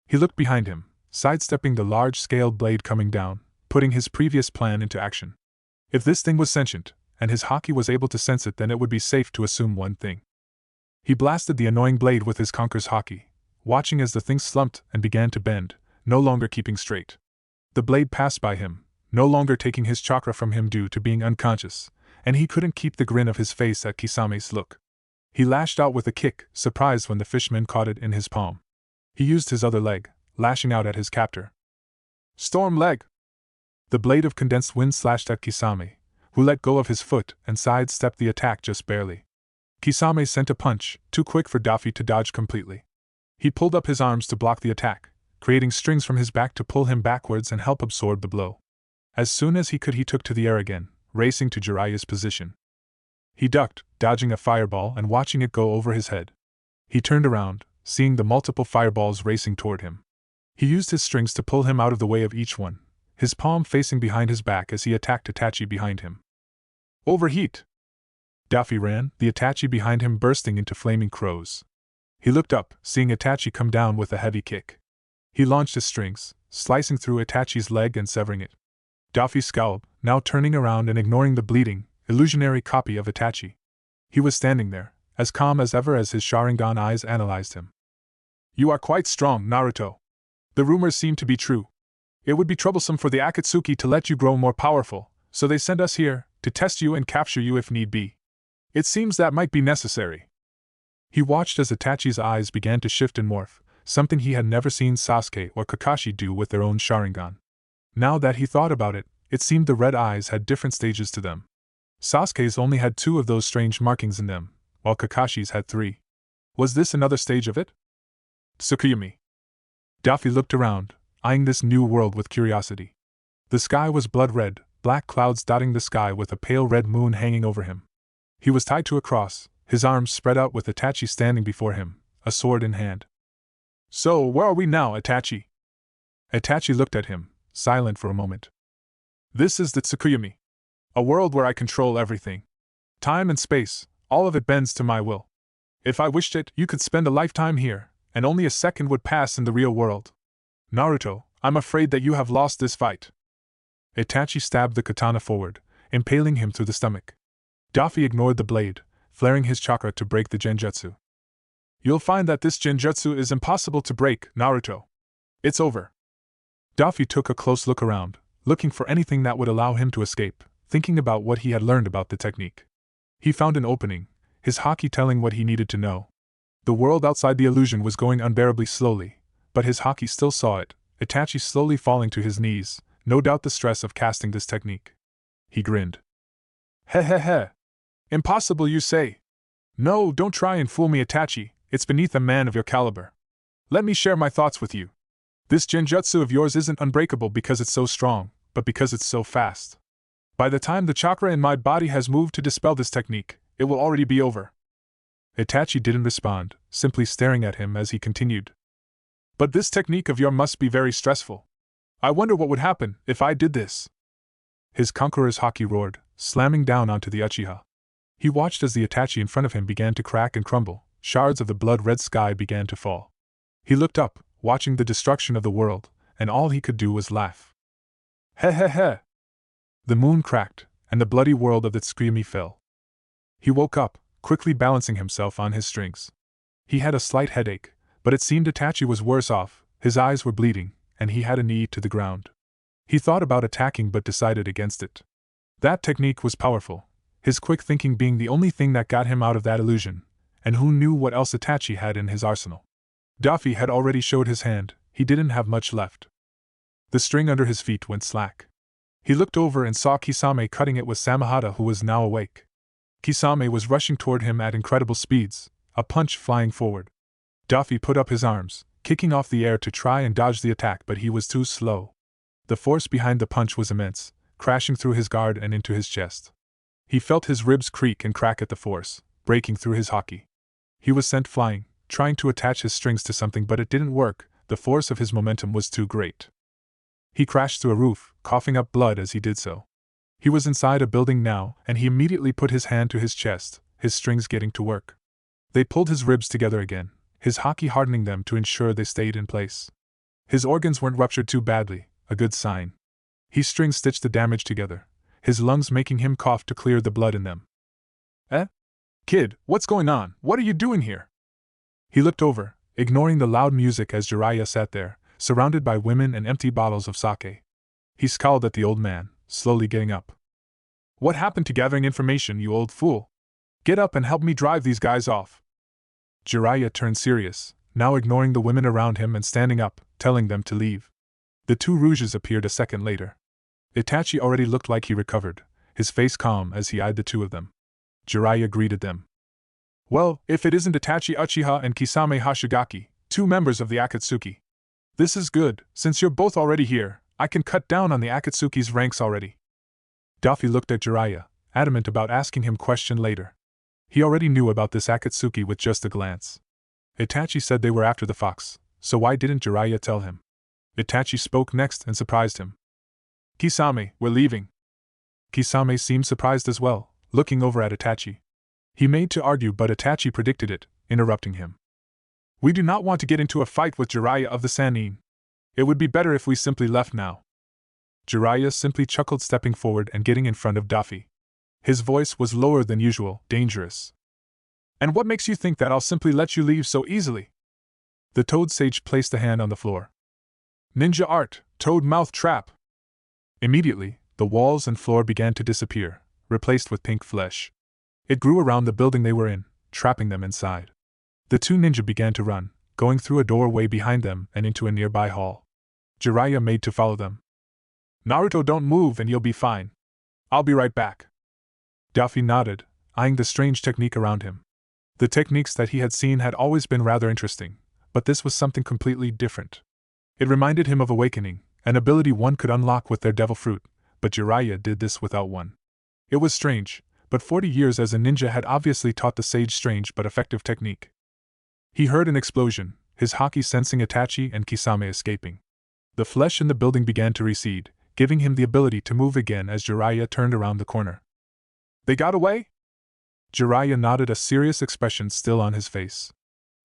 He looked behind him, sidestepping the large-scale blade coming down, putting his previous plan into action. If this thing was sentient, and his haki was able to sense it, then it would be safe to assume one thing. He blasted the annoying blade with his conqueror's haki, watching as the thing slumped and began to bend, no longer keeping straight. The blade passed by him, no longer taking his chakra from him due to being unconscious, and he couldn't keep the grin of his face at Kisame's look. He lashed out with a kick, surprised when the fisherman caught it in his palm. He used his other leg, lashing out at his captor. Storm leg! The blade of condensed wind slashed at Kisame, who let go of his foot and sidestepped the attack just barely. Kisame sent a punch, too quick for Daffy to dodge completely. He pulled up his arms to block the attack, creating strings from his back to pull him backwards and help absorb the blow. As soon as he could, he took to the air again, racing to Jiraiya's position. He ducked, dodging a fireball and watching it go over his head. He turned around, seeing the multiple fireballs racing toward him. He used his strings to pull him out of the way of each one, his palm facing behind his back as he attacked Itachi behind him. Overheat! Daffy ran, the Itachi behind him bursting into flaming crows. He looked up, seeing Itachi come down with a heavy kick. He launched his strings, slicing through Itachi's leg and severing it. Daffy scowled, now turning around and ignoring the bleeding, illusionary copy of Itachi. He was standing there, as calm as ever as his Sharingan eyes analyzed him. You are quite strong, Naruto. The rumors seem to be true. It would be troublesome for the Akatsuki to let you grow more powerful, so they sent us here, to test you and capture you if need be. It seems that might be necessary. He watched as Itachi's eyes began to shift and morph, something he had never seen Sasuke or Kakashi do with their own Sharingan. Now that he thought about it, it seemed the red eyes had different stages to them. Sasuke's only had 2 of those strange markings in them, while Kakashi's had 3. Was this another stage of it? Tsukuyomi. Daffy looked around, eyeing this new world with curiosity. The sky was blood red, black clouds dotting the sky with a pale red moon hanging over him. He was tied to a cross, his arms spread out with Itachi standing before him, a sword in hand. So, where are we now, Itachi? Itachi looked at him, silent for a moment. This is the Tsukuyomi. A world where I control everything. Time and space, all of it bends to my will. If I wished it, you could spend a lifetime here, and only a second would pass in the real world. Naruto, I'm afraid that you have lost this fight. Itachi stabbed the katana forward, impaling him through the stomach. Daffy ignored the blade, flaring his chakra to break the genjutsu. You'll find that this genjutsu is impossible to break, Naruto. It's over. Daffy took a close look around, looking for anything that would allow him to escape, thinking about what he had learned about the technique. He found an opening, his haki telling what he needed to know. The world outside the illusion was going unbearably slowly, but his haki still saw it, Itachi slowly falling to his knees, no doubt the stress of casting this technique. He grinned. He. Impossible, you say? No, don't try and fool me, Itachi, it's beneath a man of your caliber. Let me share my thoughts with you. This genjutsu of yours isn't unbreakable because it's so strong, but because it's so fast. By the time the chakra in my body has moved to dispel this technique, it will already be over. Itachi didn't respond, simply staring at him as he continued. But this technique of yours must be very stressful. I wonder what would happen if I did this. His conqueror's haki roared, slamming down onto the Uchiha. He watched as the Itachi in front of him began to crack and crumble, shards of the blood-red sky began to fall. He looked up, watching the destruction of the world, and all he could do was laugh. He. The moon cracked, and the bloody world of the Tsukuyomi fell. He woke up, quickly balancing himself on his strings. He had a slight headache, but it seemed Itachi was worse off, his eyes were bleeding, and he had a knee to the ground. He thought about attacking but decided against it. That technique was powerful, his quick thinking being the only thing that got him out of that illusion, and who knew what else Itachi had in his arsenal. Daffy had already showed his hand, he didn't have much left. The string under his feet went slack. He looked over and saw Kisame cutting it with Samahata, who was now awake. Kisame was rushing toward him at incredible speeds, a punch flying forward. Daffy put up his arms, kicking off the air to try and dodge the attack, but he was too slow. The force behind the punch was immense, crashing through his guard and into his chest. He felt his ribs creak and crack at the force, breaking through his haki. He was sent flying, trying to attach his strings to something, but it didn't work, the force of his momentum was too great. He crashed through a roof, coughing up blood as he did so. He was inside a building now, and he immediately put his hand to his chest, his strings getting to work. They pulled his ribs together again, his haki hardening them to ensure they stayed in place. His organs weren't ruptured too badly, a good sign. He string-stitched the damage together, his lungs making him cough to clear the blood in them. Kid, what's going on? What are you doing here? He looked over, ignoring the loud music as Jiraiya sat there, surrounded by women and empty bottles of sake. He scowled at the old man, slowly getting up. What happened to gathering information, you old fool? Get up and help me drive these guys off. Jiraiya turned serious, now ignoring the women around him and standing up, telling them to leave. The 2 Rouges appeared a second later. Itachi already looked like he recovered, his face calm as he eyed the 2 of them. Jiraiya greeted them. Well, if it isn't Itachi Uchiha and Kisame Hashigaki, 2 members of the Akatsuki. This is good, since you're both already here, I can cut down on the Akatsuki's ranks already. Daffy looked at Jiraiya, adamant about asking him question later. He already knew about this Akatsuki with just a glance. Itachi said they were after the fox, so why didn't Jiraiya tell him? Itachi spoke next and surprised him. Kisame, we're leaving. Kisame seemed surprised as well, looking over at Itachi. He made to argue, but Itachi predicted it, interrupting him. We do not want to get into a fight with Jiraiya of the Sannin. It would be better if we simply left now. Jiraiya simply chuckled, stepping forward and getting in front of Daffy. His voice was lower than usual, dangerous. And what makes you think that I'll simply let you leave so easily? The Toad Sage placed a hand on the floor. Ninja art, toad mouth trap! Immediately, the walls and floor began to disappear, replaced with pink flesh. It grew around the building they were in, trapping them inside. The two ninja began to run, going through a doorway behind them and into a nearby hall. Jiraiya made to follow them. Naruto, don't move and you'll be fine. I'll be right back. Daffy nodded, eyeing the strange technique around him. The techniques that he had seen had always been rather interesting, but this was something completely different. It reminded him of awakening, an ability one could unlock with their devil fruit, but Jiraiya did this without one. It was strange, but 40 years as a ninja had obviously taught the sage strange but effective technique. He heard an explosion, his haki sensing Itachi and Kisame escaping. The flesh in the building began to recede, giving him the ability to move again as Jiraiya turned around the corner. They got away? Jiraiya nodded, a serious expression still on his face.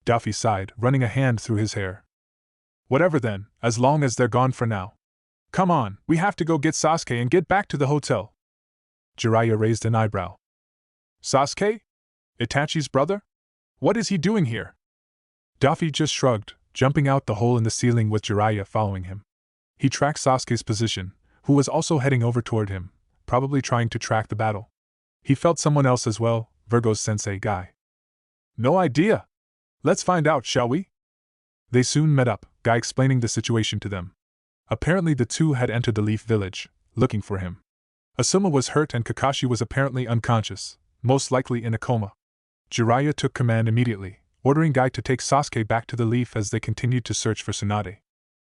Daffy sighed, running a hand through his hair. Whatever then, as long as they're gone for now. Come on, we have to go get Sasuke and get back to the hotel. Jiraiya raised an eyebrow. Sasuke? Itachi's brother? What is he doing here? Daffy just shrugged, jumping out the hole in the ceiling with Jiraiya following him. He tracked Sasuke's position, who was also heading over toward him, probably trying to track the battle. He felt someone else as well, Virgo's sensei guy. No idea. Let's find out, shall we? They soon met up, Guy explaining the situation to them. Apparently the two had entered the Leaf Village, looking for him. Asuma was hurt and Kakashi was apparently unconscious, most likely in a coma. Jiraiya took command immediately, ordering Guy to take Sasuke back to the Leaf as they continued to search for Tsunade.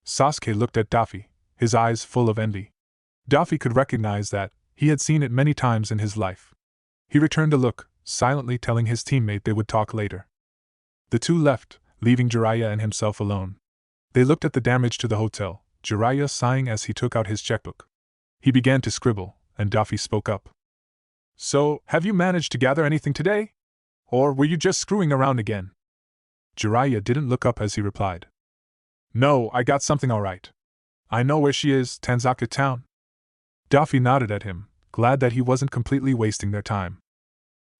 Sasuke looked at Daffy, his eyes full of envy. Daffy could recognize that, he had seen it many times in his life. He returned a look, silently telling his teammate they would talk later. The two left, leaving Jiraiya and himself alone. They looked at the damage to the hotel, Jiraiya sighing as he took out his checkbook. He began to scribble, and Daffy spoke up. So, have you managed to gather anything today? Or were you just screwing around again? Jiraiya didn't look up as he replied. No, I got something all right. I know where she is, Tanzaka Town. Daffy nodded at him, glad that he wasn't completely wasting their time.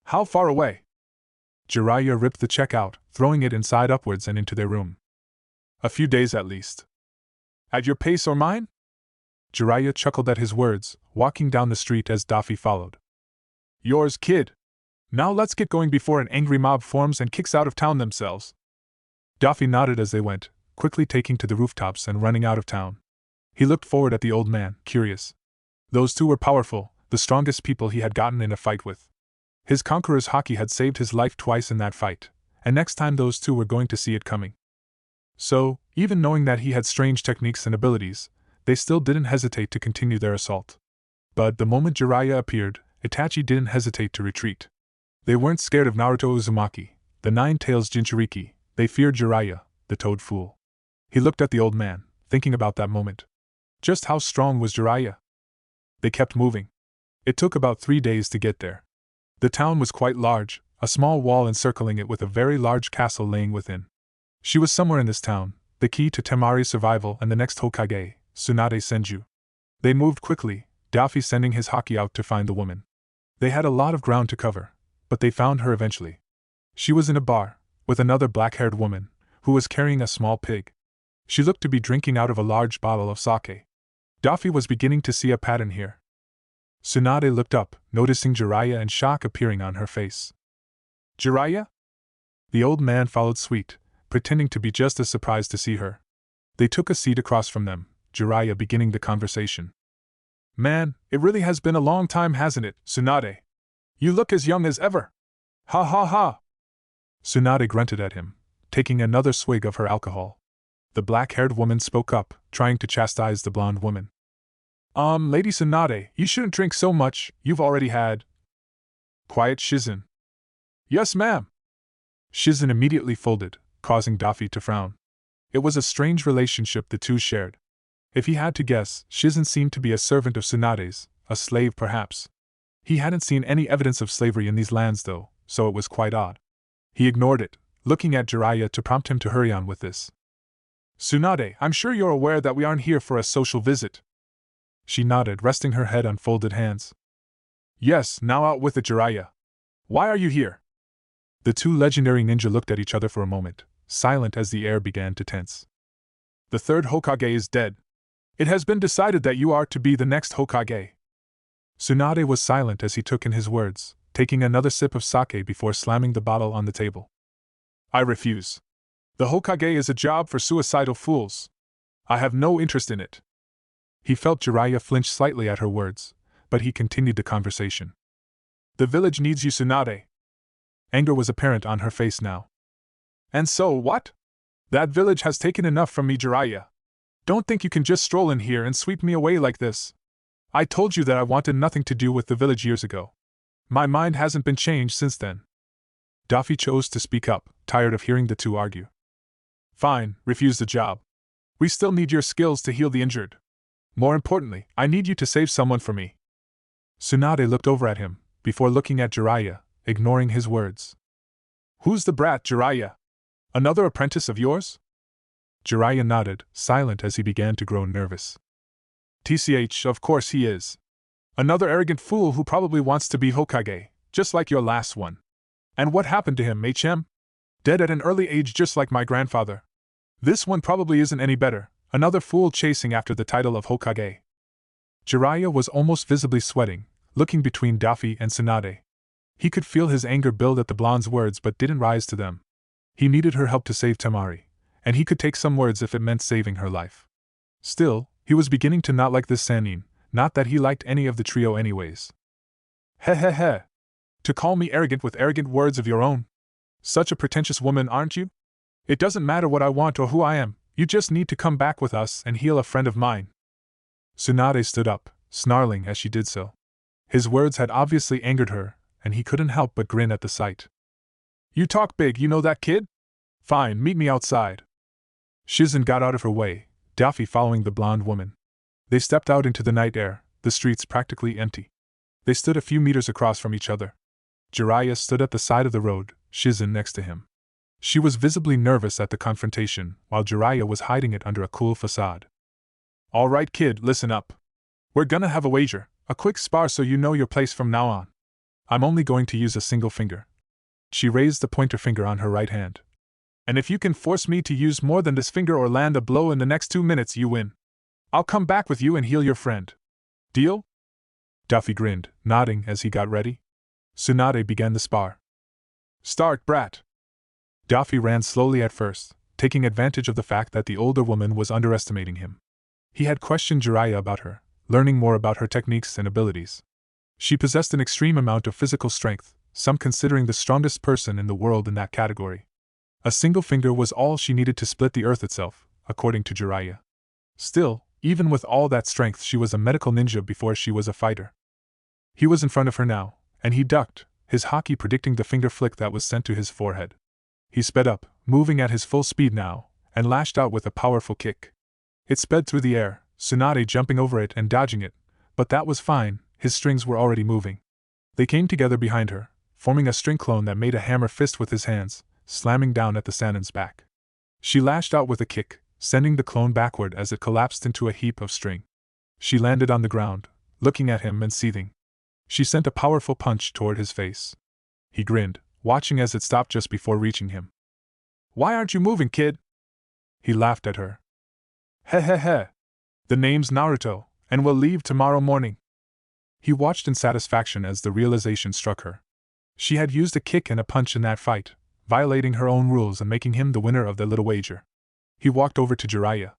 How far away? Jiraiya ripped the check out, throwing it inside upwards and into their room. A few days at least. At your pace or mine? Jiraiya chuckled at his words, walking down the street as Daffy followed. Yours, kid. Now let's get going before an angry mob forms and kicks out of town themselves. Daffy nodded as they went, quickly taking to the rooftops and running out of town. He looked forward at the old man, curious. Those two were powerful, the strongest people he had gotten in a fight with. His conqueror's haki had saved his life twice in that fight, and next time those two were going to see it coming. So, even knowing that he had strange techniques and abilities, they still didn't hesitate to continue their assault. But the moment Jiraiya appeared, Itachi didn't hesitate to retreat. They weren't scared of Naruto Uzumaki, the Nine-Tails Jinchuriki, they feared Jiraiya, the toad fool. He looked at the old man, thinking about that moment. Just how strong was Jiraiya? They kept moving. It took about 3 days to get there. The town was quite large, a small wall encircling it with a very large castle laying within. She was somewhere in this town, the key to Temari's survival and the next Hokage, Tsunade Senju. They moved quickly, Daffy sending his haki out to find the woman. They had a lot of ground to cover, but they found her eventually. She was in a bar, with another black-haired woman, who was carrying a small pig. She looked to be drinking out of a large bottle of sake. Daffy was beginning to see a pattern here. Tsunade looked up, noticing Jiraiya and shock appearing on her face. Jiraiya? The old man followed suit, pretending to be just as surprised to see her. They took a seat across from them, Jiraiya beginning the conversation. Man, it really has been a long time, hasn't it, Tsunade? You look as young as ever. Ha ha ha! Tsunade grunted at him, taking another swig of her alcohol. The black-haired woman spoke up, trying to chastise the blonde woman. Lady Tsunade, you shouldn't drink so much, you've already had. Quiet, Shizen. Yes, ma'am. Shizen immediately folded, causing Daffy to frown. It was a strange relationship the two shared. If he had to guess, Shizen seemed to be a servant of Tsunade's, a slave perhaps. He hadn't seen any evidence of slavery in these lands though, so it was quite odd. He ignored it, looking at Jiraiya to prompt him to hurry on with this. Tsunade, I'm sure you're aware that we aren't here for a social visit. She nodded, resting her head on folded hands. Yes, now out with it, Jiraiya. Why are you here? The two legendary ninja looked at each other for a moment, silent as the air began to tense. The third Hokage is dead. It has been decided that you are to be the next Hokage. Tsunade was silent as he took in his words, taking another sip of sake before slamming the bottle on the table. I refuse. The Hokage is a job for suicidal fools. I have no interest in it. He felt Jiraiya flinch slightly at her words, but he continued the conversation. The village needs you, Tsunade. Anger was apparent on her face now. And so what? That village has taken enough from me, Jiraiya. Don't think you can just stroll in here and sweep me away like this. I told you that I wanted nothing to do with the village years ago. My mind hasn't been changed since then. Daffy chose to speak up, tired of hearing the two argue. Fine, refuse the job. We still need your skills to heal the injured. More importantly, I need you to save someone for me. Tsunade looked over at him, before looking at Jiraiya, ignoring his words. Who's the brat, Jiraiya? Another apprentice of yours? Jiraiya nodded, silent as he began to grow nervous. TCH, of course he is. Another arrogant fool who probably wants to be Hokage, just like your last one. And what happened to him, HM? Dead at an early age just like my grandfather. This one probably isn't any better, another fool chasing after the title of Hokage. Jiraiya was almost visibly sweating, looking between Daffy and Tsunade. He could feel his anger build at the blonde's words but didn't rise to them. He needed her help to save Temari, and he could take some words if it meant saving her life. Still, he was beginning to not like this Sannin, not that he liked any of the trio anyways. Heh. To call me arrogant with arrogant words of your own? Such a pretentious woman, aren't you? It doesn't matter what I want or who I am, you just need to come back with us and heal a friend of mine. Tsunade stood up, snarling as she did so. His words had obviously angered her, and he couldn't help but grin at the sight. You talk big, you know that, kid? Fine, meet me outside. Shizen got out of her way, Daffy following the blonde woman. They stepped out into the night air, the streets practically empty. They stood a few meters across from each other. Jiraiya stood at the side of the road, Shizen next to him. She was visibly nervous at the confrontation, while Jiraiya was hiding it under a cool facade. All right, kid, listen up. We're gonna have a wager, a quick spar so you know your place from now on. I'm only going to use a single finger. She raised the pointer finger on her right hand. And if you can force me to use more than this finger or land a blow in the next 2 minutes, you win. I'll come back with you and heal your friend. Deal? Daffy grinned, nodding as he got ready. Tsunade began the spar. Start, brat. Daffy ran slowly at first, taking advantage of the fact that the older woman was underestimating him. He had questioned Jiraiya about her, learning more about her techniques and abilities. She possessed an extreme amount of physical strength, some considering the strongest person in the world in that category. A single finger was all she needed to split the earth itself, according to Jiraiya. Still, even with all that strength, she was a medical ninja before she was a fighter. He was in front of her now, and he ducked, his haki predicting the finger flick that was sent to his forehead. He sped up, moving at his full speed now, and lashed out with a powerful kick. It sped through the air, Tsunade jumping over it and dodging it, but that was fine, his strings were already moving. They came together behind her, forming a string clone that made a hammer fist with his hands, slamming down at the Sannin's back. She lashed out with a kick, sending the clone backward as it collapsed into a heap of string. She landed on the ground, looking at him and seething. She sent a powerful punch toward his face. He grinned, watching as it stopped just before reaching him. Why aren't you moving, kid? He laughed at her. Heh. The name's Naruto, and we'll leave tomorrow morning. He watched in satisfaction as the realization struck her. She had used a kick and a punch in that fight, violating her own rules and making him the winner of the little wager. He walked over to Jiraiya.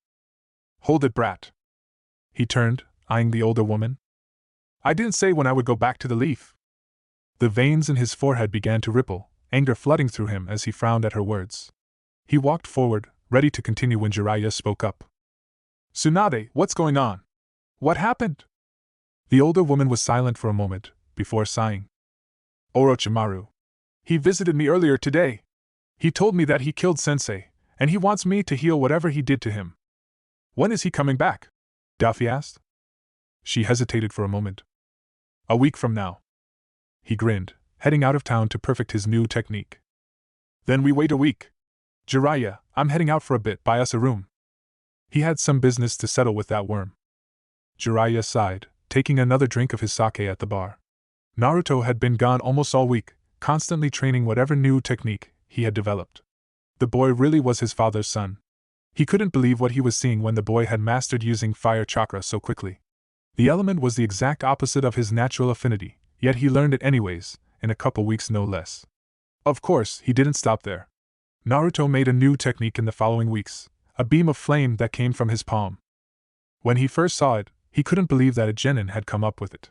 Hold it, brat. He turned, eyeing the older woman. I didn't say when I would go back to the leaf. The veins in his forehead began to ripple, anger flooding through him as he frowned at her words. He walked forward, ready to continue when Jiraiya spoke up. Tsunade, what's going on? What happened? The older woman was silent for a moment, before sighing. Orochimaru. He visited me earlier today. He told me that he killed Sensei, and he wants me to heal whatever he did to him. When is he coming back? Daffy asked. She hesitated for a moment. A week from now. He grinned, heading out of town to perfect his new technique. Then we wait a week. Jiraiya, I'm heading out for a bit, buy us a room. He had some business to settle with that worm. Jiraiya sighed, taking another drink of his sake at the bar. Naruto had been gone almost all week, constantly training whatever new technique he had developed. The boy really was his father's son. He couldn't believe what he was seeing when the boy had mastered using fire chakra so quickly. The element was the exact opposite of his natural affinity, yet he learned it anyways, in a couple weeks no less. Of course, he didn't stop there. Naruto made a new technique in the following weeks, a beam of flame that came from his palm. When he first saw it, he couldn't believe that a genin had come up with it.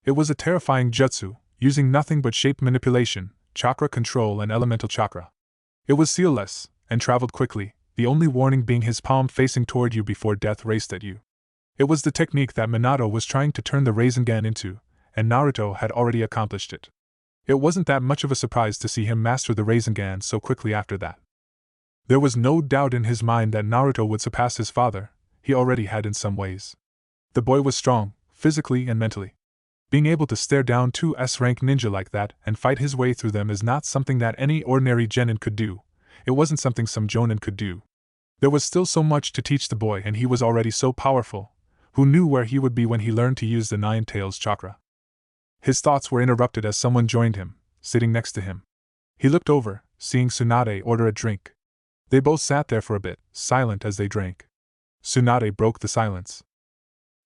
It was a terrifying jutsu, using nothing but shape manipulation, chakra control and elemental chakra. It was sealless, and traveled quickly, the only warning being his palm facing toward you before death raced at you. It was the technique that Minato was trying to turn the Rasengan into, and Naruto had already accomplished it. It wasn't that much of a surprise to see him master the Rasengan so quickly after that. There was no doubt in his mind that Naruto would surpass his father, he already had in some ways. The boy was strong, physically and mentally. Being able to stare down two S-rank ninja like that and fight his way through them is not something that any ordinary genin could do. It wasn't something some jonin could do. There was still so much to teach the boy, and he was already so powerful. Who knew where he would be when he learned to use the Nine Tails chakra? His thoughts were interrupted as someone joined him, sitting next to him. He looked over, seeing Tsunade order a drink. They both sat there for a bit, silent as they drank. Tsunade broke the silence.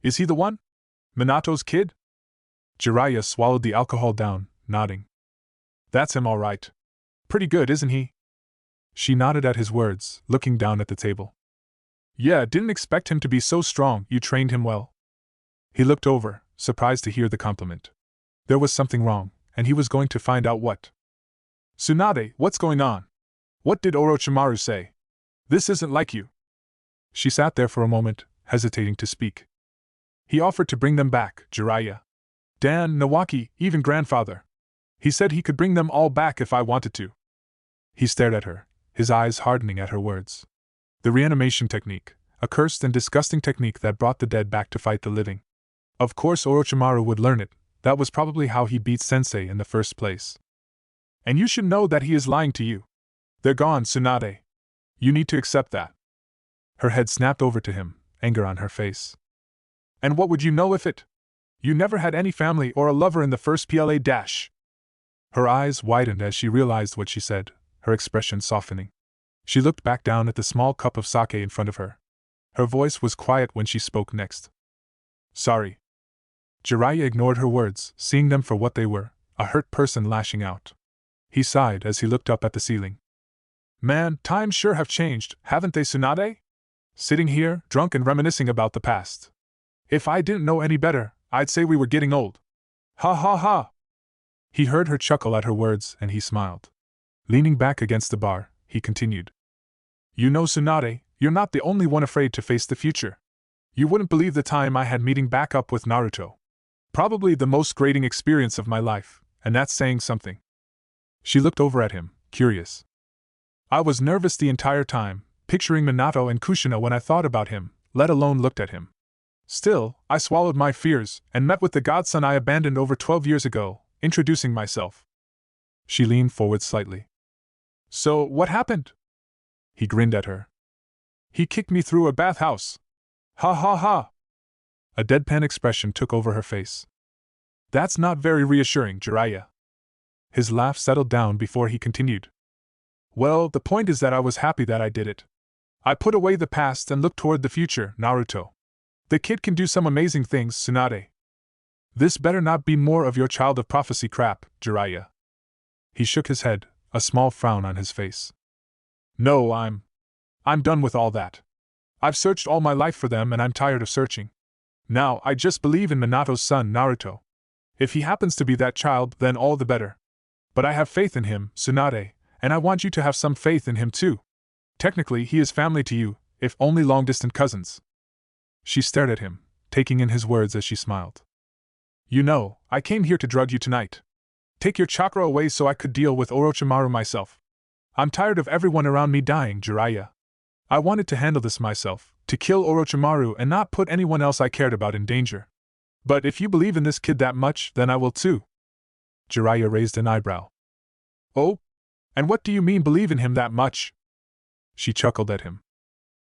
"Is he the one? Minato's kid?" Jiraiya swallowed the alcohol down, nodding. "That's him all right. Pretty good, isn't he?" She nodded at his words, looking down at the table. "Yeah, didn't expect him to be so strong. You trained him well." He looked over, surprised to hear the compliment. There was something wrong, and he was going to find out what. "Tsunade, what's going on? What did Orochimaru say? This isn't like you." She sat there for a moment, hesitating to speak. "He offered to bring them back, Jiraiya. Dan, Nawaki, even grandfather. He said he could bring them all back if I wanted to." He stared at her, his eyes hardening at her words. The reanimation technique, a cursed and disgusting technique that brought the dead back to fight the living. Of course Orochimaru would learn it, that was probably how he beat Sensei in the first place. "And you should know that he is lying to you. They're gone, Tsunade. You need to accept that." Her head snapped over to him, anger on her face. "And what would you know if it? You never had any family or a lover in the first PLA dash." Her eyes widened as she realized what she said, her expression softening. She looked back down at the small cup of sake in front of her. Her voice was quiet when she spoke next. "Sorry." Jiraiya ignored her words, seeing them for what they were, a hurt person lashing out. He sighed as he looked up at the ceiling. "Man, times sure have changed, haven't they, Tsunade? Sitting here, drunk and reminiscing about the past. If I didn't know any better, I'd say we were getting old. Ha ha ha!" He heard her chuckle at her words, and he smiled. Leaning back against the bar, he continued. "You know, Tsunade, you're not the only one afraid to face the future. You wouldn't believe the time I had meeting back up with Naruto. Probably the most grating experience of my life, and that's saying something." She looked over at him, curious. "I was nervous the entire time, picturing Minato and Kushina when I thought about him, let alone looked at him. Still, I swallowed my fears and met with the godson I abandoned over 12 years ago, introducing myself." She leaned forward slightly. "So, what happened?" He grinned at her. "He kicked me through a bathhouse. Ha ha ha!" A deadpan expression took over her face. "That's not very reassuring, Jiraiya." His laugh settled down before he continued. "Well, the point is that I was happy that I did it. I put away the past and looked toward the future, Naruto. The kid can do some amazing things, Tsunade. This better not be more of your child of prophecy crap, Jiraiya." He shook his head, a small frown on his face. "No, I'm done with all that. I've searched all my life for them and I'm tired of searching. Now, I just believe in Minato's son, Naruto. If he happens to be that child, then all the better. But I have faith in him, Tsunade, and I want you to have some faith in him too. Technically, he is family to you, if only long-distant cousins." She stared at him, taking in his words as she smiled. "You know, I came here to drug you tonight. Take your chakra away so I could deal with Orochimaru myself. I'm tired of everyone around me dying, Jiraiya. I wanted to handle this myself, to kill Orochimaru and not put anyone else I cared about in danger. But if you believe in this kid that much, then I will too." Jiraiya raised an eyebrow. "Oh? And what do you mean believe in him that much?" She chuckled at him.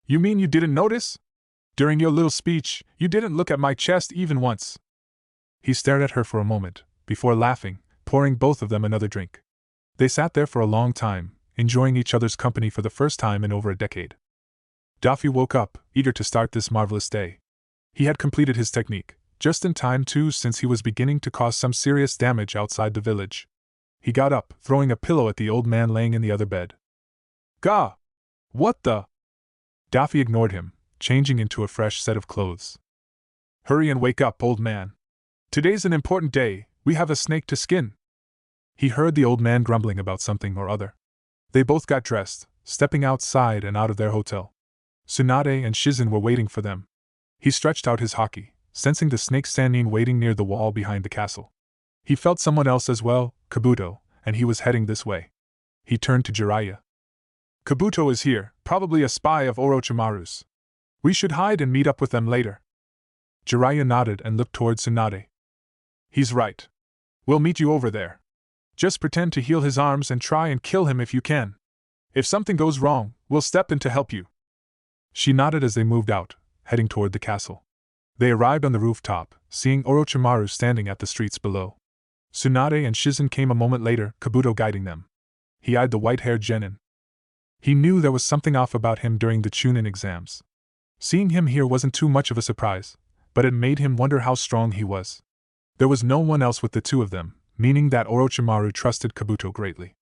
"You mean you didn't notice? During your little speech, you didn't look at my chest even once." He stared at her for a moment, before laughing, pouring both of them another drink. They sat there for a long time, enjoying each other's company for the first time in over a decade. Daffy woke up, eager to start this marvelous day. He had completed his technique, just in time too, since he was beginning to cause some serious damage outside the village. He got up, throwing a pillow at the old man laying in the other bed. Gah! What the? Daffy ignored him, changing into a fresh set of clothes. Hurry and wake up, old man. Today's an important day, we have a snake to skin. He heard the old man grumbling about something or other. They both got dressed, stepping outside and out of their hotel. Tsunade and Shizen were waiting for them. He stretched out his haki, sensing the snake Sannin waiting near the wall behind the castle. He felt someone else as well, Kabuto, and he was heading this way. He turned to Jiraiya. Kabuto is here, probably a spy of Orochimaru's. We should hide and meet up with them later. Jiraiya nodded and looked towards Tsunade. He's right. We'll meet you over there. Just pretend to heal his arms and try and kill him if you can. If something goes wrong, we'll step in to help you. She nodded as they moved out, heading toward the castle. They arrived on the rooftop, seeing Orochimaru standing at the streets below. Tsunade and Shizen came a moment later, Kabuto guiding them. He eyed the white-haired genin. He knew there was something off about him during the Chunin exams. Seeing him here wasn't too much of a surprise, but it made him wonder how strong he was. There was no one else with the two of them, meaning that Orochimaru trusted Kabuto greatly.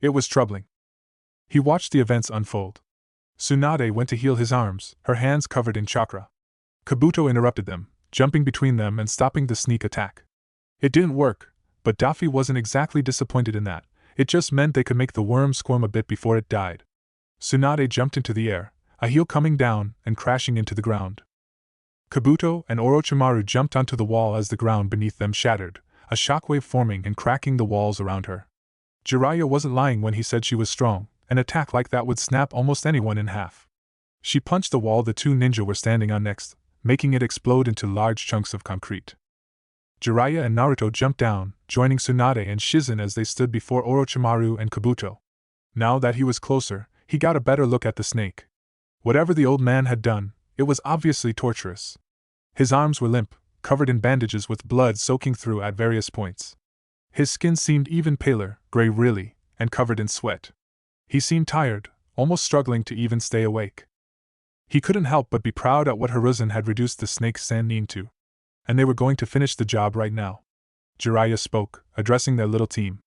It was troubling. He watched the events unfold. Tsunade went to heal his arms, her hands covered in chakra. Kabuto interrupted them, jumping between them and stopping the sneak attack. It didn't work, but Daffy wasn't exactly disappointed in that. It just meant they could make the worm squirm a bit before it died. Tsunade jumped into the air, a heel coming down and crashing into the ground. Kabuto and Orochimaru jumped onto the wall as the ground beneath them shattered, a shockwave forming and cracking the walls around her. Jiraiya wasn't lying when he said she was strong. An attack like that would snap almost anyone in half. She punched the wall the two ninja were standing on next, making it explode into large chunks of concrete. Jiraiya and Naruto jumped down, joining Tsunade and Shizen as they stood before Orochimaru and Kabuto. Now that he was closer, he got a better look at the snake. Whatever the old man had done, it was obviously torturous. His arms were limp, covered in bandages with blood soaking through at various points. His skin seemed even paler, gray really, and covered in sweat. He seemed tired, almost struggling to even stay awake. He couldn't help but be proud at what Hiruzen had reduced the snake's Sannin to. And they were going to finish the job right now. Jiraiya spoke, addressing their little team.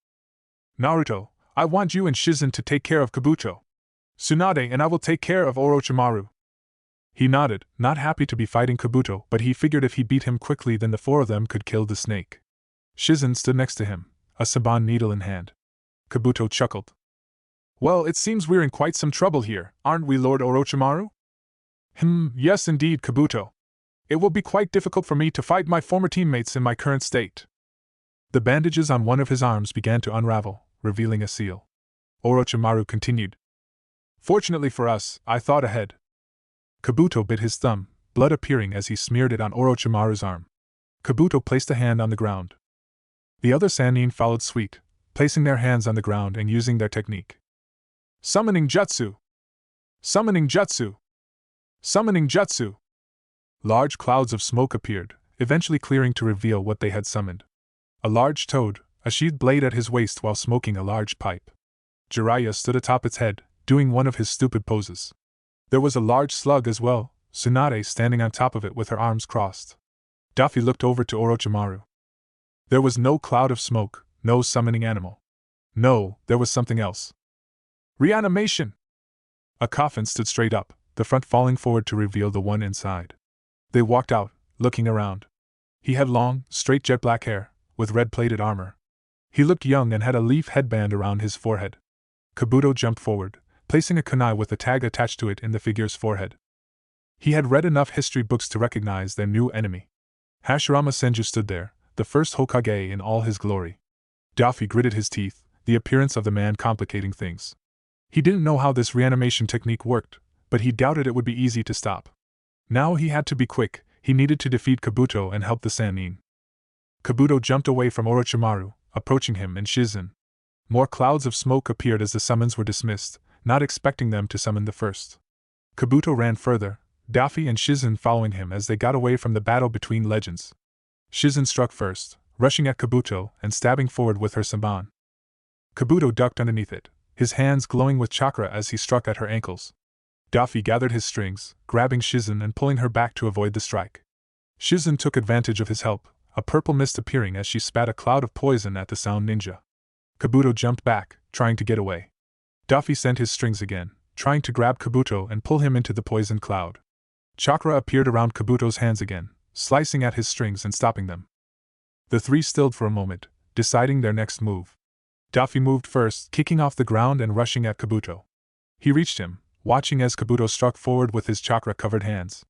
Naruto, I want you and Shizen to take care of Kabuto. Tsunade and I will take care of Orochimaru. He nodded, not happy to be fighting Kabuto, but he figured if he beat him quickly then the four of them could kill the snake. Shizen stood next to him, a saban needle in hand. Kabuto chuckled. Well, it seems we're in quite some trouble here, aren't we, Lord Orochimaru? Yes indeed, Kabuto. It will be quite difficult for me to fight my former teammates in my current state. The bandages on one of his arms began to unravel, revealing a seal. Orochimaru continued. Fortunately for us, I thought ahead. Kabuto bit his thumb, blood appearing as he smeared it on Orochimaru's arm. Kabuto placed a hand on the ground. The other Sannin followed suit, placing their hands on the ground and using their technique. Summoning Jutsu! Summoning Jutsu! Summoning Jutsu! Large clouds of smoke appeared, eventually clearing to reveal what they had summoned. A large toad, a sheathed blade at his waist while smoking a large pipe. Jiraiya stood atop its head, doing one of his stupid poses. There was a large slug as well, Tsunade standing on top of it with her arms crossed. Daffy looked over to Orochimaru. There was no cloud of smoke, no summoning animal. No, there was something else. Reanimation! A coffin stood straight up, the front falling forward to reveal the one inside. They walked out, looking around. He had long, straight jet black hair, with red-plated armor. He looked young and had a leaf headband around his forehead. Kabuto jumped forward, placing a kunai with a tag attached to it in the figure's forehead. He had read enough history books to recognize their new enemy. Hashirama Senju stood there, the first Hokage in all his glory. Daffy gritted his teeth, the appearance of the man complicating things. He didn't know how this reanimation technique worked, but he doubted it would be easy to stop. Now he had to be quick, he needed to defeat Kabuto and help the Sannin. Kabuto jumped away from Orochimaru, approaching him and Shizen. More clouds of smoke appeared as the summons were dismissed, not expecting them to summon the first. Kabuto ran further, Daffy and Shizen following him as they got away from the battle between legends. Shizen struck first, rushing at Kabuto and stabbing forward with her saban. Kabuto ducked underneath it, his hands glowing with chakra as he struck at her ankles. Daffy gathered his strings, grabbing Shizen and pulling her back to avoid the strike. Shizen took advantage of his help, a purple mist appearing as she spat a cloud of poison at the sound ninja. Kabuto jumped back, trying to get away. Daffy sent his strings again, trying to grab Kabuto and pull him into the poison cloud. Chakra appeared around Kabuto's hands again, slicing at his strings and stopping them. The three stilled for a moment, deciding their next move. Daffy moved first, kicking off the ground and rushing at Kabuto. He reached him, watching as Kabuto struck forward with his chakra-covered hands.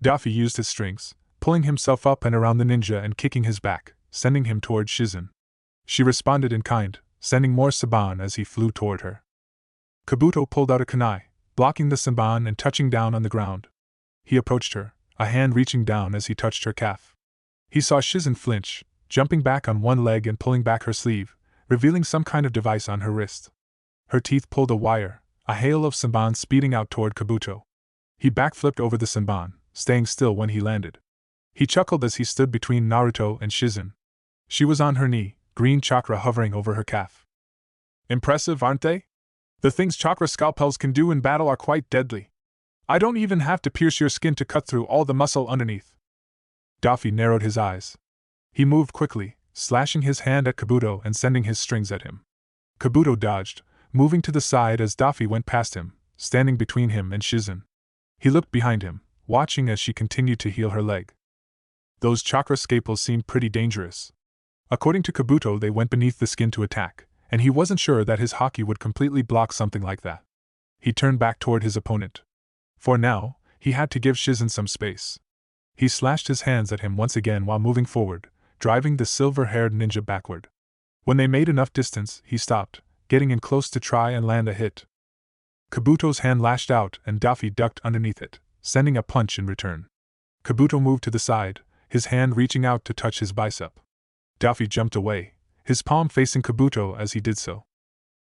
Daffy used his strings, pulling himself up and around the ninja and kicking his back, sending him toward Shizen. She responded in kind, sending more Saban as he flew toward her. Kabuto pulled out a kunai, blocking the Saban and touching down on the ground. He approached her, a hand reaching down as he touched her calf. He saw Shizen flinch, jumping back on one leg and pulling back her sleeve, revealing some kind of device on her wrist. Her teeth pulled a wire, a hail of Saban speeding out toward Kabuto. He backflipped over the Saban, staying still when he landed. He chuckled as he stood between Naruto and Shizen. She was on her knee, green chakra hovering over her calf. Impressive, aren't they? The things chakra scalpels can do in battle are quite deadly. I don't even have to pierce your skin to cut through all the muscle underneath. Daffy narrowed his eyes. He moved quickly, slashing his hand at Kabuto and sending his strings at him. Kabuto dodged, moving to the side as Daffy went past him, standing between him and Shizen. He looked behind him, watching as she continued to heal her leg. Those chakra scalpels seemed pretty dangerous. According to Kabuto, they went beneath the skin to attack, and he wasn't sure that his haki would completely block something like that. He turned back toward his opponent. For now, he had to give Shizen some space. He slashed his hands at him once again while moving forward, driving the silver-haired ninja backward. When they made enough distance, he stopped, getting in close to try and land a hit. Kabuto's hand lashed out and Daffy ducked underneath it, sending a punch in return. Kabuto moved to the side, his hand reaching out to touch his bicep. Daffy jumped away, his palm facing Kabuto as he did so.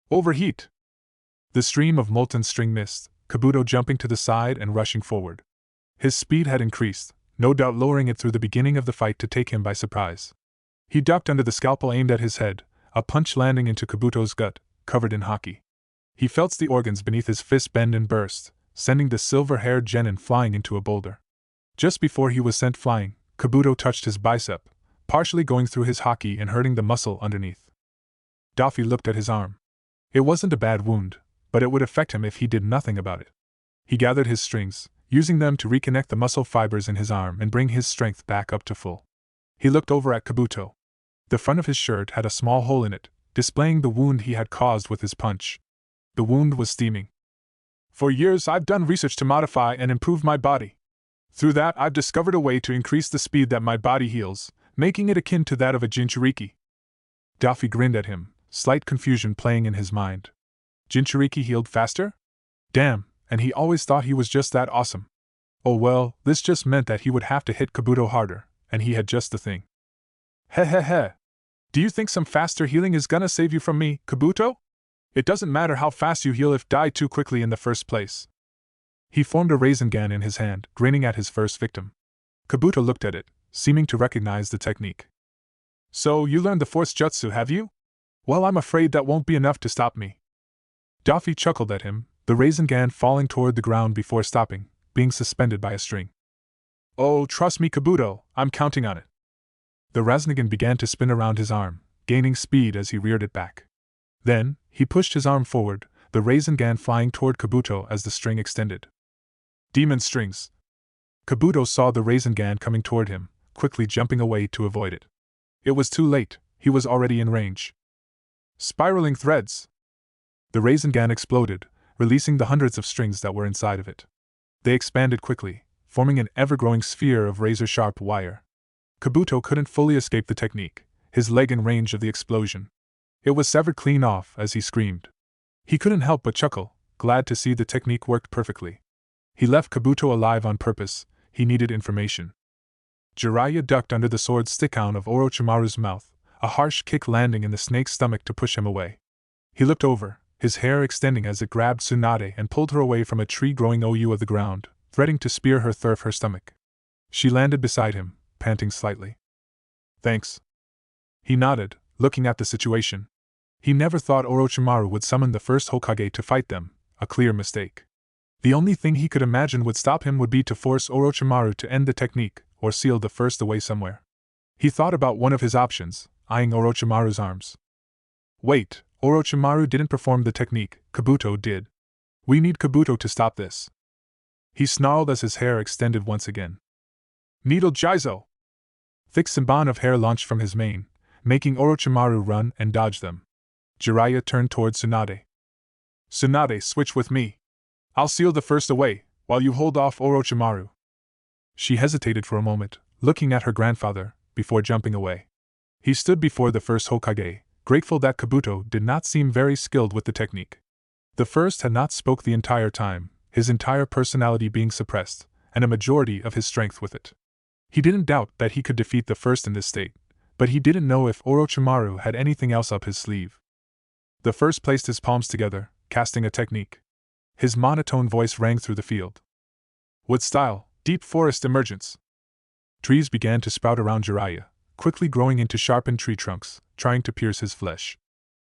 Overheat! The stream of molten string mist, Kabuto jumping to the side and rushing forward. His speed had increased, no doubt lowering it through the beginning of the fight to take him by surprise. He ducked under the scalpel aimed at his head, a punch landing into Kabuto's gut, covered in haki. He felt the organs beneath his fist bend and burst, sending the silver-haired genin flying into a boulder. Just before he was sent flying, Kabuto touched his bicep, partially going through his haki and hurting the muscle underneath. Daffy looked at his arm. It wasn't a bad wound, but it would affect him if he did nothing about it. He gathered his strings, using them to reconnect the muscle fibers in his arm and bring his strength back up to full. He looked over at Kabuto. The front of his shirt had a small hole in it, displaying the wound he had caused with his punch. The wound was steaming. For years I've done research to modify and improve my body. Through that I've discovered a way to increase the speed that my body heals, making it akin to that of a Jinchuriki. Daffy grinned at him, slight confusion playing in his mind. Jinchuriki healed faster? Damn, and he always thought he was just that awesome. Oh well, this just meant that he would have to hit Kabuto harder, and he had just the thing. Heh. Do you think some faster healing is gonna save you from me, Kabuto? It doesn't matter how fast you heal if die too quickly in the first place. He formed a Rasengan in his hand, grinning at his first victim. Kabuto looked at it, seeming to recognize the technique. So, you learned the Force Jutsu, have you? Well, I'm afraid that won't be enough to stop me. Daffy chuckled at him, the Rasengan falling toward the ground before stopping, being suspended by a string. Oh, trust me, Kabuto, I'm counting on it. The Rasengan began to spin around his arm, gaining speed as he reared it back. Then, he pushed his arm forward, the Rasengan flying toward Kabuto as the string extended. Demon strings! Kabuto saw the Rasengan coming toward him, quickly jumping away to avoid it. It was too late, he was already in range. Spiraling threads! The Rasengan exploded, releasing the hundreds of strings that were inside of it. They expanded quickly, forming an ever-growing sphere of razor-sharp wire. Kabuto couldn't fully escape the technique, his leg in range of the explosion. It was severed clean off as he screamed. He couldn't help but chuckle, glad to see the technique worked perfectly. He left Kabuto alive on purpose, he needed information. Jiraiya ducked under the sword stick-out of Orochimaru's mouth, a harsh kick landing in the snake's stomach to push him away. He looked over, his hair extending as it grabbed Tsunade and pulled her away from a tree growing OU of the ground, threatening to spear her through her stomach. She landed beside him, panting slightly. Thanks. He nodded, looking at the situation. He never thought Orochimaru would summon the first Hokage to fight them, a clear mistake. The only thing he could imagine would stop him would be to force Orochimaru to end the technique, or seal the first away somewhere. He thought about one of his options, eyeing Orochimaru's arms. Wait, Orochimaru didn't perform the technique, Kabuto did. We need Kabuto to stop this. He snarled as his hair extended once again. Needle Jizo! Thick samban of hair launched from his mane, making Orochimaru run and dodge them. Jiraiya turned toward Tsunade. Tsunade, switch with me. I'll seal the first away, while you hold off Orochimaru. She hesitated for a moment, looking at her grandfather, before jumping away. He stood before the first Hokage, grateful that Kabuto did not seem very skilled with the technique. The first had not spoke the entire time, his entire personality being suppressed, and a majority of his strength with it. He didn't doubt that he could defeat the first in this state, but he didn't know if Orochimaru had anything else up his sleeve. The first placed his palms together, casting a technique. His monotone voice rang through the field. Wood style, deep forest emergence. Trees began to sprout around Jiraiya, quickly growing into sharpened tree trunks, trying to pierce his flesh.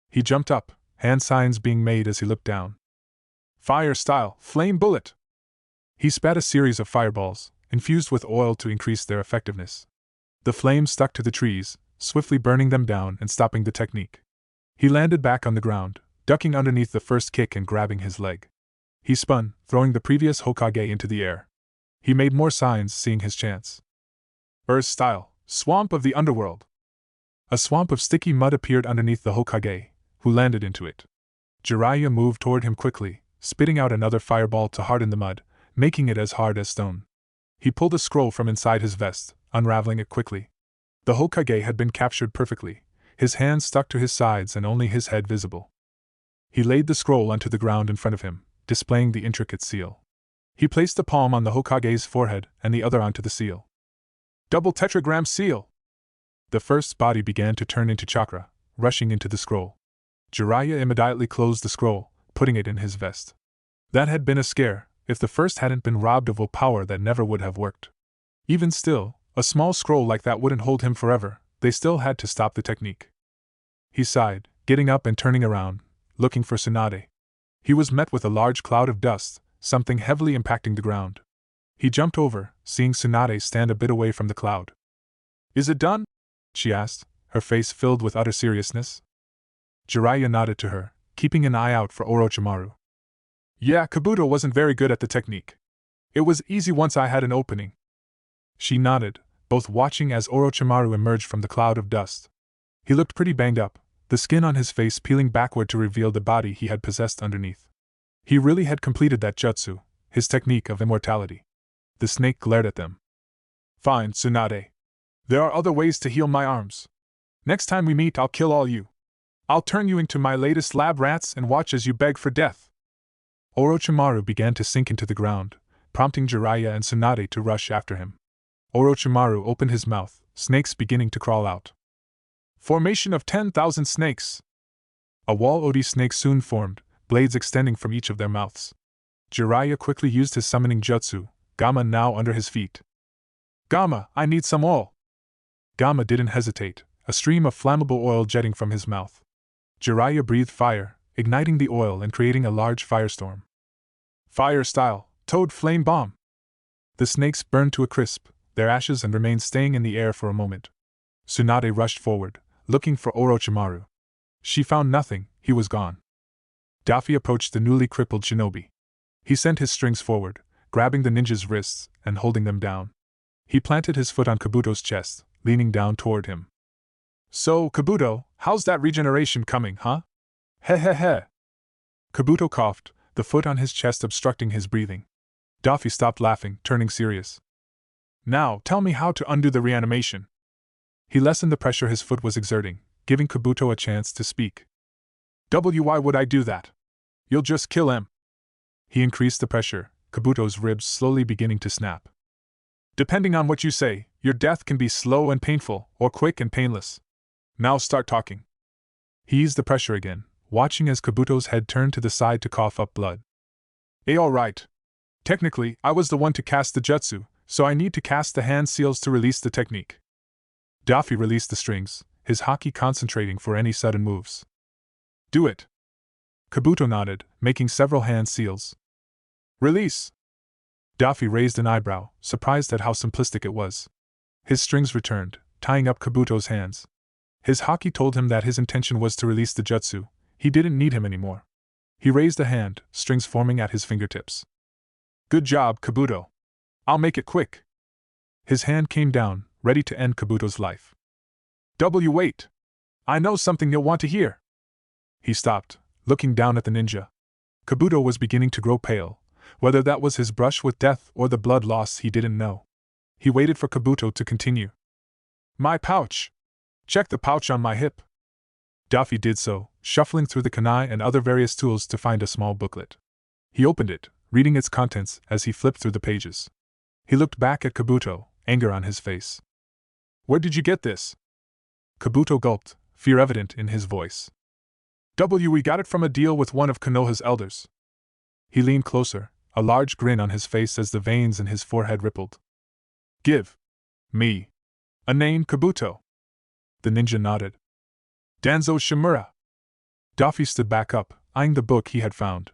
He jumped up, hand signs being made as he looked down. Fire style, flame bullet. He spat a series of fireballs, infused with oil to increase their effectiveness. The flames stuck to the trees, swiftly burning them down and stopping the technique. He landed back on the ground, ducking underneath the first kick and grabbing his leg. He spun, throwing the previous Hokage into the air. He made more signs, seeing his chance. Earth style, swamp of the underworld. A swamp of sticky mud appeared underneath the Hokage, who landed into it. Jiraiya moved toward him quickly, spitting out another fireball to harden the mud, making it as hard as stone. He pulled a scroll from inside his vest, unraveling it quickly. The Hokage had been captured perfectly, his hands stuck to his sides and only his head visible. He laid the scroll onto the ground in front of him, displaying the intricate seal. He placed the palm on the Hokage's forehead and the other onto the seal. Double tetragram seal! The first's body began to turn into chakra, rushing into the scroll. Jiraiya immediately closed the scroll, putting it in his vest. That had been a scare. If the first hadn't been robbed of willpower, that never would have worked. Even still, a small scroll like that wouldn't hold him forever. They still had to stop the technique. He sighed, getting up and turning around, looking for Tsunade. He was met with a large cloud of dust, something heavily impacting the ground. He jumped over, seeing Tsunade stand a bit away from the cloud. Is it done? She asked, her face filled with utter seriousness. Jiraiya nodded to her, keeping an eye out for Orochimaru. Yeah, Kabuto wasn't very good at the technique. It was easy once I had an opening. She nodded, both watching as Orochimaru emerged from the cloud of dust. He looked pretty banged up, the skin on his face peeling backward to reveal the body he had possessed underneath. He really had completed that jutsu, his technique of immortality. The snake glared at them. Fine, Tsunade. There are other ways to heal my arms. Next time we meet, I'll kill all you. I'll turn you into my latest lab rats and watch as you beg for death. Orochimaru began to sink into the ground, prompting Jiraiya and Tsunade to rush after him. Orochimaru opened his mouth, snakes beginning to crawl out. Formation of 10,000 snakes. A wall of snakes soon formed, blades extending from each of their mouths. Jiraiya quickly used his summoning jutsu, Gamma now under his feet. Gamma, I need some oil. Gamma didn't hesitate, a stream of flammable oil jetting from his mouth. Jiraiya breathed fire, igniting the oil and creating a large firestorm. Fire style, toad flame bomb. The snakes burned to a crisp, their ashes and remains staying in the air for a moment. Tsunade rushed forward, looking for Orochimaru. She found nothing, he was gone. Daffy approached the newly crippled shinobi. He sent his strings forward, grabbing the ninja's wrists and holding them down. He planted his foot on Kabuto's chest, leaning down toward him. So, Kabuto, how's that regeneration coming, huh? Heh heh heh. Kabuto coughed, the foot on his chest obstructing his breathing. Daffy stopped laughing, turning serious. Now, tell me how to undo the reanimation. He lessened the pressure his foot was exerting, giving Kabuto a chance to speak. Why would I do that? You'll just kill him. He increased the pressure, Kabuto's ribs slowly beginning to snap. Depending on what you say, your death can be slow and painful, or quick and painless. Now start talking. He eased the pressure again, watching as Kabuto's head turned to the side to cough up blood. Alright. Technically, I was the one to cast the jutsu, so I need to cast the hand seals to release the technique. Daffy released the strings, his haki concentrating for any sudden moves. Do it. Kabuto nodded, making several hand seals. Release! Daffy raised an eyebrow, surprised at how simplistic it was. His strings returned, tying up Kabuto's hands. His haki told him that his intention was to release the jutsu. He didn't need him anymore. He raised a hand, strings forming at his fingertips. Good job, Kabuto. I'll make it quick. His hand came down, ready to end Kabuto's life. Wait! I know something you'll want to hear. He stopped, looking down at the ninja. Kabuto was beginning to grow pale. Whether that was his brush with death or the blood loss, he didn't know. He waited for Kabuto to continue. My pouch! Check the pouch on my hip. Daffy did so, shuffling through the kunai and other various tools to find a small booklet. He opened it, reading its contents as he flipped through the pages. He looked back at Kabuto, anger on his face. Where did you get this? Kabuto gulped, fear evident in his voice. We got it from a deal with one of Konoha's elders. He leaned closer, a large grin on his face as the veins in his forehead rippled. Give me a name, Kabuto. The ninja nodded. Danzo Shimura. Daffy stood back up, eyeing the book he had found.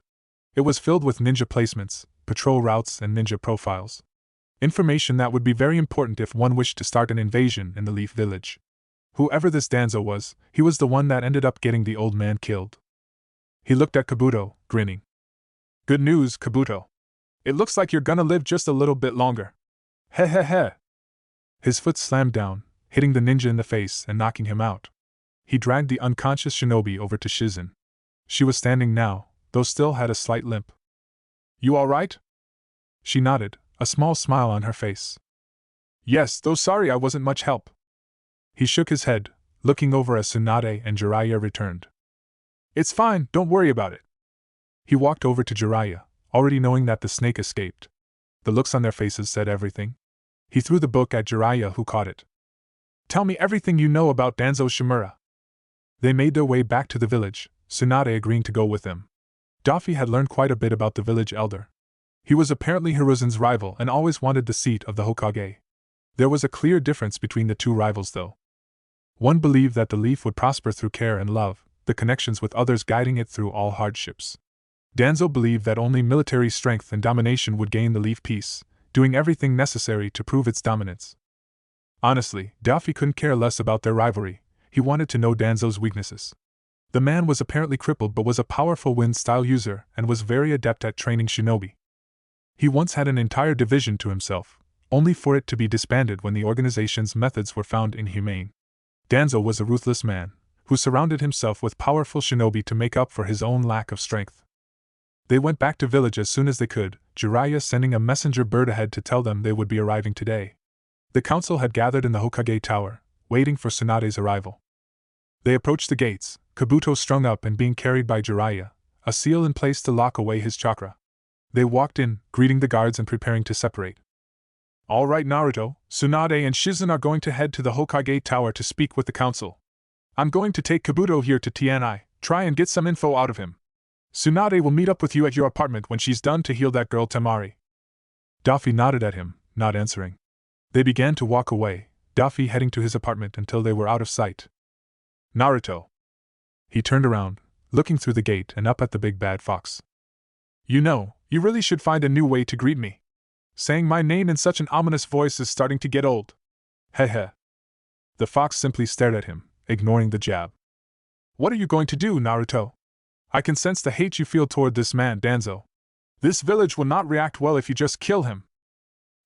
It was filled with ninja placements, patrol routes, and ninja profiles. Information that would be very important if one wished to start an invasion in the Leaf Village. Whoever this Danzo was, he was the one that ended up getting the old man killed. He looked at Kabuto, grinning. Good news, Kabuto. It looks like you're gonna live just a little bit longer. Heh heh heh. His foot slammed down, hitting the ninja in the face and knocking him out. He dragged the unconscious shinobi over to Shizen. She was standing now, though still had a slight limp. You all right? She nodded, a small smile on her face. Yes, though sorry I wasn't much help. He shook his head, looking over as Tsunade and Jiraiya returned. It's fine, don't worry about it. He walked over to Jiraiya, already knowing that the snake escaped. The looks on their faces said everything. He threw the book at Jiraiya, who caught it. Tell me everything you know about Danzo Shimura. They made their way back to the village, Tsunade agreeing to go with them. Daffy had learned quite a bit about the village elder. He was apparently Hiruzen's rival and always wanted the seat of the Hokage. There was a clear difference between the two rivals, though. One believed that the leaf would prosper through care and love, the connections with others guiding it through all hardships. Danzo believed that only military strength and domination would gain the leaf peace, doing everything necessary to prove its dominance. Honestly, Daffy couldn't care less about their rivalry. He wanted to know Danzo's weaknesses. The man was apparently crippled but was a powerful wind-style user and was very adept at training shinobi. He once had an entire division to himself, only for it to be disbanded when the organization's methods were found inhumane. Danzo was a ruthless man, who surrounded himself with powerful shinobi to make up for his own lack of strength. They went back to village as soon as they could, Jiraiya sending a messenger bird ahead to tell them they would be arriving today. The council had gathered in the Hokage Tower, waiting for Tsunade's arrival. They approached the gates, Kabuto strung up and being carried by Jiraiya, a seal in place to lock away his chakra. They walked in, greeting the guards and preparing to separate. All right, Naruto, Tsunade and Shizen are going to head to the Hokage Tower to speak with the council. I'm going to take Kabuto here to Tianai, try and get some info out of him. Tsunade will meet up with you at your apartment when she's done to heal that girl Temari. Daffy nodded at him, not answering. They began to walk away, Daffy heading to his apartment until they were out of sight. Naruto. He turned around, looking through the gate and up at the big bad fox. You know, you really should find a new way to greet me. Saying my name in such an ominous voice is starting to get old. Heh heh. The fox simply stared at him, ignoring the jab. What are you going to do, Naruto? I can sense the hate you feel toward this man, Danzo. This village will not react well if you just kill him.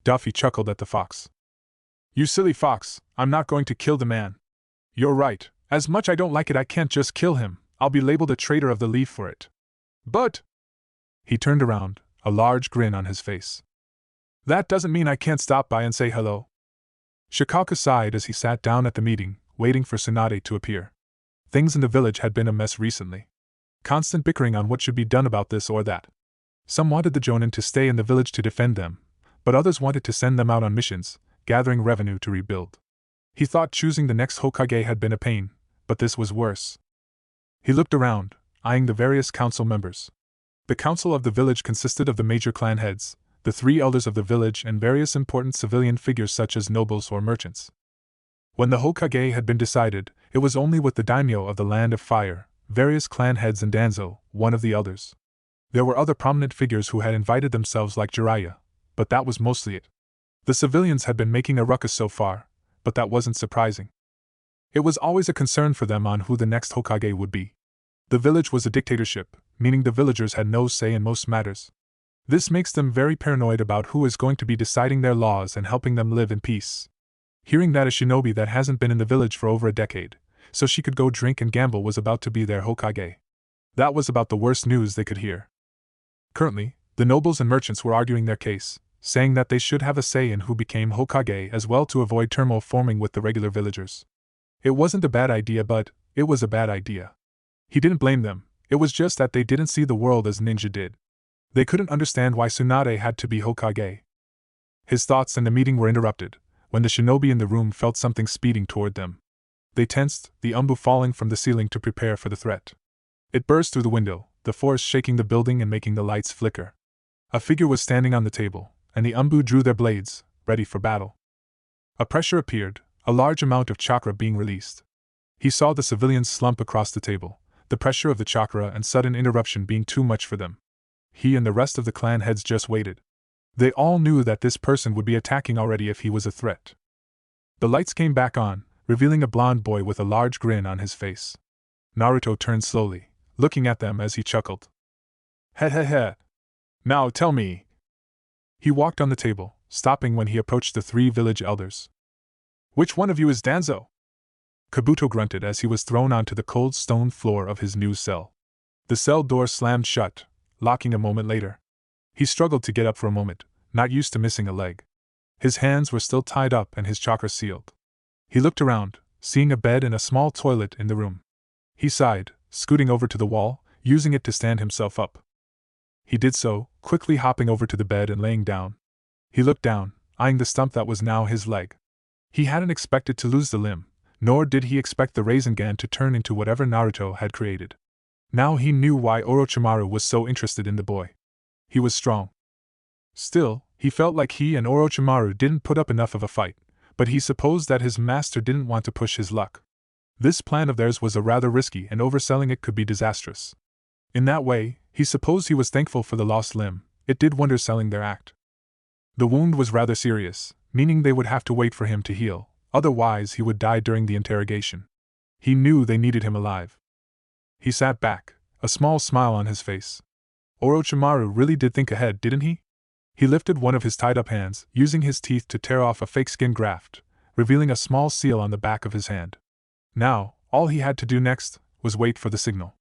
Daffy chuckled at the fox. You silly fox, I'm not going to kill the man. You're right, as much I don't like it I can't just kill him, I'll be labeled a traitor of the leaf for it. But... He turned around, a large grin on his face. That doesn't mean I can't stop by and say hello. Shikaka sighed as he sat down at the meeting, waiting for Tsunade to appear. Things in the village had been a mess recently. Constant bickering on what should be done about this or that. Some wanted the Jonin to stay in the village to defend them, but others wanted to send them out on missions, gathering revenue to rebuild. He thought choosing the next Hokage had been a pain, but this was worse. He looked around, eyeing the various council members. The council of the village consisted of the major clan heads, the 3 elders of the village and various important civilian figures such as nobles or merchants. When the Hokage had been decided, it was only with the daimyo of the Land of Fire, various clan heads and Danzo, one of the elders. There were other prominent figures who had invited themselves like Jiraiya, but that was mostly it. The civilians had been making a ruckus so far, but that wasn't surprising. It was always a concern for them on who the next Hokage would be. The village was a dictatorship, meaning the villagers had no say in most matters. This makes them very paranoid about who is going to be deciding their laws and helping them live in peace. Hearing that a shinobi that hasn't been in the village for over a decade, so she could go drink and gamble, was about to be their Hokage. That was about the worst news they could hear. Currently, the nobles and merchants were arguing their case, saying that they should have a say in who became Hokage as well to avoid turmoil forming with the regular villagers. It wasn't a bad idea, but it was a bad idea. He didn't blame them, it was just that they didn't see the world as Ninja did. They couldn't understand why Tsunade had to be Hokage. His thoughts and the meeting were interrupted, when the shinobi in the room felt something speeding toward them. They tensed, the umbu falling from the ceiling to prepare for the threat. It burst through the window, the force shaking the building and making the lights flicker. A figure was standing on the table, and the umbu drew their blades, ready for battle. A pressure appeared, a large amount of chakra being released. He saw the civilians slump across the table, the pressure of the chakra and sudden interruption being too much for them. He and the rest of the clan heads just waited. They all knew that this person would be attacking already if he was a threat. The lights came back on, revealing a blonde boy with a large grin on his face. Naruto turned slowly, looking at them as he chuckled. Heh heh heh. Now tell me. He walked on the table, stopping when he approached the three village elders. Which one of you is Danzo? Kabuto grunted as he was thrown onto the cold stone floor of his new cell. The cell door slammed shut, locking a moment later. He struggled to get up for a moment, not used to missing a leg. His hands were still tied up and his chakra sealed. He looked around, seeing a bed and a small toilet in the room. He sighed, scooting over to the wall, using it to stand himself up. He did so, quickly hopping over to the bed and laying down. He looked down, eyeing the stump that was now his leg. He hadn't expected to lose the limb, nor did he expect the Rasengan to turn into whatever Naruto had created. Now he knew why Orochimaru was so interested in the boy. He was strong. Still, he felt like he and Orochimaru didn't put up enough of a fight, but he supposed that his master didn't want to push his luck. This plan of theirs was a rather risky, and overselling it could be disastrous. In that way, he supposed he was thankful for the lost limb. It did wonders selling their act. The wound was rather serious, meaning they would have to wait for him to heal, otherwise he would die during the interrogation. He knew they needed him alive. He sat back, a small smile on his face. Orochimaru really did think ahead, didn't he? He lifted one of his tied-up hands, using his teeth to tear off a fake skin graft, revealing a small seal on the back of his hand. Now, all he had to do next was wait for the signal.